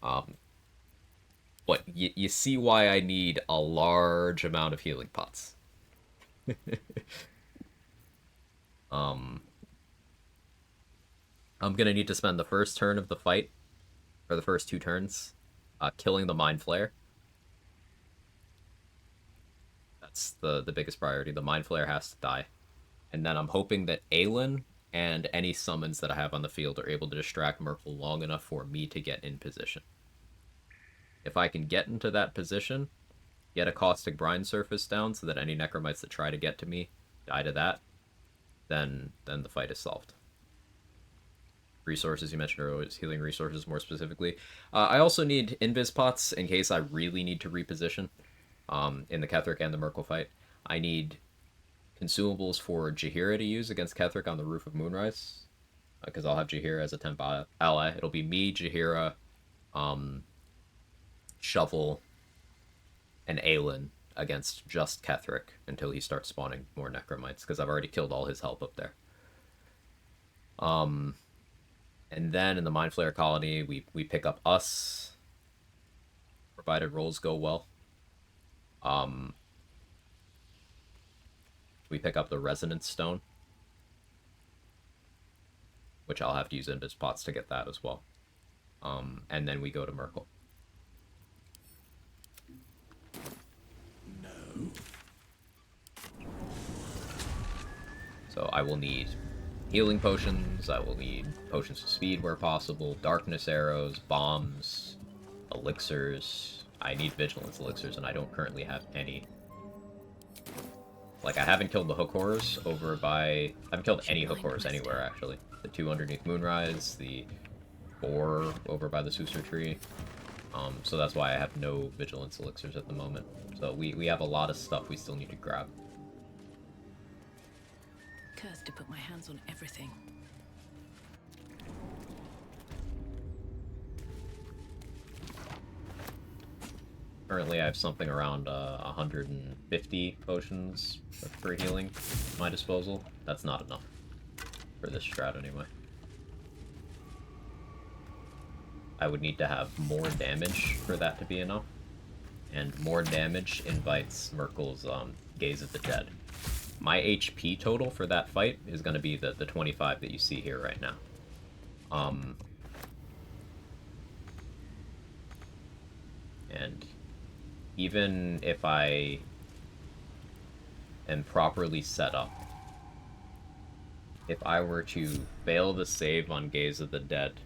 But you see why I need a large amount of healing pots. I'm gonna need to spend the first turn of the fight, or the first 2 turns, killing the Mind Flayer. That's the biggest priority. The Mind Flayer has to die. And then I'm hoping that Aelin and any summons that I have on the field are able to distract Merkel long enough for me to get in position. If I can get into that position, get a Caustic Brine surface down so that any Necromites that try to get to me die to that, then the fight is solved. Resources you mentioned earlier, healing resources more specifically. I also need invis pots in case I really need to reposition in the Ketheric and the Merkel fight. I need consumables for Jaheira to use against Ketheric on the Roof of Moonrise, because I'll have Jaheira as a temp ally. It'll be me, Jaheira, Shovel, and Aelin against just Ketheric until he starts spawning more Necromites, because I've already killed all his help up there. And then in the Mind Flayer colony, we pick up us, provided rolls go well. We pick up the Resonance Stone, which I'll have to use invis pots to get that as well. And then we go to Merkel. No. So I will need healing potions, I will need potions of speed where possible, darkness arrows, bombs, elixirs. I need vigilance elixirs, and I don't currently have any. Like, I haven't killed the hook horrors over by... I haven't killed any hook horrors anywhere, actually. The 2 underneath Moonrise, the 4 over by the Susur tree. So that's why I have no vigilance elixirs at the moment. So we have a lot of stuff we still need to grab. Cursed to put my hands on everything. Currently I have something around 150 potions for healing at my disposal. That's not enough for this strat anyway. I would need to have more damage for that to be enough. And more damage invites Merkel's Gaze of the Dead. My HP total for that fight is going to be the 25 that you see here right now. And even if I am properly set up, if I were to fail the save on Gaze of the Dead,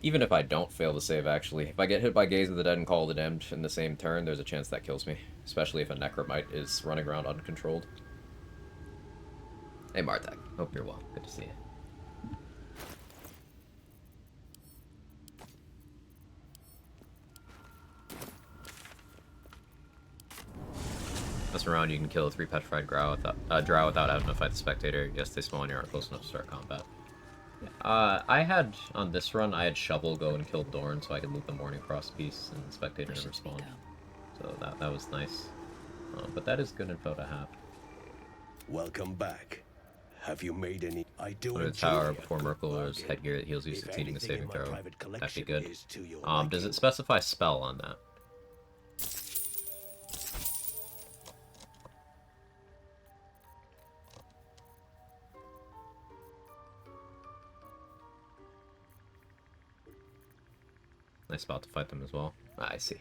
even if I don't fail the save, actually, if I get hit by Gaze of the Dead and Call of the Damned in the same turn, there's a chance that kills me, especially if a Necromite is running around uncontrolled. Hey Martak, hope you're well. Good to see you. Mess around, you can kill a 3 petrified drow without having to fight the spectator. Yes, they spawn, you aren't close enough to start combat. I had, on this run, I had Shovel go and kill Dorn so I could loot the Morning Cross piece and the spectator never spawned. So that was nice. But that is good info to have. Welcome back. Have you made any? I do. Go to the tower before Merkel's headgear that heals you succeeding a saving throw. That'd be good. Does it specify spell on that? Nice spot to fight them as well. Ah, I see.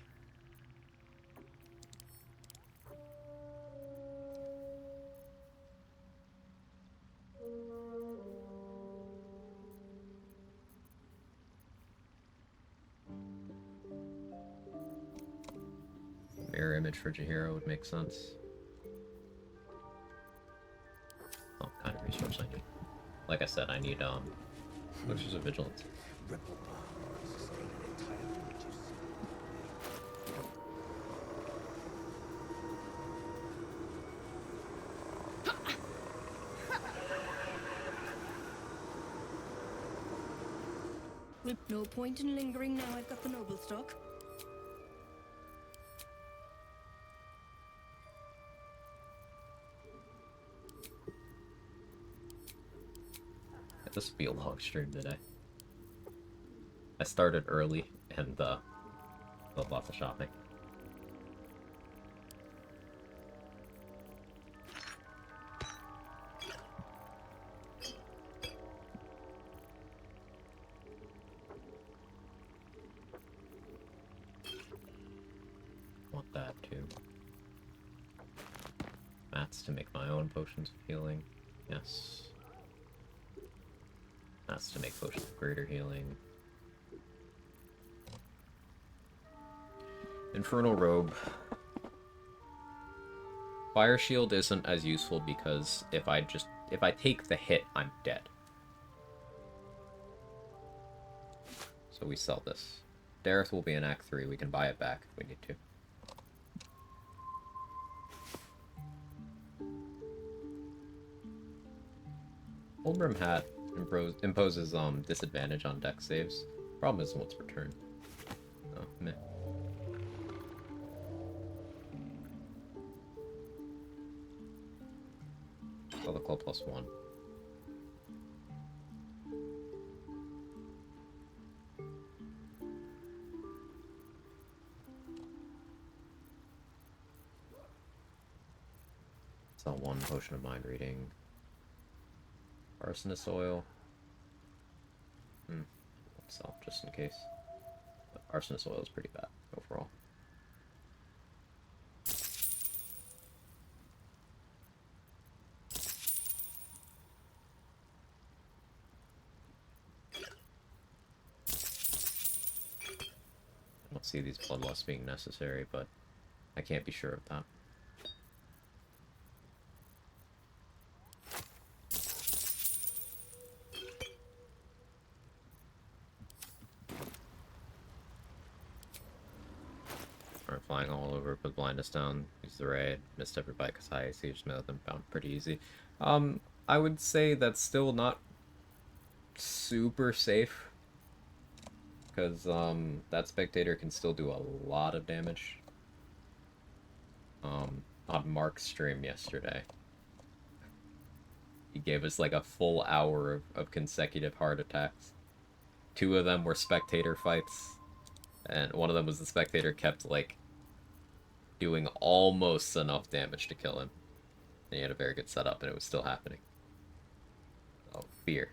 Mirror image for Jaheira would make sense. Oh, kind of resource I need. Like I said, I need Elixirs of Vigilance. No point in lingering now I've got the noble stock. This will be a long stream today. I started early and did lots of shopping. Want that too. Mats to make my own potions of healing. Yes. Mats to make potions of greater healing. Infernal Robe. Fire Shield isn't as useful because if I take the hit, I'm dead. So we sell this. Dareth will be in Act 3. We can buy it back if we need to. Fulbrim Hat imposes disadvantage on deck saves. Problem is what's returned. Oh, meh. Level Claw +1. Sell 1 potion of mind reading. Arsonist oil. Sell just in case. But arsonist oil is pretty bad overall. I don't see these bloodlusts being necessary, but I can't be sure of that. Flying all over, put blindness down, use the ray, missed every bite because high AC, just made them bound pretty easy. I would say that's still not super safe because that spectator can still do a lot of damage. On Mark's stream yesterday, he gave us like a full hour of consecutive heart attacks. 2 of them were spectator fights, and one of them was the spectator kept like doing almost enough damage to kill him. And he had a very good setup, and it was still happening. Oh, fear.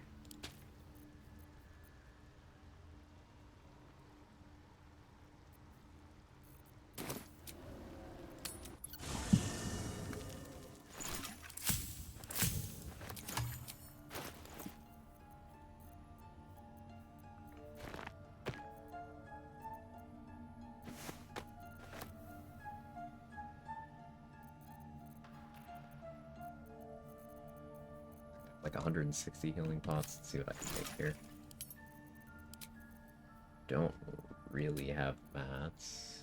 Like 160 healing pots. Let's see what I can make here. Don't really have mats.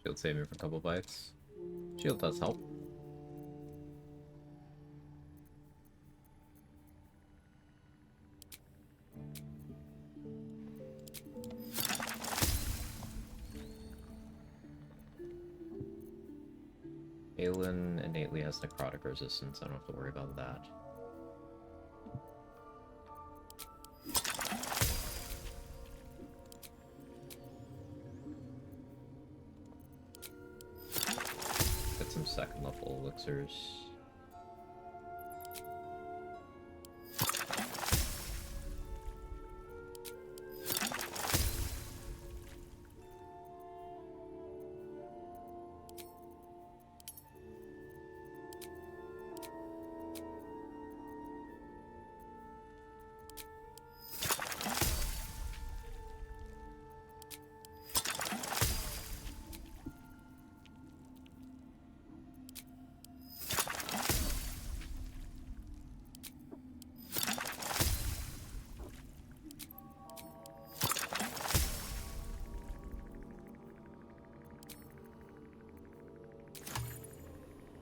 Shield saving for a couple bites. Shield does help. Aelin innately has necrotic resistance. I don't have to worry about that. Get some second level elixirs.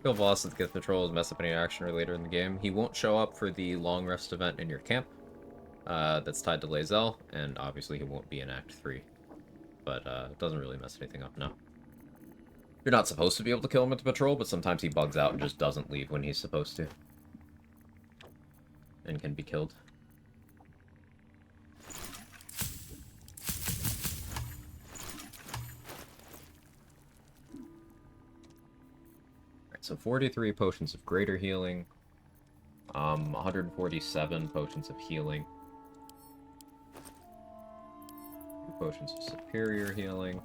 Kill Voss with Gift Patrol is mess up any action or later in the game. He won't show up for the long rest event in your camp. That's tied to Lae'zel, and obviously he won't be in Act 3. But it doesn't really mess anything up, no. You're not supposed to be able to kill him with the patrol, but sometimes he bugs out and just doesn't leave when he's supposed to. And can be killed. Alright, so 43 potions of greater healing. 147 potions of healing. 2 potions of superior healing.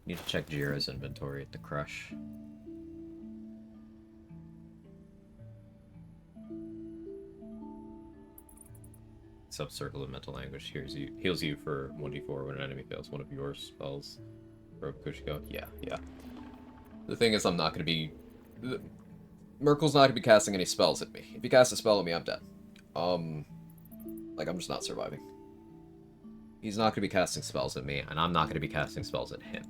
Need to check Jira's inventory at the crush. Sub-circle of mental anguish heals you for 1d4 when an enemy fails one of your spells. Kushiko. Yeah. The thing is, I'm not going to be... Merkel's not going to be casting any spells at me. If he casts a spell at me, I'm dead. Like, I'm just not surviving. He's not going to be casting spells at me, and I'm not going to be casting spells at him.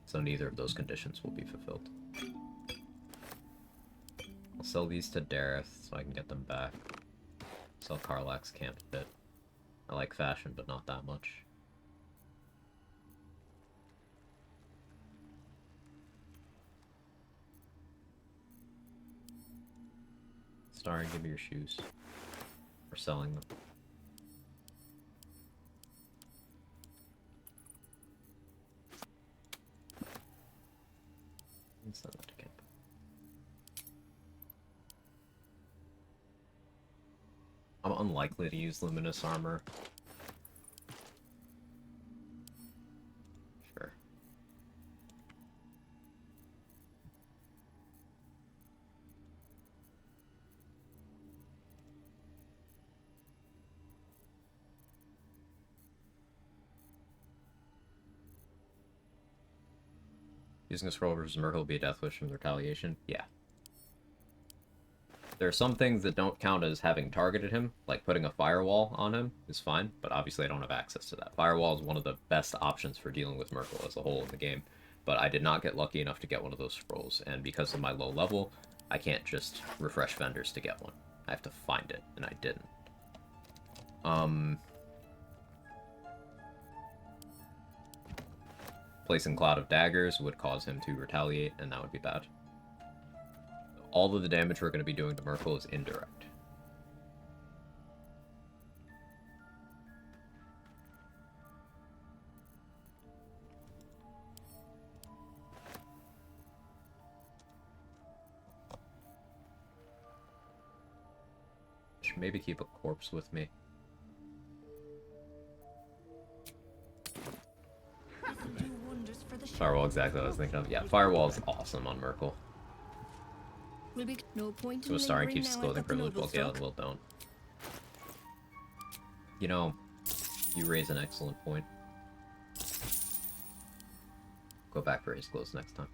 So neither of those conditions will be fulfilled. I'll sell these to Dareth so I can get them back. Sell Karlach's camp a bit. I like fashion, but not that much. Starry, give me your shoes. We're selling them. Send that to camp. I'm unlikely to use luminous armor. Sure. Using a scroll versus Merkel will be a death wish from retaliation? Yeah. There are some things that don't count as having targeted him, like putting a firewall on him is fine, but obviously I don't have access to that. Firewall is one of the best options for dealing with Merkel as a whole in the game, but I did not get lucky enough to get one of those scrolls, and because of my low level, I can't just refresh vendors to get one. I have to find it, and I didn't. Placing Cloud of Daggers would cause him to retaliate, and that would be bad. All of the damage we're going to be doing to Merkel is indirect. Should maybe keep a corpse with me. Firewall, exactly what I was thinking of. Yeah, Firewall is awesome on Merkel. Will be no point So in Starring lingering keeps his now, clothing I've got the privilege noble while Galen stock. will don't. You know, you raise an excellent point. Go back for his clothes next time.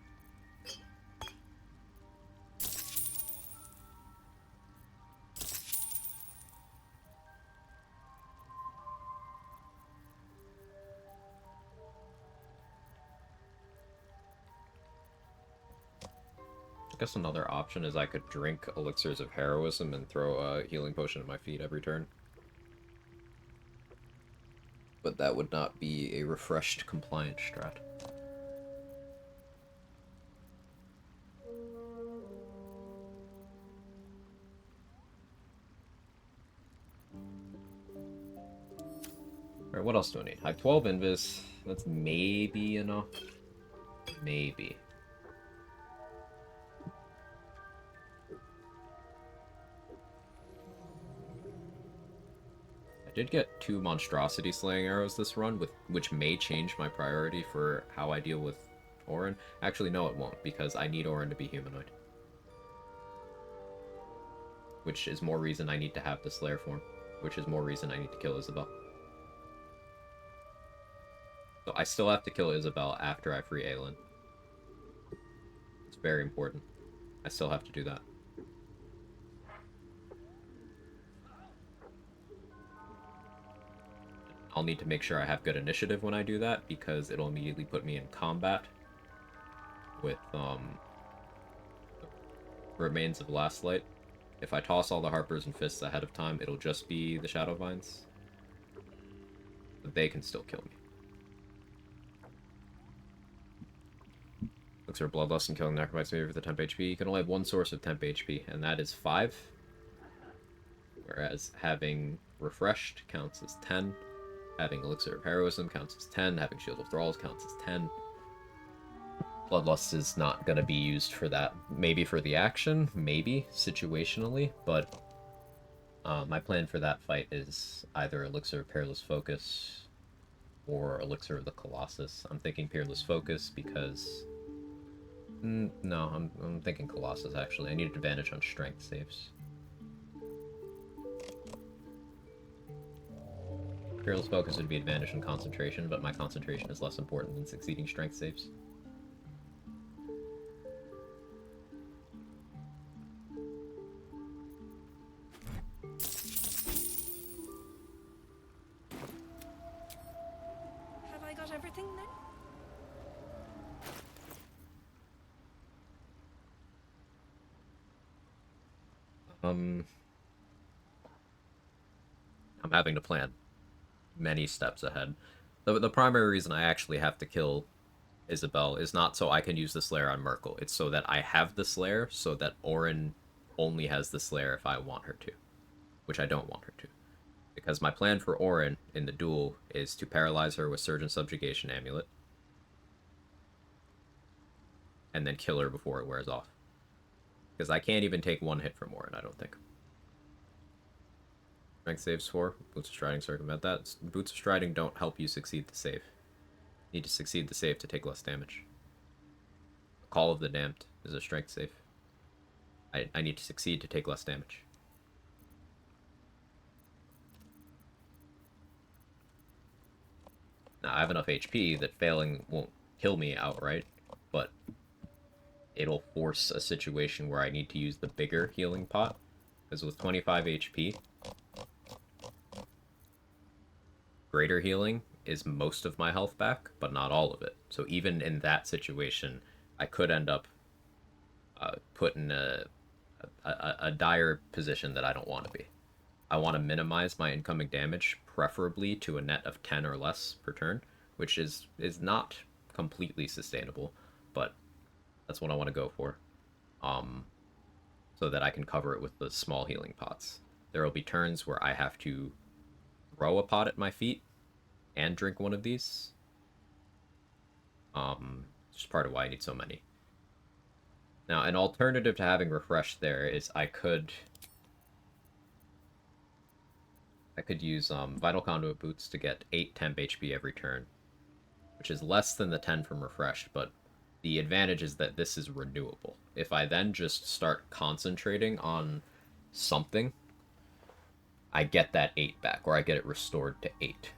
I guess another option is I could drink elixirs of heroism and throw a healing potion at my feet every turn. But that would not be a refreshed compliant strat. Alright, what else do I need? I have 12 invis. That's maybe enough. Maybe. I did get 2 monstrosity slaying arrows this run, which may change my priority for how I deal with Orin. Actually, no, it won't, because I need Orin to be humanoid. Which is more reason I need to have the Slayer form. Which is more reason I need to kill Isabel. So I still have to kill Isabel after I free Aelin. very important. I still have to do that. I'll need to make sure I have good initiative when I do that, because it'll immediately put me in combat with Remains of Last Light. If I toss all the Harpers and Fists ahead of time, it'll just be the Shadow Vines. But they can still kill me. Looks for Bloodlust and killing Necrobites maybe for the temp HP. You can only have one source of temp HP, and that is 5. Whereas having Refreshed counts as 10. Having Elixir of Heroism counts as 10. Having Shield of Thralls counts as 10. Bloodlust is not going to be used for that. Maybe for the action, maybe, situationally, but my plan for that fight is either Elixir of Peerless Focus or Elixir of the Colossus. I'm thinking Peerless Focus because... no, I'm thinking Colossus, actually. I need an advantage on strength saves. Peerless Focus would be advantage on concentration, but my concentration is less important than succeeding strength saves. Have I got everything then? I'm having to plan many steps ahead. The primary reason I actually have to kill Isabel is not so I can use the Slayer on Merkel. It's so that I have the Slayer, so that Orin only has the Slayer if I want her to. Which I don't want her to. Because my plan for Orin in the duel is to paralyze her with Surgeon Subjugation Amulet. And then kill her before it wears off. Because I can't even take one hit from Orin, I don't think. Strength saves 4. Boots of Striding circumvent that. Boots of Striding don't help you succeed the save. You need to succeed the save to take less damage. Call of the Damned is a strength save. I need to succeed to take less damage. Now, I have enough HP that failing won't kill me outright, but it'll force a situation where I need to use the bigger healing pot. Because with 25 HP, greater healing is most of my health back, but not all of it. So even in that situation, I could end up put in a dire position that I don't want to be. I want to minimize my incoming damage, preferably to a net of 10 or less per turn, which is not completely sustainable, but that's what I want to go for. So that I can cover it with the small healing pots. There will be turns where I have to throw a pot at my feet and drink one of these. Just part of why I need so many. Now, an alternative to having Refreshed there is I could use Vital Conduit Boots to get 8 temp HP every turn, which is less than the 10 from Refreshed, but the advantage is that this is renewable. If I then just start concentrating on something, I get that 8 back, or I get it restored to 8.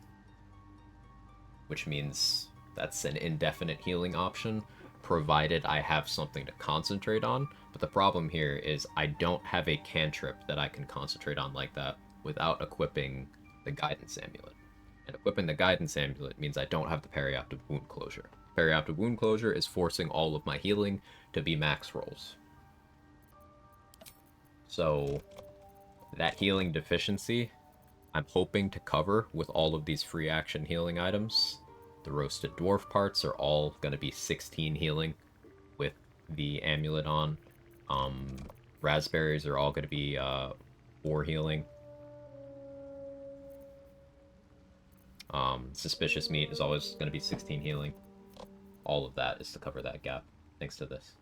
Which means that's an indefinite healing option, provided I have something to concentrate on. But the problem here is I don't have a cantrip that I can concentrate on like that without equipping the Guidance Amulet. And equipping the Guidance Amulet means I don't have the Perioptic Wound Closure. Perioptic Wound Closure is forcing all of my healing to be max rolls. So that healing deficiency, I'm hoping to cover with all of these free action healing items. The Roasted Dwarf parts are all going to be 16 healing with the amulet on. Raspberries are all going to be 4 healing. Suspicious Meat is always going to be 16 healing. All of that is to cover that gap, thanks to this.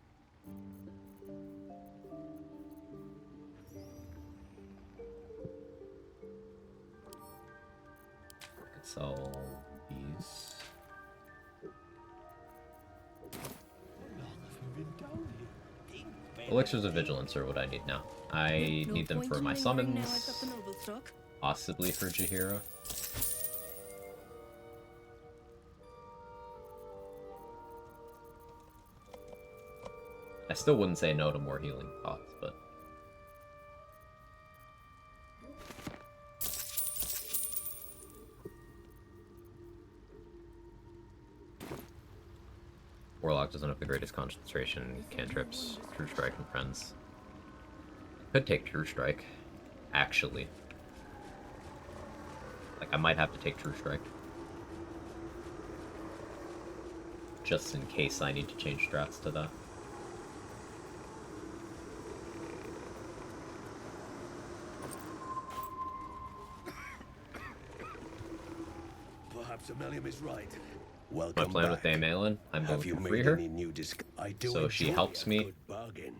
I could sell these. Elixirs of Vigilance are what I need now. I need them for my summons, possibly for Jaheira. I still wouldn't say no to more healing pots, but... Warlock doesn't have the greatest concentration, cantrips, True Strike, and Friends. Could take True Strike, actually. Like, I might have to take True Strike. Just in case I need to change strats to that. Perhaps Amelia is right. My Welcome plan back. with Dame Aelin, I'm going to free her, so she helps me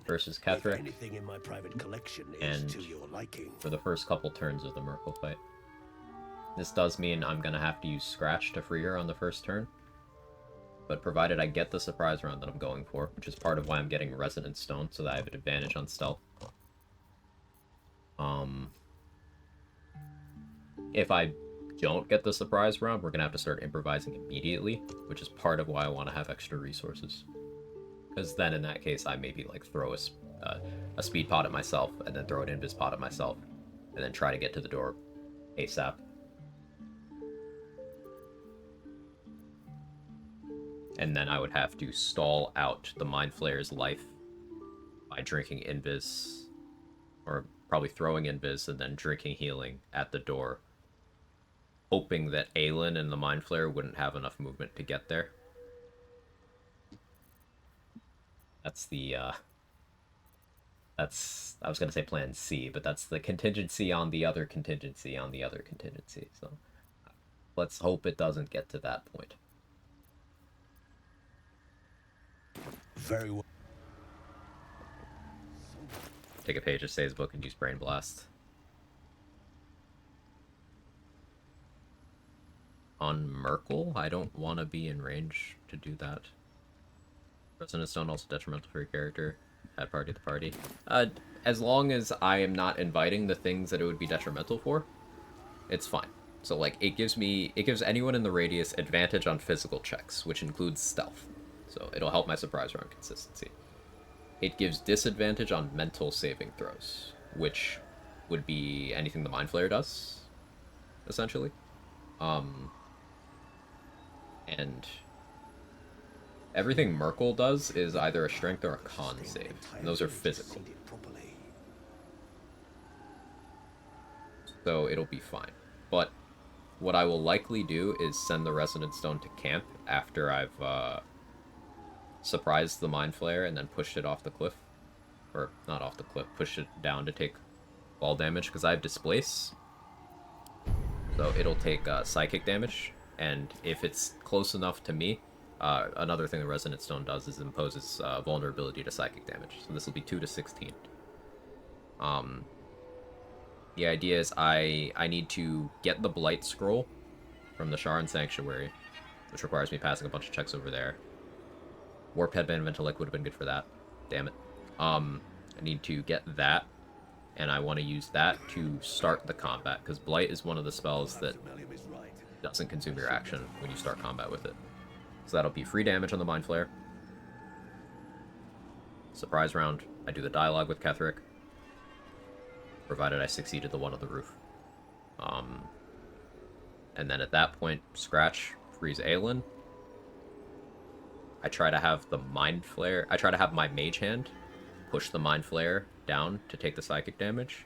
versus Ketheric, Anything in my private collection and is to your liking. for the first couple turns of the Merkle fight. This does mean I'm going to have to use Scratch to free her on the first turn, but provided I get the surprise round that I'm going for, which is part of why I'm getting Resonant Stone, so that I have an advantage on stealth. If I don't get the surprise round, we're going to have to start improvising immediately, which is part of why I want to have extra resources. Because then in that case, I maybe like throw a speed pot at myself, and then throw an invis pot at myself, and then try to get to the door ASAP. And then I would have to stall out the Mind Flayer's life by drinking invis, or probably throwing invis and then drinking healing at the door, hoping that Aelin and the Mind Flayer wouldn't have enough movement to get there. That's the, I was gonna say plan C, but that's the contingency on the other contingency on the other contingency, so let's hope it doesn't get to that point. Very well. Take a page of Say's book and use Brain Blast. On Merkle, I don't want to be in range to do that. Resonant Stone also detrimental for your character. Add party to the party. As long as I am not inviting the things that it would be detrimental for, it's fine. So like it gives anyone in the radius advantage on physical checks, which includes stealth. So it'll help my surprise round consistency. It gives disadvantage on mental saving throws, which would be anything the Mind Flayer does, essentially. And everything Merkle does is either a strength or a con save, and those are physical. So it'll be fine. But what I will likely do is send the Resonant Stone to camp after I've surprised the Mind Flayer and then pushed it off the cliff. Or, not off the cliff, pushed it down to take ball damage, because I have Displace. So it'll take psychic damage, and if it's close enough to me, another thing the Resonant Stone does is imposes vulnerability to psychic damage. So this will be 2 to 16. The idea is I need to get the Blight Scroll from the Sharan Sanctuary, which requires me passing a bunch of checks over there. Warp Headband of Intellect would have been good for that. Damn it. I need to get that, and I want to use that to start the combat, because Blight is one of the spells that doesn't consume your action when you start combat with it. So that'll be free damage on the Mind Flayer. Surprise round, I do the dialogue with Ketheric, provided I succeeded the one on the roof. And then at that point, Scratch frees Aelin. I try to have the Mind Flayer, I try to have my Mage Hand push the Mind Flayer down to take the psychic damage,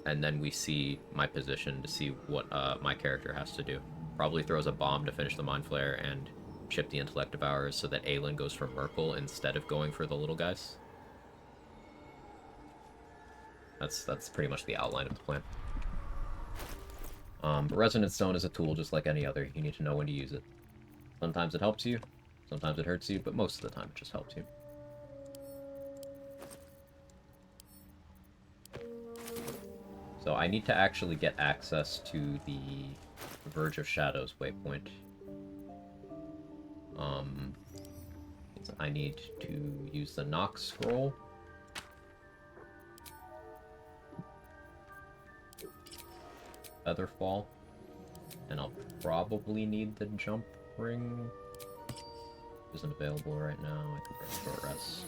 and then we see my position to see what my character has to do. Probably throws a bomb to finish the Mind Flayer and chip the Intellect Devourers so that Aelin goes for Merkle instead of going for the little guys. That's pretty much the outline of the plan. But Resonant Stone is a tool just like any other. You need to know when to use it. Sometimes it helps you, sometimes it hurts you, but most of the time it just helps you. So I need to actually get access to the Verge of Shadows waypoint. I need to use the Nox Scroll. Featherfall. And I'll probably need the Jump Ring. Isn't available right now. I can bring a short rest.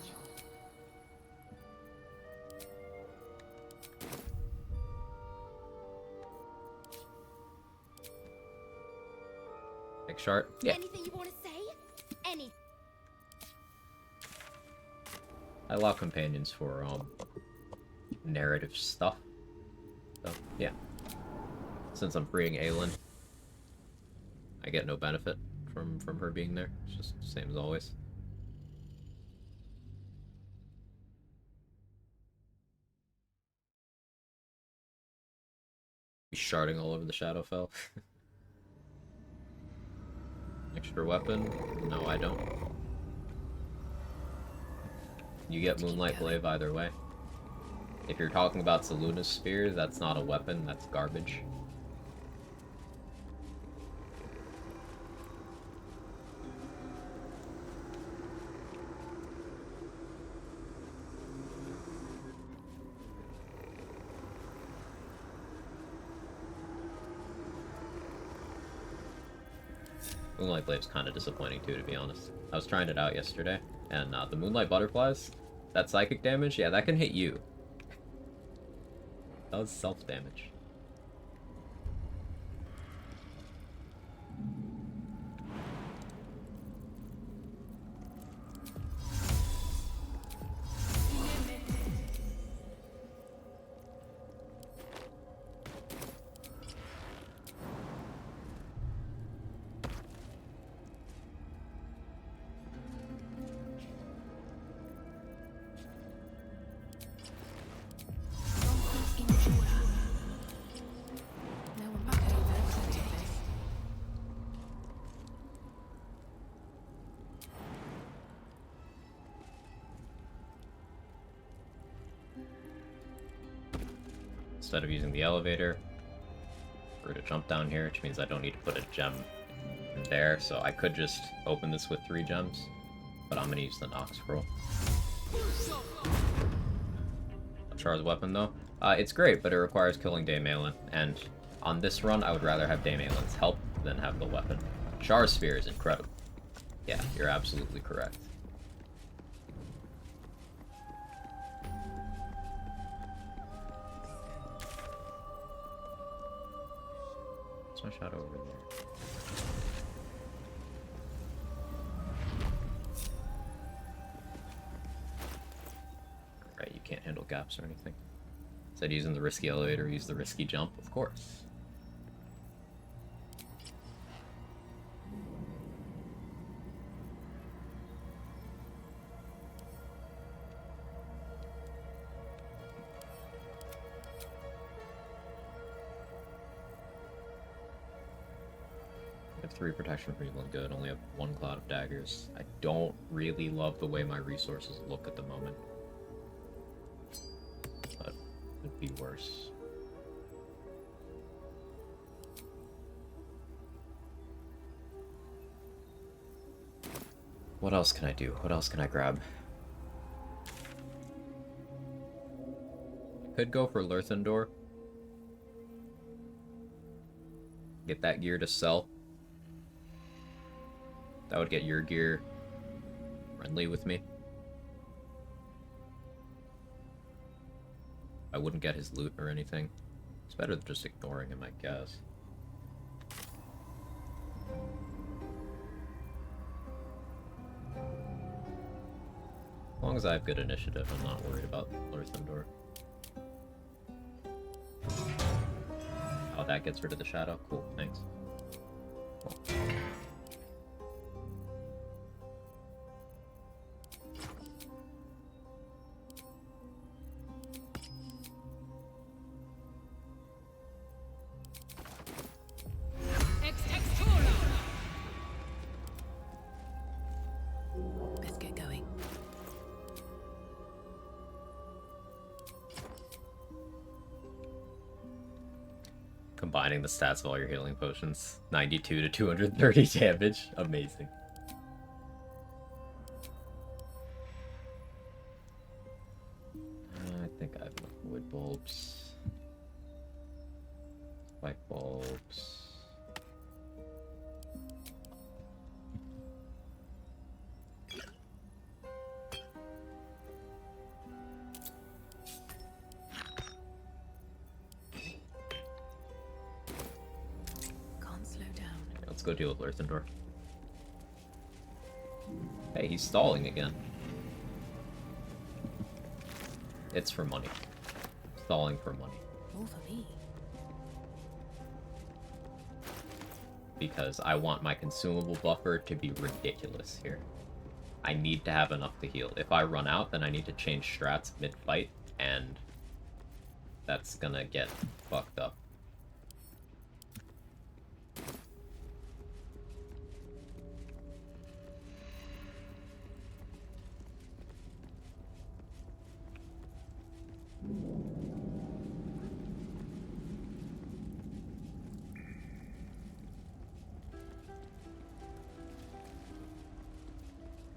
Big shard? Yeah. Anything you want to say? Any. I allow companions for, narrative stuff. So, yeah. Since I'm freeing Aelin, I get no benefit from her being there. It's just the same as always. Be sharding all over the Shadowfell. Extra weapon? No, I don't. You get Moonlight Glaive either way. If you're talking about Seluna's Spear, that's not a weapon, that's garbage. Moonlight Glaive's kind of disappointing too, to be honest. I was trying it out yesterday, and the Moonlight Butterflies, that psychic damage, yeah, that can hit you. That was self-damage. Instead of using the elevator, we're to jump down here, which means I don't need to put a gem in there, so I could just open this with 3 gems, but I'm going to use the Nox Scroll. Char's weapon, though, it's great, but it requires killing Dame Aelin, and on this run, I would rather have Dame Aelin's help than have the weapon. Char's Spear is incredible. Yeah, you're absolutely correct. My shadow over there. Right, you can't handle gaps or anything. Instead of using the risky elevator, use the risky jump, of course. I have 3 protection for healing good, only have 1 cloud of daggers. I don't really love the way my resources look at the moment. But it'd be worse. What else can I do? What else can I grab? Could go for Lurthendor. Get that gear to sell. That would get your gear friendly with me. I wouldn't get his loot or anything. It's better than just ignoring him, I guess. As long as I have good initiative, I'm not worried about Lurthendor. Oh, that gets rid of the shadow? Cool, thanks. Cool. Let's get going. Combining the stats of all your healing potions. 92 to 230 damage. Amazing. I think I have enough wood bulbs. Spike bulbs. let's go deal with Lurthendor. Hey, he's stalling again. It's for money. Stalling for money. More for me. Because I want my consumable buffer to be ridiculous here. I need to have enough to heal. If I run out, then I need to change strats mid-fight, and that's gonna get fucked up.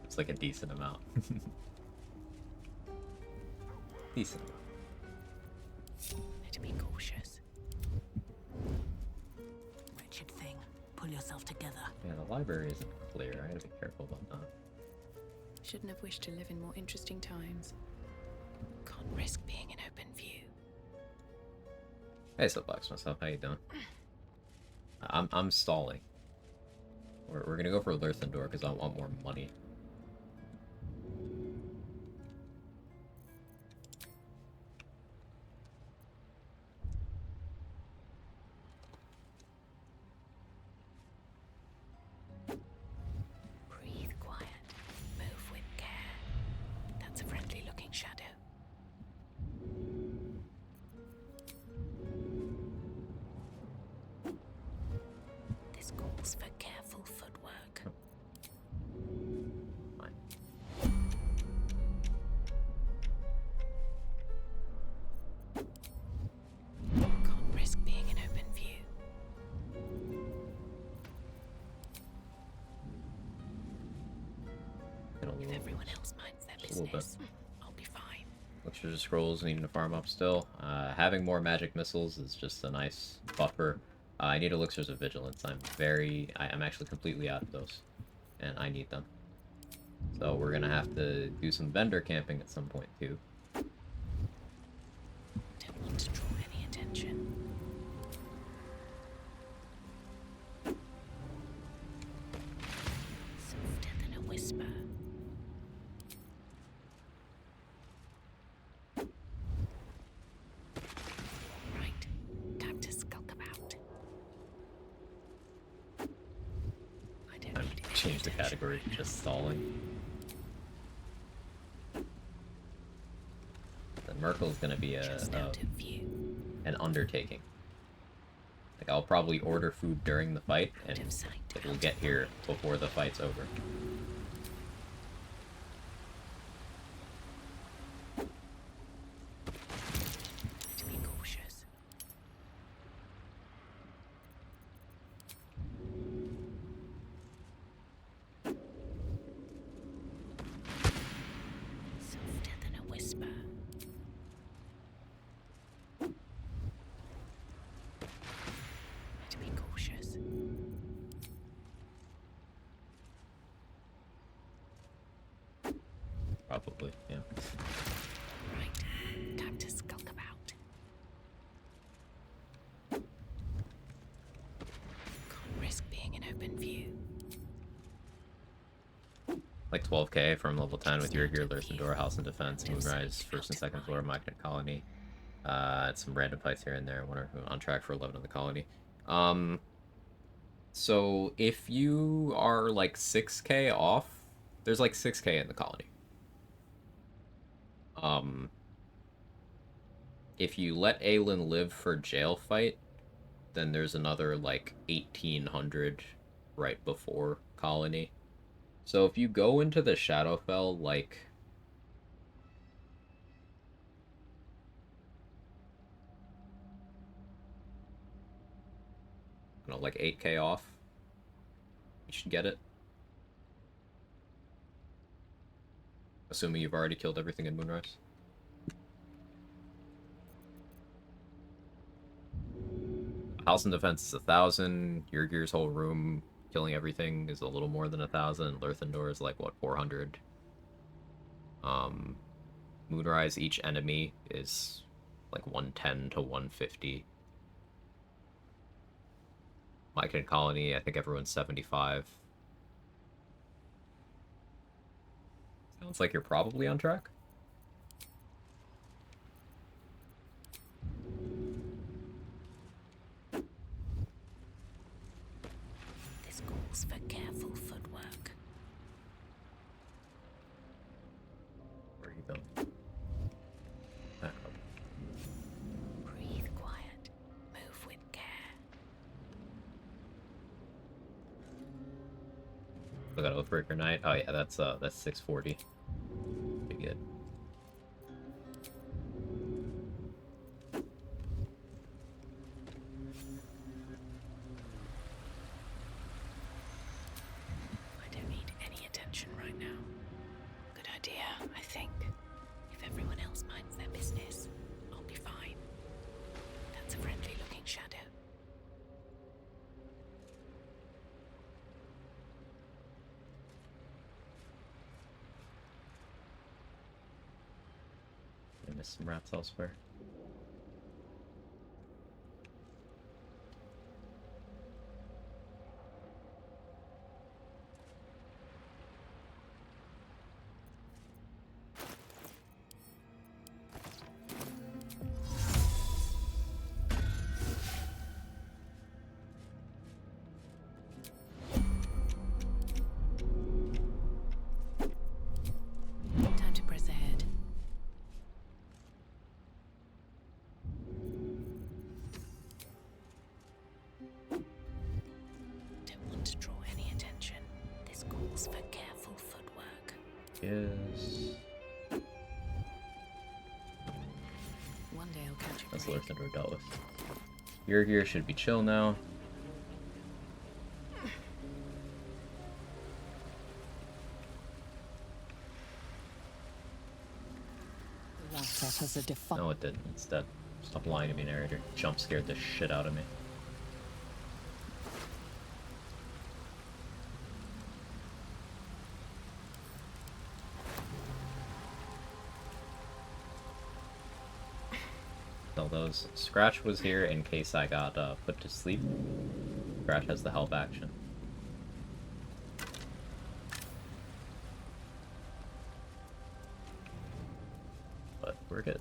It's like a decent amount. Decent amount. Need to be cautious. Wretched thing. Pull yourself together. Yeah, the library isn't clear. I gotta be careful about that. Shouldn't have wished to live in more interesting times. Can't risk being in open view. Hey, Soapbox myself, how you doing? I'm stalling. We're gonna go for Lurthendor because I want more money. Breathe quiet. Move with care. That's a friendly looking shadow. This calls for careful footwork. Can't risk being in open view. If everyone else minds their Just a little business, I'll be fine. Luxury scrolls needing to farm up still. Having more magic missiles is just a nice buffer. I need elixirs of vigilance. I'm actually completely out of those, and I need them. So we're gonna have to do some vendor camping at some point too. Don't want to draw any attention. Softer than a whisper. Right, time to skulk about. I don't I've need any changed the attention category, right now. just stalling. The Merkel's gonna be Just out of view. an undertaking. Like, I'll probably order food during the fight, and Out of sight, it will out get of here before the fight's over. To be cautious. Softer than a whisper. To be cautious. Probably, yeah. Right, time to skulk about. Can't risk being in open view. Like 12k from level 10 with your gear, Lurthendor, House and Defense, Moonrise, first and second floor, Magnet Colony. Some random fights here and there. We're on track for 11 in the colony. So if you are like 6k off, there's like 6k in the colony. If you let Aelin live for jail fight, then there's another like 1800 right before colony. So if you go into the Shadowfell like I don't know, like 8k off, you should get it. Assuming you've already killed everything in Moonrise. House and Defense is 1,000. Your gear's whole room, killing everything, is a little more than 1,000. Lurthendor is like, what, 400? Moonrise, each enemy is like 110 to 150. My Kid Colony, I think everyone's 75. Sounds like you're probably on track. This calls for careful footwork. Where are you going? Back up. Breathe quiet. Move with care. We got Oathbreaker Knight. Oh yeah, that's 640. Pretty good. I don't need any attention right now. Good idea, I think. If everyone else minds their business, I'll be fine. That's a friendly-looking shadow. I missed some rats elsewhere. Time to press ahead. Don't want to draw any attention. This calls for careful footwork. Yes. One day I'll catch a That's break. the worst that we're dealt with. Your gear should be chill now. That has a defi- No, it didn't. Instead, stop lying to me, narrator. Jump scared the shit out of me. Tell those. Scratch was here in case I got put to sleep. Scratch has the help action. But we're good.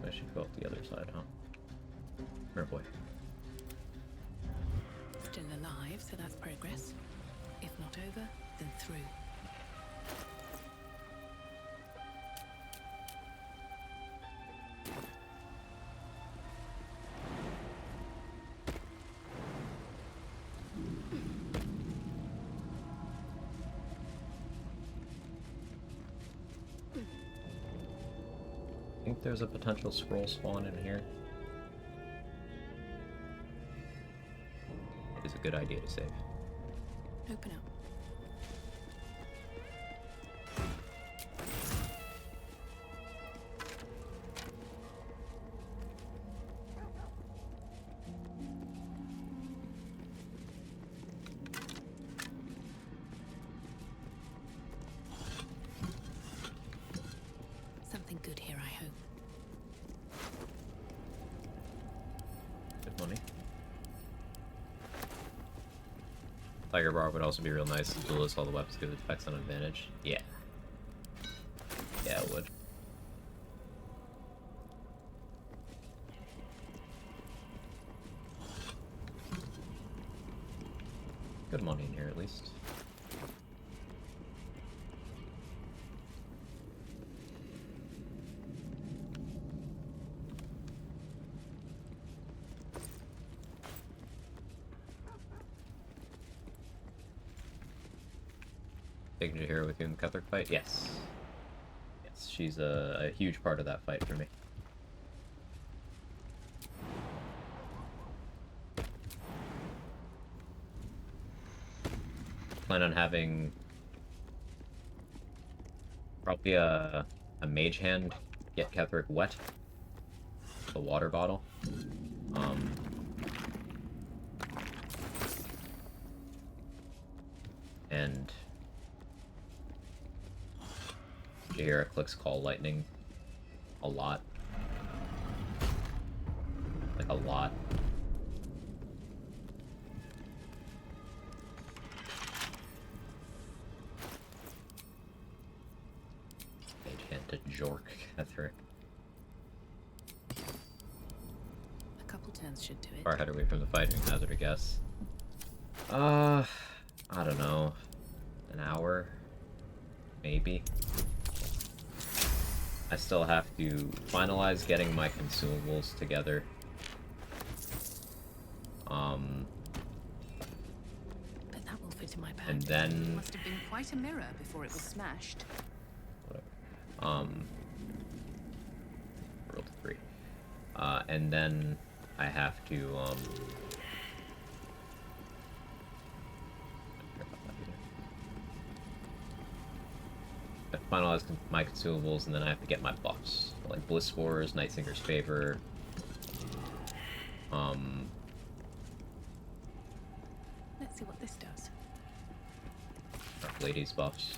I should go up the other side, huh? Oh boy. Still alive, so that's progress. If not over, then through. I think there's a potential scroll spawn in here. It is a good idea to save. Open up. Something good here, I hope. Good money. Tiger Bar would also be real nice. Duelist, all the weapons give effects on advantage. Yeah. Yeah, it would. Good money in here, at least. Taking it here with you in the Cuthric fight? Yes. Yes, she's a huge part of that fight for me. Plan on having probably a mage hand get Cuthric wet. A water bottle. And Jaheira clicks Call Lightning a lot. Like, a lot. Mage hand to Jork Ketherick. A couple turns should do it. Far ahead away from the fighting hazard, I guess. I don't know. An hour? Maybe. I still have to finalize getting my consumables together. But that will fit in my bag. And then... It must have been quite a mirror before it was smashed. Whatever. Roll to 3. And then I have to, finalize my consumables, and then I have to get my buffs. Like Bliss Spores, Nightsinger's Favor. Let's see what this does. Dark Lady's buffs.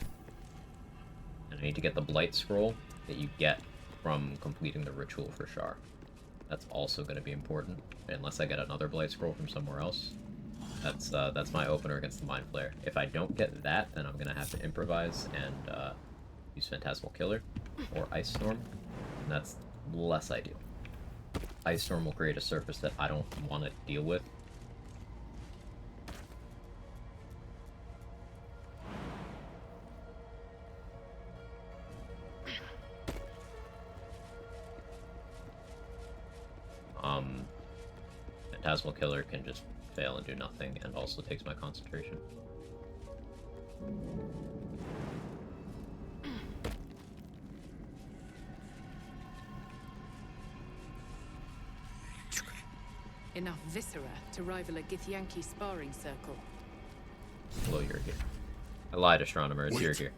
And I need to get the Blight Scroll that you get from completing the ritual for Shar. That's also going to be important, unless I get another Blight Scroll from somewhere else. That's my opener against the Mind Flayer. If I don't get that, then I'm going to have to improvise and use Phantasmal Killer or Ice Storm, and that's less ideal. Ice Storm will create a surface that I don't want to deal with. Phantasmal Killer can just fail and do nothing, and also takes my concentration. Enough viscera to rival a Githyanki sparring circle. Hello, Yurgir. I lied, Astronomer. It's Wait. Yurgir.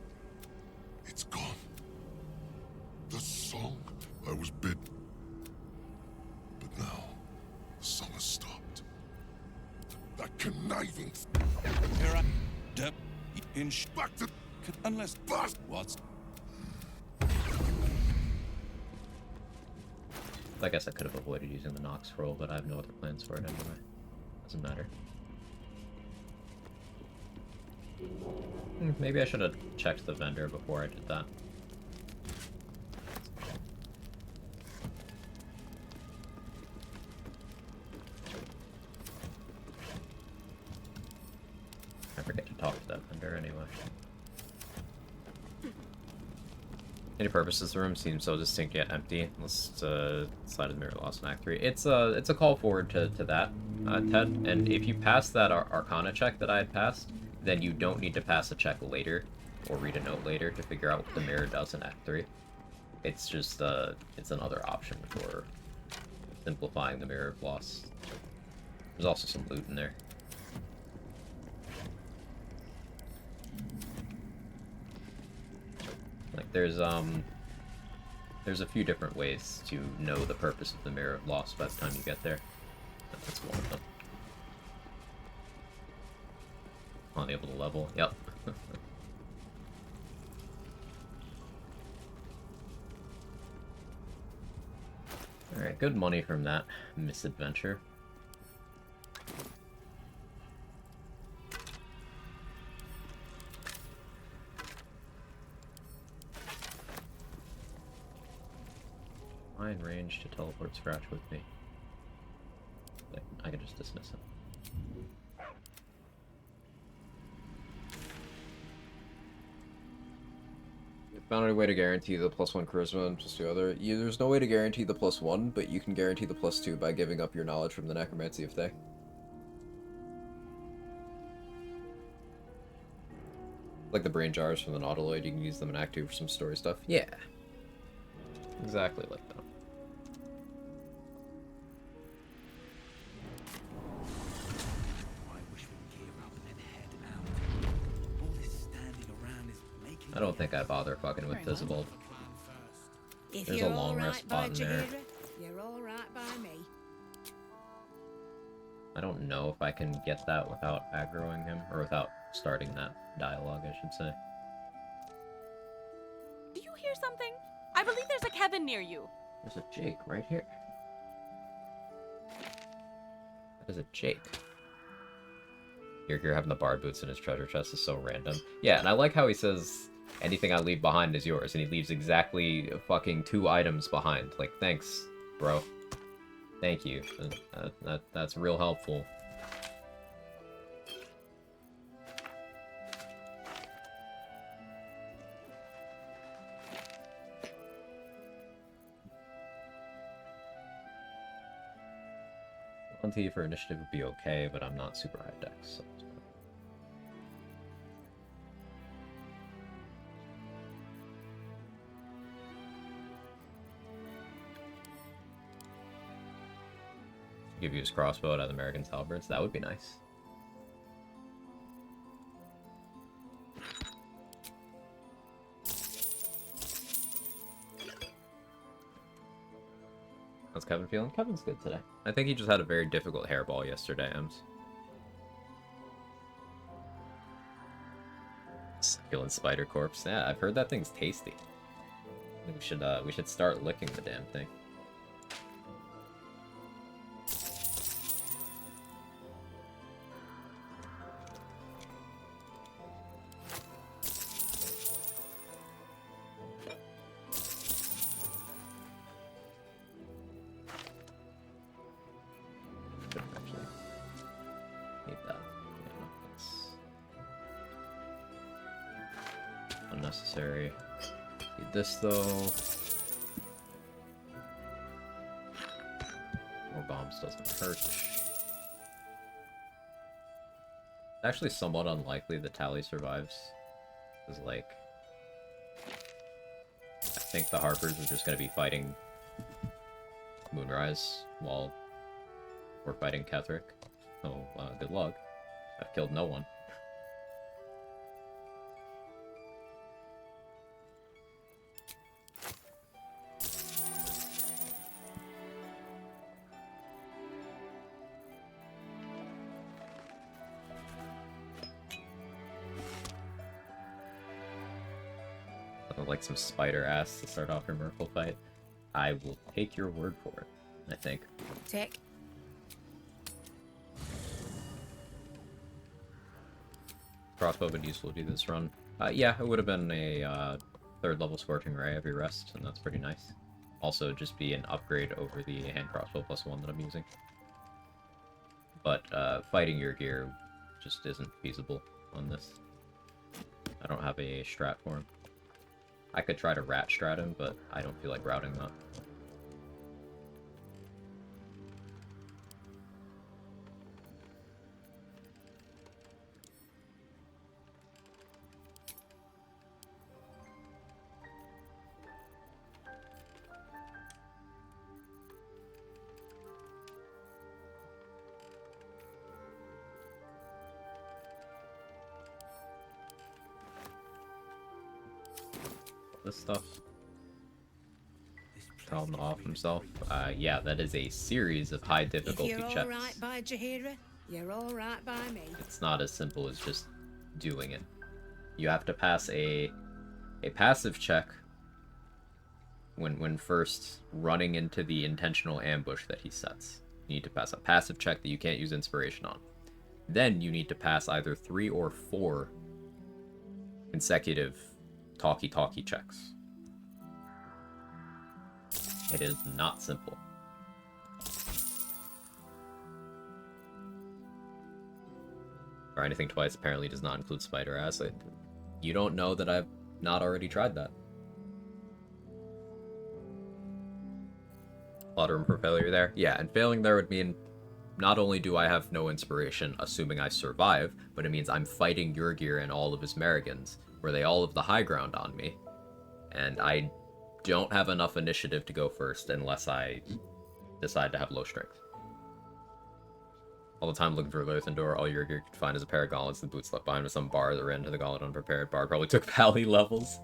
It's gone. The song I was bid. But now, the song has stopped. That conniving. Here I dep in back to unless bust. What's I guess I could have avoided using the Nox Scroll, but I have no other plans for it anyway. Doesn't matter. Maybe I should have checked the vendor before I did that. I forget to talk to that vendor anyway. Any purposes, the room seems so distinct yet empty. Let's slide of the mirror lost in Act 3. It's a call forward to that, Ted. And if you pass that Arcana check that I had passed, then you don't need to pass a check later or read a note later to figure out what the mirror does in Act 3. It's just it's another option for simplifying the mirror of loss. There's also some loot in there. Like, there's a few different ways to know the purpose of the Mirror of Loss by the time you get there. That's one of them. Unable to level. Yep. Alright, good money from that misadventure. In range to teleport Scratch with me. I can just dismiss him. Found a way to guarantee the +1 charisma and +2 other. There's no way to guarantee the +1, but you can guarantee the +2 by giving up your knowledge from the necromancy of Thay. Like the brain jars from the Nautiloid, you can use them in Act 2 for some story stuff. Yeah. Exactly like that. I don't think I bother fucking with Visible. If There's a you're long all rest right by spot in there. Jaheira, you're all right by me. I don't know if I can get that without aggroing him, or without starting that dialogue, I should say. Do you hear I believe there's a cabin near you. There's a Jake right here. That is a Jake. You're having the bard boots in his treasure chest is so random. Yeah, and I like how he says, anything I leave behind is yours, and he leaves exactly fucking 2 items behind. Like, thanks, bro. Thank you. That's real helpful. One for initiative would be okay, but I'm not super high dex, so... Give you his crossbow out of the American halberds, that would be nice. How's Kevin feeling? Kevin's good today. I think he just had a very difficult hairball yesterday, Ems. Succulent spider corpse. Yeah, I've heard that thing's tasty. We should start licking the damn thing. Unnecessary. Need this though. More bombs doesn't hurt. Actually, somewhat unlikely that Tally survives. Because, like, I think the Harpers are just going to be fighting Moonrise while we're fighting Ketherick. So, good luck. I've killed no one. Like some spider ass to start off your Merfolk fight. I will take your word for it, I think. Tick. Crossbow been useful to do this run. Yeah, it would have been a 3rd level Scorching Ray every rest, and that's pretty nice. Also, just be an upgrade over the hand crossbow +1 that I'm using. But fighting your gear just isn't feasible on this. I don't have a strat for him. I could try to rat strat him, but I don't feel like routing that. This stuff. Tell him to off himself. Yeah, that is a series of high difficulty If you're checks. all right by Jaheira, you're all right by me. It's not as simple as just doing it. You have to pass a passive check when first running into the intentional ambush that he sets. You need to pass a passive check that you can't use inspiration on. Then you need to pass either 3 or 4 consecutive talkie checks. It is not simple. Or anything twice apparently does not include spider ass. You don't know that I've not already tried that. A lot of room for failure there. Yeah, and failing there would mean not only do I have no inspiration, assuming I survive, but it means I'm fighting Yurgir and all of his Merrigans, where they all have the high ground on me. And I don't have enough initiative to go first unless I decide to have low strength. All the time looking for Lothendor, all Yurgir could find is a pair of gauntlets and boots left behind with some bard that ran into the gauntlet unprepared. Bard probably took valley levels.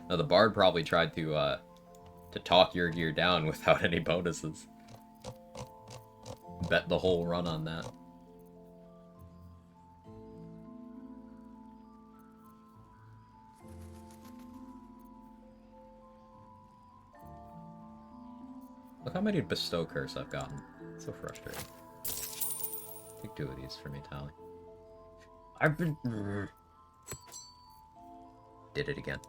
Now the bard probably tried to talk Yurgir down without any bonuses. Bet the whole run on that. Look how many bestow curse I've gotten. It's so frustrating. Take 2 of these for me, Tally. I've been... Did it again.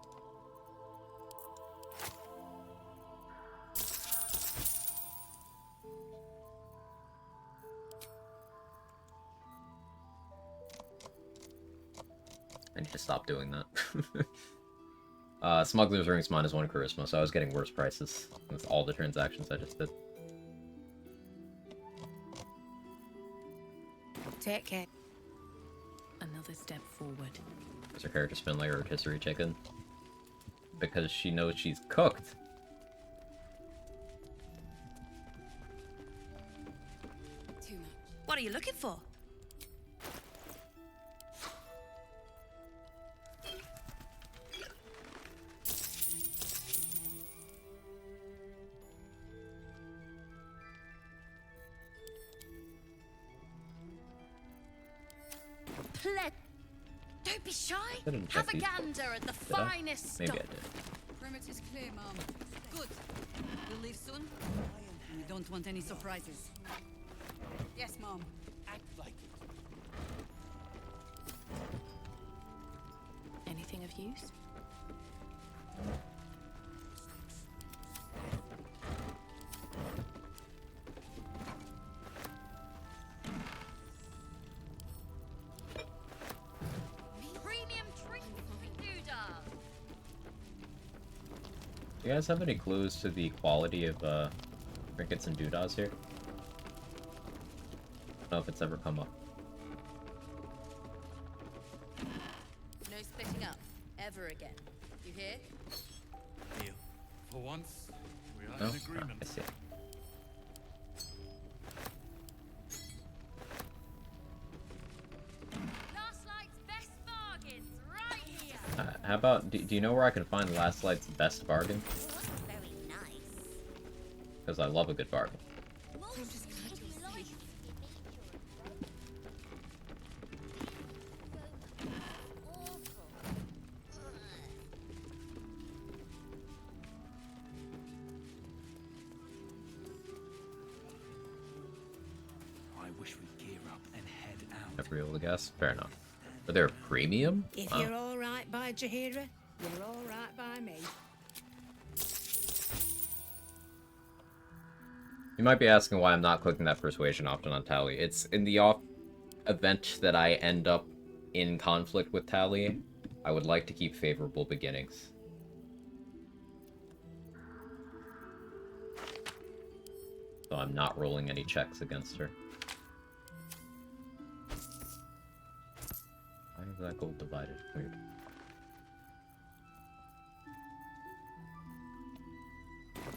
I need to stop doing that. Smuggler's Rings -1 charisma, so I was getting worse prices. That's all the transactions I just did. Take care. Another step forward. Does her character spin like a rotisserie chicken? Because she knows she's cooked. Too much. What are you looking for? Don't be shy. I didn't Have check a these gander at the Did I? finest Maybe stock. I did. Perimeter's clear, Mom. Good. You'll leave soon? We don't want any surprises. Yes, Mom. Act like it. Anything of use? Premium treat doodah. Do you guys have any clues to the quality of trinkets and doodahs here? I don't know if it's ever come up. No splitting up. Ever again. You hear? Deal. For once, we are No? in agreement. I see. Last Light's best bargains right here. How about, do you know where I can find Last Light's best bargain? Very nice. Because I love a good bargain. I'm just glad you're safe. I wish we'd gear up and head out. Never be able to guess. Fair enough. Are there a premium? If Wow. you're all right by Jahira, you're all right by me. You might be asking why I'm not clicking that persuasion option on Tally. It's in the off event that I end up in conflict with Tally, I would like to keep favorable beginnings. So I'm not rolling any checks against her. Why is that gold divided? Weird.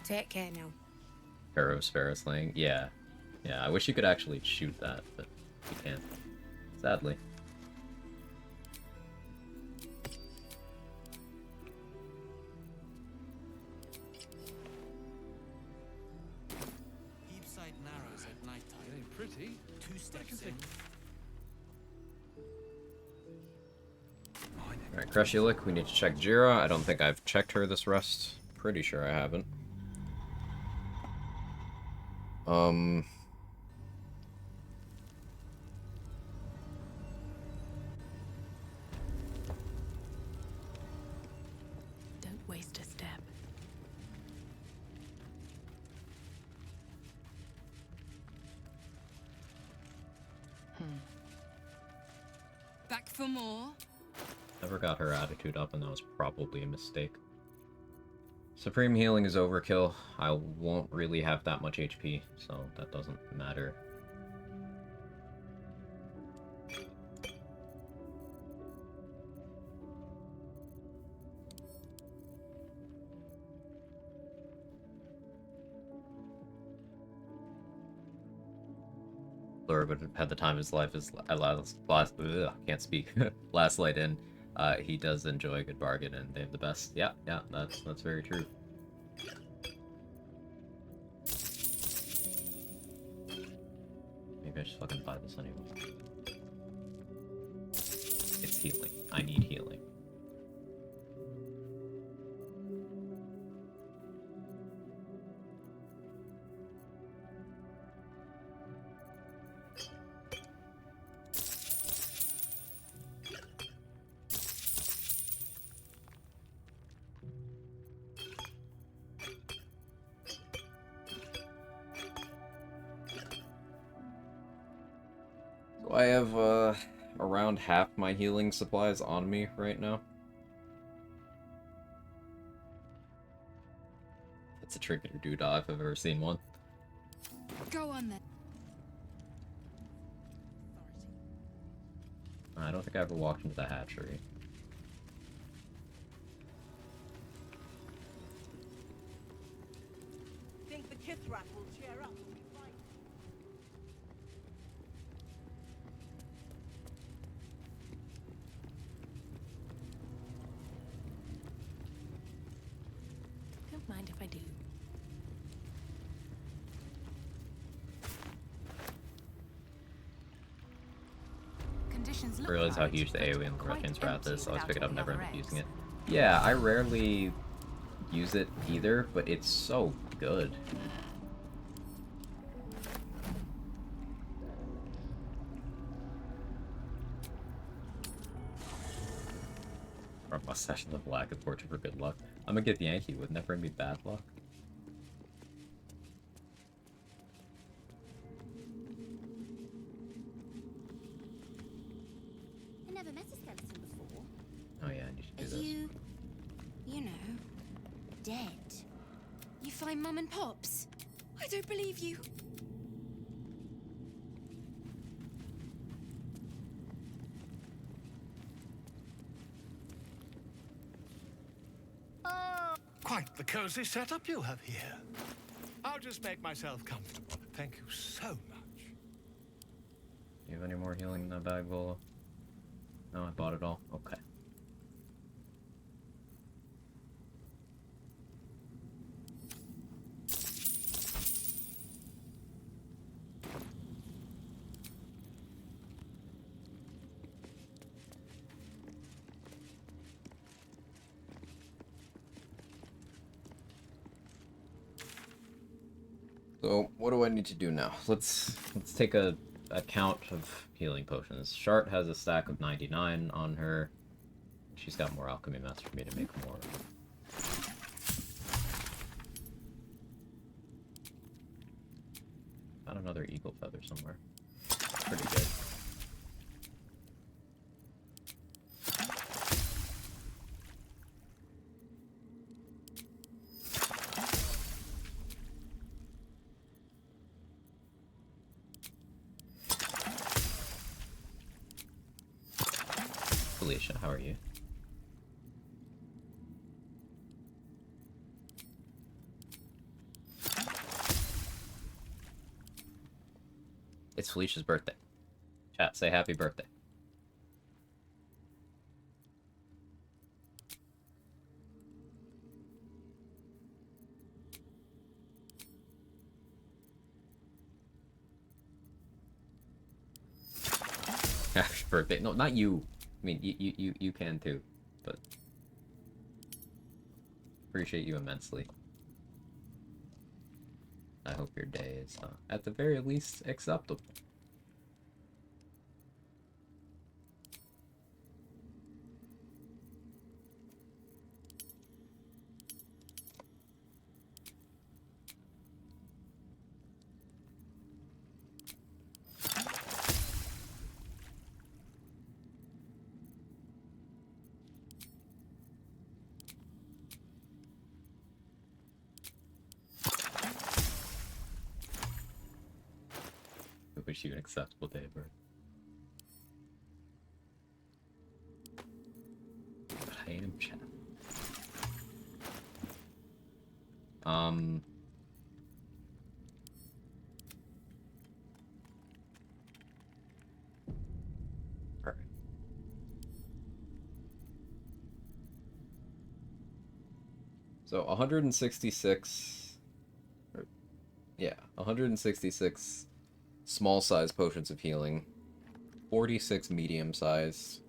Take care now. Arrow Sparrow Slaying? Yeah. Yeah, I wish you could actually shoot that, but you can't. Sadly. Heapside narrows at nighttime. It ain't pretty. 2 steps in. Alright, Crushuluk, we need to check Jira. I don't think I've checked her this rest. Pretty sure I haven't. Don't waste a step. Back for more? Never got her attitude up, and that was probably a mistake. Supreme Healing is overkill. I won't really have that much HP, so that doesn't matter. Lord would have had the time of his life as can't speak. Last Light in. He does enjoy a good bargain, and they have the best. Yeah, that's very true. Maybe I should fucking buy this anyway. It's healing. I need healing. I have around half my healing supplies on me right now. That's a trinket or doodah if I've ever seen one. Go on then. I don't think I ever walked into the hatchery. Think the Kithrak will cheer up when we fight? Don't mind if I do. Conditions I look realize how right, huge the but AoE and quite Corinthians Wrath empty is, so I always without pick it up, all the never end other up using eggs. it. Yeah, I rarely use it either, but it's so good. Or mustache in the black, a portrait for good luck. I'm gonna get Yankee, would never bring me bad luck. I never met a skeleton before. Oh yeah, you should do Are this. You know, Dead. you find Mum and Pops. I don't believe you. Quite the cozy setup you have here. I'll just make myself comfortable. Thank you so much. Do you have any more healing in that bag, Vola? No, I bought it all? Okay. So, what do I need to do now? Let's take a count of healing potions. Shart has a stack of 99 on her. She's got more alchemy mats for me to make more. Found another eagle feather somewhere. Pretty good. Felicia, how are you? It's Felicia's birthday. Chat, say happy birthday. Happy birthday. No, not you. I mean, you can too, but appreciate you immensely. I hope your day is, at the very least, acceptable. I wish you an acceptable day, bro. But I am chat. Perfect. So 166, yeah, 166 small size potions of healing, 46 medium size,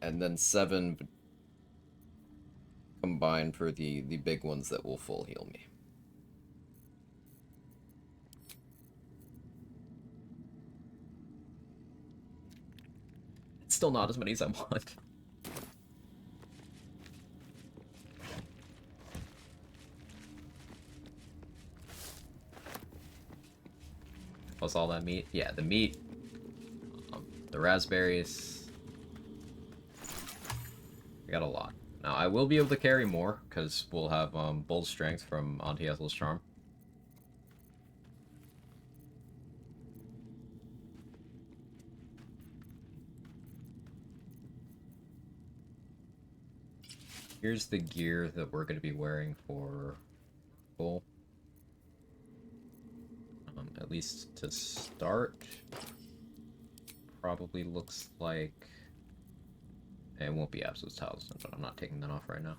and then 7 combined for the big ones that will full heal me. It's still not as many as I want. Plus all that meat? Yeah, the meat raspberries. We got a lot. Now, I will be able to carry more, because we'll have Bull's Strength from Auntie Ethel's Charm. Here's the gear that we're going to be wearing for Bull. At least to start, probably looks like it won't be Absolute Talisman, but I'm not taking that off right now.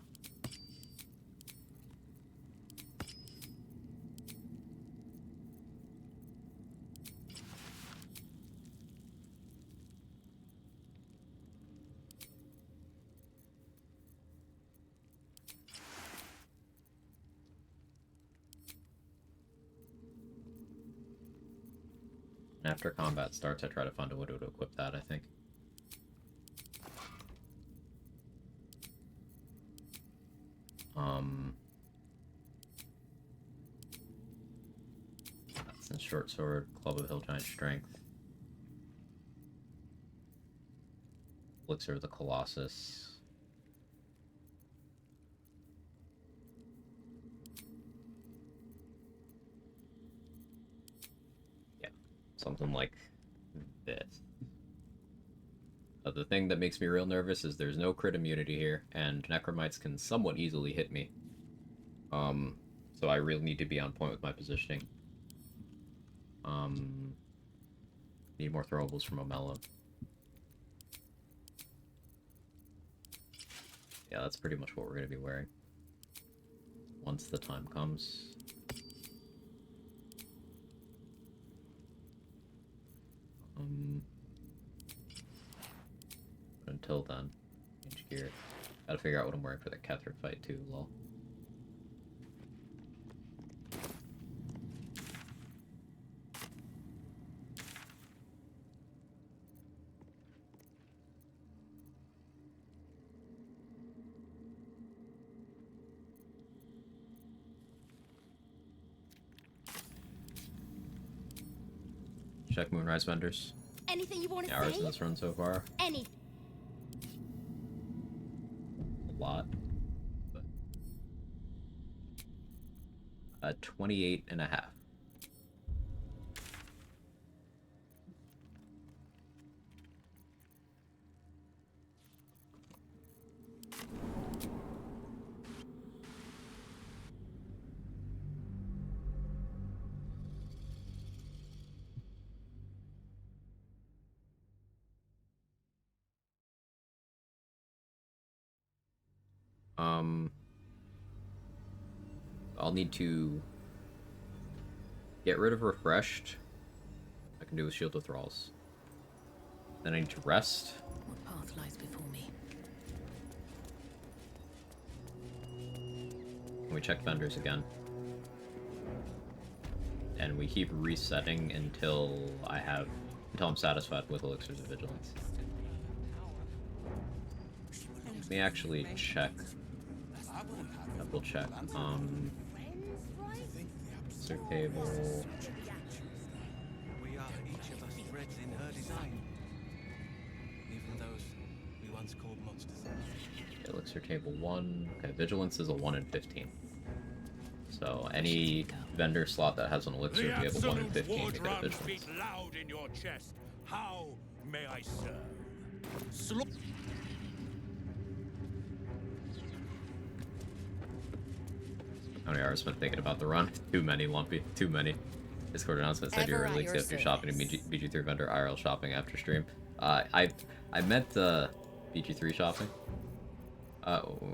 After combat starts, I try to find a way to equip that, I think. That's Short Sword, Club of Hill Giant Strength. Elixir of the Colossus. Something like this. The thing that makes me real nervous is there's no crit immunity here, and Necromites can somewhat easily hit me. So I really need to be on point with my positioning. Need more throwables from Omella. Yeah, that's pretty much what we're going to be wearing. Once the time comes. But until then, change gear. Gotta figure out what I'm wearing for the Ketheric fight too, lol. Check Moonrise vendors. Anything you want to Hours say? in this run so far. Any. A lot. But 28 and a half. I'll need to get rid of Refreshed. I can do with Shield of Thralls. Then I need to rest. What path lies before me? We check vendors again. And we keep resetting until I'm satisfied with Elixirs of Vigilance. Let me actually check. Double check. Sir table. We are each of us threads in her design. Even those we once called monsters. Elixir table 1. Okay, Vigilance is a 1 in 15. So any vendor slot that has an elixir will be able 1 in 15 to get a Vigilance. Beat loud in your chest. How may I serve? How many hours been thinking about the run? Too many, Lumpy. Too many. Discord announcement said you're releasing after shopping and BG3 vendor IRL shopping after stream. I meant BG3 shopping.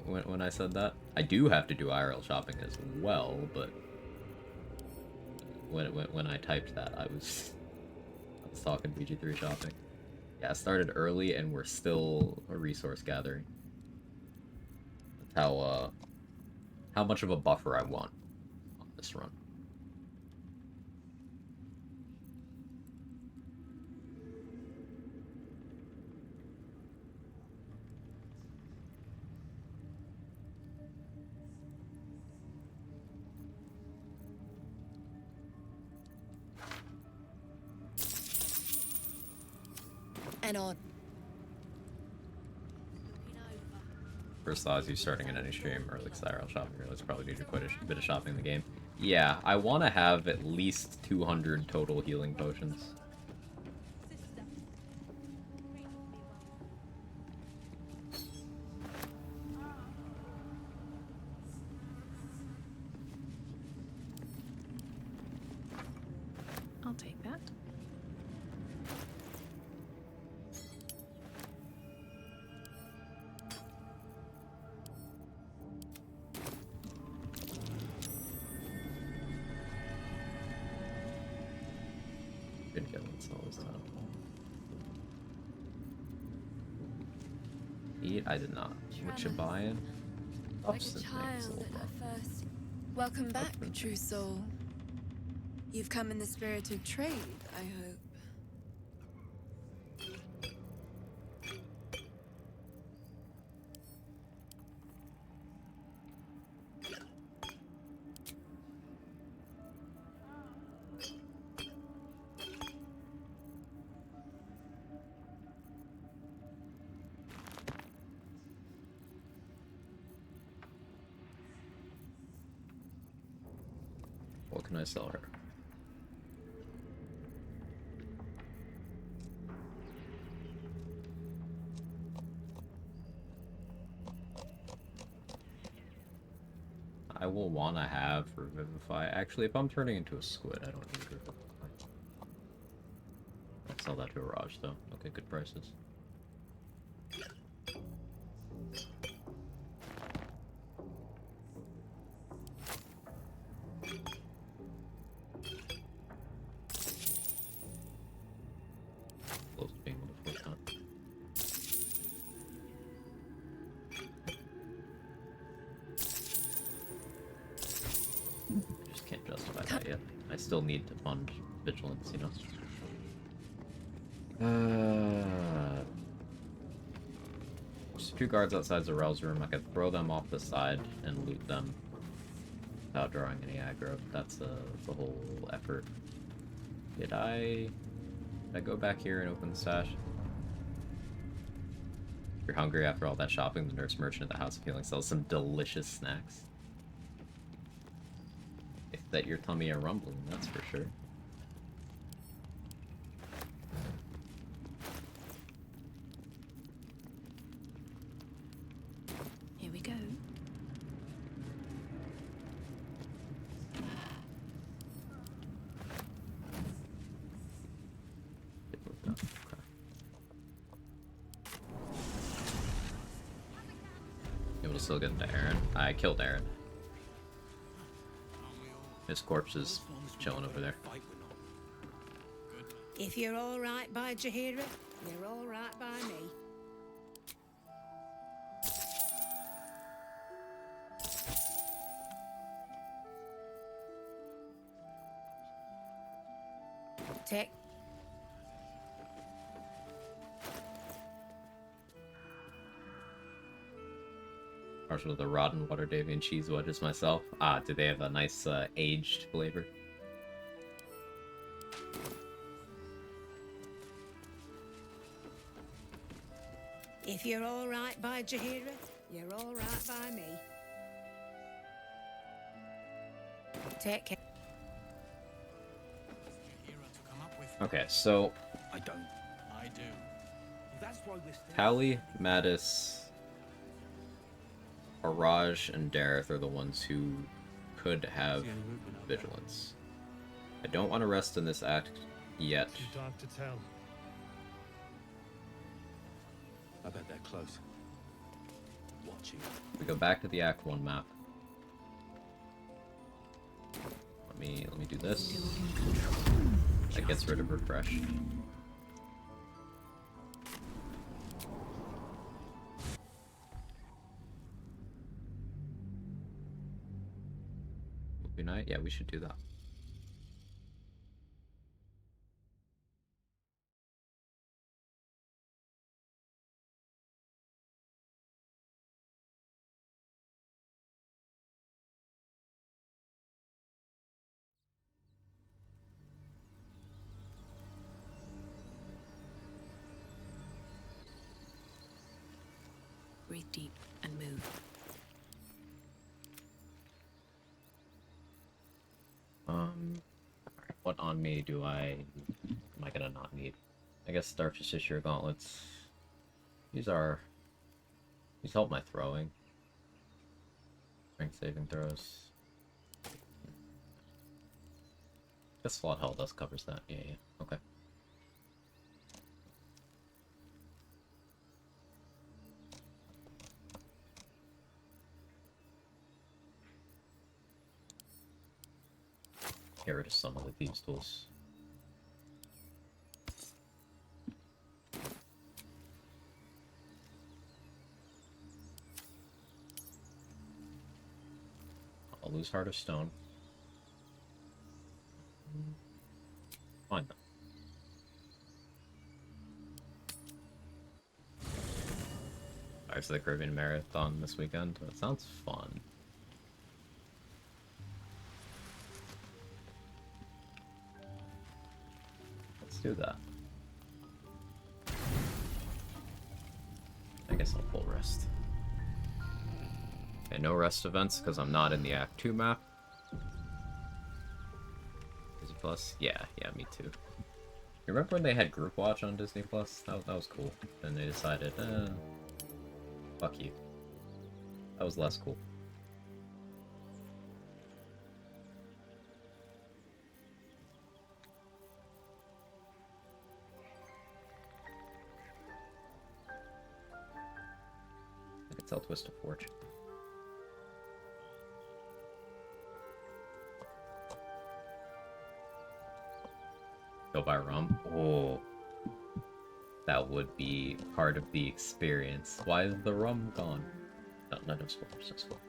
When I said that, I do have to do IRL shopping as well, but when I typed that, I was talking BG3 shopping. Yeah, I started early and we're still a resource gathering. That's how much of a buffer I want on this run. And on. First thought is you starting in any stream, or at least IRL shopping, realize probably need to quite a bit of shopping in the game. Yeah, I want to have at least 200 total healing potions. I'll take that. Didn't get one cell this time. Eat? I did not. What you buying? Like a child at first. Welcome back, true soul. You've come in the spirit of trade, I hope. What can I sell her? I will want to have Revivify. Actually, if I'm turning into a squid, I don't need Revivify. I'll sell that to a Raj, though. Okay, good prices. Close to being able to flip that. I just can't justify that yet. I still need to fund vigilance, you know? There's 2 guards outside Zarel's room. I could throw them off the side and loot them without drawing any aggro. That's the whole effort. Did I go back here and open the stash? If you're hungry after all that shopping, the nurse merchant at the House of Healing sells some delicious snacks. If that your tummy are rumbling, that's for sure. Here we go. Able to still get into Aaron. I killed Aaron. His corpse is chilling over there. If you're all right by Jahira, you're all right by me. Take. Partial to the rotten water Davian cheese wedges myself. Ah, do they have a nice aged flavor? If you're all right by Jahira, you're all right by me. Take care. Okay, so I don't. I do. That's why we're still... Tally, Mattis, Araj, and Dareth are the ones who could have vigilance. I don't want to rest in this act yet. Too dark to tell. I bet they're close. Watching. We go back to the Act 1 map. Let me do this. That gets rid of refresh. Movie night? Yeah, we should do that. breathe deep and move. Alright, what on me am I gonna not need? I guess Dark Justiciar Gauntlets. These help my throwing. Strength saving throws. Guess slot hell dust covers that. Yeah, okay. Get rid of some of the thieves' tools. I'll lose Heart of Stone. Fine then. Alright, so the Caribbean Marathon this weekend. That sounds fun. Let's do that. I guess I'll full rest. Okay, no rest events because I'm not in the Act 2 map. Disney Plus? Yeah, me too. You remember when they had Group Watch on Disney Plus? That was cool. Then they decided, fuck you. That was less cool. I could tell Twist of Fortune. Go buy rum? Oh. That would be part of the experience. Why is the rum gone? No spoilers, no spoilers.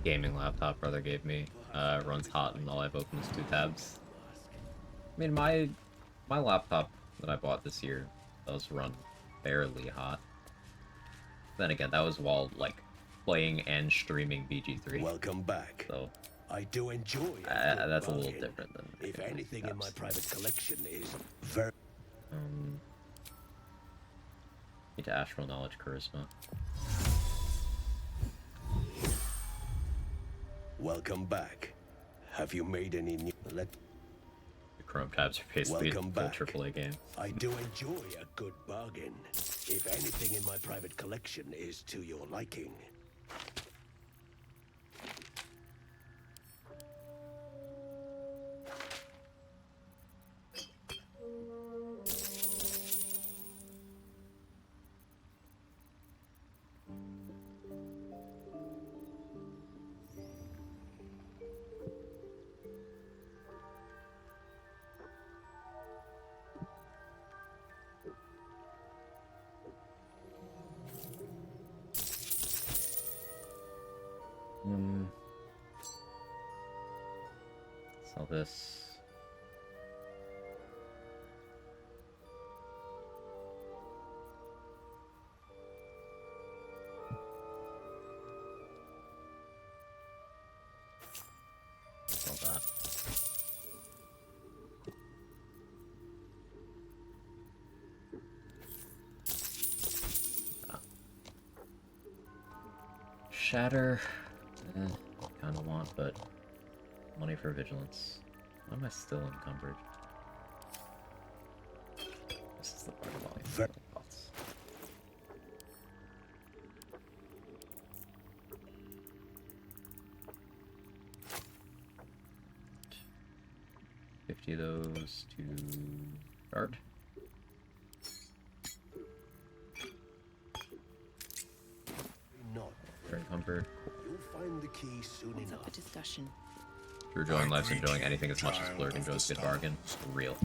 Gaming laptop brother gave me. Runs hot and all I've opened is 2 tabs. I mean, my laptop that I bought this year does run fairly hot. Then again, that was while, like, playing and streaming BG3. Welcome back. So, I do enjoy that's a little different than... If anything in my private collection is very... Need to Astral Knowledge Charisma. Welcome back. Have you made any new... The Chrome tabs are basically a full AAA game. I do enjoy a good bargain. If anything in my private collection is to your liking. Sell this. Sell that. Shatter. Kind of want, but money for vigilance. Why am I still encumbered? This is the part of volume. Thoughts. $50 of those to guard. after encumbered. You'll find the key soon What's up enough. for discussion? True enjoying life's enjoying anything as much as Blurg enjoys good bargain. Real.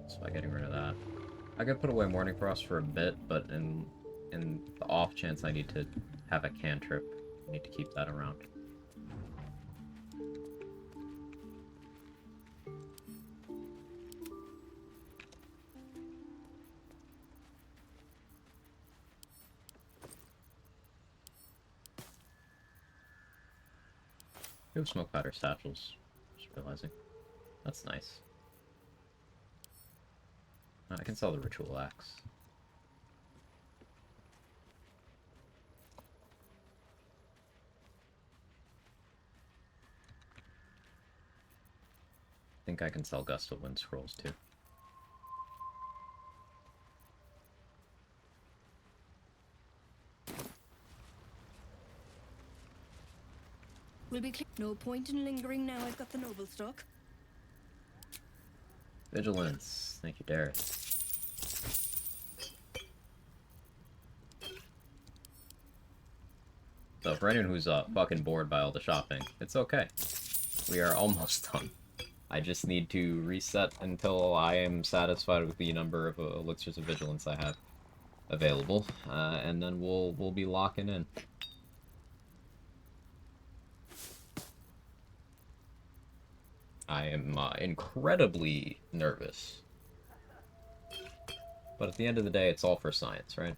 So by getting rid of that, I could put away Morning Frost for a bit, but in the off chance I need to have a cantrip, I need to keep that around. You have smoke powder satchels. Just realizing. That's nice. I can sell the ritual axe. I think I can sell Gust of Wind scrolls too. We'll be clear. No point in lingering now. I've got the noble stock. Vigilance. Thank you, Derek. So for anyone who's fucking bored by all the shopping, it's okay. We are almost done. I just need to reset until I am satisfied with the number of elixirs of vigilance I have available, and then we'll be locking in. I am incredibly nervous. But at the end of the day, it's all for science, right?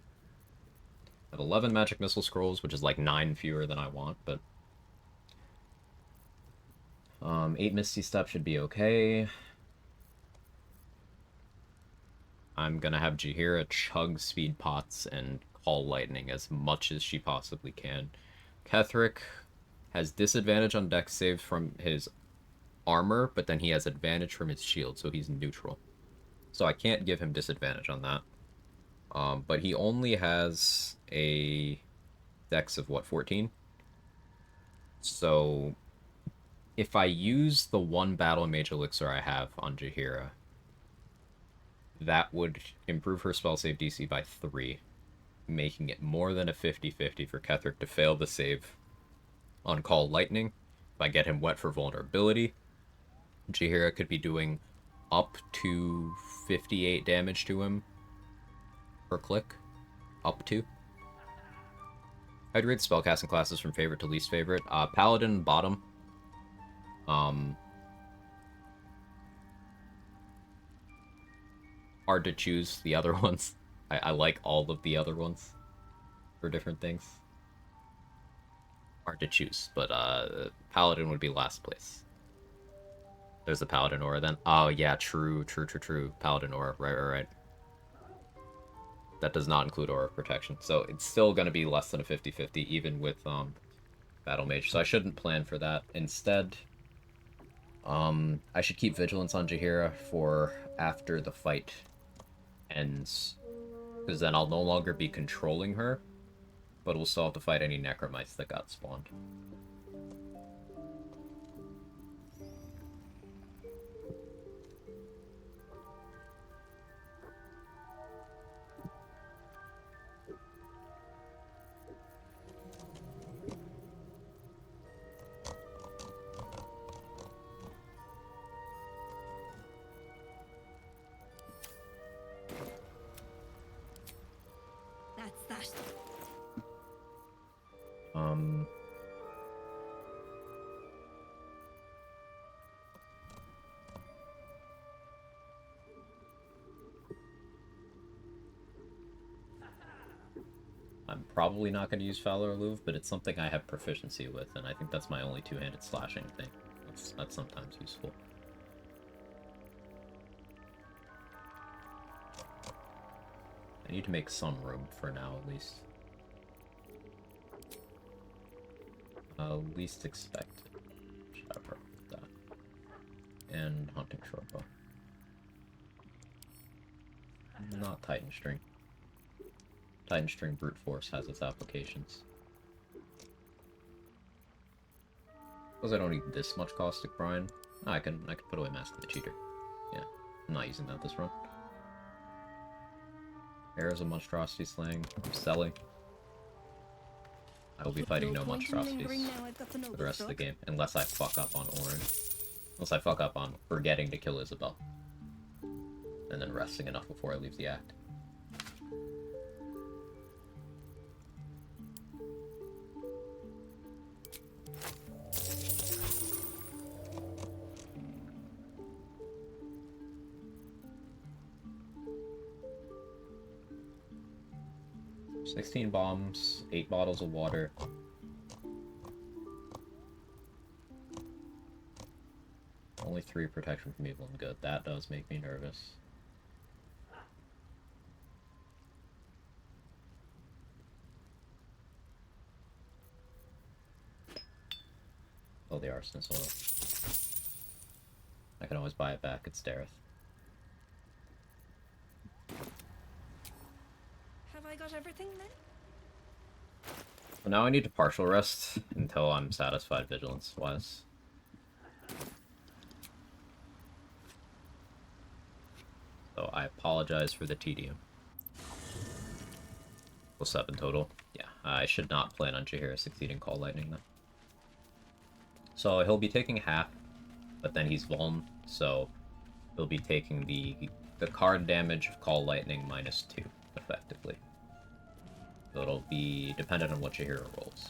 I have 11 magic missile scrolls, which is like 9 fewer than I want, but 8 Misty Step should be okay. I'm gonna have Jaheira chug speed pots and call lightning as much as she possibly can. Ketherick has disadvantage on dex saves from his armor, but then he has advantage from his shield, so he's neutral. So I can't give him disadvantage on that. But he only has a dex of, what, 14? So if I use the one battle mage elixir I have on Jaheira, that would improve her spell save DC by 3, making it more than a 50-50 for Ketherick to fail the save on Call Lightning. If I get him wet for vulnerability, Jaheira could be doing up to 58 damage to him per click. Up to. I'd rate the spellcasting classes from favorite to least favorite. Paladin, bottom. Hard to choose the other ones. I like all of the other ones for different things. Hard to choose, but Paladin would be last place. There's the Paladin aura then. Oh yeah, true. Paladin aura, right. That does not include aura of protection, so it's still going to be less than a 50-50 even with Battle Mage, so I shouldn't plan for that. Instead, I should keep Vigilance on Jaheira for after the fight ends, because then I'll no longer be controlling her, but we'll still have to fight any Necromites that got spawned. That's that. I'm probably not going to use Fowler Louvre, but it's something I have proficiency with, and I think that's my only two-handed slashing thing. That's sometimes useful. I need to make some room for now, at least. Least expected. Should have that. And hunting shortbow. Not Titan String. Titan String Brute Force has its applications. Because I don't need this much Caustic Brine. I can put away Mask of the Cheater. Yeah, I'm not using that this run. Arrows of Monstrosity Slaying. I'm selling. I will be fighting no monstrosities for the rest of the game, unless I fuck up on orange. Unless I fuck up on forgetting to kill Isabel. And then resting enough before I leave the act. $16 bombs, 8 bottles of water. Only 3 protection from evil and good. That does make me nervous. Oh, the arsonist oil. I can always buy it back at Stareth. Have I got everything then? Well, now I need to partial rest until I'm satisfied vigilance-wise. So I apologize for the tedium. Well, 7 total. Yeah, I should not plan on Jaheira succeeding Call Lightning then. So he'll be taking half, but then he's vuln, so he'll be taking the card damage of Call Lightning -2, effectively. So it'll be dependent on what Jaheira rolls.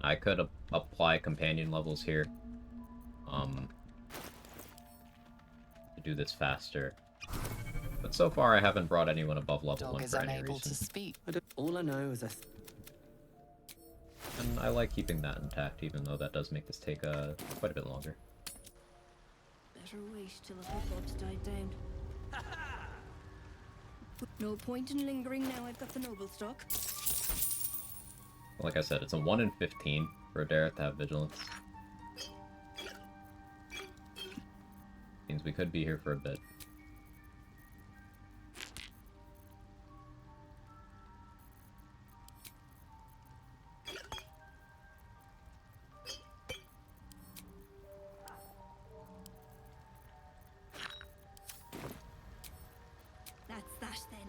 I could apply companion levels here to do this faster. But so far I haven't brought anyone above level 1 for any reason. To speak. All I know is And I like keeping that intact, even though that does make this take quite a bit longer. Better wait till the hubbub's died down. No point in lingering now I've got the noble stock. Like I said, it's a 1 in 15 for Dareth to have vigilance. Means we could be here for a bit. That's that then.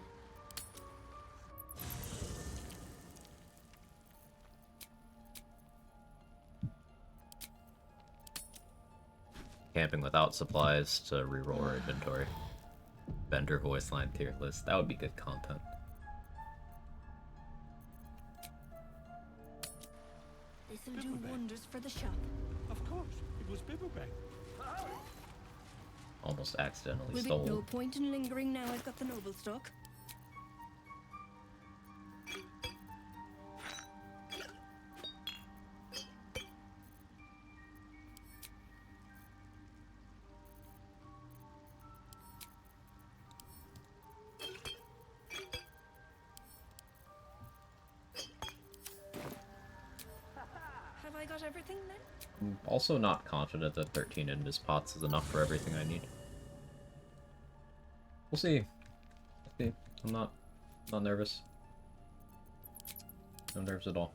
Camping without supplies to reroll our inventory. Vendor voice line tier list. That would be good content. This'll do wonders for the shop. Of course, it was Bibbleback. Almost accidentally Will be stole. no point in lingering now I've got the noble stock. Have I got everything then? I'm also not confident that 13 invis pots is enough for everything I need. We'll see. We'll see. I'm not nervous. No nerves at all.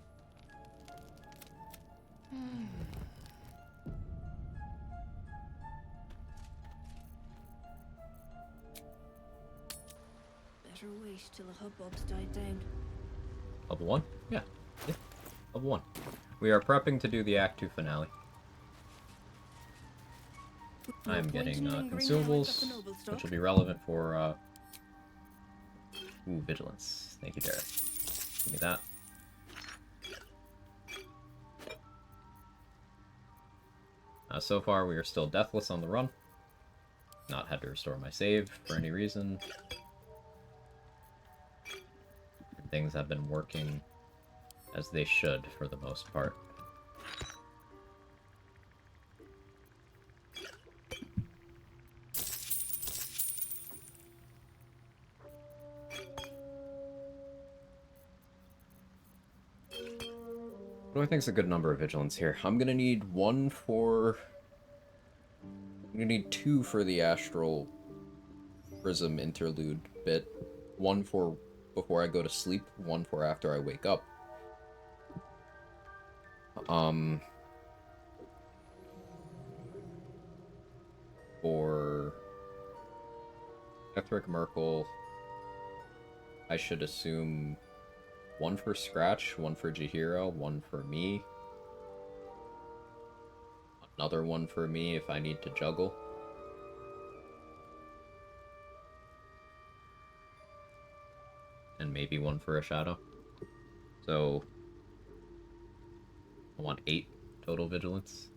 Better wait till the hubbub's died down. Level 1? Yeah. Level 1. We are prepping to do the Act 2 finale. I'm getting consumables, which will be relevant for ooh, vigilance. Thank you, Dareth. Give me that. So far, we are still deathless on the run. Not had to restore my save for any reason. Things have been working as they should for the most part. What do I think is a good number of vigilance here? I'm gonna need one for... I'm gonna need 2 for the astral prism interlude bit. 1 for before I go to sleep, 1 for after I wake up. For Ethric Merkel, I should assume 1 for Scratch, 1 for Jahira, 1 for me. Another 1 for me if I need to juggle. And maybe 1 for a Shadow. So, I want 8 total vigilance.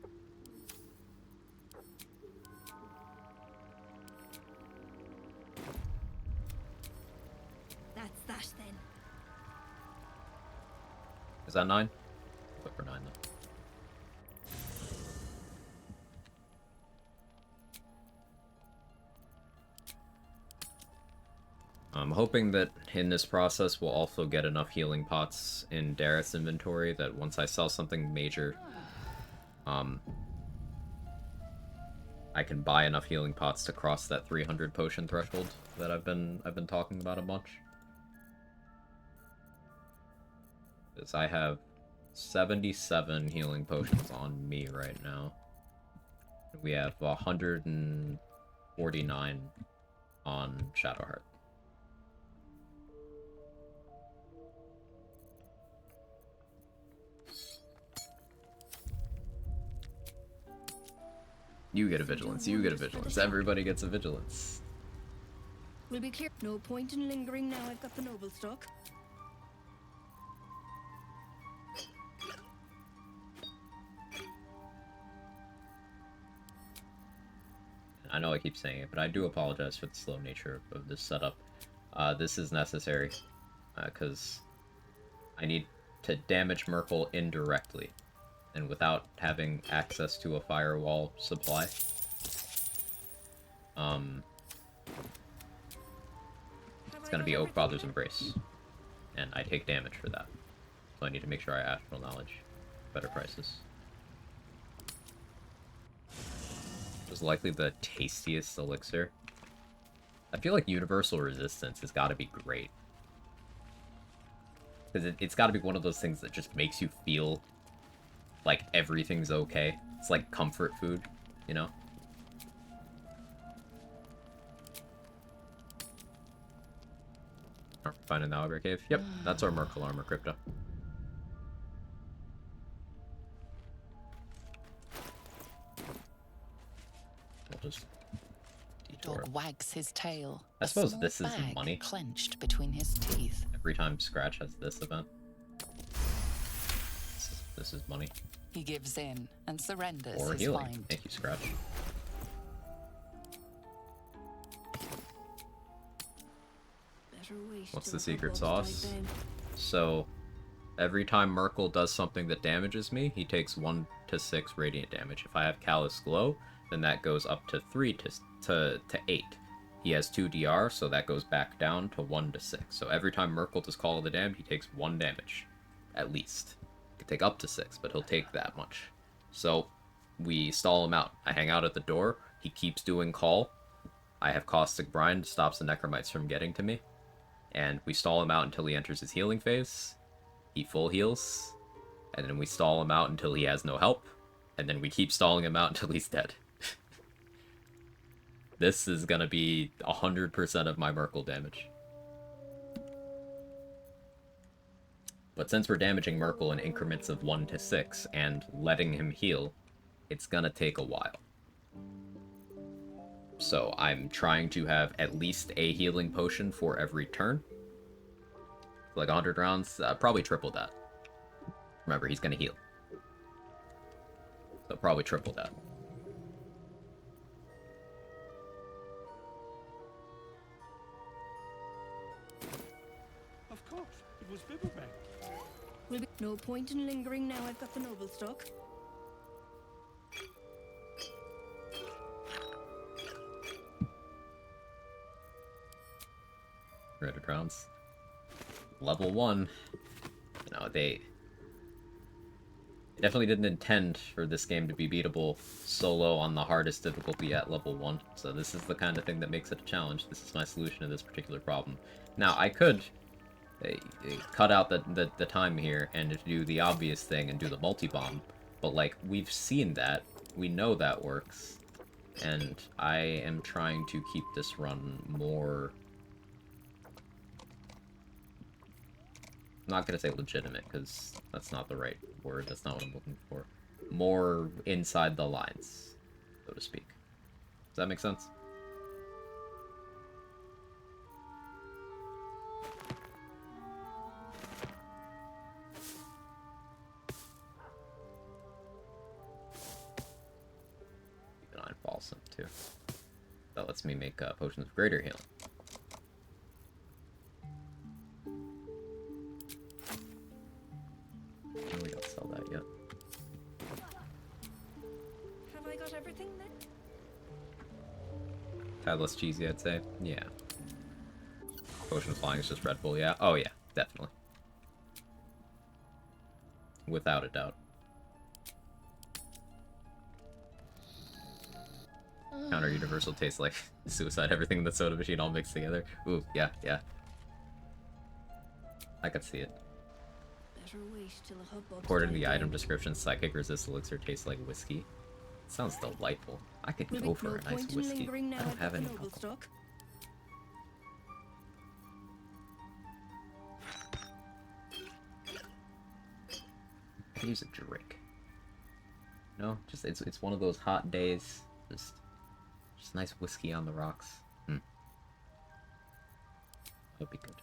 That's that then. Is that 9? Put for 9 though. I'm hoping that in this process we'll also get enough healing pots in Dareth's inventory that once I sell something major, I can buy enough healing pots to cross that 300 potion threshold that I've been talking about a bunch. Because I have 77 healing potions on me right now. We have 149 on Shadowheart. You get a vigilance, you get a vigilance, everybody gets a vigilance. We'll be clear. No point in lingering now I've got the noble stock. I know I keep saying it, but I do apologize for the slow nature of this setup. This is necessary, because I need to damage Merkel indirectly, and without having access to a firewall supply. It's gonna be Oakfather's Embrace, and I take damage for that. So I need to make sure I Astral Knowledge better prices. Was likely the tastiest elixir. I feel like Universal Resistance has got to be great. Because it's got to be one of those things that just makes you feel like everything's okay. It's like comfort food, you know? Finding the Augur Cave? Yep, that's our Merkel armor crypto. Just dog wags his tail. I suppose this is money. Clenched between his teeth. Every time Scratch has this event, this is money. He gives in and surrenders or his healing. find. Thank you, Scratch. What's the secret sauce? So, every time Merkel does something that damages me, he takes 1 to 6 radiant damage. If I have Callous Glow, then that goes up to 3 to 8. He has 2 DR, so that goes back down to 1 to 6. So every time Merkel does Call of the Damned, he takes 1 damage. At least. He could take up to 6, but he'll take that much. So, we stall him out. I hang out at the door, he keeps doing Call. I have Caustic Brine, stops the Necromites from getting to me. And we stall him out until he enters his healing phase. He full heals. And then we stall him out until he has no help. And then we keep stalling him out until he's dead. This is gonna be 100% of my Merkel damage. But since we're damaging Merkel in increments of 1 to 6 and letting him heal, it's gonna take a while. So I'm trying to have at least a healing potion for every turn. Like 100 rounds, probably triple that. Remember, he's gonna heal. So probably triple that. Of course, it was Biberman. Will be no point in lingering now I've got the noble stock. Dreaded rounds. Level 1. You know, I definitely didn't intend for this game to be beatable solo on the hardest difficulty at level 1, so this is the kind of thing that makes it a challenge. This is my solution to this particular problem. Now, I could cut out the time here and do the obvious thing and do the multi-bomb, but, like, we've seen that, we know that works, and I am trying to keep this run more... I'm not gonna say legitimate, because that's not the right word, that's not what I'm looking for. More inside the lines, so to speak. Does that make sense? Keep an eye on Balsam, too. That lets me make potions of greater healing. We don't sell that yet. Have I got everything then? Tad less cheesy, I'd say. Yeah. Potion of flying is just Red Bull, yeah. Oh yeah, definitely. Without a doubt. Counter universal tastes like suicide, everything in the soda machine all mixed together. Ooh, yeah, yeah. I could see it. According to the item description, psychic resist elixir tastes like whiskey. Sounds delightful. I could go for a nice whiskey. I don't have any alcohol. I could use a drink. No, just it's one of those hot days. Just nice whiskey on the rocks. That'd be good.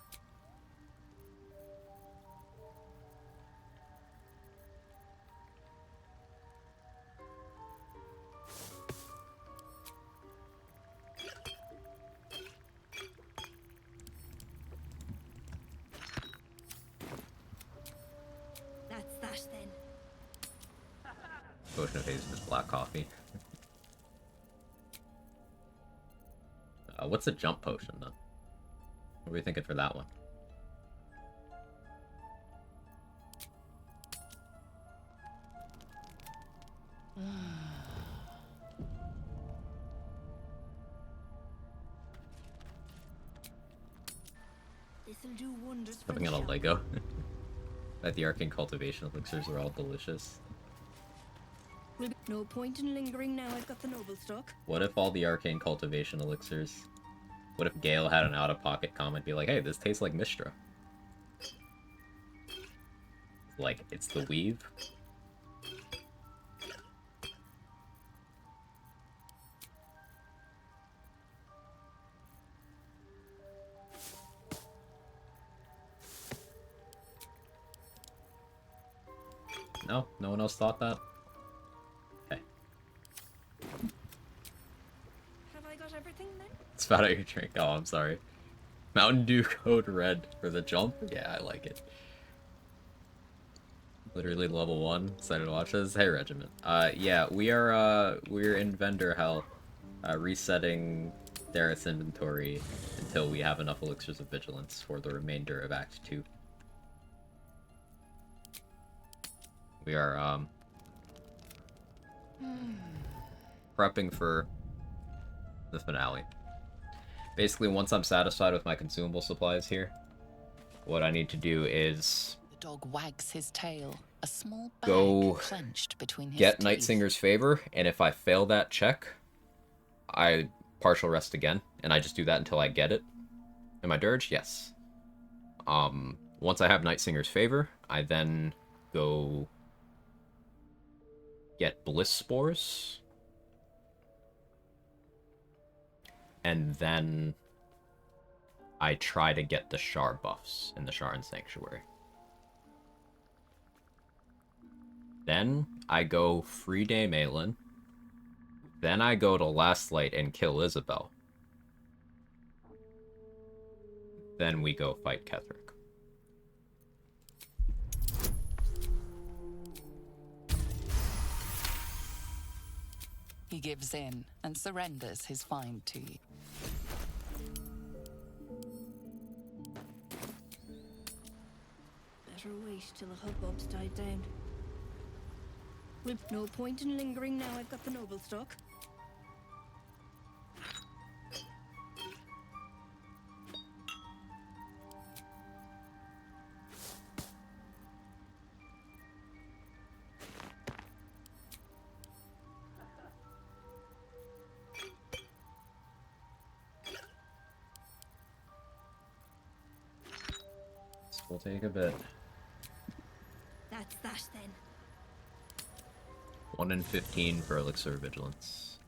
That's that then. Potion of haste is black coffee. What's a jump potion, then? What are we thinking for that one? This'll do wonders for Putting on a Lego. That the arcane cultivation elixirs are all delicious. No point in lingering now I've got the noble stock. What if all the arcane cultivation elixirs... What if Gale had an out-of-pocket comment be like, hey, this tastes like Mistra? Like, it's the weave? No? No one else thought that? Okay. Have I got everything then? Spat out your drink. Oh, I'm sorry. Mountain Dew code red for the jump? Yeah, I like it. Literally level 1. Excited to watch this. Hey, Regiment. Yeah, we're in vendor hell, resetting Dareth's inventory until we have enough elixirs of vigilance for the remainder of Act 2. We are, prepping for the finale. Basically, once I'm satisfied with my consumable supplies here, what I need to do is The dog wags his tail, a small bag go clenched between his get teeth. Nightsinger's favor, and if I fail that check, I partial rest again, and I just do that until I get it. Am I dirged? Yes. Once I have Nightsinger's favor, I then go get Bliss Spores, and then I try to get the Shar buffs in the Sharan Sanctuary. Then I go free Dame Aelin. Then I go to Last Light and kill Isabel. Then we go fight Ketherick. He gives in and surrenders his find to you. Better wait till the hubbub's died down. No point in lingering now I've got the noble stock. This will take a bit. That's that then. 1 in 15 for Elixir Vigilance.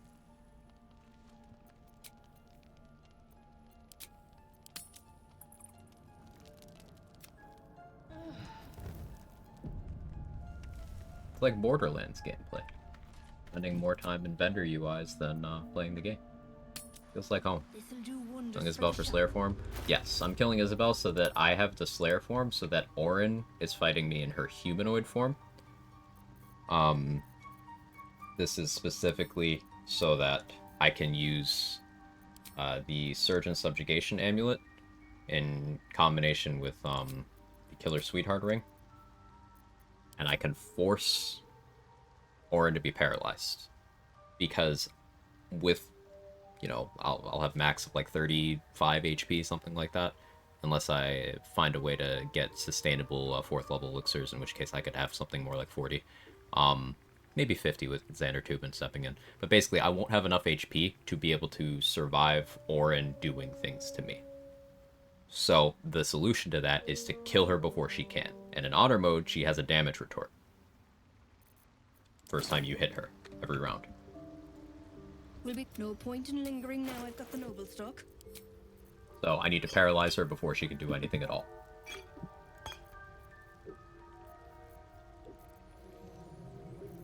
It's like Borderlands gameplay. Spending more time in vendor UIs than playing the game. Feels like home. Killing Isabel for Slayer form? Yes, I'm killing Isabel so that I have the Slayer form, so that Orin is fighting me in her humanoid form. This is specifically so that I can use the Surge and Subjugation Amulet in combination with the Killer Sweetheart Ring. And I can force Orin to be paralyzed. Because with, you know, I'll have max of like 35 HP, something like that. Unless I find a way to get sustainable 4th level elixirs, in which case I could have something more like 40. Maybe 50 with Xander Tubin stepping in. But basically, I won't have enough HP to be able to survive Orin doing things to me. So, the solution to that is to kill her before she can. And in honor mode, she has a damage retort. First time you hit her, every round. Will be no point in lingering now I've got the noble stock. So, I need to paralyze her before she can do anything at all.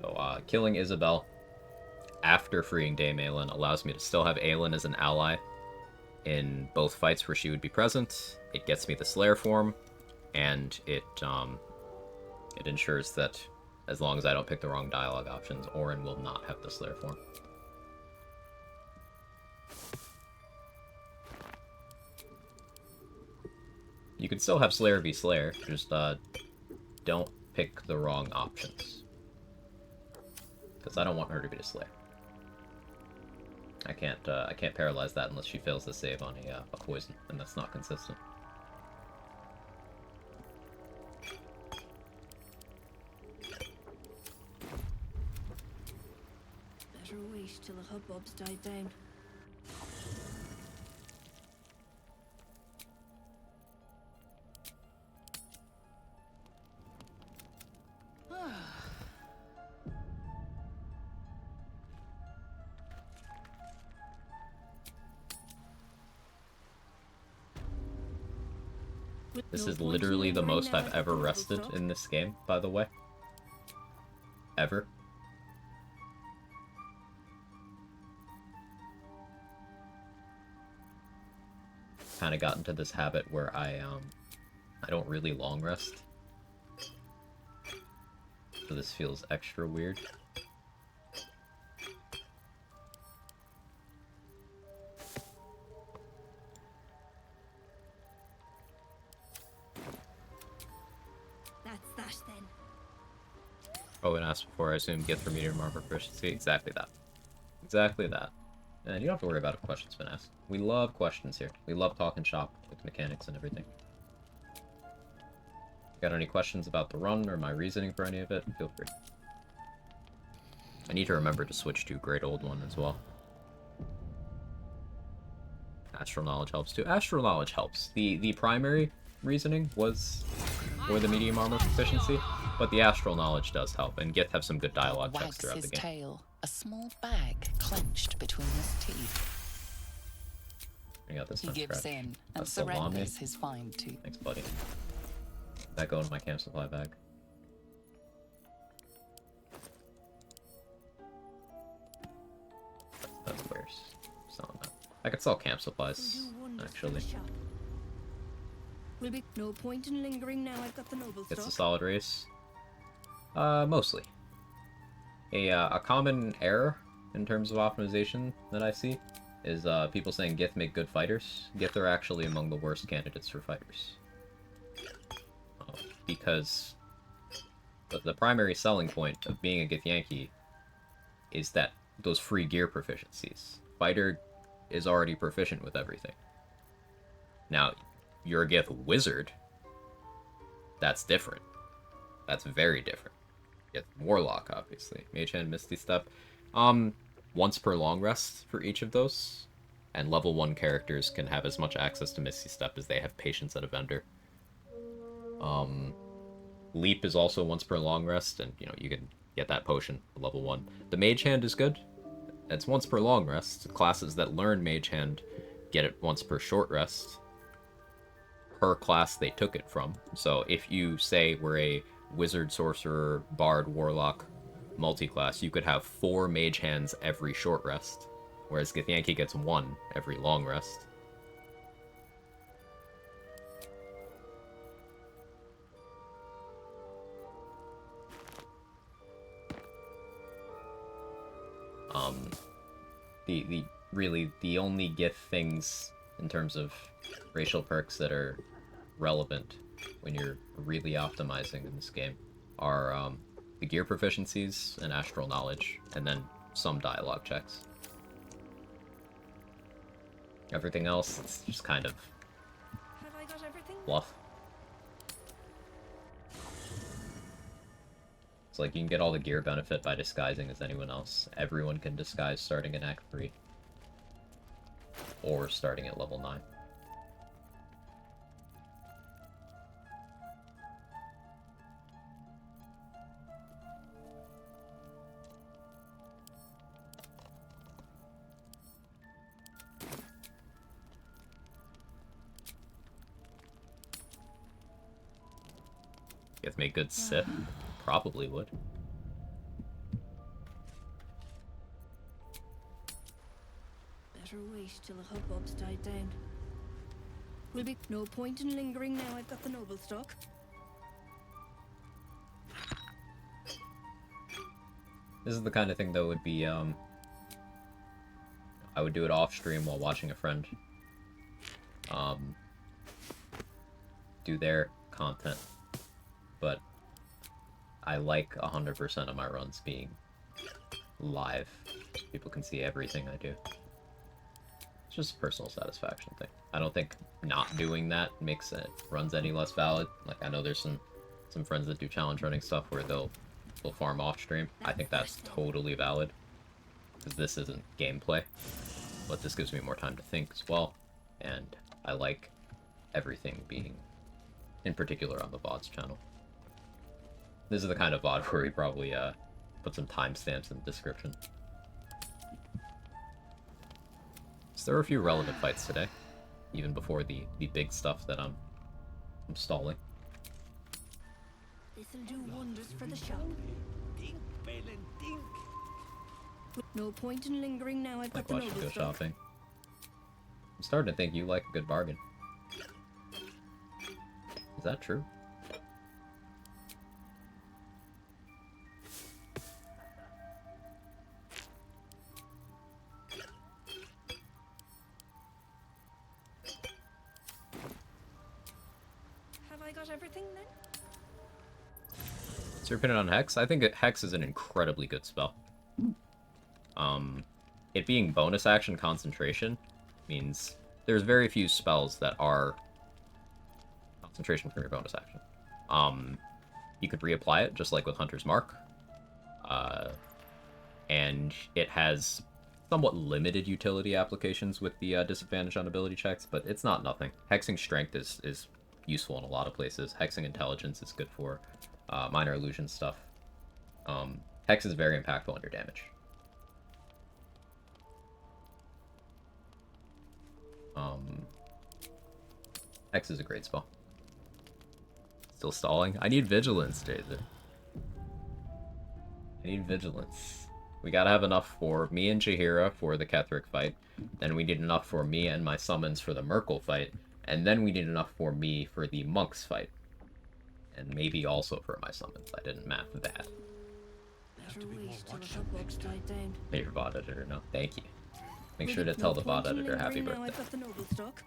So, killing Isabel after freeing Dame Aelin allows me to still have Aelin as an ally in both fights where she would be present. It gets me the Slayer form, and it ensures that as long as I don't pick the wrong dialogue options, Orin will not have the Slayer form. You can still have Slayer v Slayer, just don't pick the wrong options. Because I don't want her to be the Slayer. I can't paralyze that unless she fails to save on a poison, and that's not consistent. Better wait till the hubbub's died down. This is literally the most I've ever rested in this game, by the way. Ever. Kind of got into this habit where I don't really long rest. So this feels extra weird. That's that then. Oh, and asked before, I assume get for medium armor proficiency. Exactly that. Exactly that. And you don't have to worry about if questions been asked. We love questions here. We love talking shop with mechanics and everything. Got any questions about the run or my reasoning for any of it? Feel free. I need to remember to switch to Great Old One as well. Astral Knowledge helps too. Astral Knowledge helps. The primary reasoning was for the medium armor proficiency, but the Astral Knowledge does help, and Gith have some good dialogue checks throughout the His game. tail, a small bag clenched between his teeth. I got this He time gives scratch. in and That's the Lami. surrenders his fine tooth. Thanks, buddy. That go into my camp supply bag. That's where's selling that. I could sell camp supplies, actually. Will be no point in lingering now I've got the noble It's a stock. solid race. Mostly. A common error in terms of optimization that I see is people saying Gith make good fighters. Gith are actually among the worst candidates for fighters. Because But the primary selling point of being a Githyanki is that those free gear proficiencies. Fighter is already proficient with everything. Now, you're a Gith wizard. That's different. That's very different. You get Warlock, obviously. Mage Hand, Misty Step. Once per long rest for each of those. And level 1 characters can have as much access to Misty Step as they have patience at a vendor. Leap is also once per long rest, and you can get that potion at level 1. The Mage Hand is good. It's once per long rest. Classes that learn Mage Hand get it once per short rest. Per class they took it from. So if you say we're a Wizard, Sorcerer, Bard, Warlock multi-class, you could have 4 Mage Hands every short rest. Whereas Githyanki gets 1 every long rest. Really the only Gith things in terms of racial perks that are relevant when you're really optimizing in this game are the gear proficiencies and astral knowledge, and then some dialogue checks. Everything else, it's just kind of Have I got everything? fluff. It's like you can get all the gear benefit by disguising as anyone else. Everyone can disguise starting in Act 3. Or starting at level 9. If make good Sith, probably would. Better wait till the hubbub's died down. Will be no point in lingering now I've got the noble stock. This is the kind of thing that would be, I would do it off stream while watching a friend. Do their content. But I like 100% of my runs being live. People can see everything I do. It's just a personal satisfaction thing. I don't think not doing that makes it runs any less valid. Like, I know there's some friends that do challenge running stuff where they'll farm off stream. I think that's totally valid. Because this isn't gameplay. But this gives me more time to think as well. And I like everything being, in particular, on the VODs channel. This is the kind of VOD where we probably put some timestamps in the description. So there were a few relevant fights today, even before the big stuff that I'm stalling. This'll do wonders for the shop. Dink, Balin, dink. No point in lingering now I've got Like the watching noble go stock. shopping. I'm starting to think you like a good bargain. Is that true? Have I got everything then? So you're pinning on Hex? I think Hex is an incredibly good spell. It being bonus action concentration means there's very few spells that are concentration from your bonus action. You could reapply it, just like with Hunter's Mark. And it has somewhat limited utility applications with the disadvantage on ability checks, but it's not nothing. Hexing Strength is useful in a lot of places. Hexing Intelligence is good for minor illusion stuff. Hex is very impactful on your damage. Hex is a great spell. Still stalling? I need Vigilance, Jason. I need Vigilance. We gotta have enough for me and Jaheira for the Ketheric fight. Then we need enough for me and my summons for the Merkel fight. And then we need enough for me for the Monks fight. And maybe also for my summons. I didn't math that. Better wait till the hubbub's died down. Hey, your VOD editor, no. Thank you. Make Will sure be to tell no the VOD point in editor happy lingering now birthday. I've got the noble stock.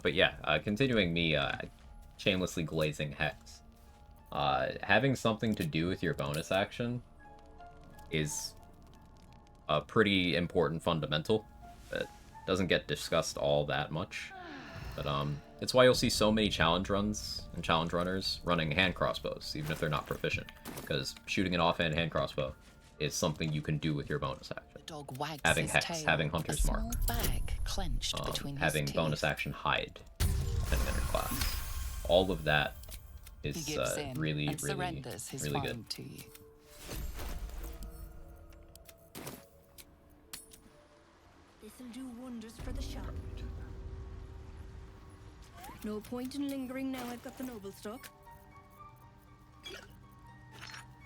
But yeah, continuing me shamelessly glazing Hex. Having something to do with your bonus action is a pretty important fundamental that doesn't get discussed all that much. But it's why you'll see so many challenge runs and challenge runners running hand crossbows, even if they're not proficient, because shooting an offhand hand crossbow is something you can do with your bonus action. The dog wags Having his Hex, tail, having Hunter's a Mark, small bag clenched between having his bonus teeth. action Hide, depending on your class. All of that is He gives in really, and really, surrenders his really good. find to you. This'll do wonders for the shop. No point in lingering now I've got the noble stock.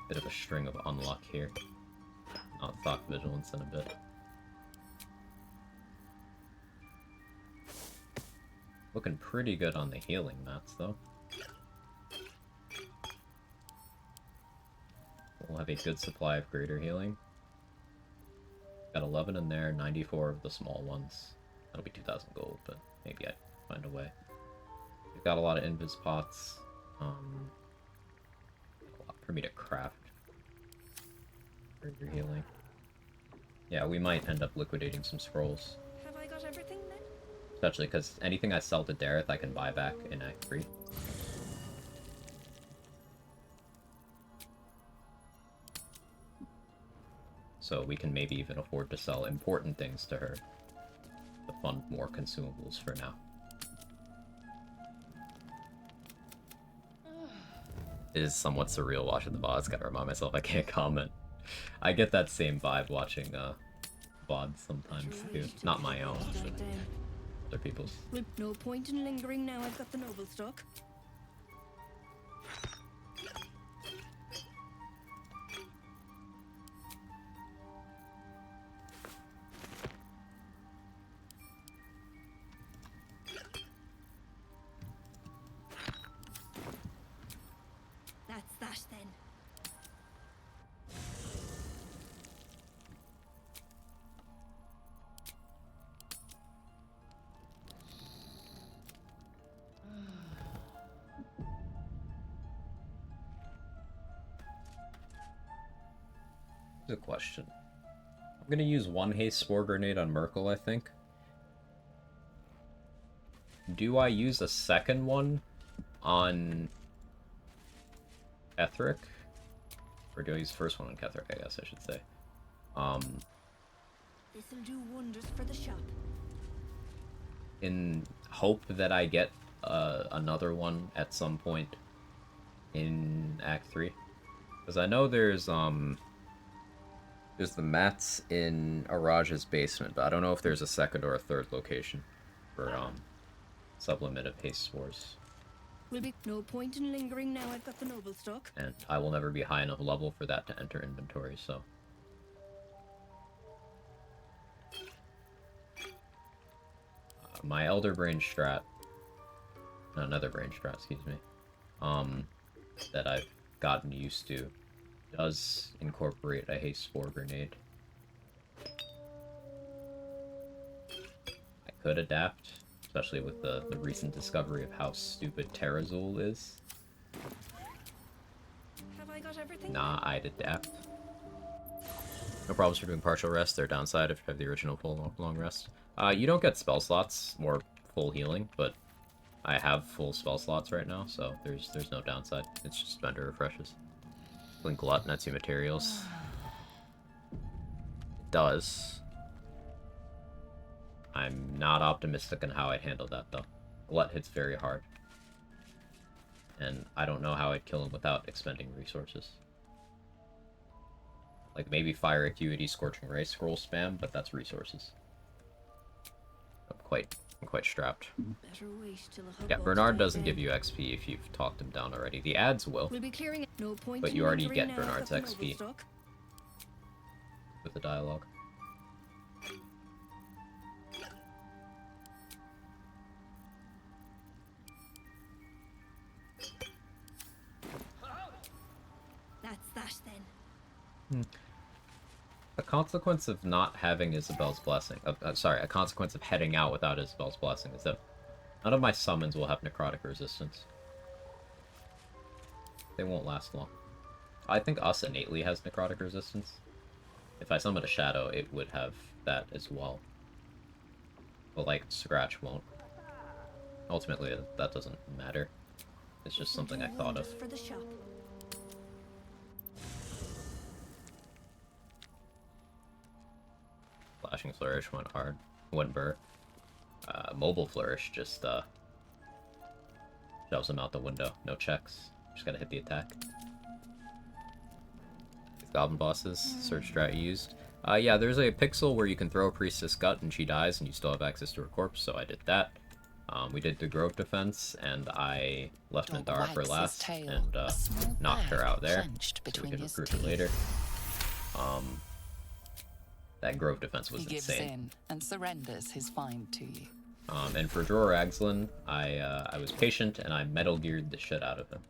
Bit of a string of unluck here. Not thought vigilance in a bit. Looking pretty good on the healing mats, though. We'll have a good supply of greater healing. Got 11 in there, 94 of the small ones. That'll be 2,000 gold, but maybe I find a way. We've got a lot of invis pots. A lot for me to craft. Greater healing. Yeah, we might end up liquidating some scrolls. Have I got everything then? Especially because anything I sell to Dareth I can buy back in Act 3. So we can maybe even afford to sell important things to her to fund more consumables for now. It is somewhat surreal watching the VODs. Gotta remind myself I can't comment. I get that same vibe watching VODs sometimes too. Not my own, but other people's. No point in lingering now I've got the noble stock. That's that then. Here's a question. I'm gonna use one haste spore grenade on Merkel, I think. Do I use a second one on Ketheric? Or do I use the first one on Ketheric, I guess I should say. This'll do wonders for the shop. In hope that I get another one at some point in Act 3. Because I know there's the mats in Araj's basement, but I don't know if there's a second or a third location for sublimate of haste spores. Will be no point in lingering now I've got the noble stock. And I will never be high enough level for that to enter inventory, so. My Elder Brain strat, no, Nether Brain strat, excuse me, that I've gotten used to, does incorporate a haste spore grenade. I could adapt, especially with the recent discovery of how stupid Terrazul is. Have I got everything? Nah, I'd adapt. No problems for doing partial rest. They're downside if you have the original full long rest. You don't get spell slots or full healing, but I have full spell slots right now, so there's no downside. It's just vendor refreshes. Blink Glut nets you materials. It does. I'm not optimistic on how I'd handle that though. Glut hits very hard. And I don't know how I'd kill him without expending resources. Like maybe Fire Acuity, Scorching Ray, Scroll Spam, but that's resources. I'm quite strapped. Better wait till the hub Yeah, box Bernard dies doesn't down. give you XP if you've talked him down already. The ads will, We'll be clearing no point but in you already lingering get now I've Bernard's got the noble XP stock. with the dialogue. That's that then. A consequence of not having Isabel's blessing, sorry, a consequence of heading out without Isabel's blessing is that None of my summons will have necrotic resistance. They won't last long. I think Us innately has necrotic resistance. If I summon a shadow, it would have that as well. But, like, Scratch won't. Ultimately, that doesn't matter. It's just something I thought of. For the shop. Flashing Flourish went hard. Went burr. Mobile Flourish just, shoves him out the window. No checks. Just gotta hit the attack. These goblin bosses, search strat used. Yeah, there's a pixel where you can throw a priestess gut and she dies and you still have access to her corpse, so I did that. We did the Grove defense, and I left Minthara for last and knocked her out there, so we could recruit her later. That Grove defense was he gives insane. in and surrenders his find to you. And for Dror Agslin, I was patient and I Metal Geared the shit out of him.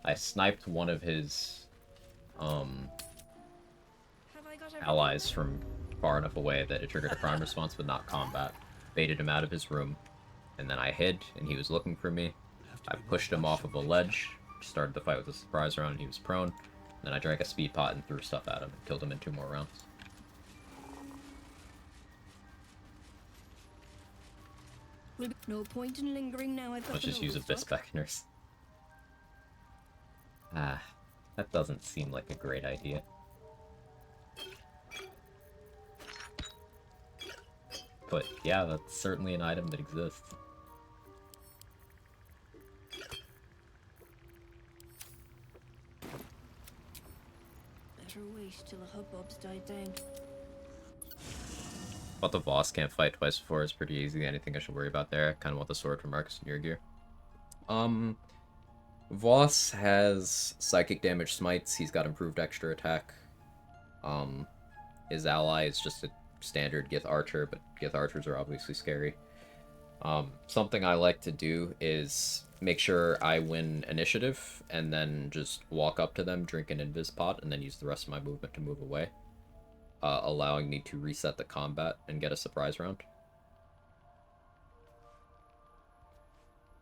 I sniped one of his allies from far enough away that it triggered a prime response but not combat. Baited him out of his room, and then I hid and he was looking for me. I pushed him off of a ledge, started the fight with a surprise round and he was prone. Then I drank a speed pot and threw stuff at him and killed him in 2 more rounds. No point in lingering now. I've got Let's just use Abyss Beckoners. That doesn't seem like a great idea. But yeah, that's certainly an item that exists. Better wait till the hubbub's died down. But the Voss can't fight twice before is pretty easy. Anything I should worry about there? I kind of want the sword from Marcus in your gear. Voss has psychic damage smites. He's got improved extra attack. His ally is just a standard Gith Archer, but Gith Archers are obviously scary. Something I like to do is make sure I win initiative, and then just walk up to them, drink an Invis pot, and then use the rest of my movement to move away. Allowing me to reset the combat and get a surprise round.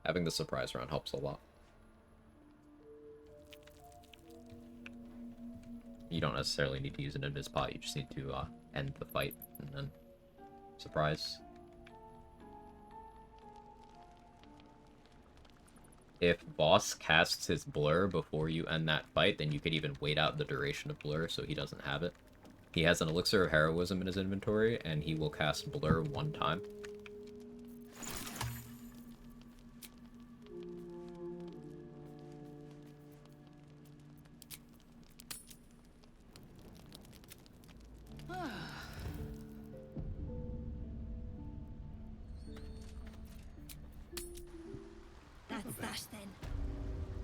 Having the surprise round helps a lot. You don't necessarily need to use an Invis pot, you just need to end the fight and then surprise. If Voss casts his blur before you end that fight, then you could even wait out the duration of blur so he doesn't have it. He has an Elixir of Heroism in his inventory, and he will cast blur 1 time. That's that then.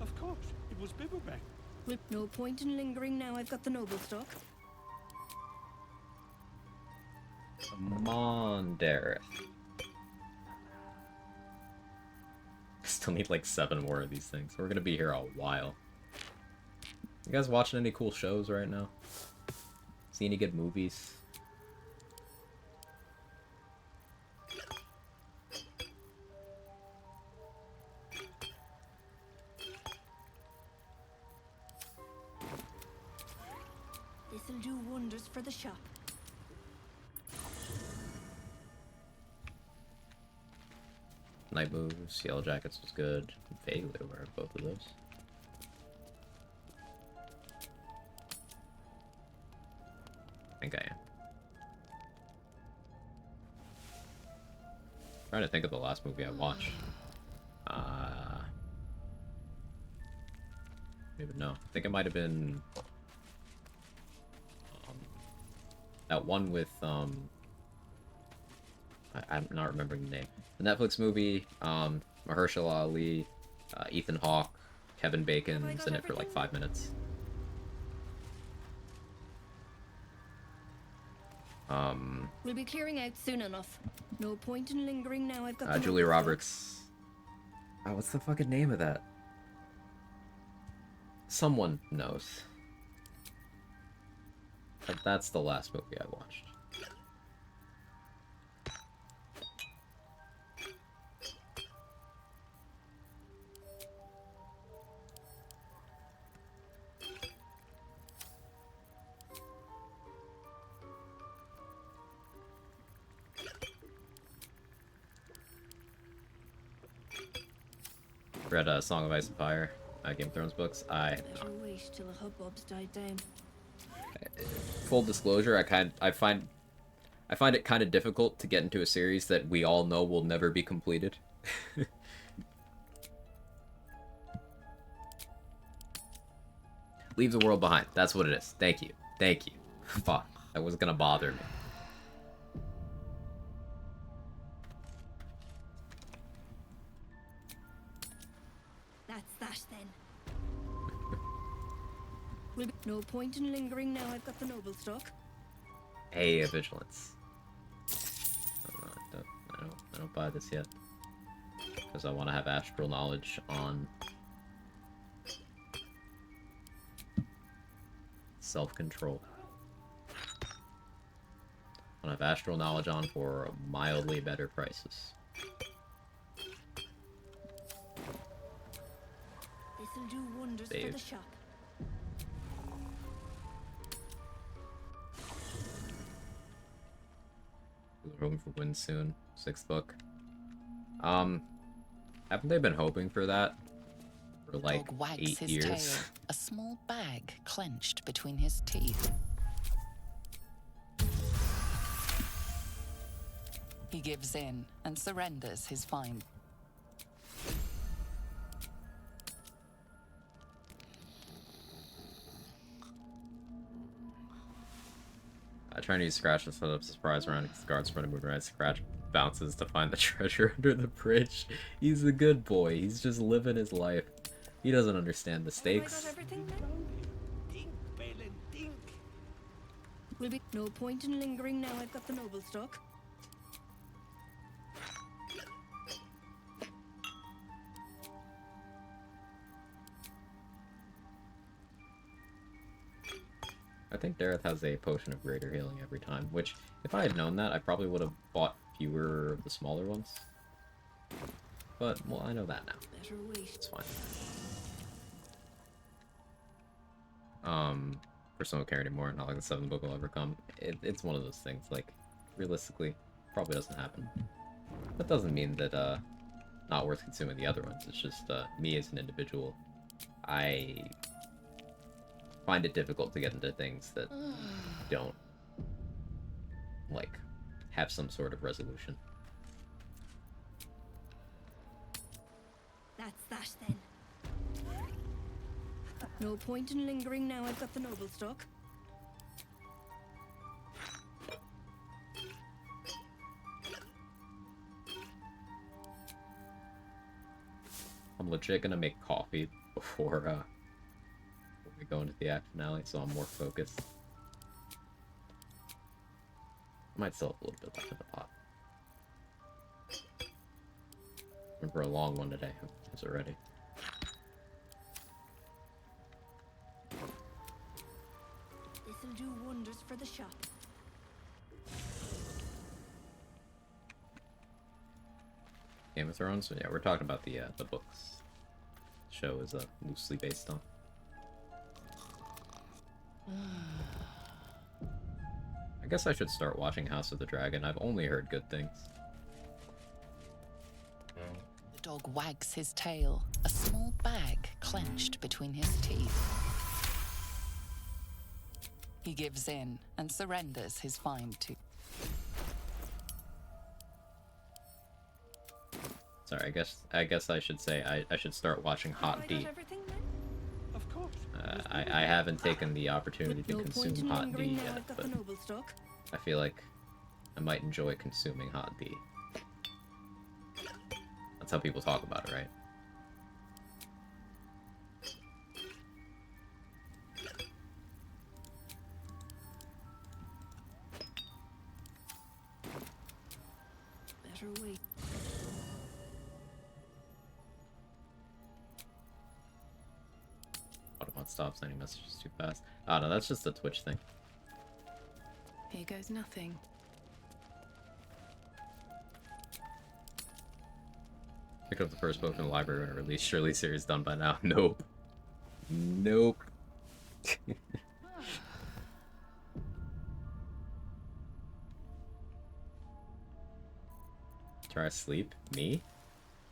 Of course, it was Bibberback. Well, no point in lingering now. I've got the noble stock. Come on, Dareth. Still need like 7 more of these things. We're gonna be here a while. You guys watching any cool shows right now? See any good movies? This'll do wonders for the shop. Night Moves, Yellow Jackets was good. I'm vaguely aware of both of those. I think I am. Trying to think of the last movie I watched. I don't even know. I think it might have been that one with I'm not remembering the name. The Netflix movie, Mahershala Ali, Ethan Hawke, Kevin Bacon's in it for like 5 minutes. We'll be clearing out soon enough. No point in lingering now. I've got the Julia noble stock. Roberts. Oh, what's the fucking name of that? Someone knows. But that's the last movie I watched. Read Song of Ice and Fire, Game of Thrones books. I have Better not. wait till the hubbub's died down. Full disclosure, I find it kind of difficult to get into a series that we all know will never be completed. Leave the world behind. That's what it is. Thank you. Thank you. Fuck. That was gonna bother me. That's that then. Will be no point in lingering now I've got the noble stock. Hey, a vigilance. I don't buy this yet. Because I want to have astral knowledge on self-control. I want to have astral knowledge on for mildly better prices. This'll do wonders for the shop. We're hoping for win soon. 6th book. Haven't they been hoping for that for like Dog wags 8 his years? tail, a small bag clenched between his teeth. He gives in and surrenders his find. I try to use Scratch to set up surprise around because the guards trying to move around. Scratch bounces to find the treasure under the bridge. He's a good boy. He's just living his life. He doesn't understand the stakes. Will be no point in lingering now I've got the noble stock. I think Dareth has a potion of greater healing every time, which, if I had known that, I probably would have bought fewer of the smaller ones. But, well, I know that now. Better wait. It's fine. Personal care anymore, not like the 7th book will ever come. It's one of those things, like, realistically, probably doesn't happen. That doesn't mean that, not worth consuming the other ones. It's just, me as an individual, I find it difficult to get into things that don't, like, have some sort of resolution. That's that then. No point in lingering now I've got the noble stock. I'm legit gonna make coffee before we go into the act finale, so I'm more focused. Might still have a little bit left in the pot. Remember a long one today. Is it ready? This'll do wonders for the shop. Game of Thrones? Yeah, we're talking about the books. The show is loosely based on. I guess I should start watching House of the Dragon. I've only heard good things. The dog wags his tail, a small bag clenched between his teeth. He gives in and surrenders his find to... Sorry, I guess I should say I should start watching Hot D. Of course. I haven't taken the opportunity to consume Hot D yet, but I feel like I might enjoy consuming Hot D. That's how people talk about it, right? Better wait. Autobot stop sending messages too fast. Oh no, that's just a Twitch thing. Here goes nothing. Pick up the first book in the library when it released. Surely series done by now. Nope. Nope. Try to sleep? Me?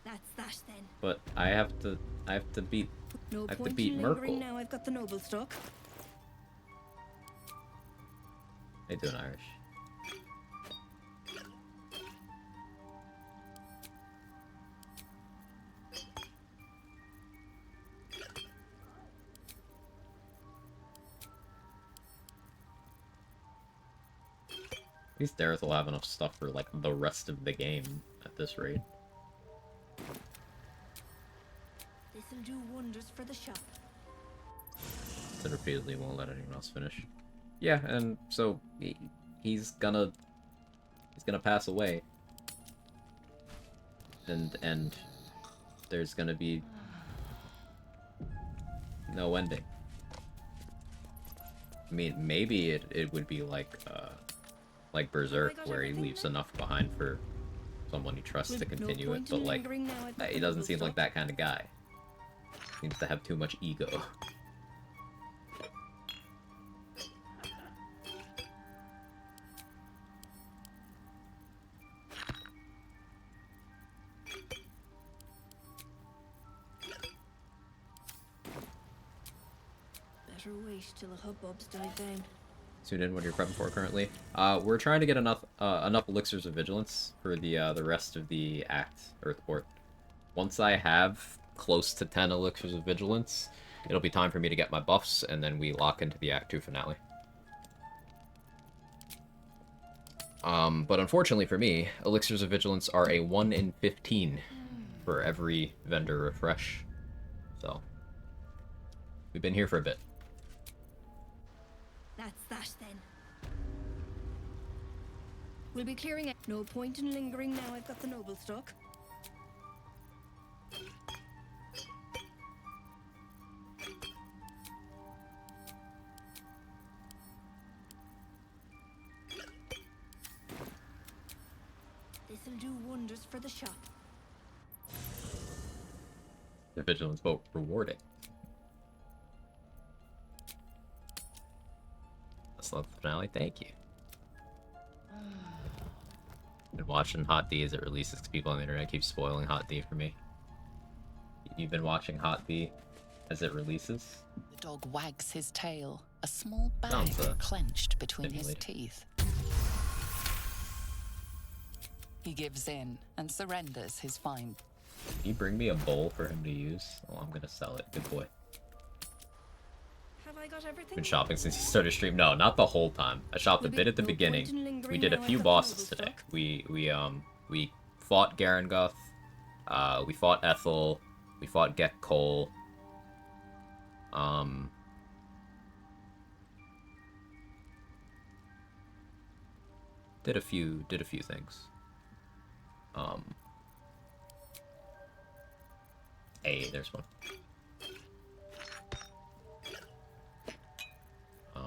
That's that then. But I have to beat No I have to point beat in Merkel. lingering now I've got the noble stock. How you doing, Irish? At least Dareth will have enough stuff for, like, the rest of the game at this rate. This'll do wonders for the shop. Said repeatedly won't let anyone else finish. Yeah, and so he's gonna pass away. And there's gonna be no ending. I mean, maybe it would be like Berserk, where he leaves enough behind for someone he trusts to continue it, but like, he doesn't seem like that kind of guy. Seems to have too much ego. Better wait till the hubbub's died down. Tune in what you're prepping for currently. We're trying to get enough elixirs of vigilance for the rest of the act Earthport. Once I have close to 10 elixirs of vigilance, it'll be time for me to get my buffs, and then we lock into the Act 2 finale. But unfortunately for me, elixirs of vigilance are a 1 in 15 for every vendor refresh. So we've been here for a bit. That's that then. We'll be clearing it. No point in lingering now I've got the noble stock. This'll do wonders for the shop. The vigilance vote rewarding. That's not the finale. Thank you. Been watching Hot D as it releases because people on the internet keep spoiling Hot D for me. You've been watching Hot D as it releases? The dog wags his tail, a small bag Sounds, clenched between his stimulating. teeth. He gives in and surrenders his find. Can you bring me a bowl for him to use? Oh, I'm gonna sell it. Good boy. Have I got everything? Been shopping since he started stream. No, not the whole time. I shopped a bit at the beginning. We did a few bosses today. We fought Garangoth. We fought Ethel. We fought Gek Cole. Did a few things. Hey, there's one.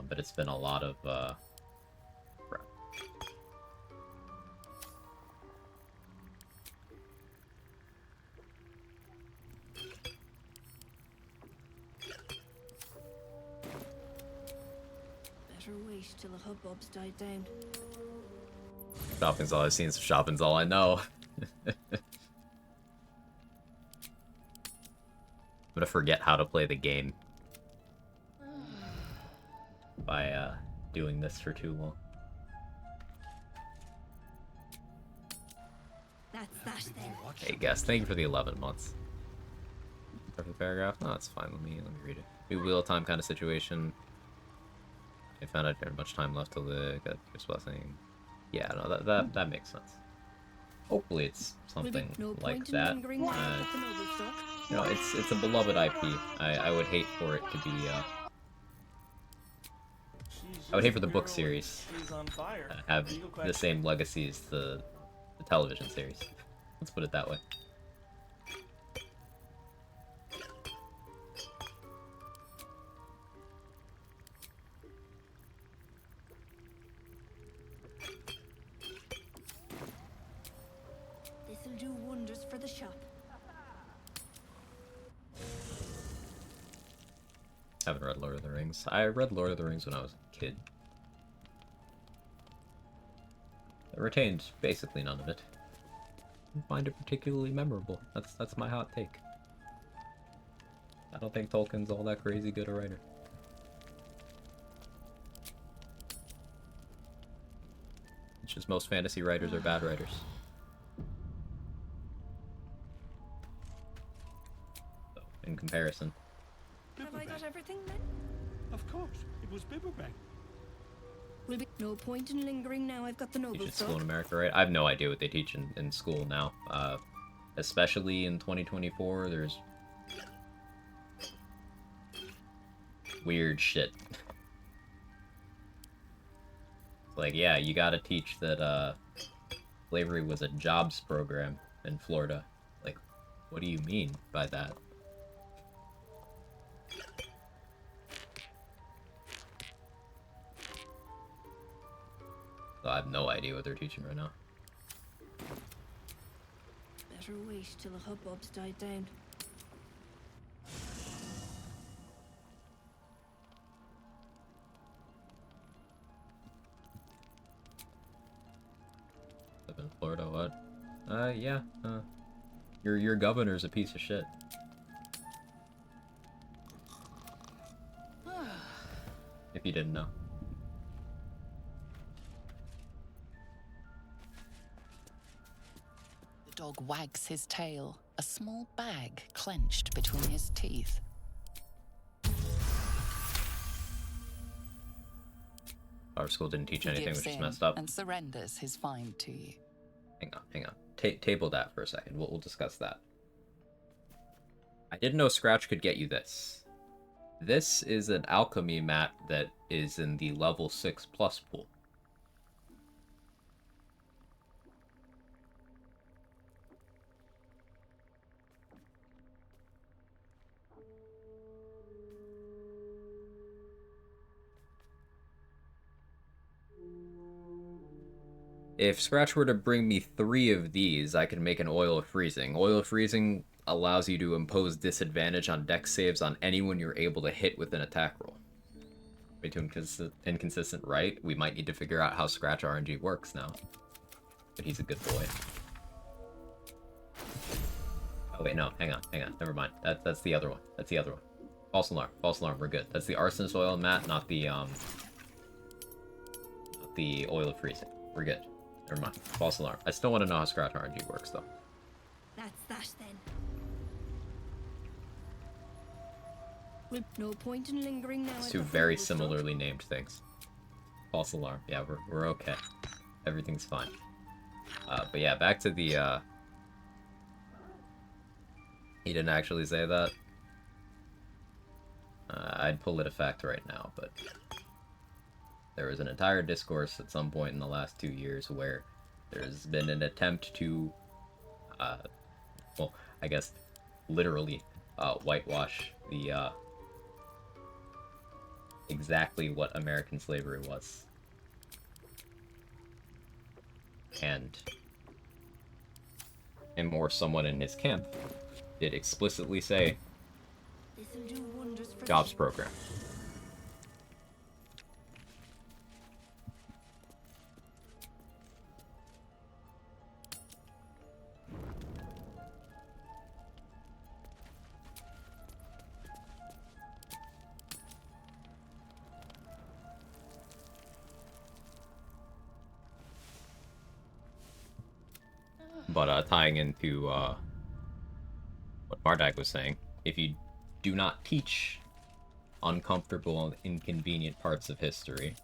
But it's been a lot of, crap. Better wait till the hubbub's died down. Shopping's all I've seen, so shopping's all I know. I'm gonna forget how to play the game by doing this for too long. That's that then. Hey guys, thank you for the 11 months. Perfect paragraph? No, it's fine. Let me read it. New wheel time kind of situation. I found out there much time left till the got your blessing. Yeah, no, that makes sense. Hopefully it's something like that. You know, it's a beloved IP. I would hate for it to be I would hate for the book series have the same legacy as the television series. Let's put it that way. This'll do wonders for the shop. Haven't read Lord of the Rings. I read Lord of the Rings when I was a kid. I retained basically none of it. find it particularly memorable. That's my hot take. I don't think Tolkien's all that crazy good a writer. It's just most fantasy writers are bad writers. So, in comparison. Have I got everything then? Of course, it was Bibblebang. Will be no point in lingering now. I've got the noble Teach at school stock. in America, right? I have no idea what they teach in school now. Especially in 2024, there's weird shit. Like, yeah, you gotta teach that slavery was a jobs program in Florida. Like, what do you mean by that? So I have no idea what they're teaching right now. Better wait till the hubbub's died down. Live in Florida, what? Yeah. Your governor's a piece of shit. If you didn't know. The dog wags his tail, a small bag clenched between his teeth. Our school didn't teach He anything, gives which is in messed up. and surrenders his find to you. Hang on. Table that for a second. We'll discuss that. I didn't know Scratch could get you this. This is an alchemy mat that is in the level 6 plus pool. If Scratch were to bring me 3 of these, I could make an Oil of Freezing. Oil of Freezing allows you to impose disadvantage on dex saves on anyone you're able to hit with an attack roll. Way too inconsistent, right? We might need to figure out how Scratch RNG works now. But he's a good boy. Oh wait, no, hang on. Never mind. That's the other one. False alarm, we're good. That's the Arsonist Oil mat, not the Oil of Freezing. We're good. Never mind. False alarm. I still want to know how Scratch RNG works, though. That's that then. Well, no point in lingering now. It's two very similarly named things. False alarm. Yeah, we're okay. Everything's fine. But yeah, back to the, He didn't actually say that. I'd PolitiFact right now, but... There was an entire discourse at some point in the last 2 years where there's been an attempt to, well, I guess, literally, whitewash the, exactly what American slavery was. And or someone in his camp did explicitly say, This'll do wonders for jobs program. But tying into what Bardak was saying, if you do not teach uncomfortable and inconvenient parts of history,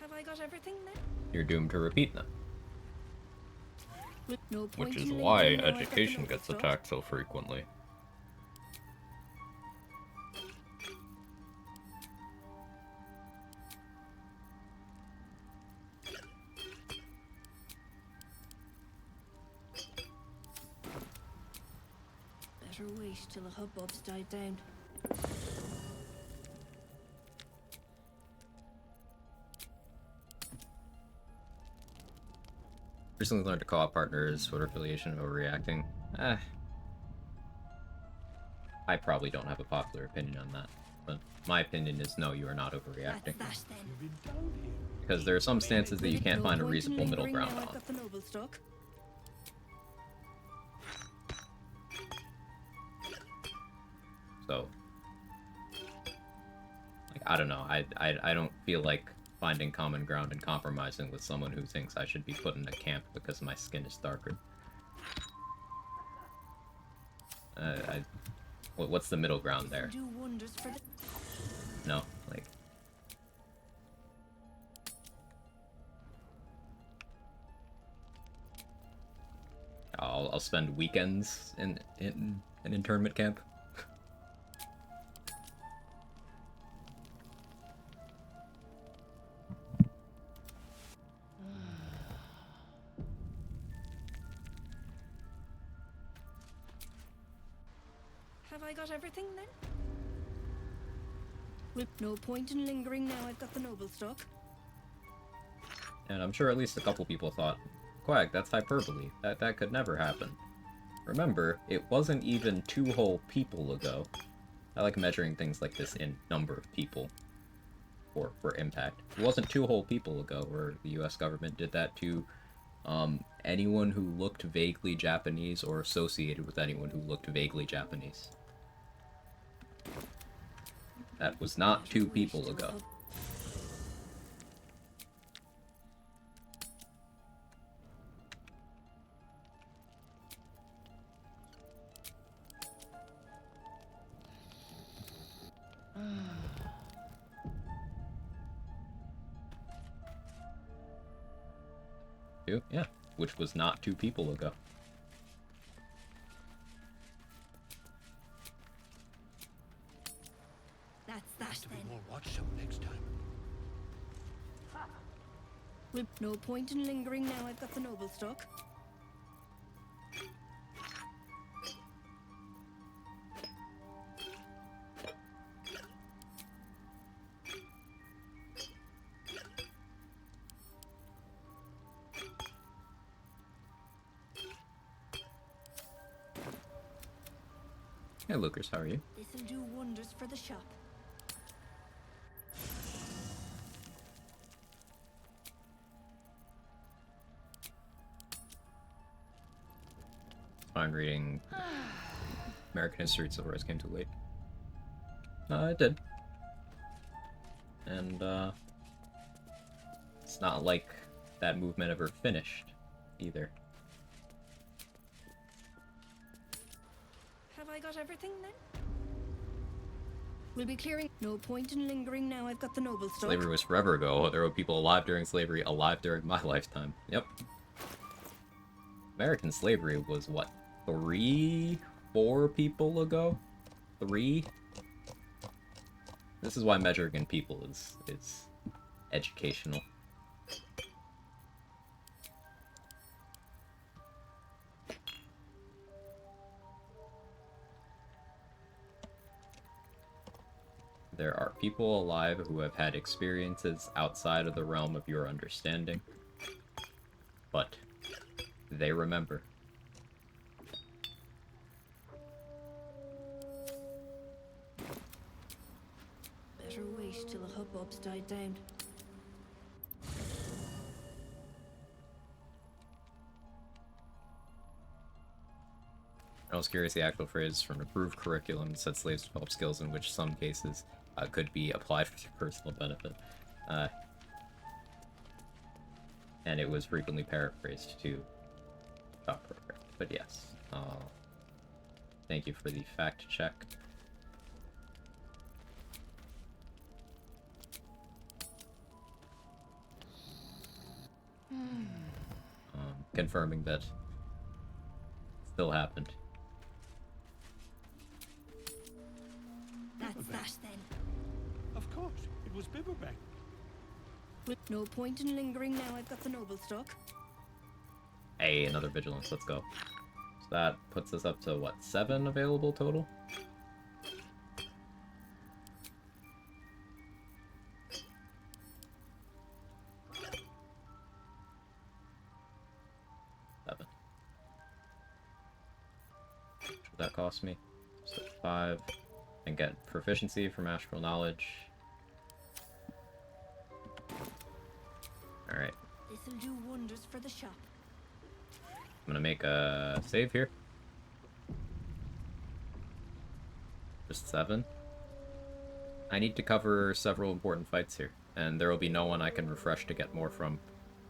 Have I got everything then? you're doomed to repeat them. With no point Which is in why lingering now. I've got the education noble gets stock. attacked so frequently. Better wait till the hubbub's died down. Recently learned to call out partners, Twitter affiliation, overreacting. I probably don't have a popular opinion on that, but my opinion is no, you are not overreacting. That's that then. Because there are some stances that you can't No find a point in reasonable middle lingering ground now. I've on. got the noble stock. So, like, I don't know. I don't feel like finding common ground and compromising with someone who thinks I should be put in a camp because my skin is darker. What's the middle ground there? Do wonders for the... No, like... I'll spend weekends in an internment camp. Have I got everything then? With no point in lingering now I've got the noble stock. And I'm sure at least a couple people thought, Quag, that's hyperbole. That could never happen. Remember, it wasn't even 2 whole people ago. I like measuring things like this in number of people for impact. It wasn't 2 whole people ago where the US government did that to anyone who looked vaguely Japanese or associated with anyone who looked vaguely Japanese. That was not 2 people ago. Yeah, which was not 2 people ago. That's that To be then. more watchful next time. With no point in lingering now I've got the noble stock. Hey Lucas, how are you? This'll do wonders for the shop. I'm reading American History Civil Rights came too late. It did. And, it's not like that movement ever finished, either. Have I got everything then? We'll be clearing. No point in lingering now I've got the noble stock. Slavery was forever ago. There were people alive during slavery, alive during my lifetime. Yep. American slavery was, what, 3, 4 people ago? 3? This is why measuring in people is educational. There are people alive who have had experiences outside of the realm of your understanding, but they remember. Better wait till the hubbub's died down. I was curious the actual phrase from an approved curriculum said slaves develop skills in which some cases could be applied for their personal benefit. And it was frequently paraphrased to shop program. But yes, thank you for the fact check. Confirming that still happened. That's that then. Of course, it was Bibberback. With no point in lingering now I've got the noble stock. Hey, another vigilance, let's go. So that puts us up to, what, 7 available total? That cost me. So 5. And get proficiency from astral knowledge. Alright. This'll do wonders for the shop. I'm gonna make a save here. Just 7? I need to cover several important fights here, and there will be no one I can refresh to get more from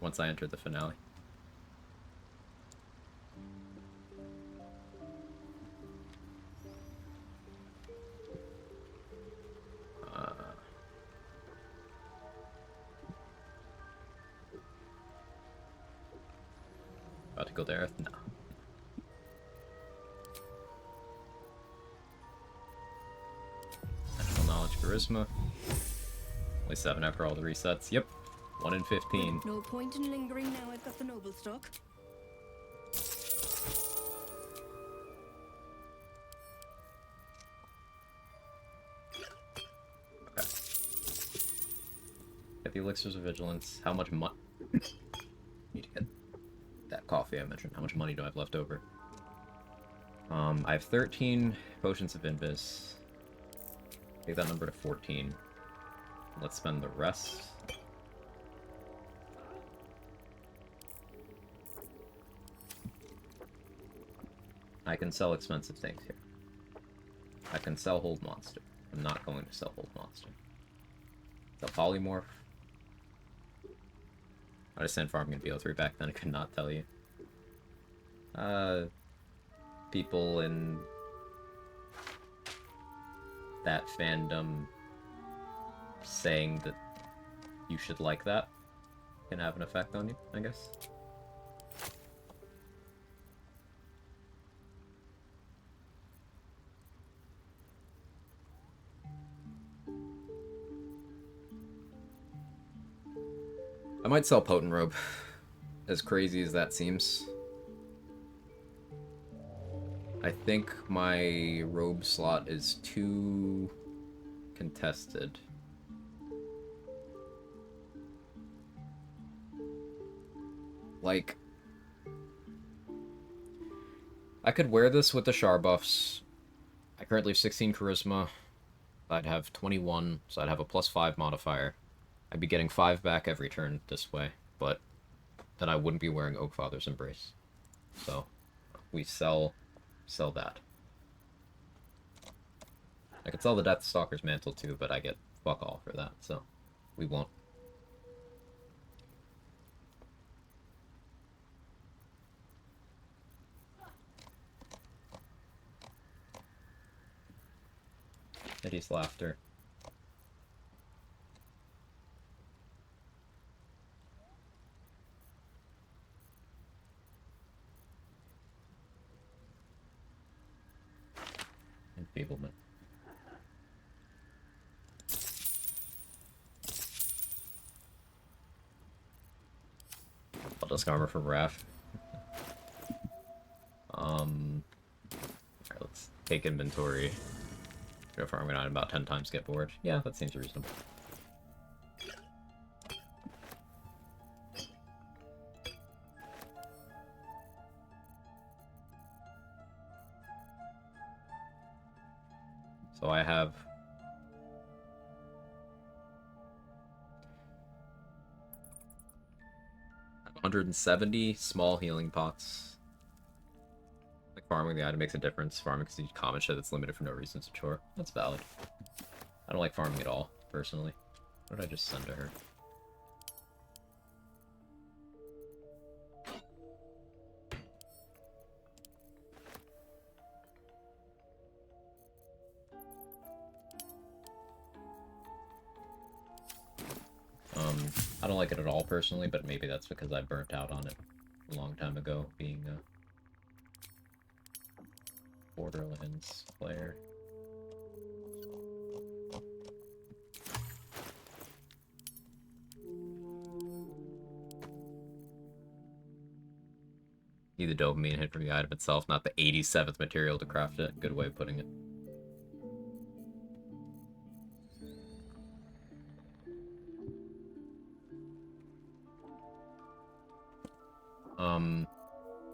once I enter the finale. About to go there? No. Natural knowledge, charisma. Only 7 after all the resets. Yep. 1 in 15. No point in lingering now I've got the noble stock. Okay. Get the elixirs of vigilance. How much money? Need to get that coffee I mentioned. How much money do I have left over? I have 13 potions of invis. Take that number to 14. Let's spend the rest. I can sell expensive things here. I can sell hold monster. I'm not going to sell hold monster. Sell polymorph. I just sent farming in BO3 back then, I could not tell you. People in that fandom saying that you should like that can have an effect on you, I guess. I might sell Potent Robe, as crazy as that seems. I think my robe slot is too contested. Like, I could wear this with the Char buffs. I currently have 16 charisma. I'd have 21, so I'd have a +5 modifier. I'd be getting 5 back every turn this way, but then I wouldn't be wearing Oakfather's Embrace. So, we sell that. I could sell the Deathstalker's Mantle too, but I get fuck all for that, so we won't. Eddie's laughter. Enfeeblement. I'll just armor from Raph. Alright, let's take inventory. Go for armor 9 about 10 times, get bored. Yeah, that seems reasonable. So I have 170 small healing pots. Like farming the item makes a difference. Farming because you common shit that's limited for no reason, so sure. That's valid. I don't like farming at all, personally. What did I just send to her? I don't like it at all personally, but maybe that's because I burnt out on it a long time ago, being a Borderlands player. Need the dopamine hit from the item itself, not the 87th material to craft it. Good way of putting it.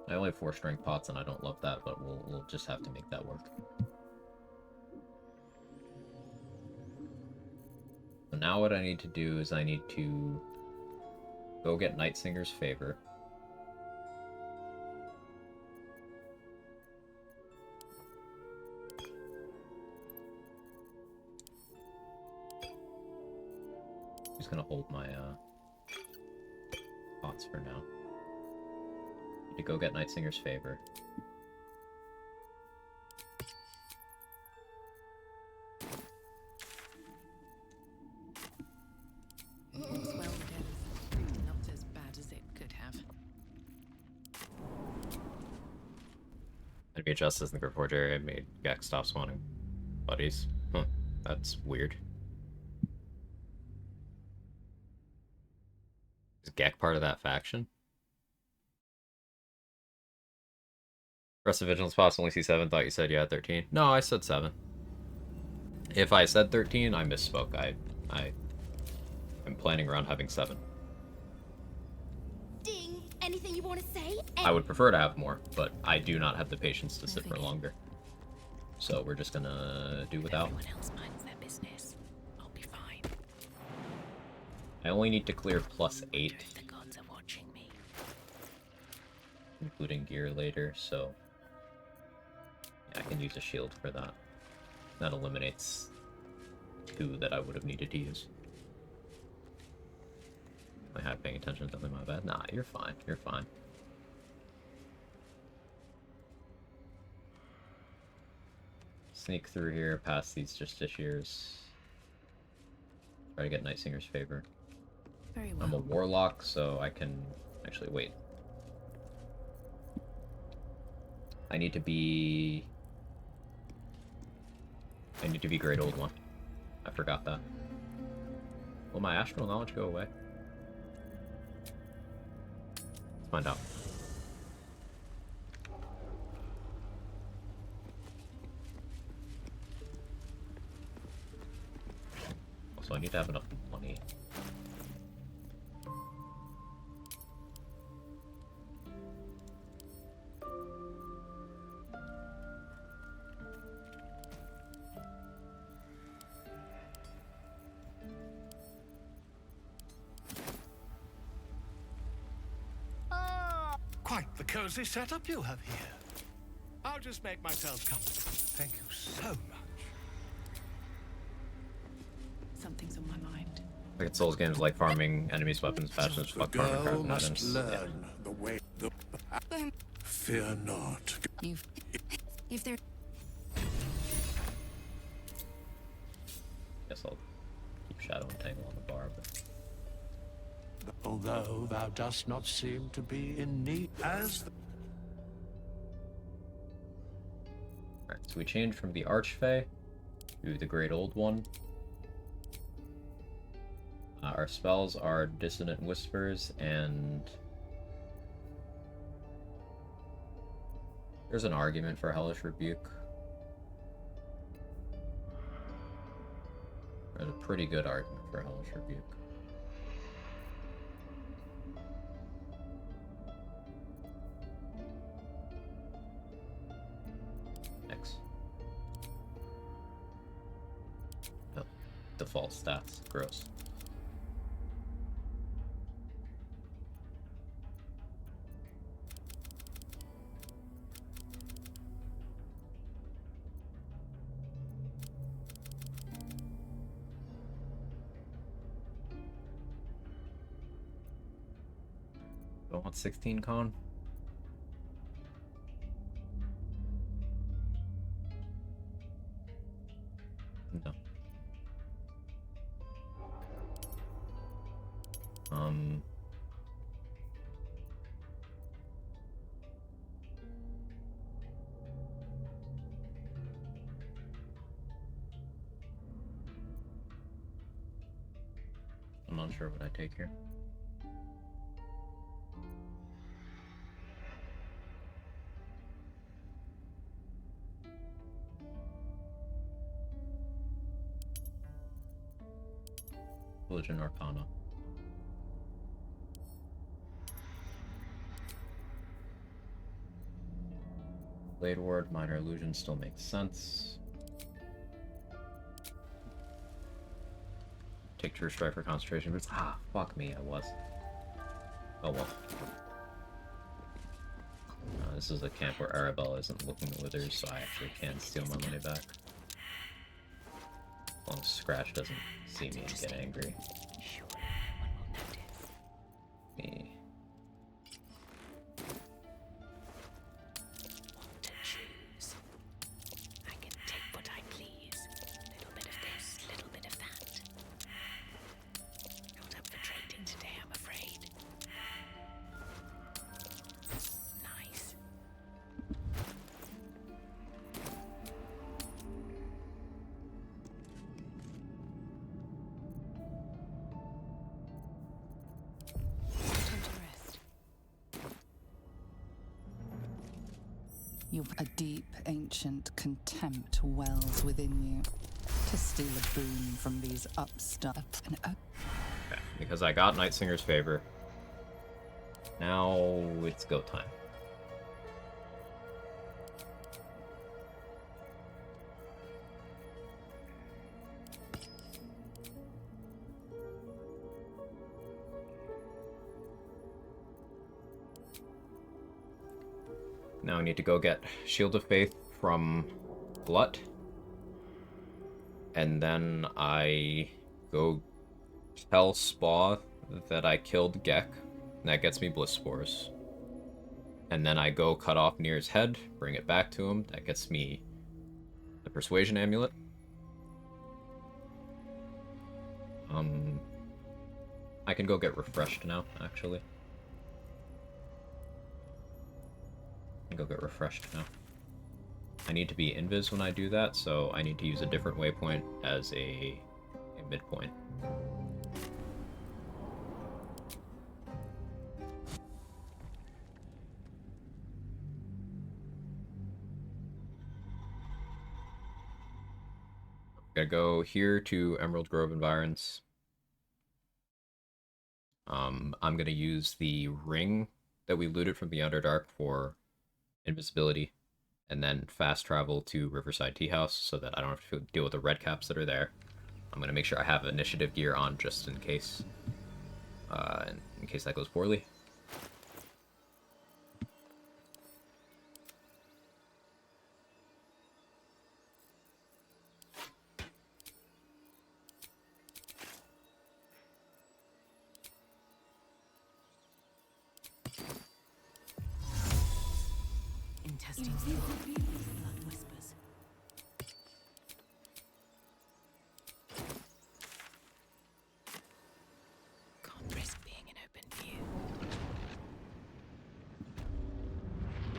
I only have 4 strength pots and I don't love that, but we'll just have to make that work. So now what I need to do is I need to go get Nightsinger's Favor. just gonna hold my pots for now. Need to go get Nightsinger's favor. All's well that ends. Not as bad as it could have. Enemy justice in the Grip Forge area made Gek stop spawning buddies. Huh, that's weird. Is Gek part of that faction? Rest of Vigilance Pops only see 7, thought you said you had 13. No, I said 7. If I said 13, I misspoke. I'm planning around having 7. Ding! Anything you want to say? I would prefer to have more, but I do not have the patience to sit for longer. So we're just gonna do without. Everyone else minds their business. I'll be fine. I only need to clear +8. The gods are watching me. Including gear later, so yeah, I can use a shield for that. That eliminates 2 that I would have needed to use. I had paying attention, definitely my bad. Nah, you're fine. You're fine. Sneak through here, past these justiciars. Try to get Nightsinger's favor. Very well. I'm a Warlock, so I can actually wait. I need to be Great Old One. I forgot that. Will my astral knowledge go away? Let's find out. Also, I need to have enough money. Quite the cozy setup you have here. I'll just make myself comfortable. Thank you so much. Something's on my mind. Like at Souls games like farming enemies, weapons, passions, The fuck farming, girl crafting must items. learn the way. Fear not. If there. Guess I'll keep Shadow and Tangle on the bar, but Although thou dost not seem to be in need as alright, so we changed from the Archfey to the Great Old One. Our spells are Dissonant Whispers, and there's an argument for Hellish Rebuke. There's a pretty good argument for Hellish Rebuke. X. Oh, default stats. Gross. Do I want 16 con? No. I'm not sure what I take here. Religion Arcana. Blade Ward, Minor Illusion still makes sense. Take True Strike for concentration boots. Ah, fuck me, I was. Oh well. This is a camp where Arabelle isn't looking at withers, so I actually can steal my money back. As long as Scratch doesn't see me and get angry. Sure, no one will notice. Me. Want to choose? I can take what I please. Little bit of this, little bit of that. Not up for trading today, I'm afraid. Nice. Time to rest. You've a deep, ancient contempt wells within you. To steal a boon from these upstarts. Okay, because I got Nightsinger's favor. Now it's go time. Now I need to go get Shield of Faith from Glut. And then I go tell Spa that I killed Gek. And that gets me Bliss Spores. And then I go cut off Nir's head, bring it back to him. That gets me the Persuasion Amulet. I can go get refreshed now, actually. Go get refreshed now. I need to be invis when I do that, so I need to use a different waypoint as a midpoint. Gotta go here to Emerald Grove Environs. I'm gonna use the ring that we looted from the Underdark for invisibility, and then fast travel to Riverside Tea House so that I don't have to deal with the red caps that are there. I'm gonna make sure I have initiative gear on just in case that goes poorly. Intestines. Blood whispers. Can't risk being in open view.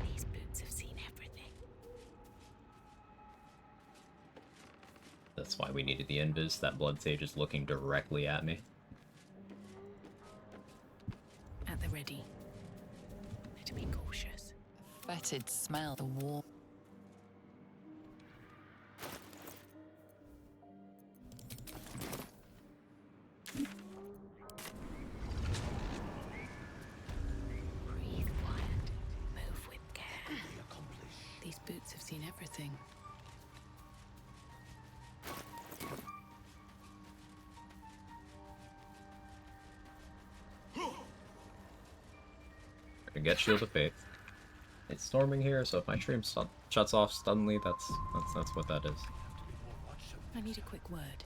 These boots have seen everything. That's why we needed the invis. That blood sage is looking directly at me. At the ready. To be cautious. Fetid smell, the war. Breathe quiet. Move with care. These boots have seen everything. I can get Shield of Faith. It's storming here, so if my stream shuts off suddenly, that's what that is. I need a quick word.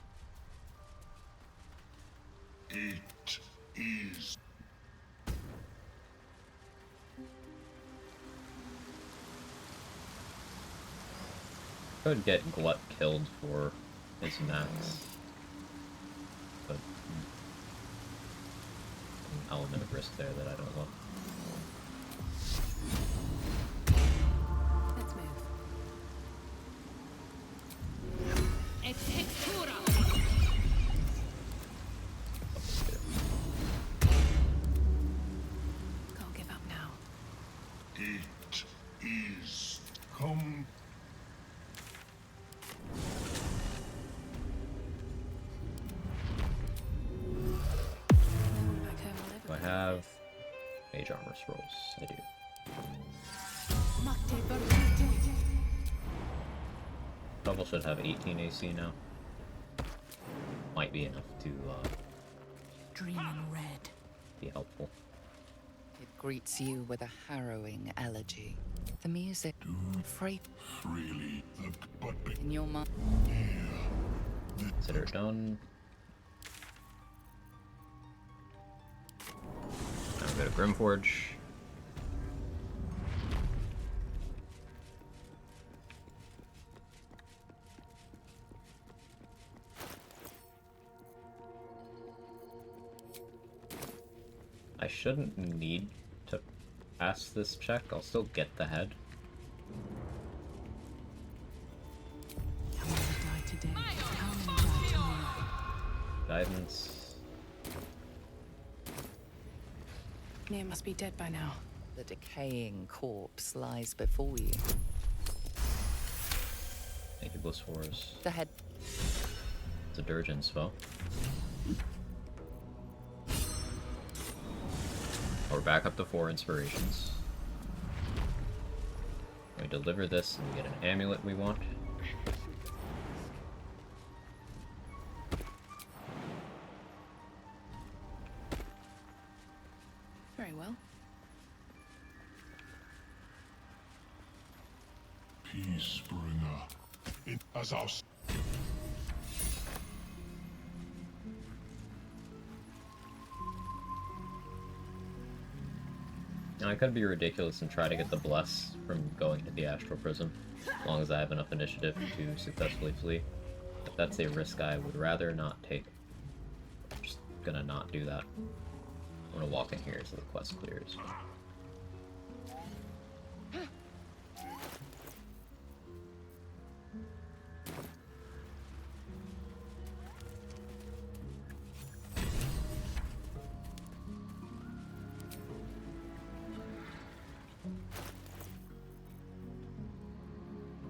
It is. Could get Glut killed for his max, but an element of risk there that I don't want. Let's move. Can't give up now. It is. Come. Do I have Mage Armor Scrolls? I do. Double should have 18 AC now. Might be enough to Dreaming red. be helpful. It greets you with a harrowing elegy. The music, free Freely, but in your mind. Consider it done. Go to Grimforge. I shouldn't need to pass this check. I'll still get the head. Guidance. Nia must be dead by now. The decaying corpse lies before you. Thank you, Bliss Wars. The head. It's a Durgeon spell. We're back up to 4 inspirations. We deliver this and we get an amulet we want. Very well. Peacebringer. As our Now, I could be ridiculous and try to get the Bless from going to the Astral Prism, as long as I have enough initiative to successfully flee. But that's a risk I would rather not take. I'm just gonna not do that. I'm gonna walk in here so the quest clears.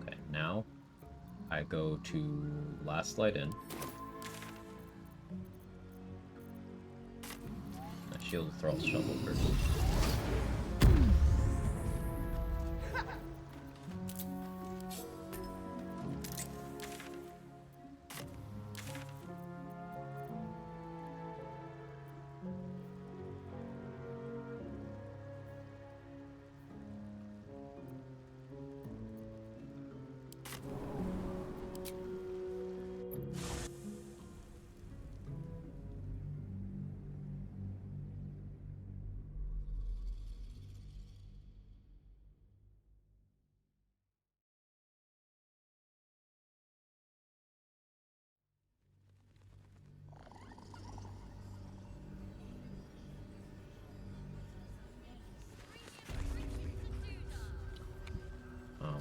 Okay, now I go to Last Light In. I shield the Thrall's Shovel first.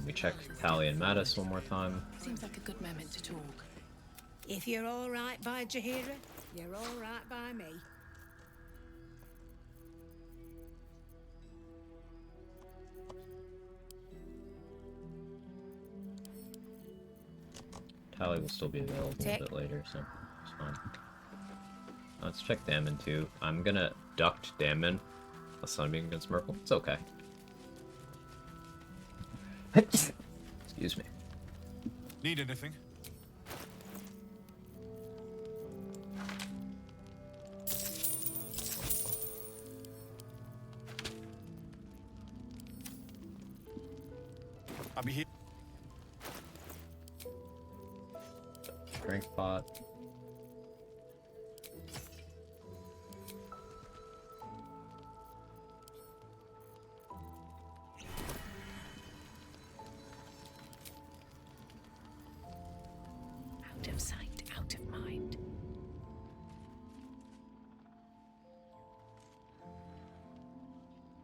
We check Tally and Mattis one more time. Seems like a good moment to talk. If you're all right by Jaheira, you're all right by me. Tally will still be available a bit later, so it's fine. Let's check Damon too. I'm gonna duct Damon. A Sun being against Merkle. It's okay. Excuse me. Need anything? I'll be here. Drink pot. Out of sight, out of mind.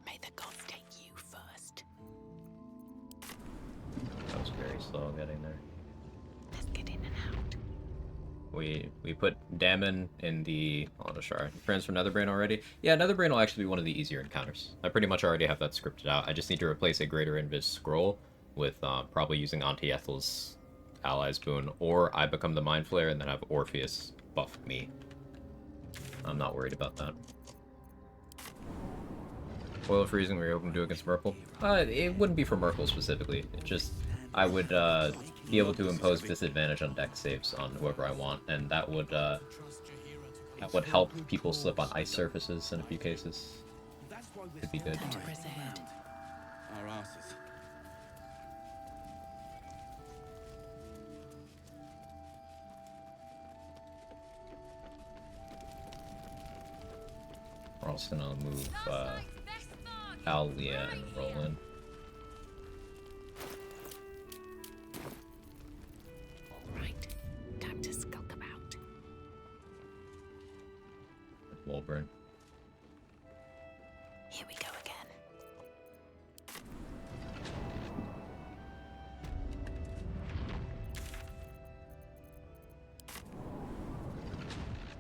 May the gods take you first. That was very slow getting there. Let's get in and out. We put Damon in the Shard. Friends from Netherbrain already? Yeah, Netherbrain will actually be one of the easier encounters. I pretty much already have that scripted out. I just need to replace a Greater Invis scroll with probably using Auntie Ethel's Allies boon, or I become the Mind Flayer and then have Orpheus buff me. I'm not worried about that. Foil freezing, were you open to do against Merkle? It wouldn't be for Merkle specifically. It just, I would be able to impose disadvantage on deck saves on whoever I want, and that would help people slip on ice surfaces in a few cases. Could be good. Our asses. We're just gonna move Alia and Roland. Alright, time to skulk about. Wolverine. Here we go again.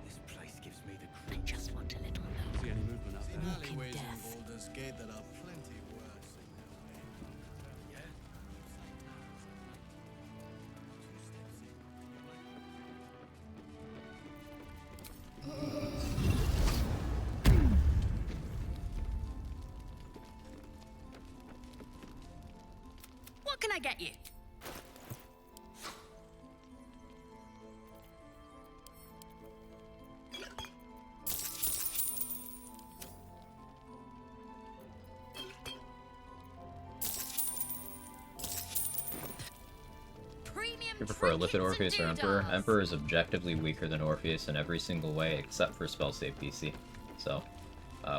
This place gives me the I just want a little look. See any movement up there? Walking Alleyways in death. Baldur's Gate that are plenty worse in their way. Yeah? What can I get you? You prefer Lipid Orpheus or Emperor? Emperor is objectively weaker than Orpheus in every single way except for spell save DC. So,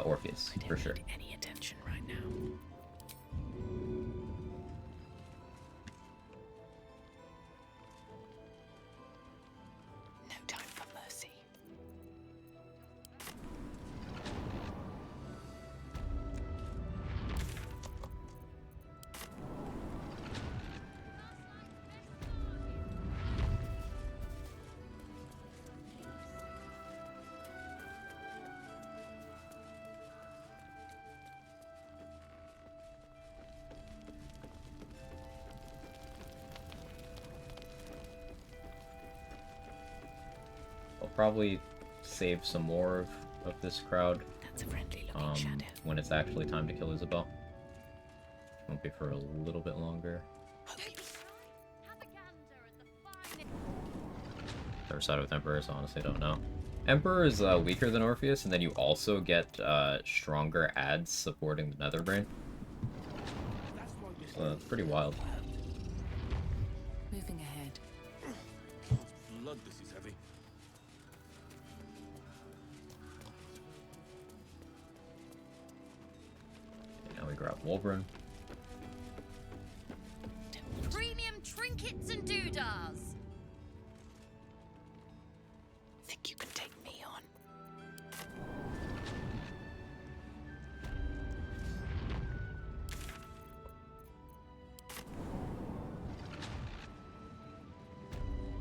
Orpheus, for sure. Any attention right now? No time for mercy. I'll probably save some more of this crowd That's a friendly looking shadow. when it's actually time to kill Isabel. Won't be for a little bit longer. Never started with Emperor, so honestly I don't know. Emperor is weaker than Orpheus, and then you also get stronger adds supporting the Netherbrain. So it's pretty wild. Moving ahead. Blood, this is heavy. Okay, now we grab Wolverine. Premium trinkets and doodahs. Think you can take me on?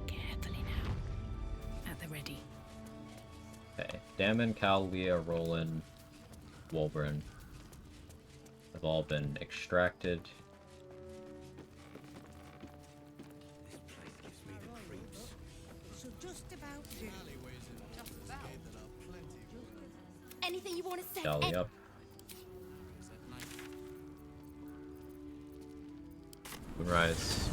Carefully now. At the ready. Okay, Damon, Cal, Leah, Roland, Wolverine have all been extracted. This place gives me the creeps. So just about do. Anything you want to say? Jolly up. Moonrise.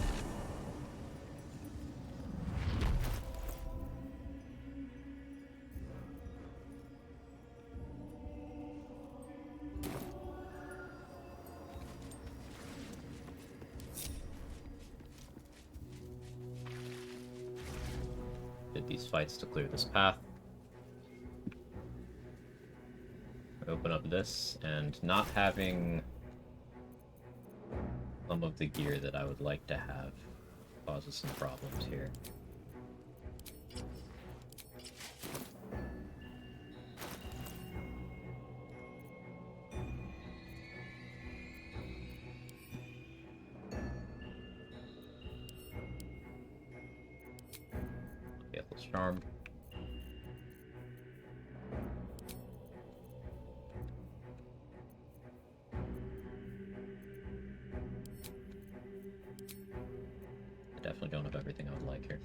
Did these fights to clear this path. Open up this, and not having some of the gear that I would like to have causes some problems here. Faithless Charm. Definitely don't have everything I would like here.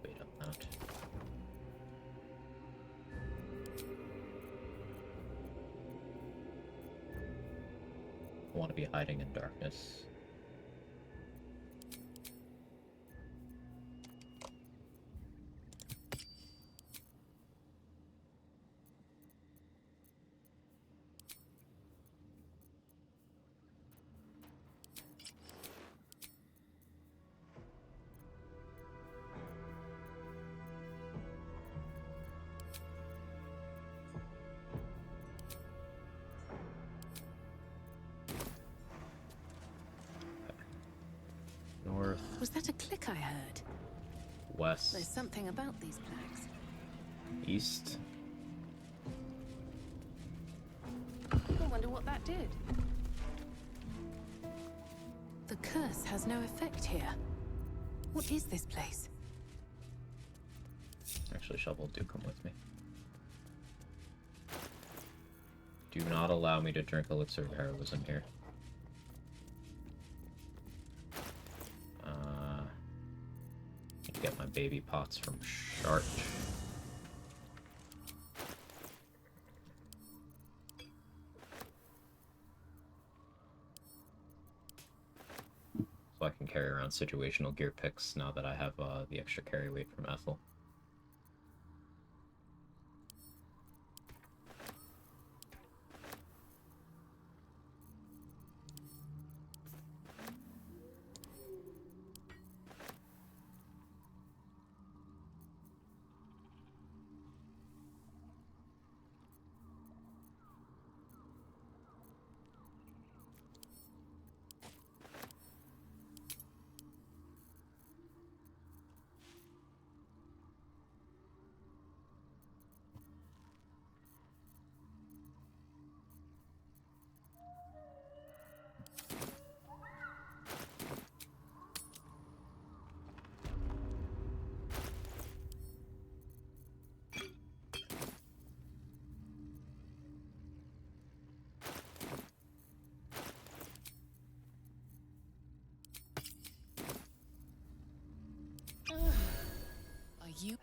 Wait on that. I want to be hiding in darkness. I heard. West. There's something about these plaques. East. I wonder what that did. The curse has no effect here. What is this place? Actually, Shovel, do come with me. Do not allow me to drink elixir of heroism here. Need to get my baby pots from Shark. So I can carry around situational gear picks now that I have the extra carry weight from Ethel.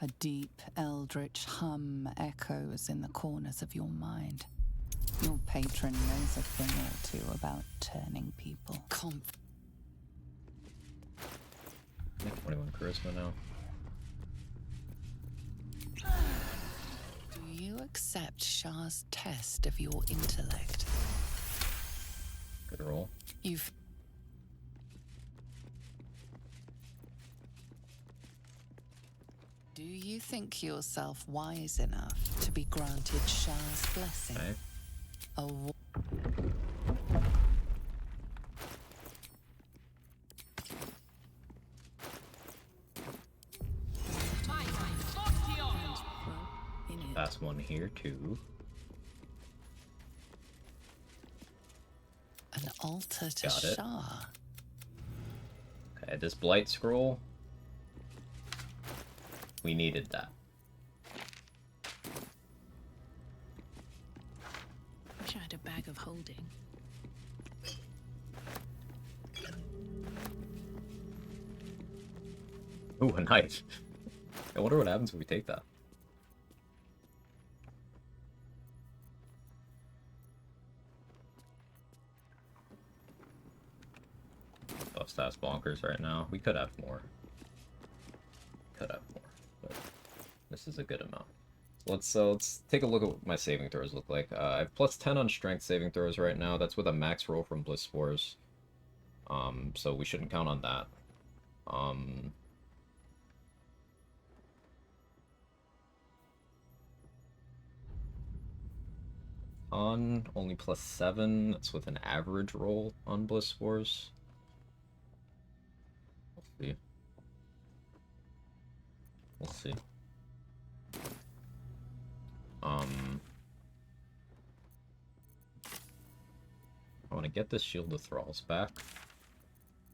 A deep, eldritch hum echoes in the corners of your mind. Your patron knows a thing or two about turning people. I have 21 charisma now. Do you accept Shah's test of your intellect? Good roll. You've... Do you think yourself wise enough to be granted Shah's blessing? Okay. Pass one here too. An altar to Got it. Shah. Okay, this blight scroll. We needed that. Wish I had a bag of holding. Ooh, a knife. I wonder what happens when we take that. Buff stats bonkers right now. We could have more. Could have more, but this is a good amount. Let's take a look at what my saving throws look like. I have plus 10 on strength saving throws right now. That's with a max roll from Bliss Spores. So we shouldn't count on that. On only plus 7. That's with an average roll on Bliss Spores. We'll see. We'll see. I want to get this Shield of Thralls back.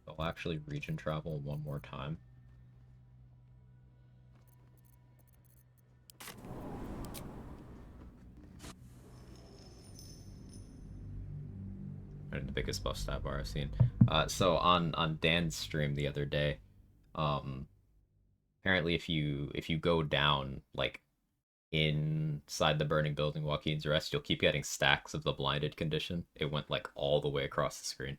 I'll actually region travel one more time. And the biggest buff stat bar I've seen. So on Dan's stream the other day, apparently if you go down like inside the burning building while Keen's rest, you'll keep getting stacks of the blinded condition. It went like all the way across the screen.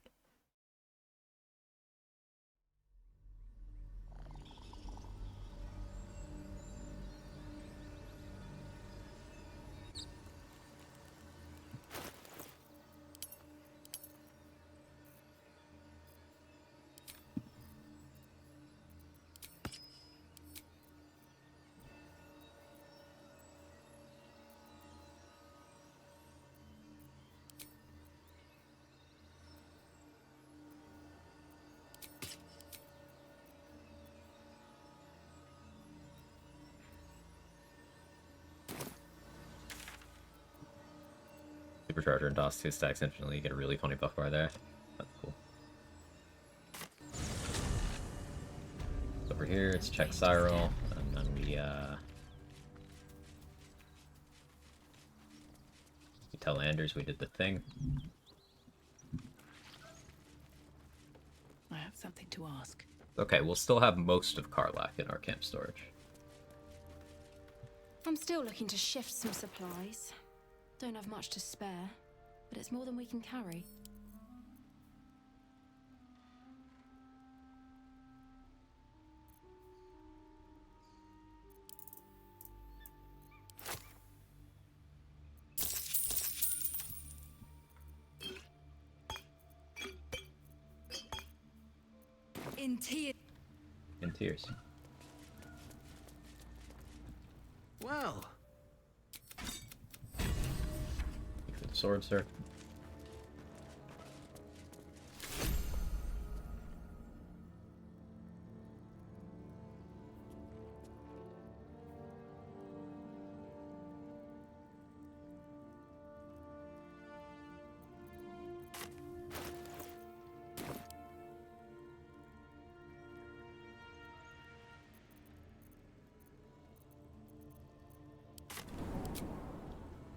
Supercharger and DOS 2 stacks instantly. You get a really funny buff bar there. That's cool. So over here, it's check Cyril, and then we tell Anders we did the thing. I have something to ask. Okay, we'll still have most of Karlach in our camp storage. I'm still looking to shift some supplies. Don't have much to spare, but it's more than we can carry. In tears. In tears. Well. For the sword, sir.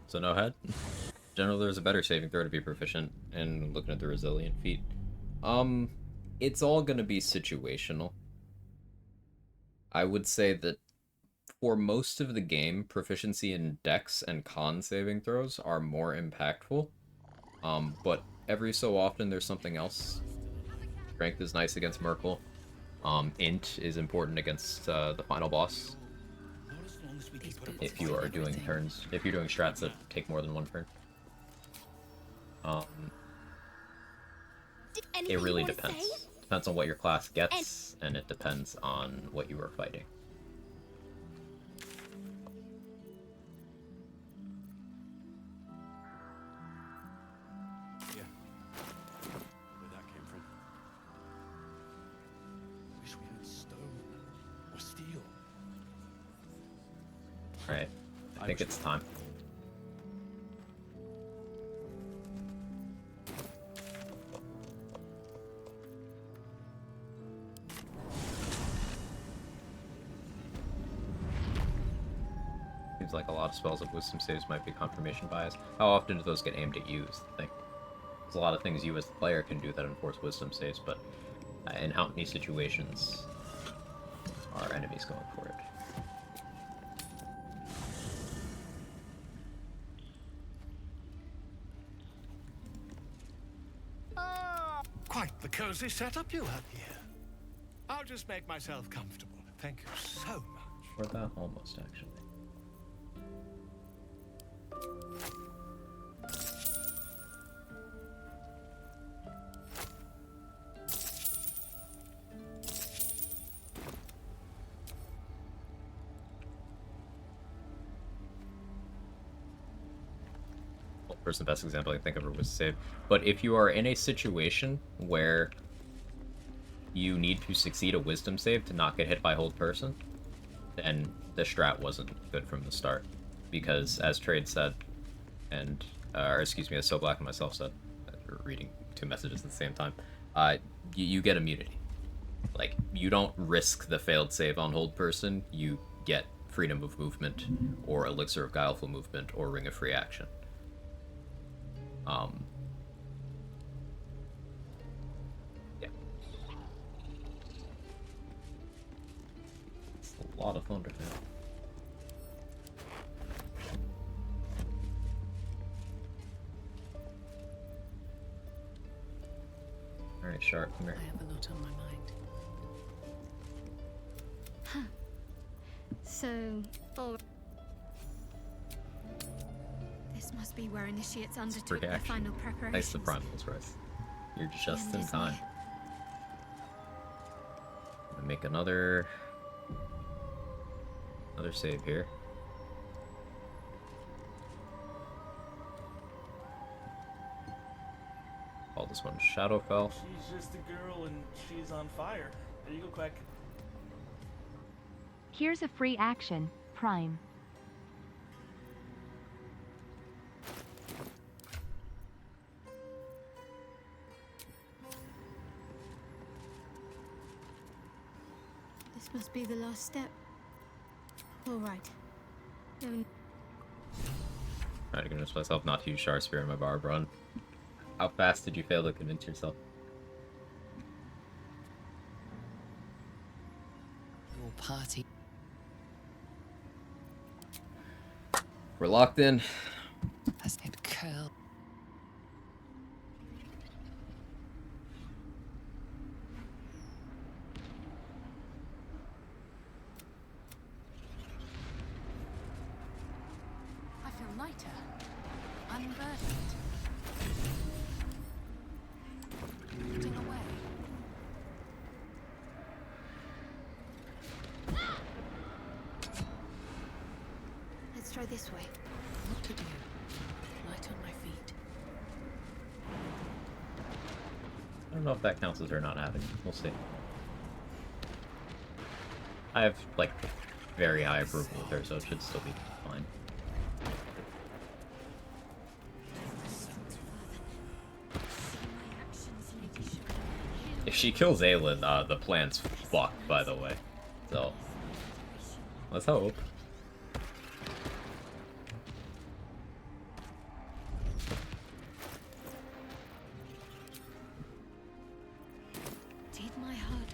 So no head? Generally, there's a better saving throw to be proficient in looking at the resilient feat. It's all gonna be situational. I would say that for most of the game, proficiency in dex and con saving throws are more impactful. But every so often there's something else. Strength is nice against Merkel. Int is important against the final boss. If you are doing turns, if you're doing strats that take more than one turn. It really depends. Depends on what your class gets, and it depends on what you are fighting. Yeah. Where that came from. Wish we had stone or steel. Alright, I think it's time. Seems like a lot of spells of wisdom saves might be confirmation bias. How often do those get aimed at you is the thing. There's a lot of things you as the player can do that enforce wisdom saves, but in how many situations are enemies going for it? Quite the cozy setup you have here. I'll just make myself comfortable. Thank you so much. Or that almost, actually. The best example I can think of was save. But if you are in a situation where you need to succeed a wisdom save to not get hit by hold person, then the strat wasn't good from the start. Because as Trade said, and or excuse me, as So Black and myself said, reading two messages at the same time, you get immunity. Like, you don't risk the failed save on hold person, you get freedom of movement, or elixir of guileful movement, or ring of free action. Yeah. It's a lot of thunder now. Alright, Shark, come here. I have a lot on my mind. Huh. So, this must be where initiates undertook their final preparations. Thanks to Primals, Rice. You're just in time. I'm gonna make another save here. Call this one Shadowfell. She's just a girl and she's on fire. There you go, Quag. Here's a free action, Prime. This must be the last step. All right. No. Trying to convince myself not to use Sharp Spear in my barb run. How fast did you fail to convince yourself? Your party. We're locked in. As it curled. I feel lighter, unburdened. Drifting away. Let's try this way. What to do? Light on my feet. I don't know if that counts as her not having. We'll see. I have, like, very high approval with her, so it should still be fine. If she kills Aelin, the plan's fucked, by the way. So, let's hope. Did my heart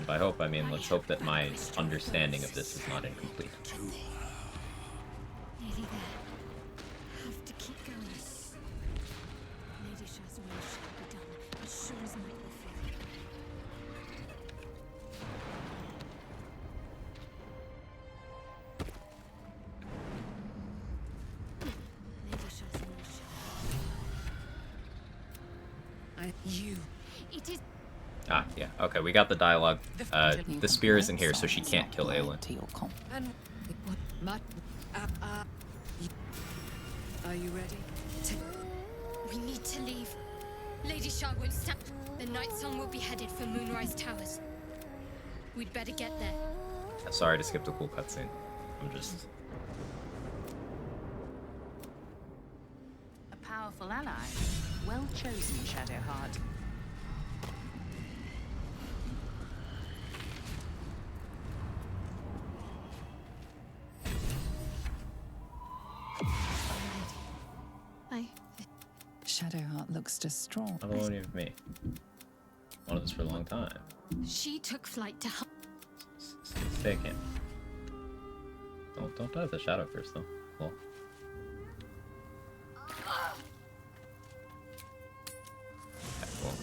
And by hope, I mean let's hope that my understanding of this is not incomplete. nearly there? Have to keep going. Lady Shah's will shall be done, as sure as might be feared. Lady Shah's will shall. You. It is. Ah, yeah. Okay, we got the dialogue. The spear isn't here, so she can't kill Aelin. And what? Are you ready? We need to leave. Lady Shah won't stand. The Night Sun will be headed for Moonrise Towers. We'd better get there. Sorry to skip the cool cutscene. I'm just... A powerful ally. Well chosen, Shadowheart. Shadowheart looks distraught. How long have me? Wanted this for a long time. She took flight to. Stay camp. Don't die with the shadow first, though. Well. Okay, well.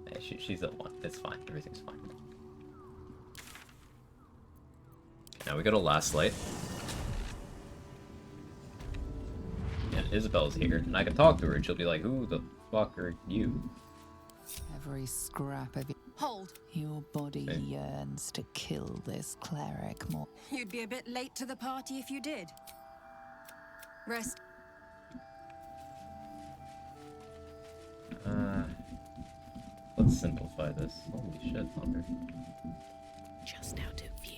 Hey, she's at one. It's fine. Everything's fine. Now we go to Last Light. And Isabel's here, and I can talk to her, and she'll be like, who the fuck are you? Every scrap of it. Hold. Your body yearns to kill this cleric more. You'd be a bit late to the party if you did. Rest. Let's simplify this. Holy shit, Thunder. Just out of view.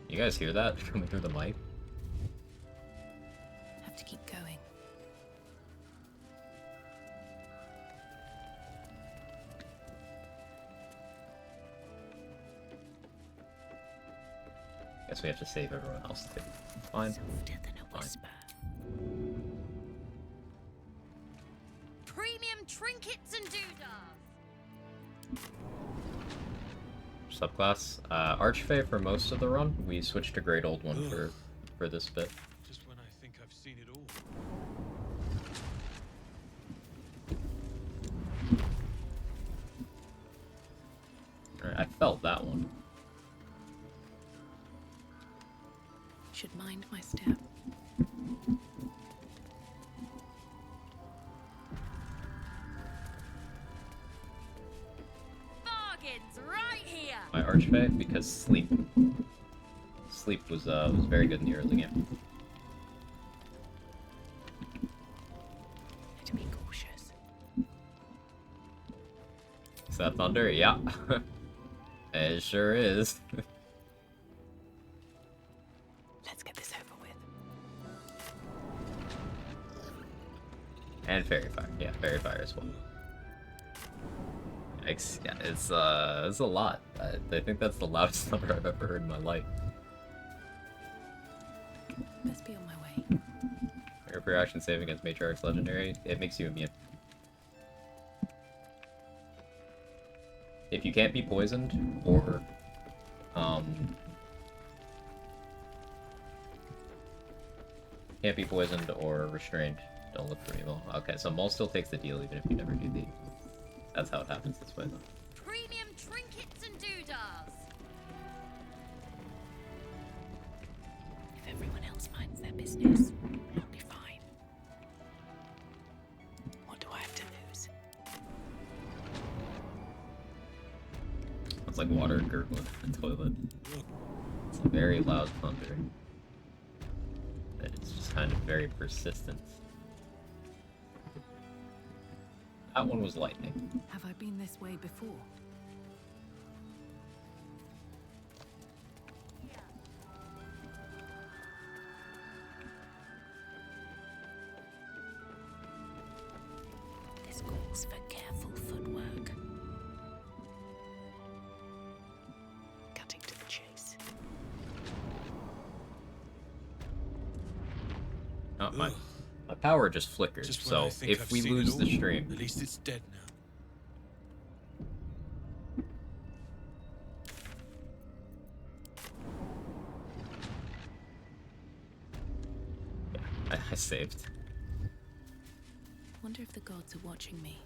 You guys hear that coming through the mic? Have to keep going. Guess we have to save everyone else too. Fine. Softer than a whisper. Premium trinkets and doodahs. Subclass. Archfey for most of the run. We switched to Great Old One for this bit. Just when I think I've seen it all. Alright, I felt that one. Should mind my step. Bargains right here. My Archfey because sleep. Sleep was very good in the early game. that thunder? Yeah. It sure is. Let's get this over with. And fairy fire. Yeah, fairy fire as well. Yikes. Yeah, it's a lot. I think that's the loudest number I've ever heard in my life. Best be on my way. Your reaction save against Matriarch's Legendary, it makes you immune. If you can't be poisoned, or, can't be poisoned or restrained, don't look for evil. Okay, so Maul still takes the deal even if you never do the... That's how it happens this way, though. Premium trinkets and doodahs. If everyone else minds their business, I'll be fine. What do I have to lose? It's like water gurgling in the toilet. It's a very loud thunder. It's just kind of very persistent. That one was lightning. Have I been this way before? This calls for careful footwork. Cutting to the chase. Oh, my power just flickered, so if we lose the stream... At least it's dead now. I saved. Wonder if the gods are watching me.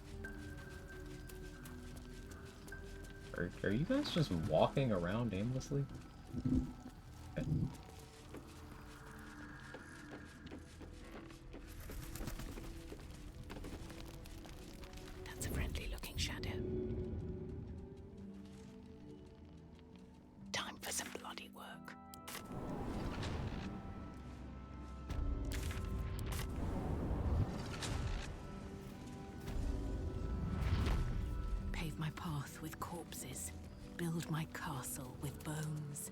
Are you guys just walking around aimlessly? Okay. That's a friendly looking shadow. Time for some bloody work. Pave my path with corpses. Build my castle with bones.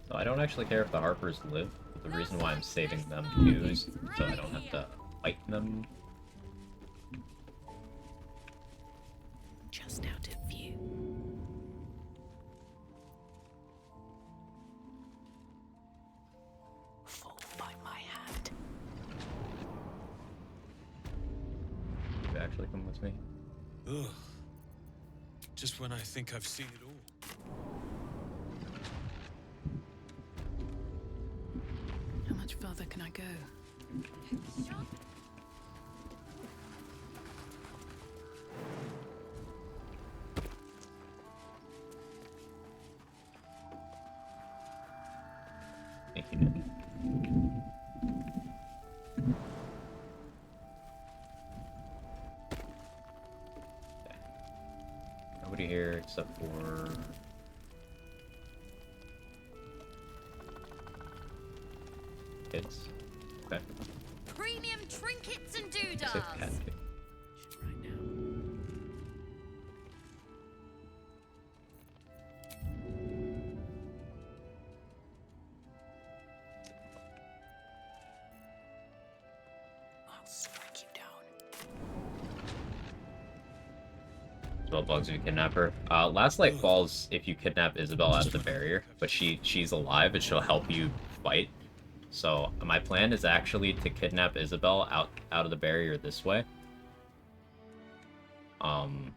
So I don't actually care if the Harpers live. The reason why I'm saving them too is so I don't have to fight them. Just out of view. Fall by my hand. You actually come with me? Ugh. Just when I think I've seen it all. How much further can I go? Thank you, Nick. Okay. Nobody here except for... kids. Okay. Premium trinkets and Safe cat doodahs. kid. Right now. I'll strike you down. Well, bugs you kidnap her. Last Light Falls, if you kidnap Isabel out of the barrier, but she's alive and she'll help you fight. So my plan is actually to kidnap Isabel out of the barrier this way. And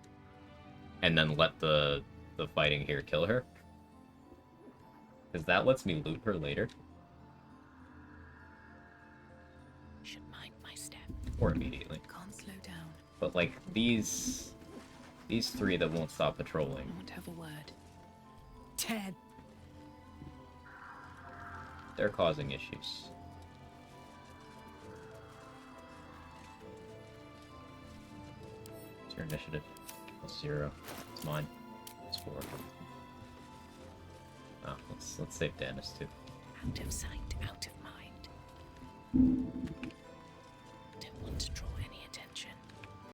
then let the fighting here kill her. Because that lets me loot her later. Should mind my step. Or immediately. Can't slow down. But like these three that won't stop patrolling. I want to have a word. Ted. They're causing issues. Your initiative. Plus 0. It's mine. It's 4. Oh, let's save Danis too. Out of sight, out of mind.